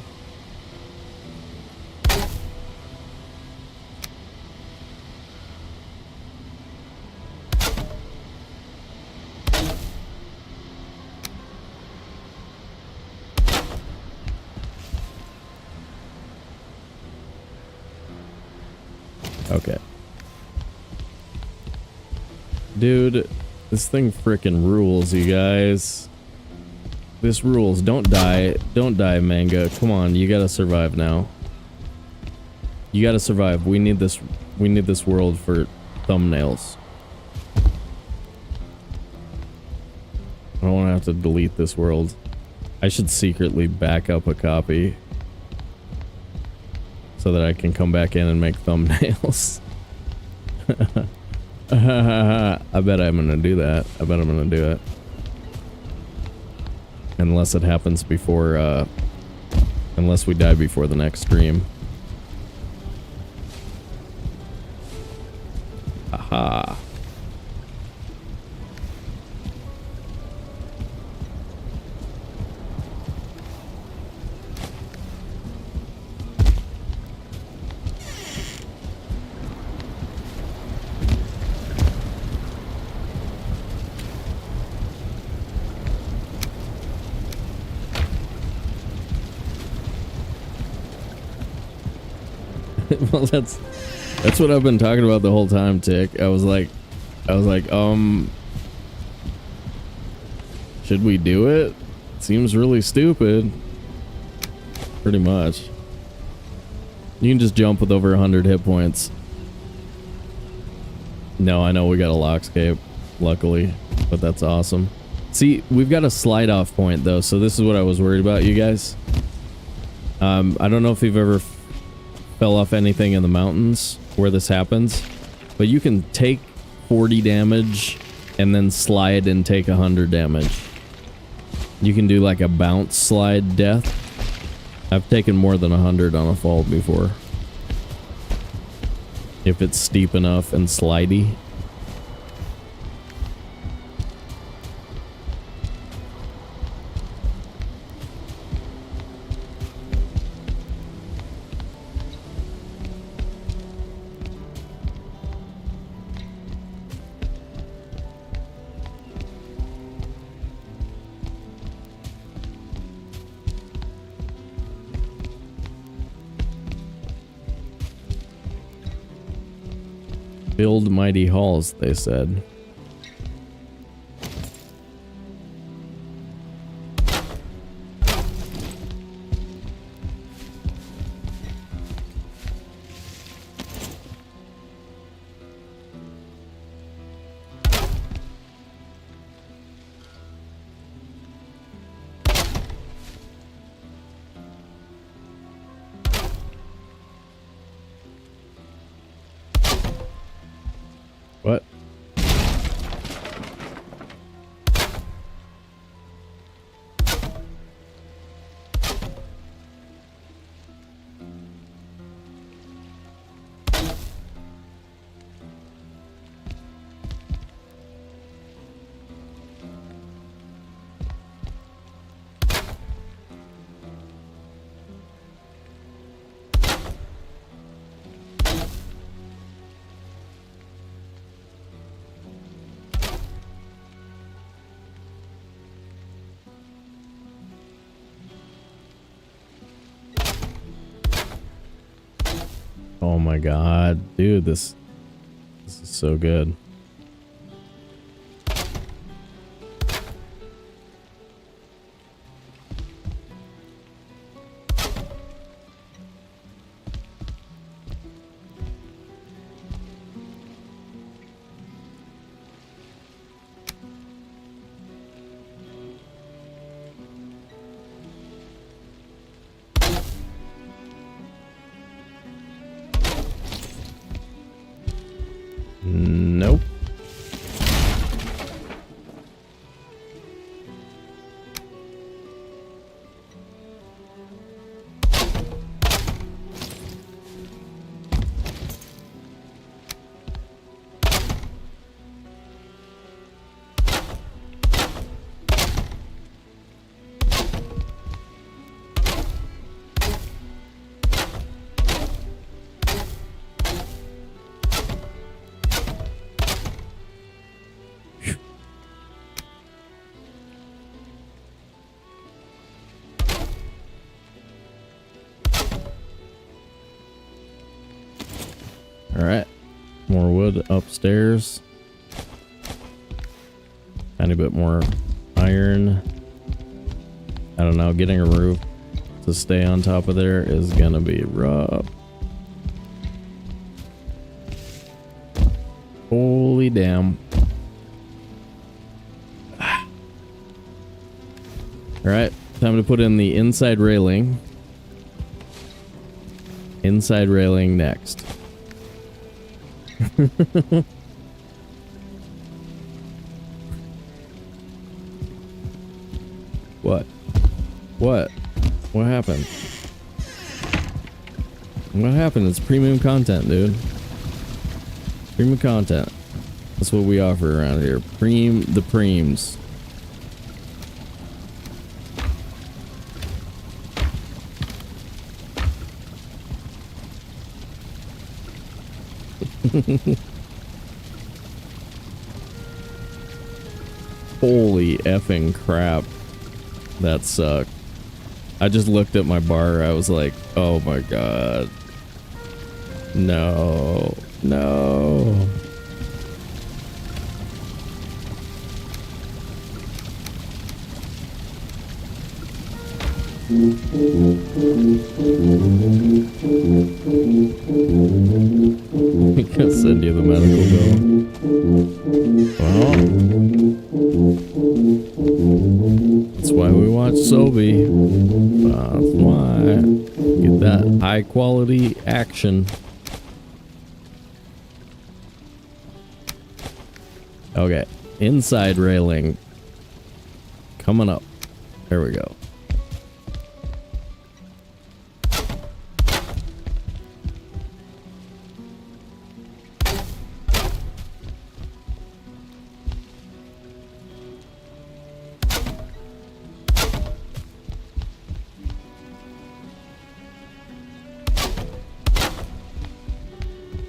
Okay. Dude, this thing frickin' rules, you guys. This rules. Don't die. Don't die, Manga. Come on, you gotta survive now. You gotta survive. We need this world for thumbnails. I don't want to have to delete this world. I should secretly back up a copy so that I can come back in and make thumbnails. I bet I'm gonna do that. I bet I'm gonna do it. Unless it happens before, unless we die before the next stream. Aha. Well, that's what I've been talking about the whole time, Tick. I was like, should we do it? Seems really stupid. Pretty much. You can just jump with over 100 hit points. No, I know we got a lockscape, luckily, but that's awesome. See, we've got a slide off point though, so this is what I was worried about, you guys. I don't know if you've ever fell off anything in the mountains where this happens, but you can take 40 damage and then slide and take 100 damage. You can do like a bounce slide death. I've taken more than 100 on a fall before. If it's steep enough and slidey. Build mighty halls, they said. What? Oh my god, dude, this is so good. Nope. upstairs. Tiny bit more iron. I don't know, getting a roof to stay on top of there is gonna be rough. Holy damn. Alright, time to put in the inside railing. Inside railing next. What? What? What happened? What happened? It's premium content, dude. Premium content. That's what we offer around here. The preems. Holy effing crap. That sucked. I just looked at my bar. I was like, oh my god. No. No. I can send you the medical bill. Well, that's why we watch Sobe. That's why. Get that high quality action. Okay, inside railing coming up. There we go.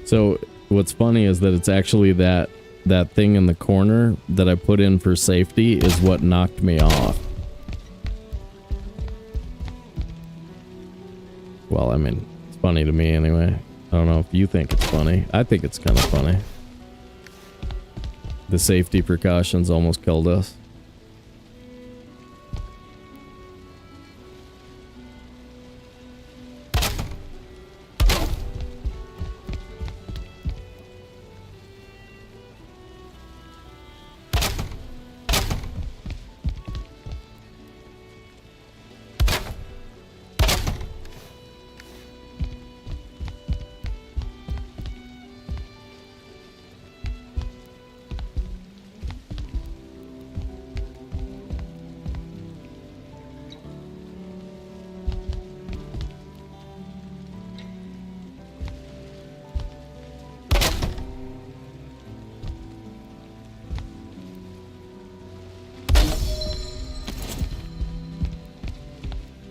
So what's funny is that it's actually that thing in the corner that I put in for safety is what knocked me off. Well, I mean, it's funny to me anyway. I don't know if you think it's funny. I think it's kind of funny. The safety precautions almost killed us.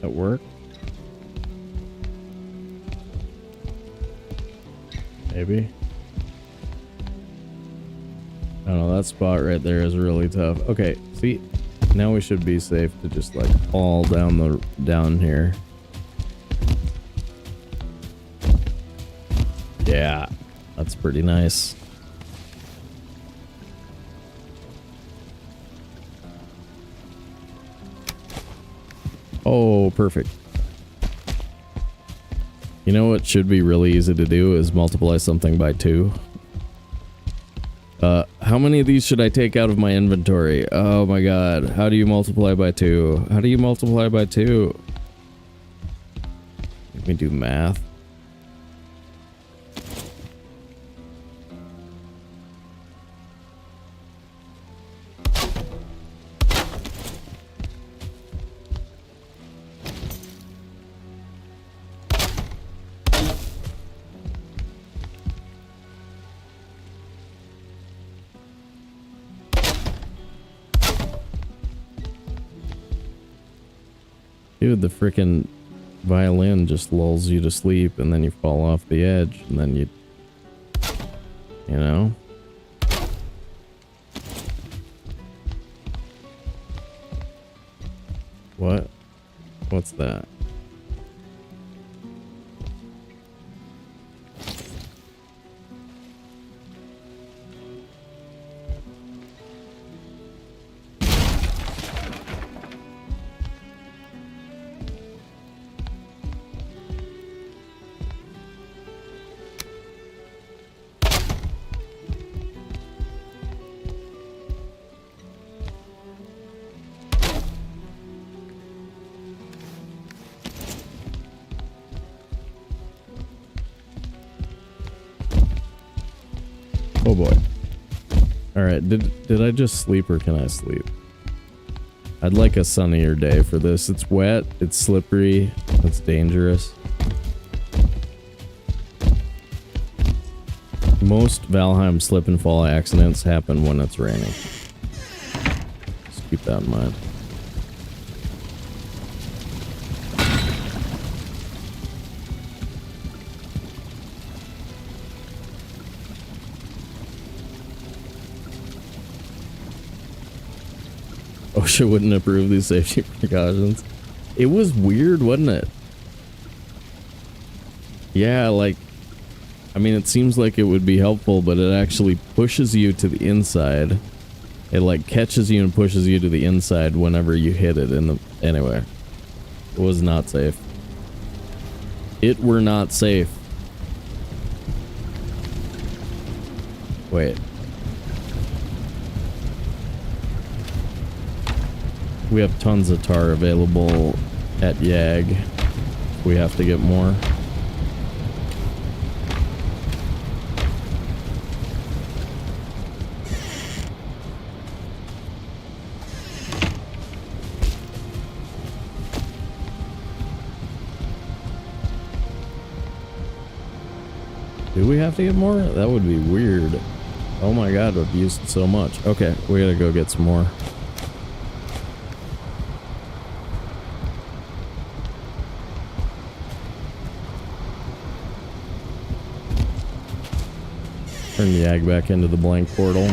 At work? Maybe. I don't know, that spot right there is really tough. Okay, see, now we should be safe to just like fall down here. Yeah, that's pretty nice. Oh, perfect. You know what should be really easy to do is multiply something by 2. How many of these should I take out of my inventory? Oh my god. How do you multiply by 2? How do you multiply by 2? Let me do math. Dude, the frickin' violin just lulls you to sleep and then you fall off the edge and then you know? What? What's that? Oh boy. Alright, did I just sleep or can I sleep? I'd like a sunnier day for this. It's wet, it's slippery, it's dangerous. Most Valheim slip and fall accidents happen when it's raining. Just keep that in mind. OSHA wouldn't approve these safety precautions. It was weird, wasn't it? Yeah, like, I mean, it seems like it would be helpful, but it actually pushes you to the inside. It like catches you and pushes you to the inside whenever you hit it in the... Anyway. It was not safe. It were not safe. Wait. We have tons of tar available at Yag. We have to get more. Do we have to get more? That would be weird. Oh my god, I've used so much. Okay, we gotta go get some more. Turn the Yag back into the blank portal.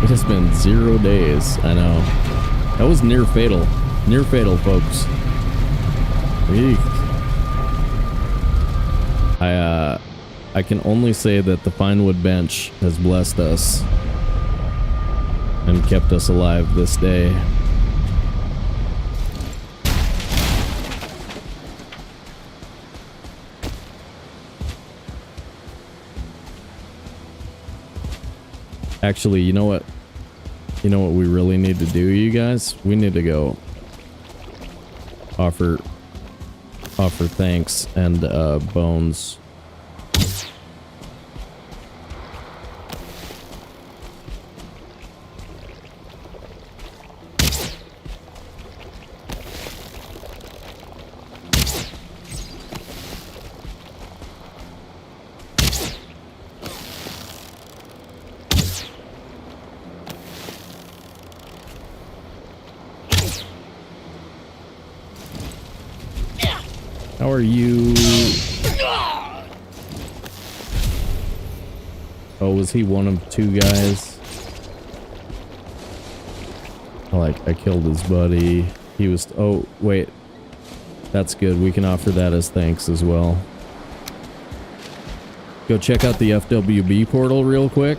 It has been 0 days. I know. That was near fatal. Near fatal, folks. Eek. I can only say that the Finewood bench has blessed us and kept us alive this day. Actually, you know what? You know what we really need to do, you guys? We need to go offer thanks and bones. How are you? Oh, was he one of two guys? I killed his buddy. He was... Oh, wait. That's good. We can offer that as thanks as well. Go check out the FWB portal real quick.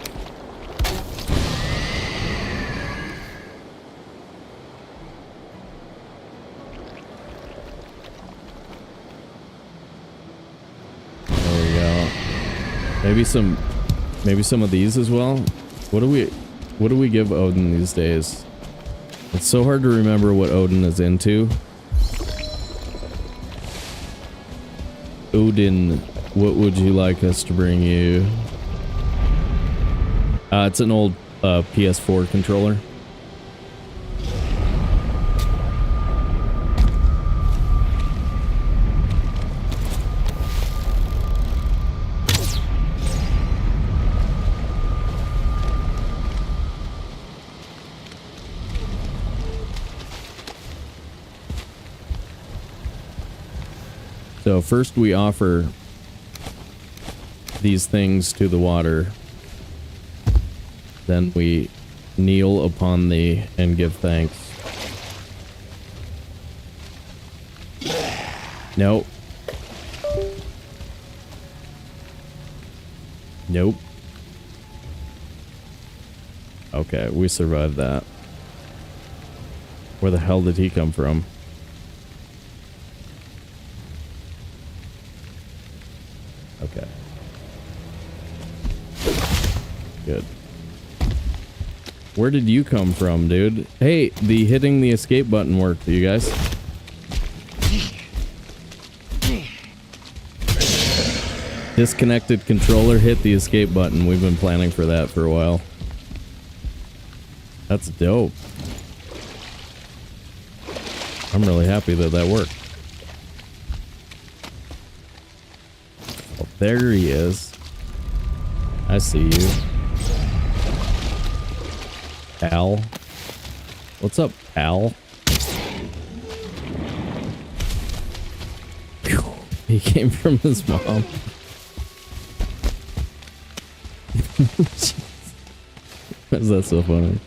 Maybe some of these as well. What do we give Odin these days? It's so hard to remember what Odin is into. Odin, what would you like us to bring you? It's an old PS4 controller. So first we offer these things to the water. Then we kneel upon thee and give thanks. Nope. Nope. Okay, we survived that. Where the hell did he come from? Good. Where did you come from, dude? Hey, the hitting the escape button worked, you guys. Disconnected controller, hit the escape button. We've been planning for that for a while. That's dope. I'm really happy that that worked. Oh, there he is. I see you. Al. What's up, Al? He came from his mom. Why is that so funny?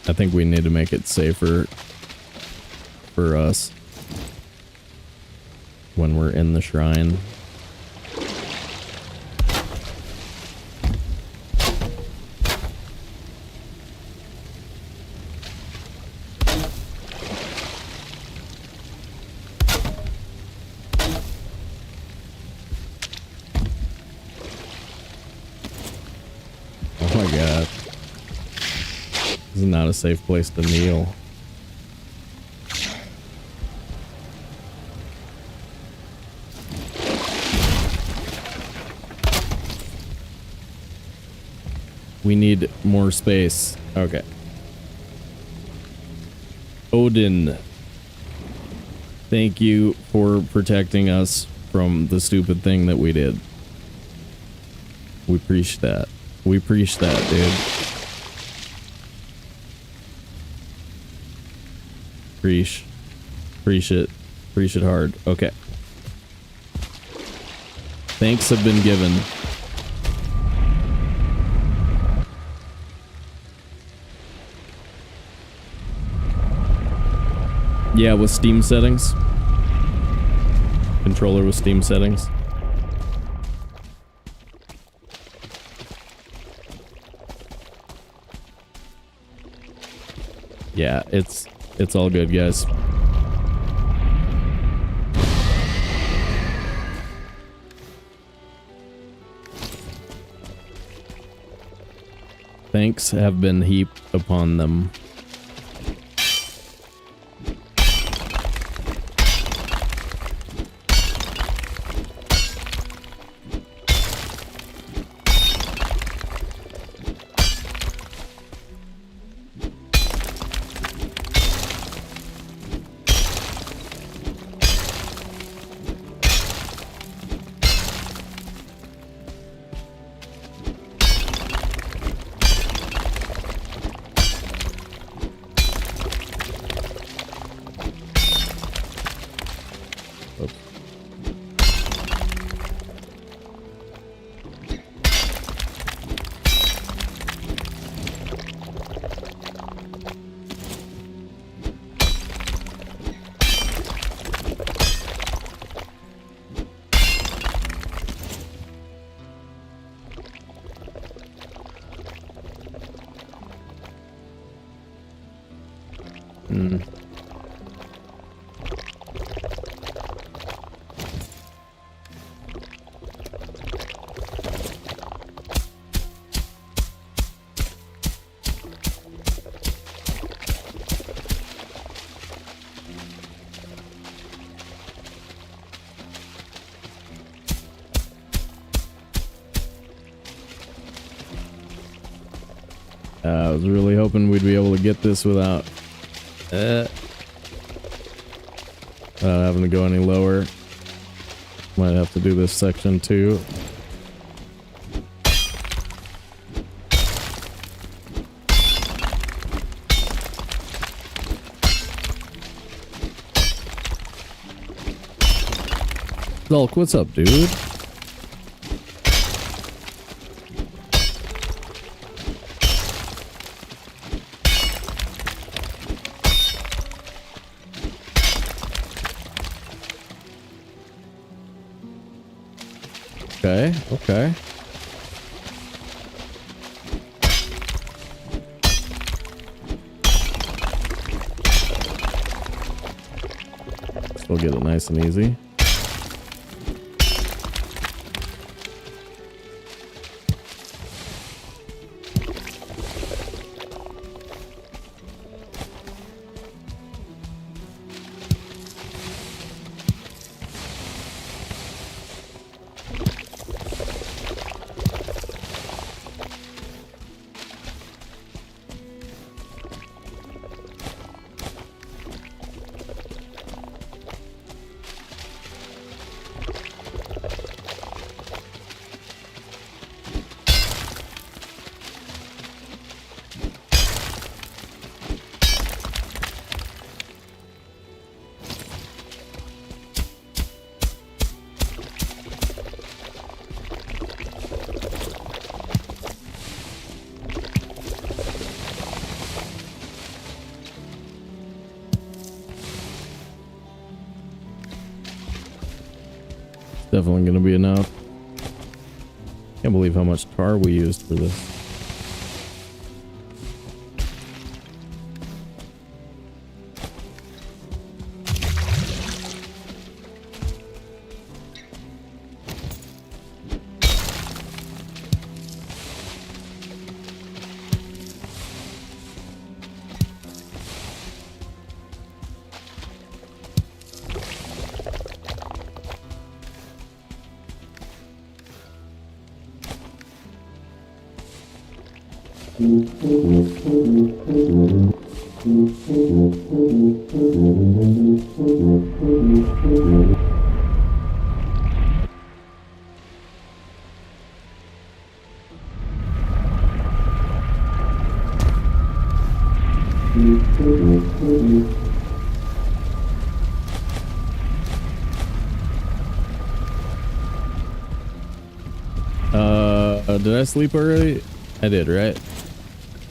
I think we need to make it safer for us when we're in the shrine. Oh my god. This is not a safe place to kneel. We need more space. Okay. Odin. Thank you for protecting us from the stupid thing that we did. We appreciate that. We appreciate that, dude. Preach it hard. Okay. Thanks have been given. Yeah, with Steam settings. Controller with Steam settings. Yeah, it's all good, guys. Thanks have been heaped upon them. I was really hoping we'd be able to get this without having to go any lower. Might have to do this section too. Zulk, what's up, dude? Okay. We'll get it nice and easy. Definitely gonna be enough. Can't believe how much tar we used for this. Did I sleep already? I did, right?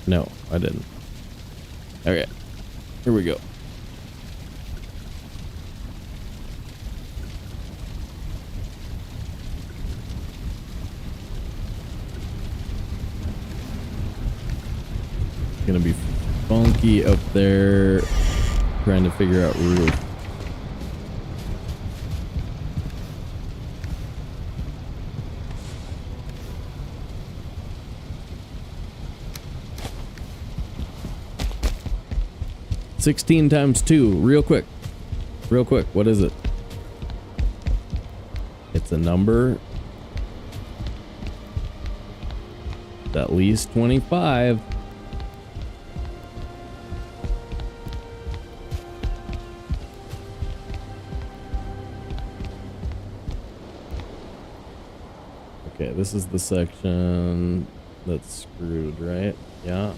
No, I didn't. Okay, here we go. It's gonna be funky up there trying to figure out roof. $16 times 2, real quick. Real quick, what is it? It's a number. It's at least 25. Okay, this is the section that's screwed, right? Yeah.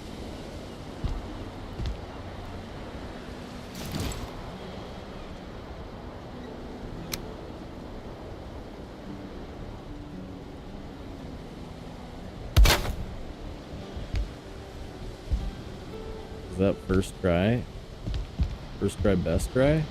Is that first try? First try, best try?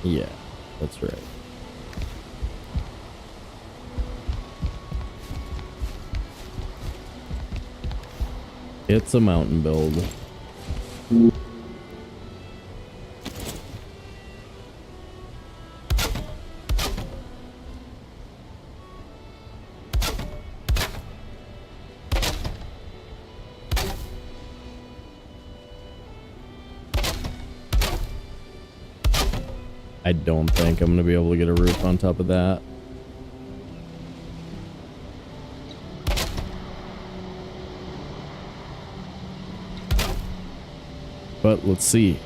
Yeah, that's right. It's a mountain build. I don't think I'm going to be able to get a roof on top of that. But let's see.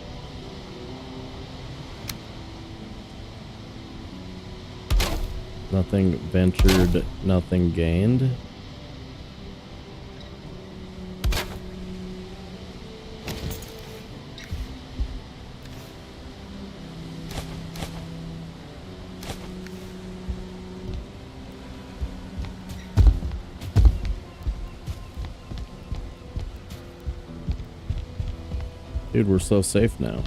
Nothing ventured, nothing gained. Dude, we're so safe now.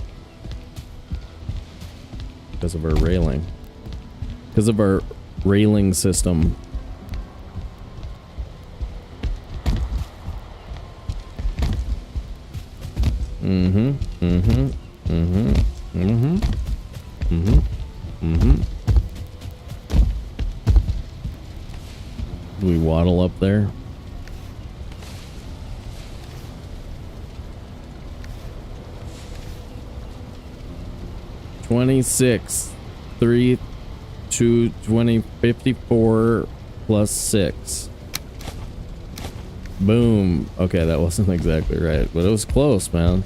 Because of our railing. Because of our railing system. Mm-hmm. Mm-hmm. Mm-hmm. Mm-hmm. Mm-hmm. Mm-hmm. Do we waddle up there? $26, 3, 2, 20, 54 plus 6. Boom. Okay, that wasn't exactly right, but it was close, man.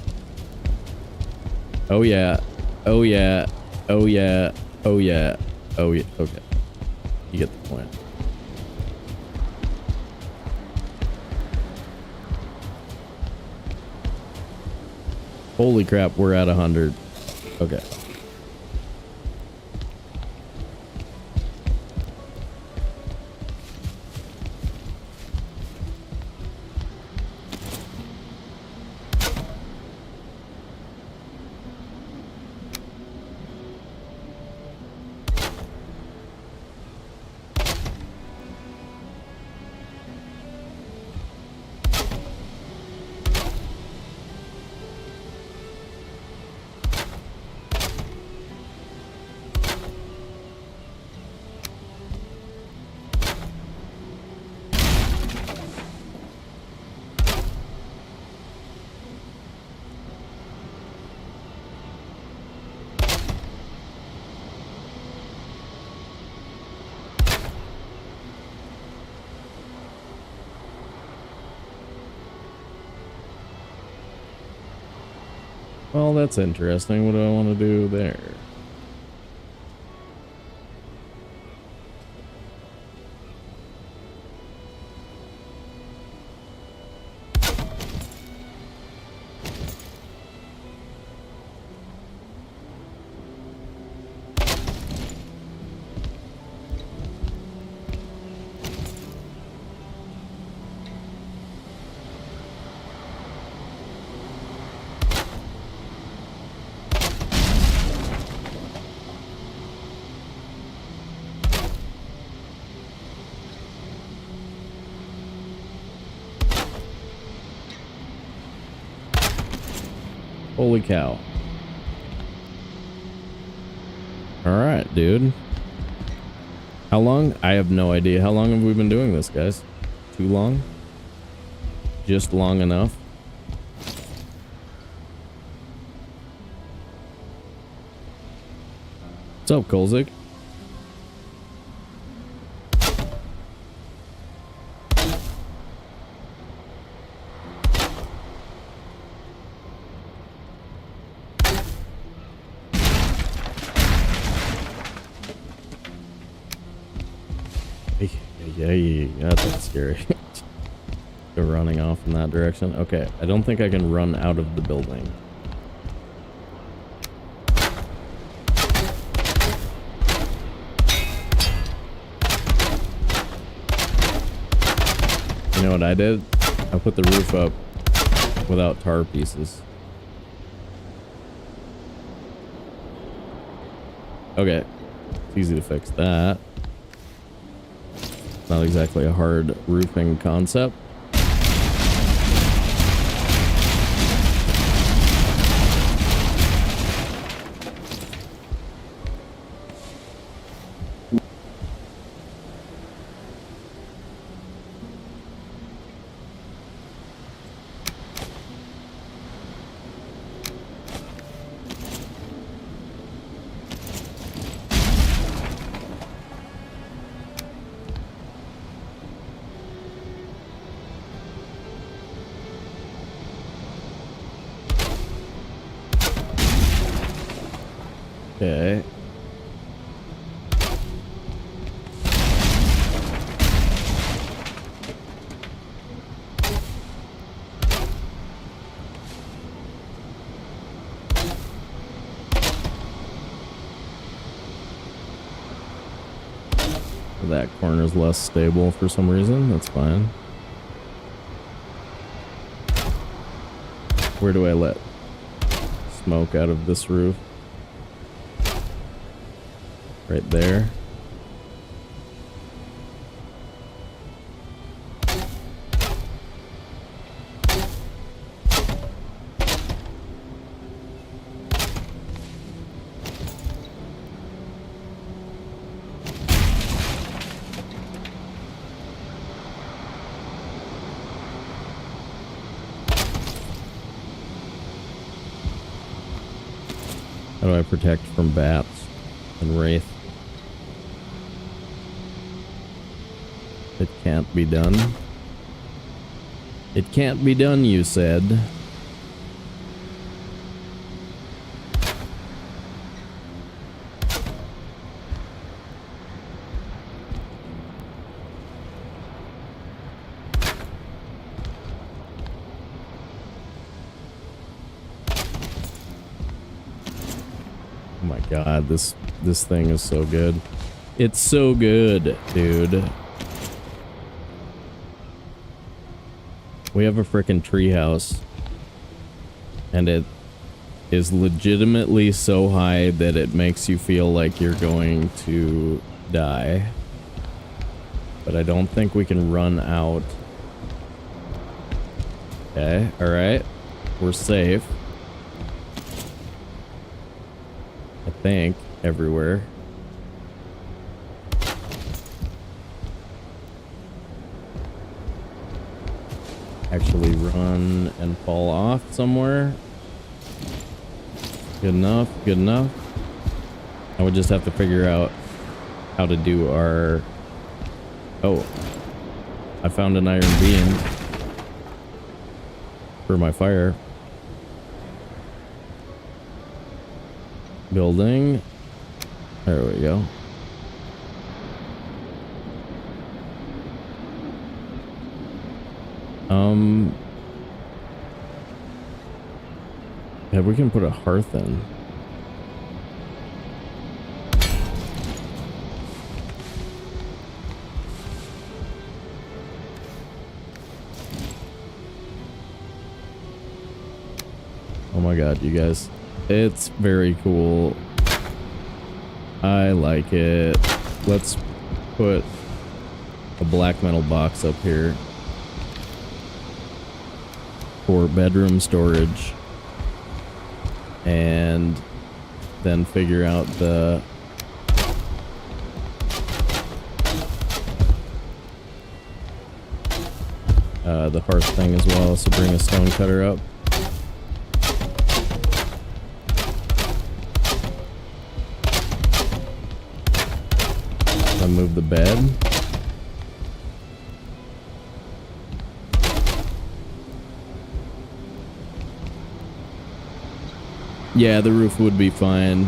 Oh yeah. Oh yeah. Oh yeah. Oh yeah. Oh yeah. Okay. You get the point. Holy crap, we're at 100. Okay. Well, that's interesting. What do I want to do there? Holy cow. Alright, dude. How long? I have no idea. How long have we been doing this, guys? Too long? Just long enough? What's up, Kolzig? Yeah, that's scary. Go running off in that direction. Okay, I don't think I can run out of the building. You know what I did? I put the roof up without tar pieces. Okay, it's easy to fix that. Not exactly a hard roofing concept. Okay. That corner's less stable for some reason. That's fine. Where do I let? smoke out of this roof. Right there. How do I protect from bats and wraith? It can't be done. It can't be done, you said. Oh my god, this thing is so good. It's so good, dude. We have a frickin' treehouse, and it is legitimately so high that it makes you feel like you're going to die. But I don't think we can run out. Okay, alright. We're safe. I think, everywhere. Actually run and fall off somewhere. Good enough, good enough. I would just have to figure out how to do our... Oh, I found an iron beam for my fire. Building. There we go. Yeah, we can put a hearth in. Oh my god, you guys. It's very cool. I like it. Let's put a black metal box up here for bedroom storage, and then figure out the hearth thing as well. So bring a stone cutter up. And move the bed. Yeah, the roof would be fine.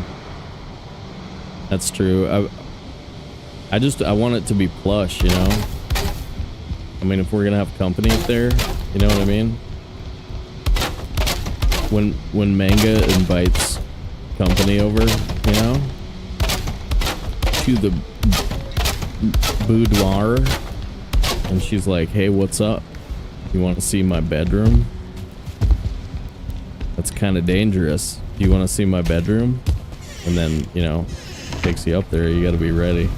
That's true. I want it to be plush, you know? I mean, if we're gonna have company up there, you know what I mean? When Manga invites company over, you know? To the boudoir, and she's like, hey, what's up? You want to see my bedroom? That's kind of dangerous. Do you want to see my bedroom? And then, you know, takes you up there. You got to be ready.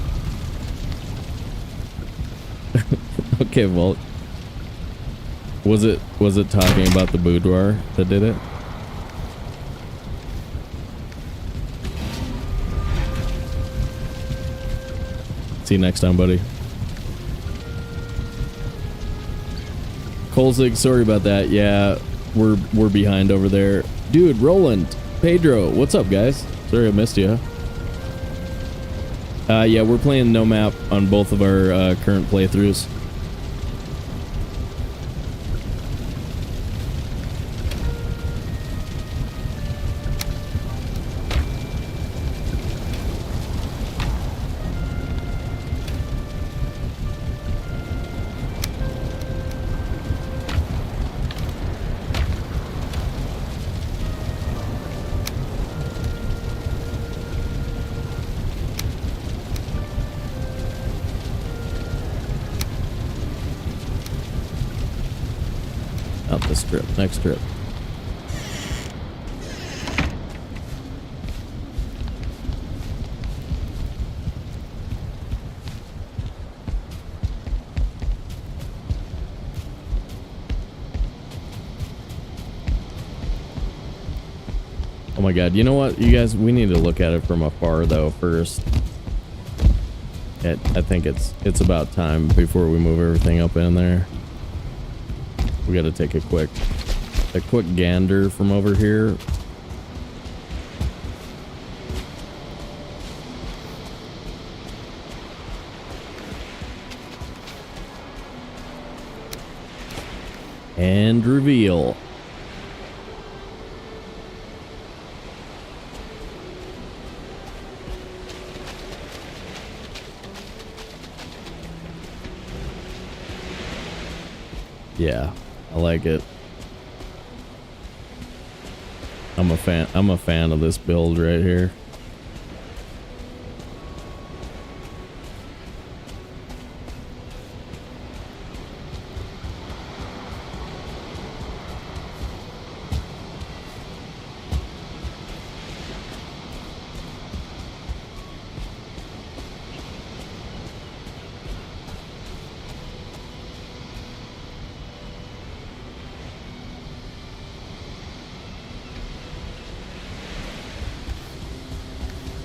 Okay, well, was it talking about the boudoir that did it? See you next time, buddy. Colzig, sorry about that. Yeah, we're behind over there. Dude, Roland, Pedro, what's up, guys? Sorry I missed you. Yeah, we're playing no map on both of our current playthroughs. Not this trip, next trip. Oh my god, you know what, you guys, we need to look at it from afar though first. I think it's about time before we move everything up in there. We gotta take a quick gander from over here. And reveal. Yeah, I like it. I'm a fan of this build right here.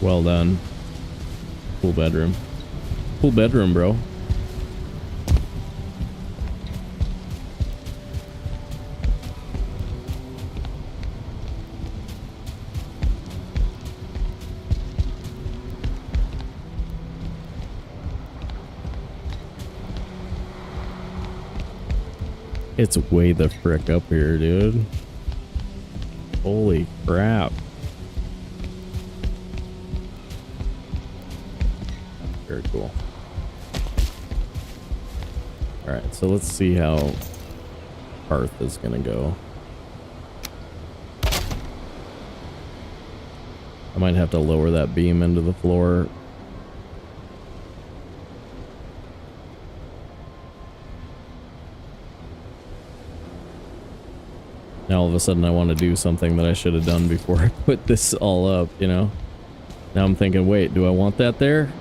Well done. Cool bedroom. Cool bedroom, bro. It's way the frick up here, dude. Holy crap. Very cool. Alright, so let's see how Hearth is gonna go. I might have to lower that beam into the floor. Now all of a sudden I want to do something that I should have done before I put this all up, you know? Now I'm thinking, wait, do I want that there?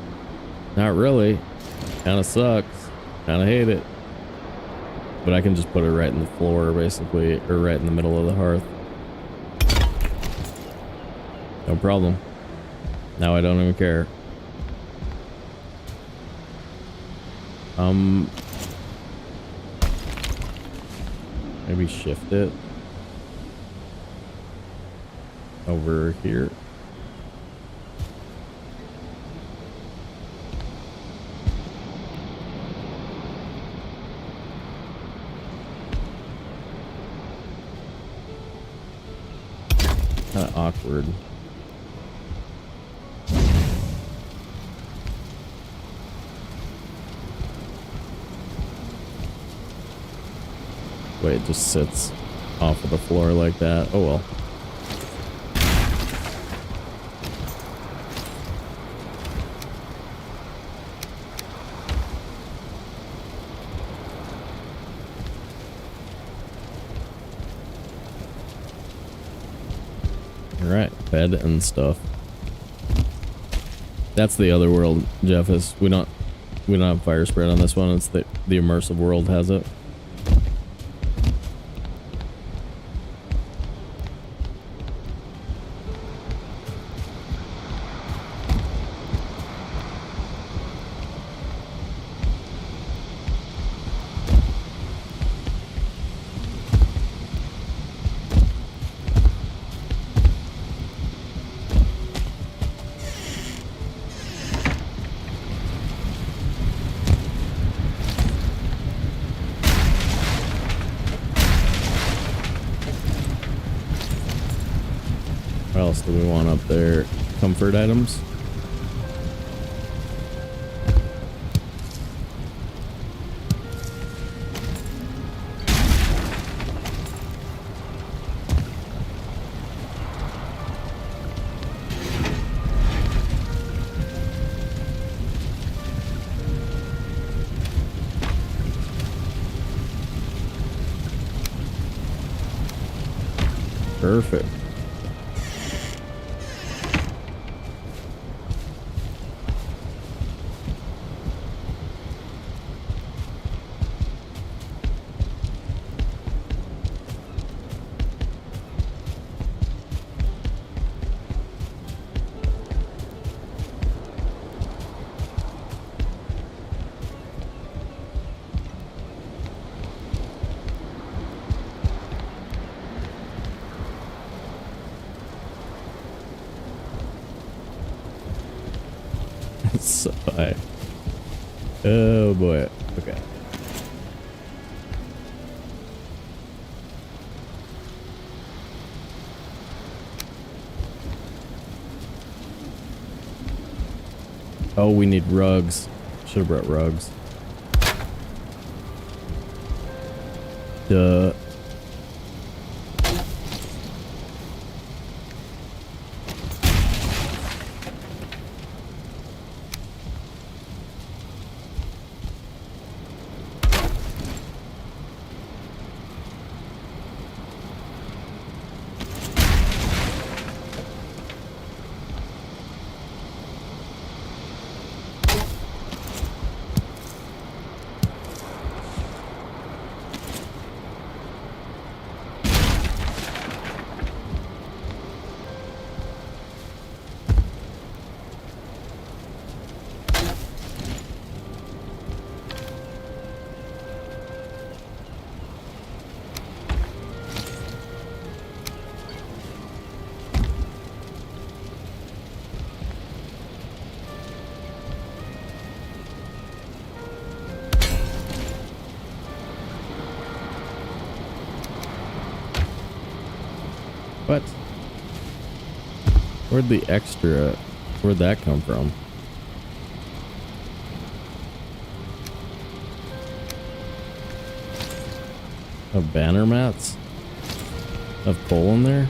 Not really. Kind of sucks. Kind of hate it. But I can just put it right in the floor, basically, or right in the middle of the hearth. No problem. Now I don't even care. Maybe shift it over here. Kind of awkward. Wait, it just sits off of the floor like that. Oh well. Alright, bed and stuff. That's the other world, Jeff, is we don't have fire spread on this one. It's the immersive world has it. What else do we want up there? Comfort items? Perfect. So high. Oh boy. Okay. Oh, we need rugs. Should have brought rugs. Duh. What? Where'd the extra... Where'd that come from? Of banner mats? Of coal in there?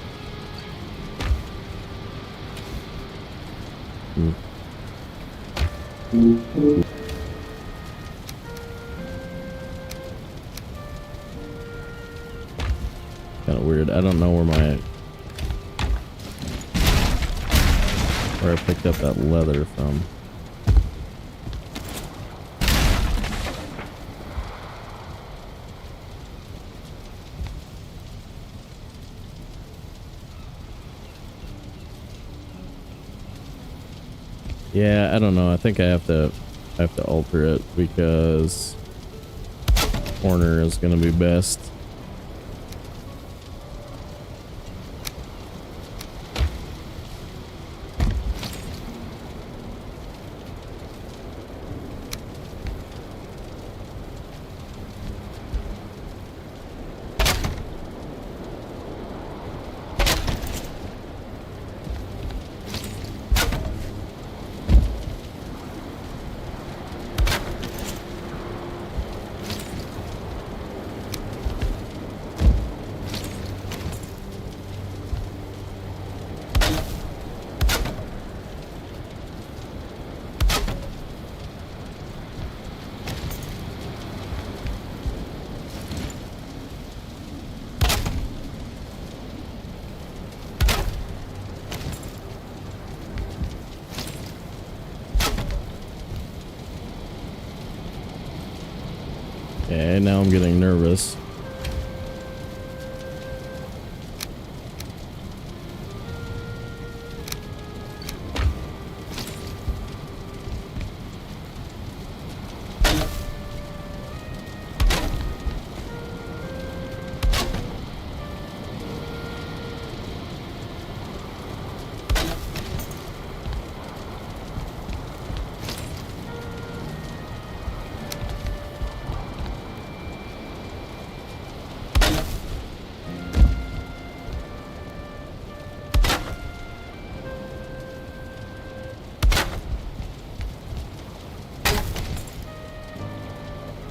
Kind of weird. I don't know where I picked up that leather from. Yeah, I don't know. I think I have to alter it because corner is gonna be best. Okay, now I'm getting nervous.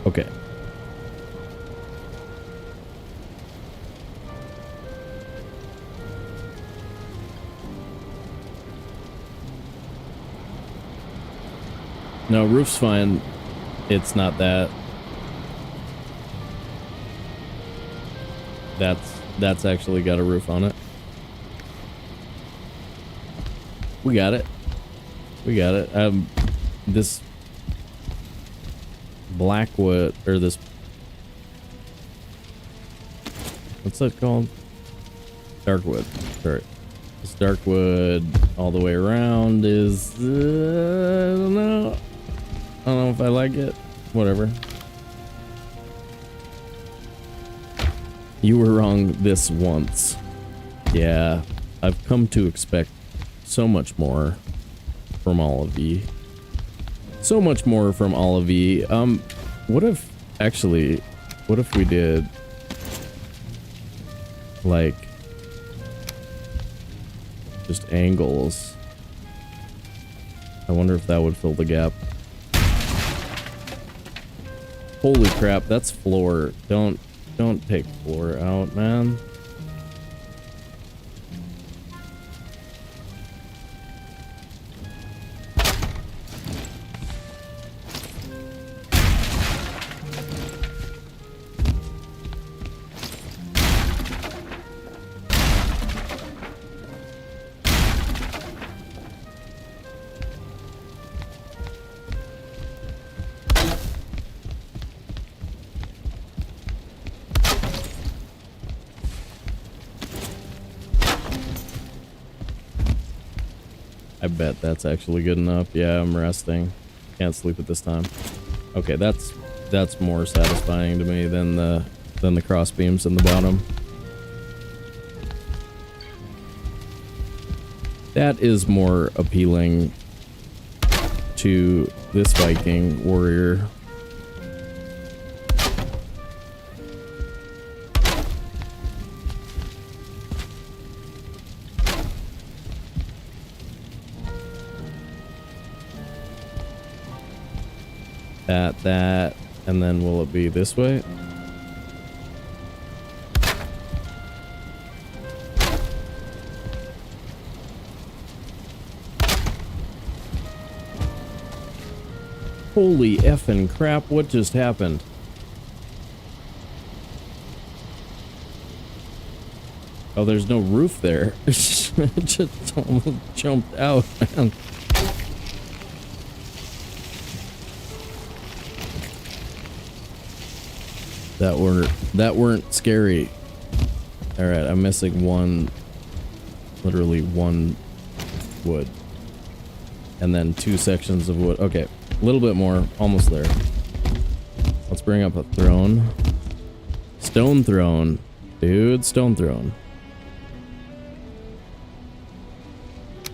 Okay. No, roof's fine. It's not that. That's actually got a roof on it. We got it. We got it. This blackwood, or this, what's that called? Darkwood. Sorry. This darkwood all the way around is, I don't know. I don't know if I like it. Whatever. You were wrong this once. Yeah, I've come to expect so much more from all of you. So much more from Olive. What if we did like just angles? I wonder if that would fill the gap. Holy crap, that's floor. Don't take floor out, man. I bet that's actually good enough. Yeah, I'm resting. Can't sleep at this time. Okay, that's more satisfying to me than the cross beams in the bottom. That is more appealing to this Viking warrior. That, and then will it be this way? Holy effing crap, what just happened? Oh, there's no roof there. It just almost jumped out, man. That weren't scary. All right, I'm missing literally one wood, and then 2 sections of wood. Okay, a little bit more, almost there. Let's bring up a throne. Stone throne, dude. Stone throne.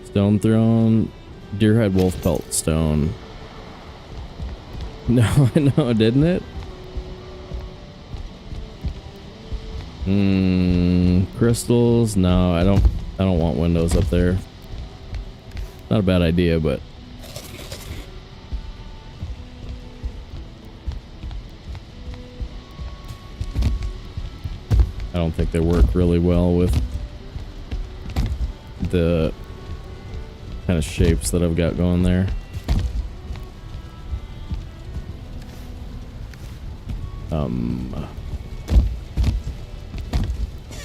Stone throne. Deerhide wolf pelt stone. No, I know, didn't it? Crystals. No, I don't want windows up there. Not a bad idea, but I don't think they work really well with the kind of shapes that I've got going there.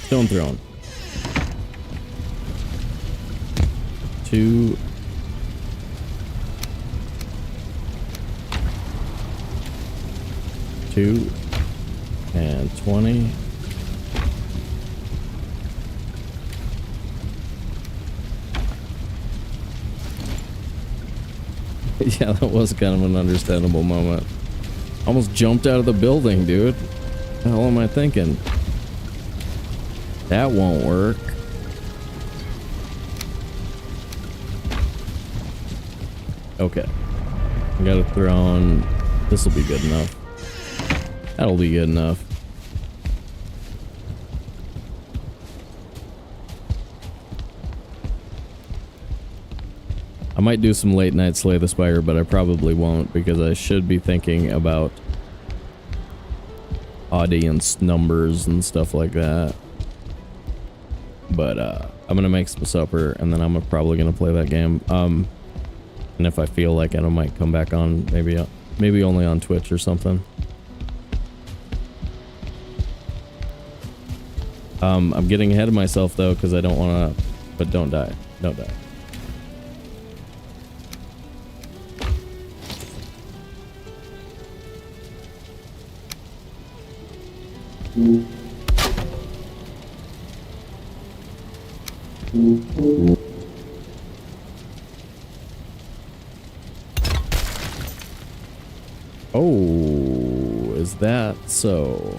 Stone throne. 2. And 20. Yeah, that was kind of an understandable moment. Almost jumped out of the building, dude. What the hell am I thinking? That won't work. Okay. I got a throne. This will be good enough. That'll be good enough. I might do some late night Slay the Spire, but I probably won't because I should be thinking about audience numbers and stuff like that. But I'm gonna make some supper and then I'm probably gonna play that game. And if I feel like it, I might come back on, maybe only on Twitch or something. I'm getting ahead of myself though because I don't want to. But don't die. Don't die. Oh, is that so?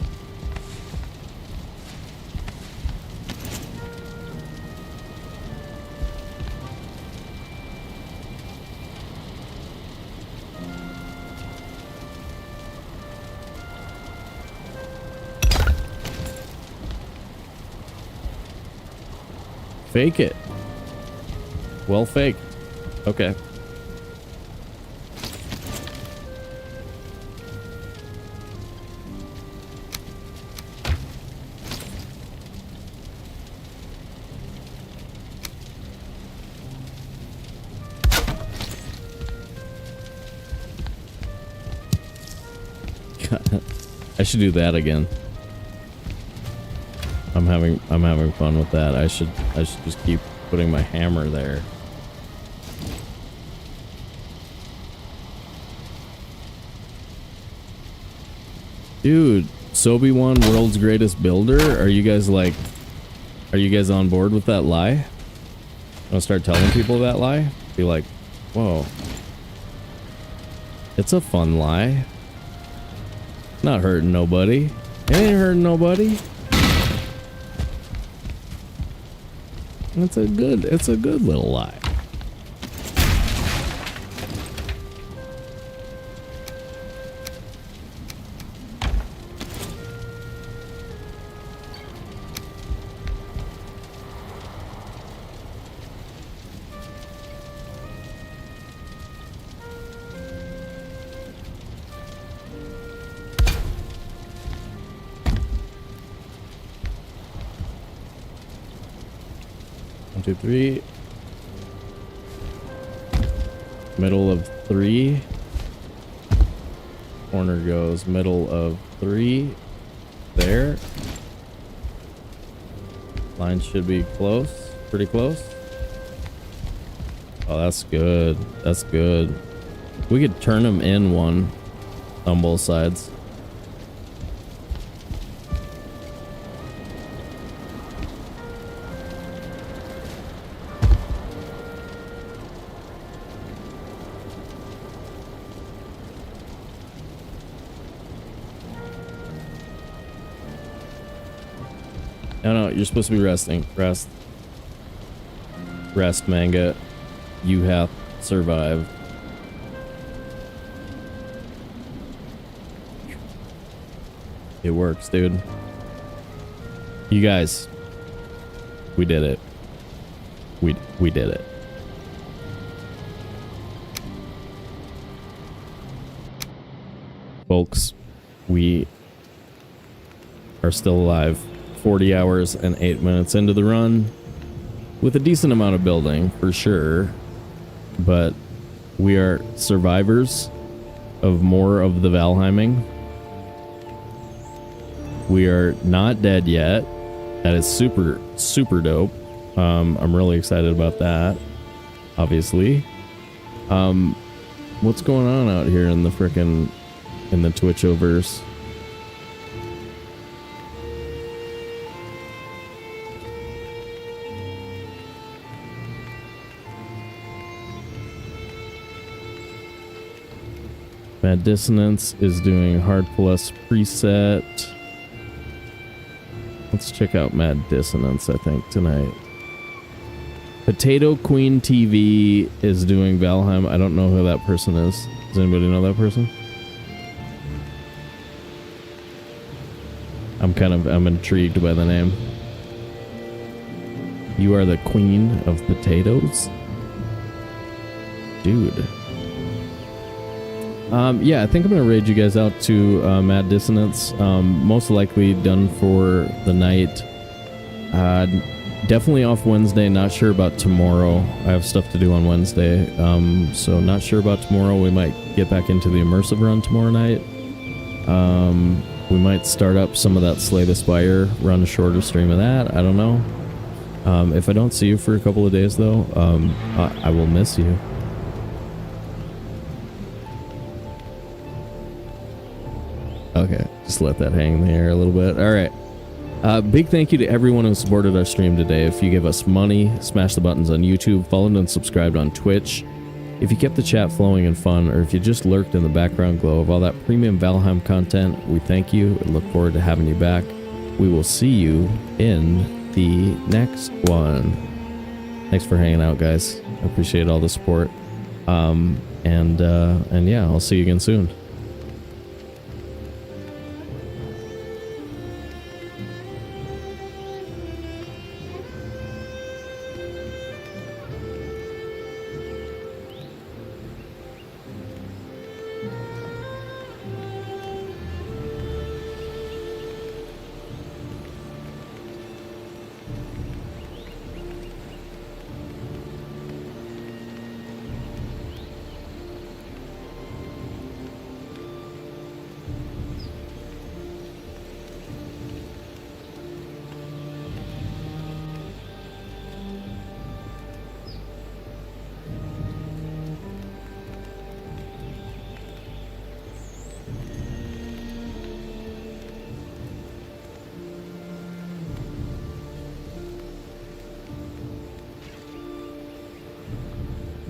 Fake it. Well faked. Okay. I should do that again. I'm having fun with that. I should just keep putting my hammer there. Dude, Sobe won world's greatest builder. Are you guys on board with that lie? I'll start telling people that lie. Be like, whoa. It's a fun lie. Not hurting nobody. It ain't hurting nobody. It's a good little lie. One, two, three. Middle of 3. Corner goes middle of 3. There. Line should be close. Pretty close. Oh, that's good. That's good. We could turn them in one on both sides. No, you're supposed to be resting. Rest, Manga. You have survived. It works, dude. You guys, we did it. We did it. Folks, we are still alive. 40 hours and 8 minutes into the run with a decent amount of building for sure, but we are survivors of more of the Valheiming. We are not dead yet. That is super dope. I'm really excited about that, obviously. What's going on out here in the Twitchoverse? Mad Dissonance is doing Hard Plus preset. Let's check out Mad Dissonance, I think, tonight. Potato Queen TV is doing Valheim. I don't know who that person is. Does anybody know that person? I'm intrigued by the name. You are the queen of potatoes? Dude. Yeah, I think I'm gonna raid you guys out to Mad Dissonance. Most likely done for the night. Definitely off Wednesday. Not sure about tomorrow. I have stuff to do on Wednesday. So not sure about tomorrow. We might get back into the immersive run tomorrow night. We might start up some of that Slay the Spire, run a shorter stream of that. I don't know. If I don't see you for a couple of days though, I will miss you. Okay, just let that hang in the air a little bit. All right. Big thank you to everyone who supported our stream today. If you gave us money, smash the buttons on YouTube, followed and subscribed on Twitch. If you kept the chat flowing and fun, or if you just lurked in the background glow of all that premium Valheim content, we thank you and look forward to having you back. We will see you in the next one. Thanks for hanging out, guys. I appreciate all the support. And yeah, I'll see you again soon.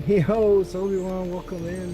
Yo, Sobe, welcome in.